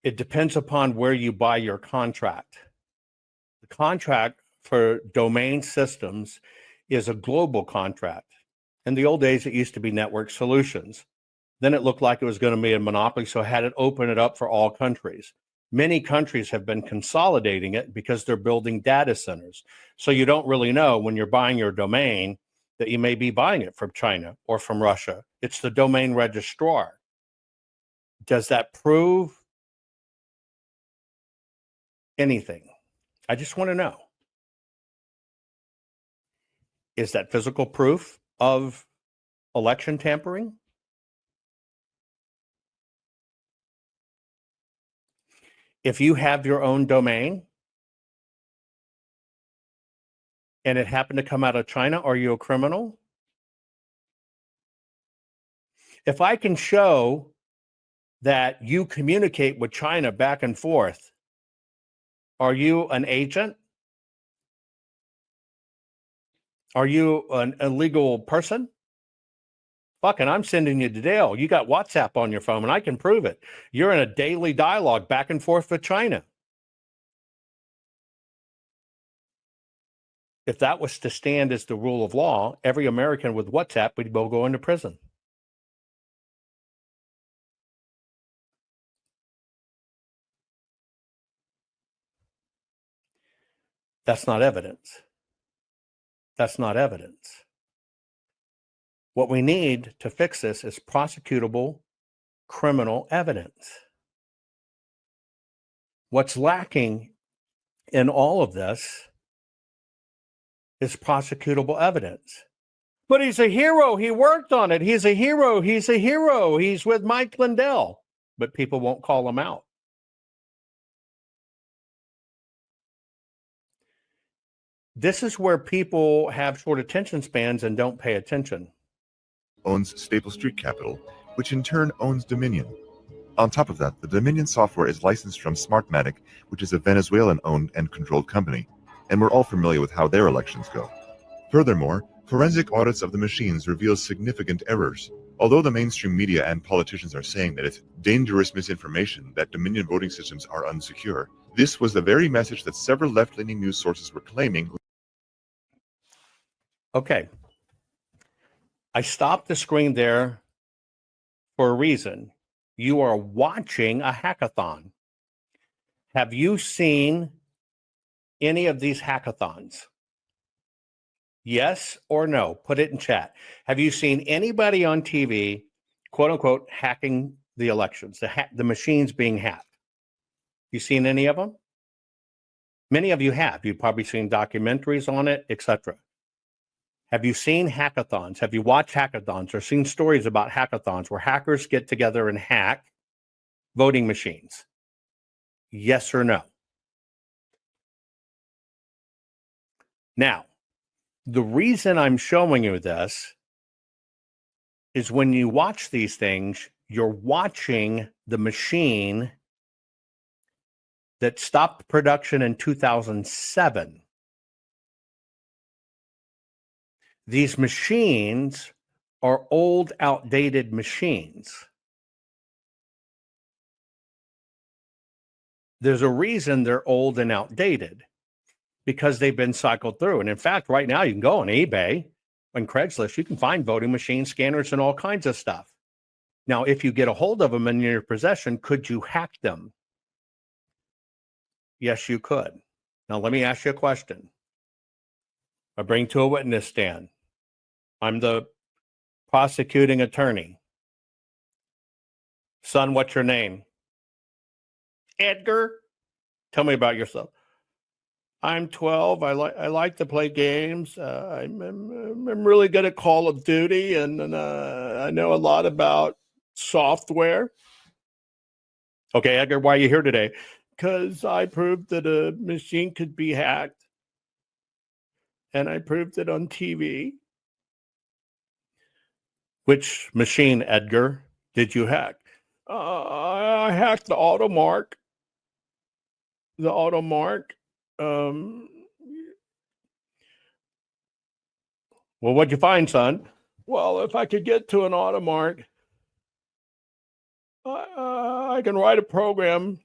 [SPEAKER 2] It depends upon where you buy your contract. The contract for domain systems is a global contract. In the old days, it used to be Network Solutions. Then it looked like it was going to be a monopoly, so I had it open it up for all countries. Many countries have been consolidating it because they're building data centers. So you don't really know when you're buying your domain that you may be buying it from China or from Russia. It's the domain registrar. Does that prove anything? I just want to know. Is that physical proof of election tampering? If you have your own domain and it happened to come out of China, are you a criminal? If I can show that you communicate with China back and forth, are you an agent? Are you an illegal person? Fucking, I'm sending you to jail. You got WhatsApp on your phone, and I can prove it. You're in a daily dialogue back and forth with China. If that was to stand as the rule of law, every American with WhatsApp would go into prison. That's not evidence. That's not evidence. What we need to fix this is prosecutable criminal evidence. What's lacking in all of this is prosecutable evidence. But he's a hero. He worked on it. He's a hero. He's a hero. He's with Mike Lindell. But people won't call him out. This is where people have short attention spans and don't pay attention.
[SPEAKER 13] Owns Staple Street Capital, which in turn owns Dominion. On top of that, the Dominion software is licensed from Smartmatic, which is a Venezuelan-owned and controlled company, and we're all familiar with how their elections go. Furthermore, forensic audits of the machines reveal significant errors. Although the mainstream media and politicians are saying that it's dangerous misinformation that Dominion voting systems are unsecure, this was the very message that several left-leaning news sources were claiming.
[SPEAKER 2] Okay. I stopped the screen there for a reason. You are watching a hackathon. Have you seen any of these hackathons? Yes or no? Put it in chat. Have you seen anybody on TV, quote unquote, hacking the elections, the machines being hacked? You seen any of them? Many of you have. You've probably seen documentaries on it, etc. Have you seen hackathons? Have you watched hackathons or seen stories about hackathons where hackers get together and hack voting machines? Yes or no? Now, the reason I'm showing you this is when you watch these things, you're watching the machine that stopped production in 2007. These machines are old, outdated machines. There's a reason they're old and outdated, because they've been cycled through. And in fact, right now you can go on eBay and Craigslist, you can find voting machine scanners and all kinds of stuff. Now, if you get a hold of them in your possession, could you hack them? Yes, you could. Now, let me ask you a question. I bring to a witness stand. I'm the prosecuting attorney. Son, what's your name? Edgar. Tell me about yourself. I'm 12. I like to play games. I'm really good at Call of Duty, and I know a lot about software. Okay, Edgar, why are you here today? Because I proved that a machine could be hacked, and I proved it on TV. Which machine, Edgar, did you hack? I hacked the automark. Well, what'd you find, son? Well, if I could get to an automark, I can write a program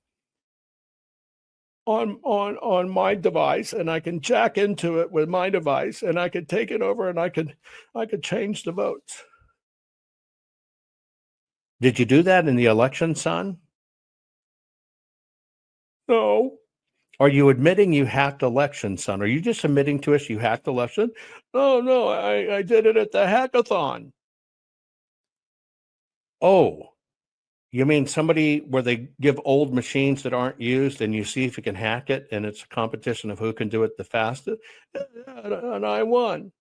[SPEAKER 2] on my device, and I can jack into it with my device, and I could take it over, and I could change the votes. Did you do that in the election, son? No. Are you admitting you hacked election, son? Are you just admitting to us you hacked election? No, I did it at the hackathon. Oh, you mean somebody where they give old machines that aren't used and you see if you can hack it, and it's a competition of who can do it the fastest? And I won.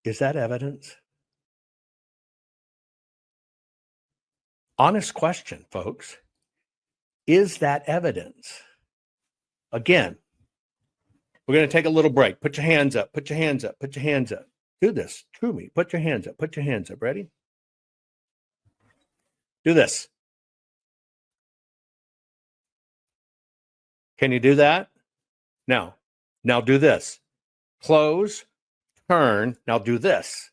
[SPEAKER 2] Is that evidence? Honest question, folks. Is that evidence? Again, we're going to take a little break. Put your hands up. Put your hands up. Put your hands up. Do this. True me. Put your hands up. Put your hands up. Ready? Do this. Can you do that? Now do this. Close, turn. Now do this.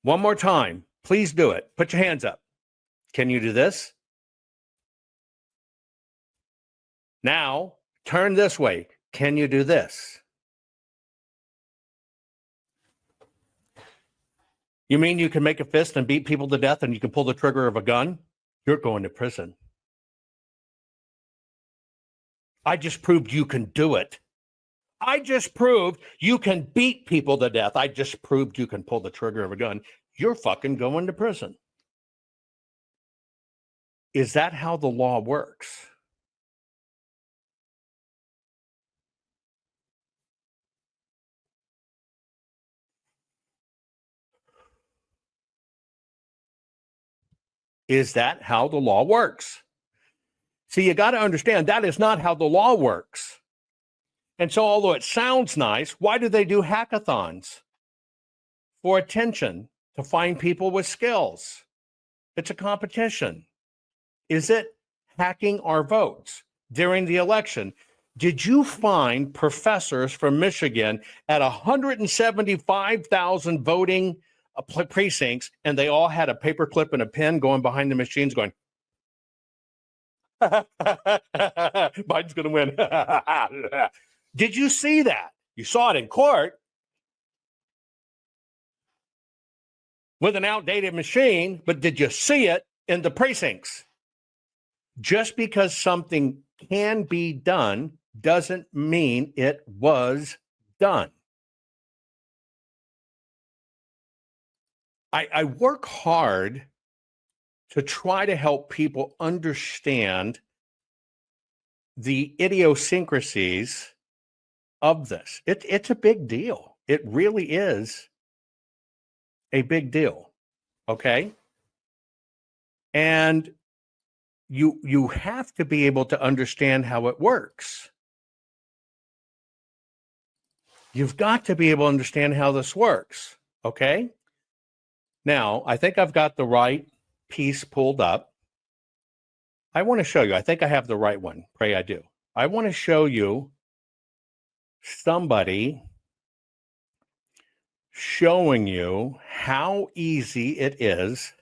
[SPEAKER 2] One more time. Please do it. Put your hands up. Can you do this? Now, turn this way. Can you do this? You mean you can make a fist and beat people to death and you can pull the trigger of a gun? You're going to prison. I just proved you can do it. I just proved you can beat people to death. I just proved you can pull the trigger of a gun. You're fucking going to prison. Is that how the law works? Is that how the law works? See, you got to understand that is not how the law works. And so, although it sounds nice, why do they do hackathons? For attention, to find people with skills. It's a competition. Is it hacking our votes during the election? Did you find professors from Michigan at 175,000 voting precincts, and they all had a paperclip and a pen going behind the machines going, Biden's going to win. Did you see that? You saw it in court with an outdated machine, but did you see it in the precincts? Just because something can be done doesn't mean it was done. I work hard to try to help people understand the idiosyncrasies of this. It's a big deal. It really is a big deal. Okay? And you have to be able to understand how it works. You've got to be able to understand how this works. Okay? Now, I think I've got the right piece pulled up. I want to show you. I think I have the right one. Pray I do. I want to show you somebody showing you how easy it is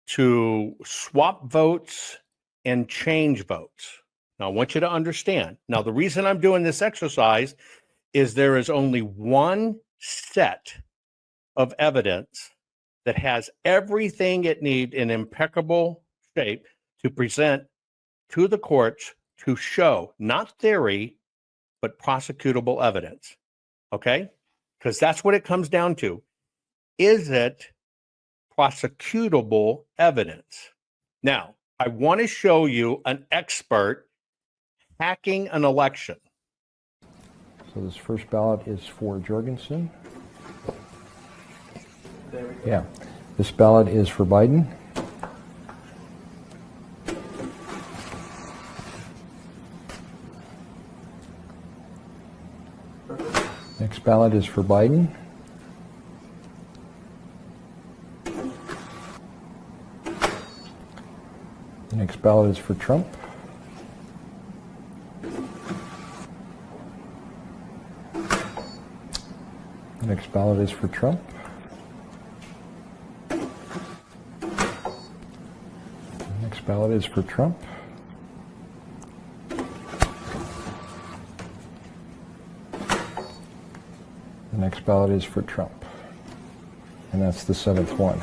[SPEAKER 2] to swap votes and change votes. Now, I want you to understand. Now, the reason I'm doing this exercise is there is only one set of evidence that has everything it needs in impeccable shape to present to the courts to show, not theory, but prosecutable evidence. Okay? Because that's what it comes down to. Is it prosecutable evidence? Now, I want to show you an expert hacking an election.
[SPEAKER 21] So this first ballot is for Jorgensen. Yeah. This ballot is for Biden. Next ballot is for Biden. The next ballot is for Trump. The next ballot is for Trump. The next ballot is for Trump. The next ballot is for Trump. And that's the 7th one.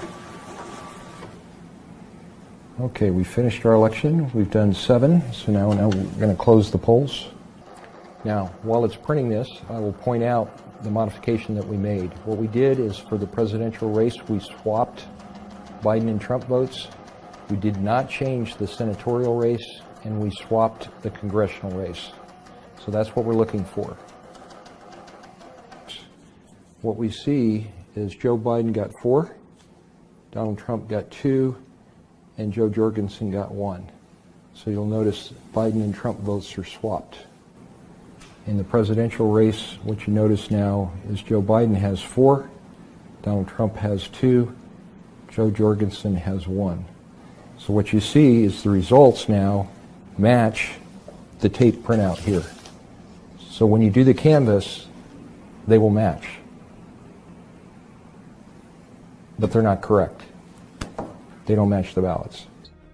[SPEAKER 21] Okay, we finished our election. We've done 7, so now we're going to close the polls. Now, while it's printing this, I will point out the modification that we made. What we did is for the presidential race, we swapped Biden and Trump votes. We did not change the senatorial race, and we swapped the congressional race. So that's what we're looking for. What we see is Joe Biden got 4, Donald Trump got 2, and Joe Jorgensen got 1. So you'll notice Biden and Trump votes are swapped. In the presidential race, what you notice now is Joe Biden has 4, Donald Trump has 2, Joe Jorgensen has 1. So what you see is the results now match the tape printout here. So when you do the canvass, they will match. But they're not correct. They don't match the ballots.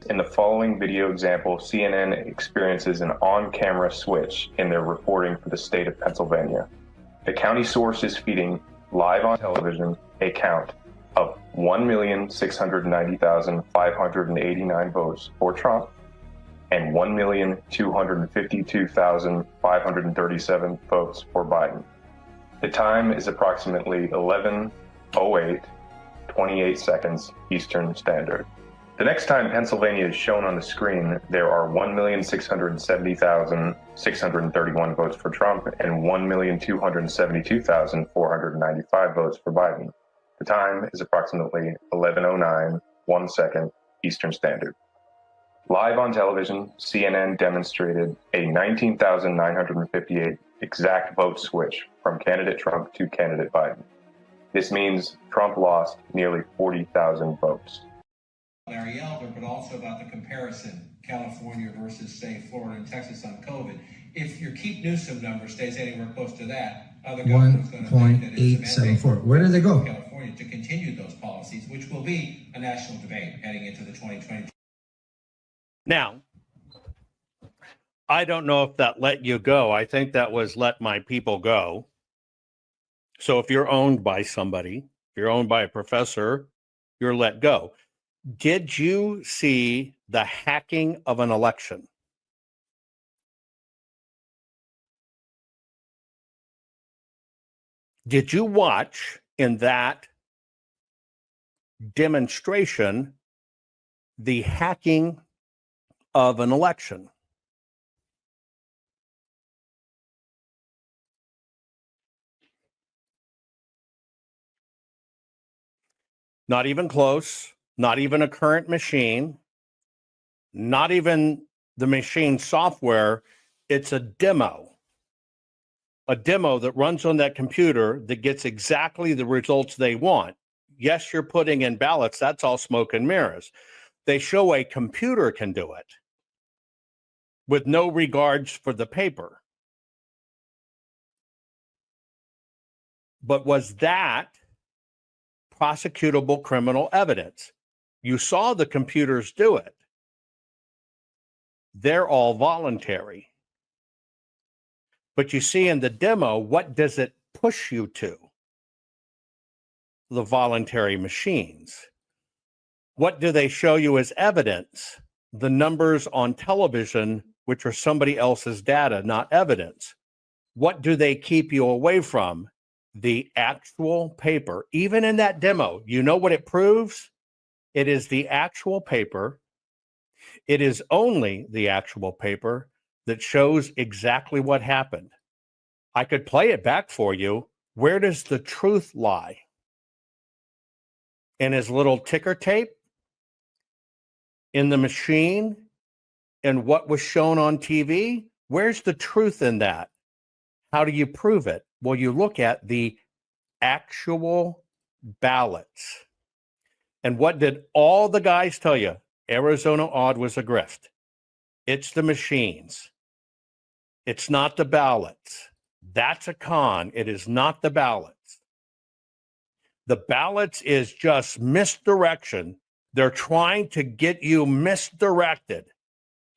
[SPEAKER 3] In the following video example, CNN experiences an on-camera switch in their reporting for the state of Pennsylvania. The county source is feeding live on television a count of 1,690,589 votes for Trump and 1,252,537 votes for Biden. The time is approximately 11:08, 28 seconds Eastern Standard. The next time Pennsylvania is shown on the screen, there are 1,670,631 votes for Trump and 1,272,495 votes for Biden. The time is approximately 11:09, 1 second Eastern Standard. Live on television, CNN demonstrated a 19,958 exact vote switch from candidate Trump to candidate Biden. This means Trump lost nearly 40,000 votes.
[SPEAKER 22] Larry Elder, but also about the comparison, California versus, say, Florida and Texas on COVID. If your Keep Newsom number stays anywhere close to that, other governors going to think that it's a mandate.
[SPEAKER 23] Where do they go?
[SPEAKER 22] California to continue those policies, which will be a national debate heading into the 2020.
[SPEAKER 2] Now, I don't know if that let you go. I think that was let my people go. So if you're owned by somebody, if you're owned by a professor, you're let go. Did you see the hacking of an election? Did you watch in that demonstration the hacking of an election? Not even close, not even a current machine, not even the machine software. It's a demo that runs on that computer that gets exactly the results they want. Yes, you're putting in ballots. That's all smoke and mirrors. They show a computer can do it with no regards for the paper. But was that prosecutable criminal evidence? You saw the computers do it. They're all voluntary. But you see in the demo, what does it push you to? The voluntary machines. What do they show you as evidence? The numbers on television, which are somebody else's data, not evidence. What do they keep you away from? The actual paper. Even in that demo, you know what it proves? It is the actual paper. It is only the actual paper that shows exactly what happened. I could play it back for you. Where does the truth lie? In his little ticker tape? In the machine? In what was shown on TV? Where's the truth in that? How do you prove it? Well, you look at the actual ballots. And what did all the guys tell you? Arizona odd was a grift. It's the machines. It's not the ballots. That's a con. It is not the ballots. The ballots is just misdirection. They're trying to get you misdirected,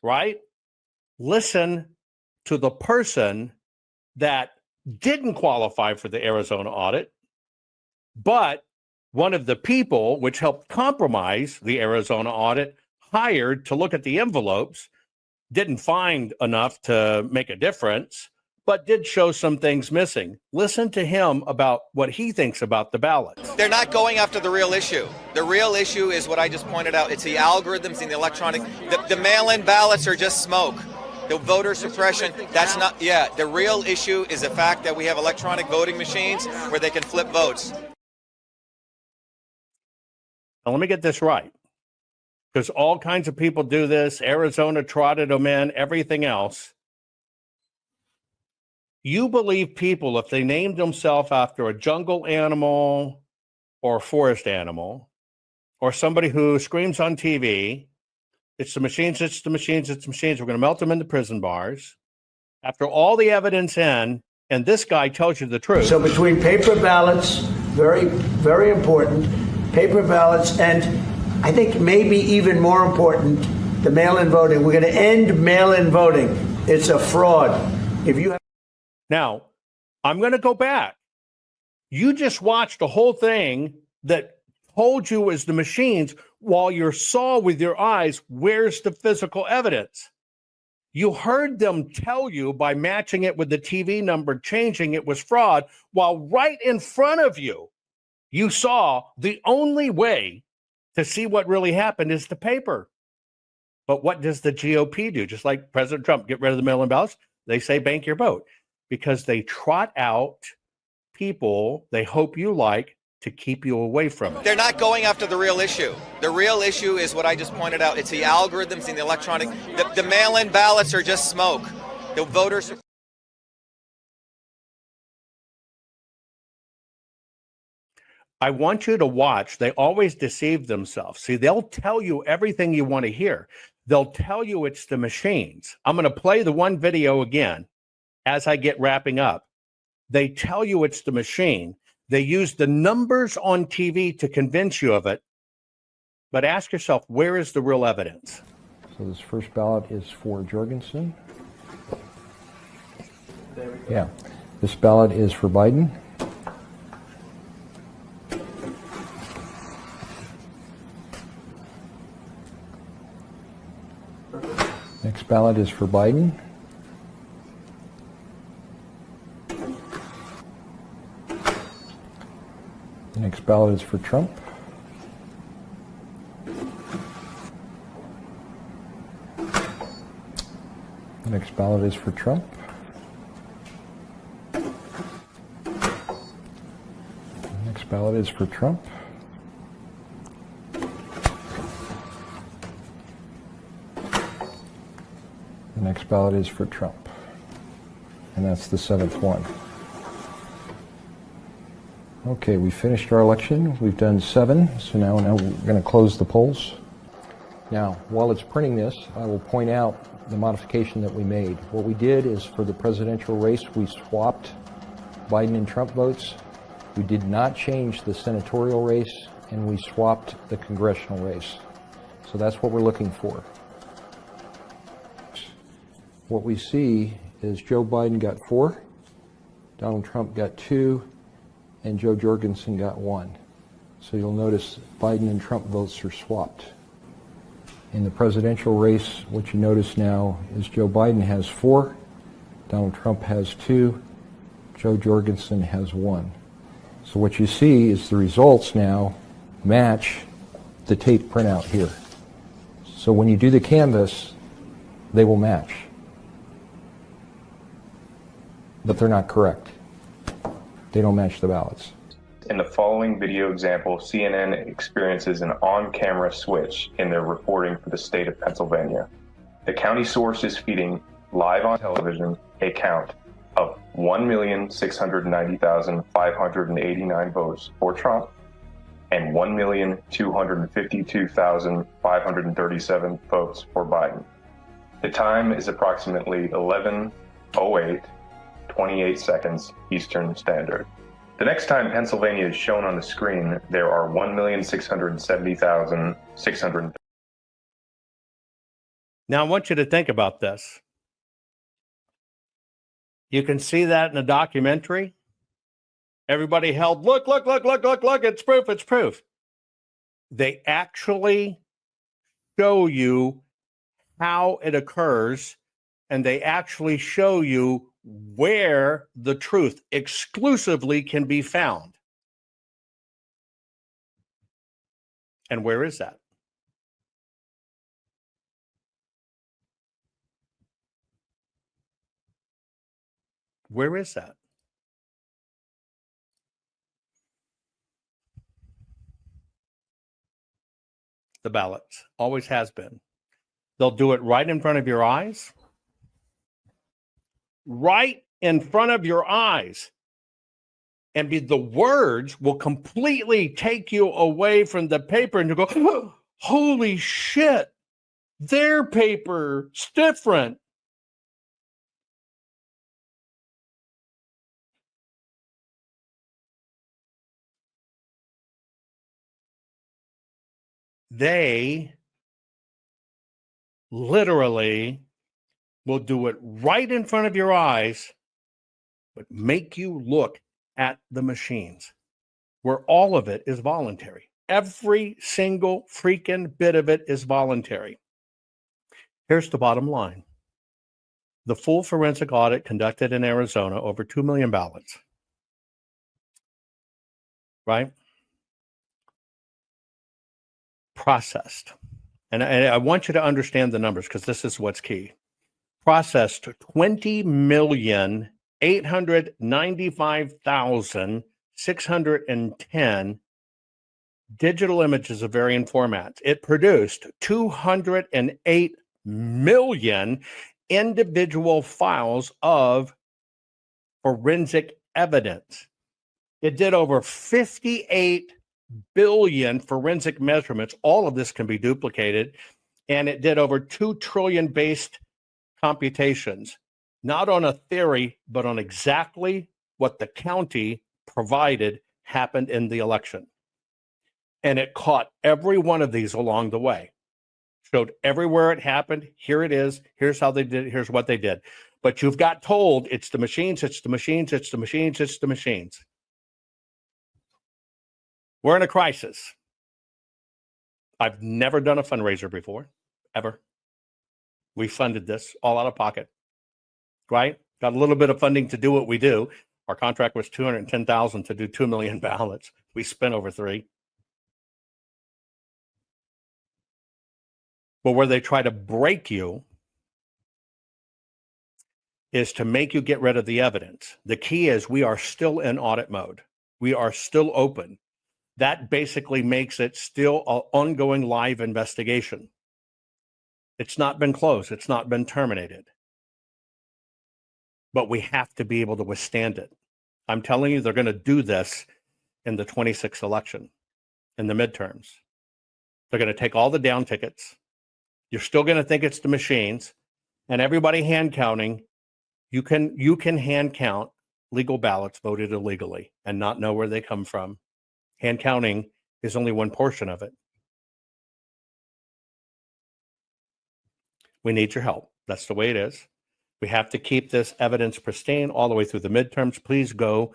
[SPEAKER 2] right? Listen to the person that didn't qualify for the Arizona audit, but one of the people which helped compromise the Arizona audit hired to look at the envelopes, didn't find enough to make a difference, but did show some things missing. Listen to him about what he thinks about the ballots.
[SPEAKER 12] They're not going after the real issue. The real issue is what I just pointed out. It's the algorithms and the electronic. The mail-in ballots are just smoke. The voter suppression, that's not, the real issue is the fact that we have electronic voting machines where they can flip votes.
[SPEAKER 2] Now, let me get this right, because all kinds of people do this. Arizona trotted them in, everything else. You believe people, if they named themselves after a jungle animal or a forest animal, or somebody who screams on TV, it's the machines, it's the machines, it's the machines, we're going to melt them into prison bars. After all the evidence in, and this guy tells you the truth.
[SPEAKER 11] So between paper ballots, very, very important, paper ballots, and I think maybe even more important, the mail-in voting. We're going to end mail-in voting. It's a fraud. If you have
[SPEAKER 2] Now, I'm going to go back. You just watched a whole thing that told you was the machines while you saw with your eyes, where's the physical evidence? You heard them tell you by matching it with the TV number, changing it was fraud, while right in front of you, you saw the only way to see what really happened is the paper. But what does the GOP do? Just like President Trump, get rid of the mail-in ballots. They say bank your vote because they trot out people they hope you like to keep you away from it.
[SPEAKER 12] They're not going after the real issue. The real issue is what I just pointed out. It's the algorithms and the electronic. The mail-in ballots are just smoke. The voters.
[SPEAKER 2] I want you to watch. They always deceive themselves. See, they'll tell you everything you want to hear. They'll tell you it's the machines. I'm going to play the one video again as I get wrapping up. They tell you it's the machine. They use the numbers on TV to convince you of it. But ask yourself, where is the real evidence?
[SPEAKER 21] So this first ballot is for Jorgensen. Yeah. This ballot is for Biden. Next ballot is for Biden. The next ballot is for Trump. The next ballot is for Trump. The next ballot is for Trump. The next ballot is for Trump. And that's the seventh one. Okay, we finished our election. We've done 7, so now we're going to close the polls. Now, while it's printing this, I will point out the modification that we made. What we did is for the presidential race, we swapped Biden and Trump votes. We did not change the senatorial race, and we swapped the congressional race. So that's what we're looking for. What we see is Joe Biden got 4, Donald Trump got 2, and Joe Jorgensen got 1. So you'll notice Biden and Trump votes are swapped. In the presidential race, what you notice now is Joe Biden has 4, Donald Trump has 2, Joe Jorgensen has 1. So what you see is the results now match the tape printout here. So when you do the canvass, they will match. But they're not correct. They don't match the ballots.
[SPEAKER 3] In the following video example, CNN experiences an on-camera switch in their reporting for the state of Pennsylvania. The county source is feeding live on television a count of 1,690,589 votes for Trump and 1,252,537 votes for Biden. The time is approximately 11:08, 28 seconds Eastern Standard. The next time Pennsylvania is shown on the screen, there are 1,670,600.
[SPEAKER 2] Now, I want you to think about this. You can see that in the documentary. Everybody held, look, it's proof, it's proof. They actually show you how it occurs, and they actually show you where the truth exclusively can be found. And where is that? Where is that? The ballots. Always has been. They'll do it right in front of your eyes. Right in front of your eyes. And the words will completely take you away from the paper, and you go, oh, holy shit, their paper's different. They literally will do it right in front of your eyes, but make you look at the machines, where all of it is voluntary. Every single freaking bit of it is voluntary. Here's the bottom line. The full forensic audit conducted in Arizona, over 2 million ballots, right? Processed. And I want you to understand the numbers, because this is what's key. Processed 20,895,610 digital images of varying formats. It produced 208 million individual files of forensic evidence. It did over 58 billion forensic measurements. All of this can be duplicated. And it did over 2 trillion based computations, not on a theory, but on exactly what the county provided happened in the election. And it caught every one of these along the way. Showed everywhere it happened. Here it is. Here's how they did it. Here's what they did. But you've got told it's the machines, it's the machines, it's the machines, it's the machines. We're in a crisis. I've never done a fundraiser before, ever. We funded this all out of pocket, right? Got a little bit of funding to do what we do. Our contract was $210,000 to do 2 million ballots. We spent over 3. But where they try to break you is to make you get rid of the evidence. The key is we are still in audit mode. We are still open. That basically makes it still an ongoing live investigation. It's not been closed. It's not been terminated. But we have to be able to withstand it. I'm telling you, they're going to do this in the 26th election, in the midterms. They're going to take all the down tickets. You're still going to think it's the machines, and everybody hand counting. You can hand count legal ballots voted illegally and not know where they come from. Hand counting is only one portion of it. We need your help. That's the way it is. We have to keep this evidence pristine all the way through the midterms. Please go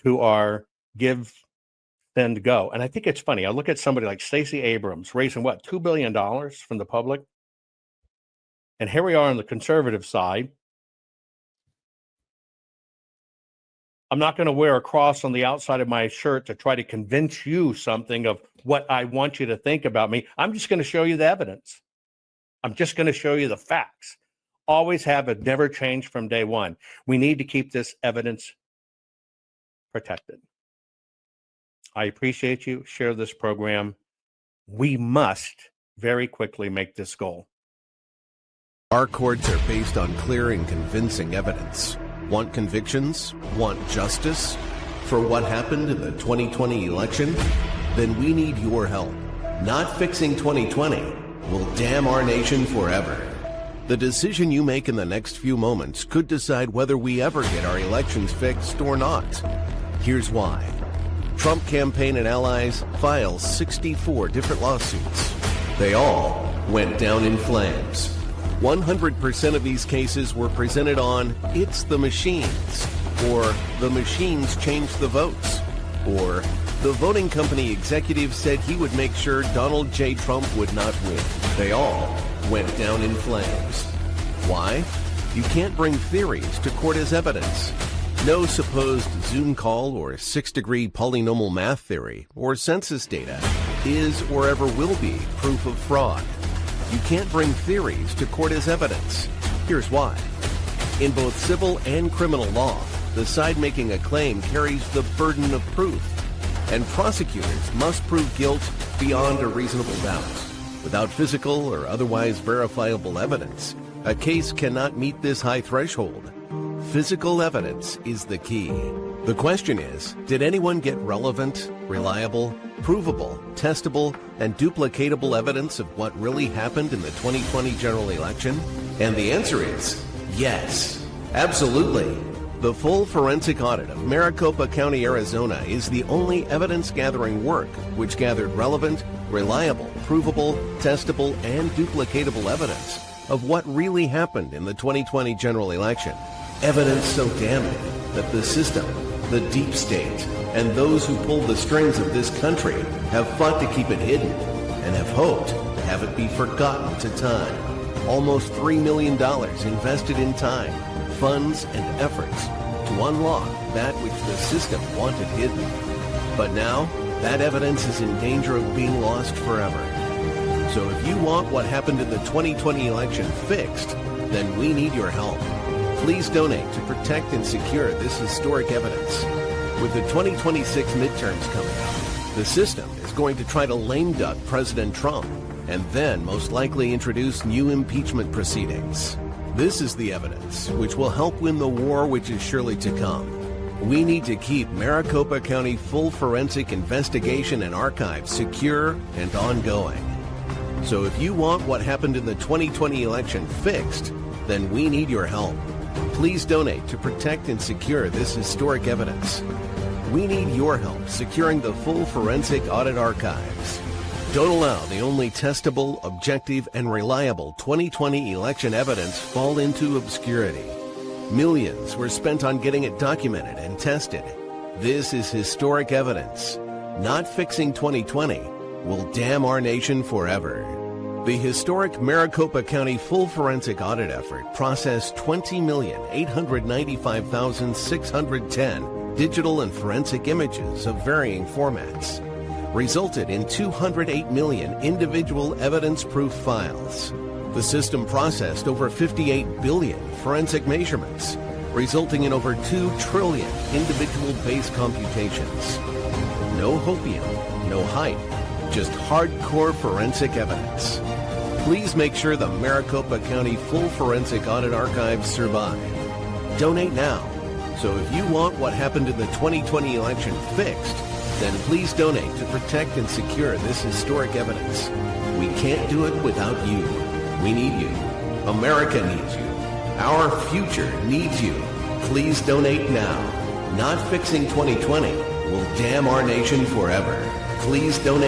[SPEAKER 2] to our Give, Send, Go. And I think it's funny. I look at somebody like Stacey Abrams raising, what, $2 billion from the public? And here we are on the conservative side. I'm not going to wear a cross on the outside of my shirt to try to convince you something of what I want you to think about me. I'm just going to show you the evidence. I'm just going to show you the facts. Always have, it never changed from day one. We need to keep this evidence protected. I appreciate you. Share this program. We must very quickly make this goal.
[SPEAKER 1] Our courts are based on clear and convincing evidence. Want convictions? Want justice? For what happened in the 2020 election? Then we need your help. Not fixing 2020 will damn our nation forever. The decision you make in the next few moments could decide whether we ever get our elections fixed or not. Here's why. Trump campaign and allies filed 64 different lawsuits. They all went down in flames. 100% of these cases were presented on "It's the machines," or "The machines changed the votes," or "The voting company executive said he would make sure Donald J. Trump would not win." They all went down in flames. Why? You can't bring theories to court as evidence. No supposed Zoom call or six-degree polynomial math theory or census data is or ever will be proof of fraud. You can't bring theories to court as evidence. Here's why. In both civil and criminal law, the side making a claim carries the burden of proof, and prosecutors must prove guilt beyond a reasonable doubt. Without physical or otherwise verifiable evidence, a case cannot meet this high threshold. Physical evidence is the key. The question is, did anyone get relevant, reliable, provable, testable, and duplicatable evidence of what really happened in the 2020 general election? And the answer is yes, absolutely. The full forensic audit of Maricopa County, Arizona is the only evidence-gathering work which gathered relevant, reliable, provable, testable, and duplicatable evidence of what really happened in the 2020 general election. Evidence so damning that the system, the deep state, and those who pulled the strings of this country have fought to keep it hidden and have hoped to have it be forgotten to time. Almost $3 million invested in time, funds, and efforts to unlock that which the system wanted hidden. But now, that evidence is in danger of being lost forever. So if you want what happened in the 2020 election fixed, then we need your help. Please donate to protect and secure this historic evidence. With the 2026 midterms coming up, the system is going to try to lame duck President Trump and then most likely introduce new impeachment proceedings. This is the evidence which will help win the war which is surely to come. We need to keep Maricopa County full forensic investigation and archive secure and ongoing. So if you want what happened in the 2020 election fixed, then we need your help. Please donate to protect and secure this historic evidence. We need your help securing the full forensic audit archives. Don't allow the only testable, objective, and reliable 2020 election evidence fall into obscurity. Millions were spent on getting it documented and tested. This is historic evidence. Not fixing 2020 will damn our nation forever. The historic Maricopa County full forensic audit effort processed 20,895,610 digital and forensic images of varying formats, resulted in 208 million individual evidence-proof files. The system processed over 58 billion forensic measurements, resulting in over 2 trillion individual base computations. No hopium, no hype, just hardcore forensic evidence. Please make sure the Maricopa County full forensic audit archives survive. Donate now. So if you want what happened in the 2020 election fixed, then please donate to protect and secure this historic evidence. We can't do it without you. We need you. America needs you. Our future needs you. Please donate now. Not fixing 2020 will damn our nation forever. Please donate.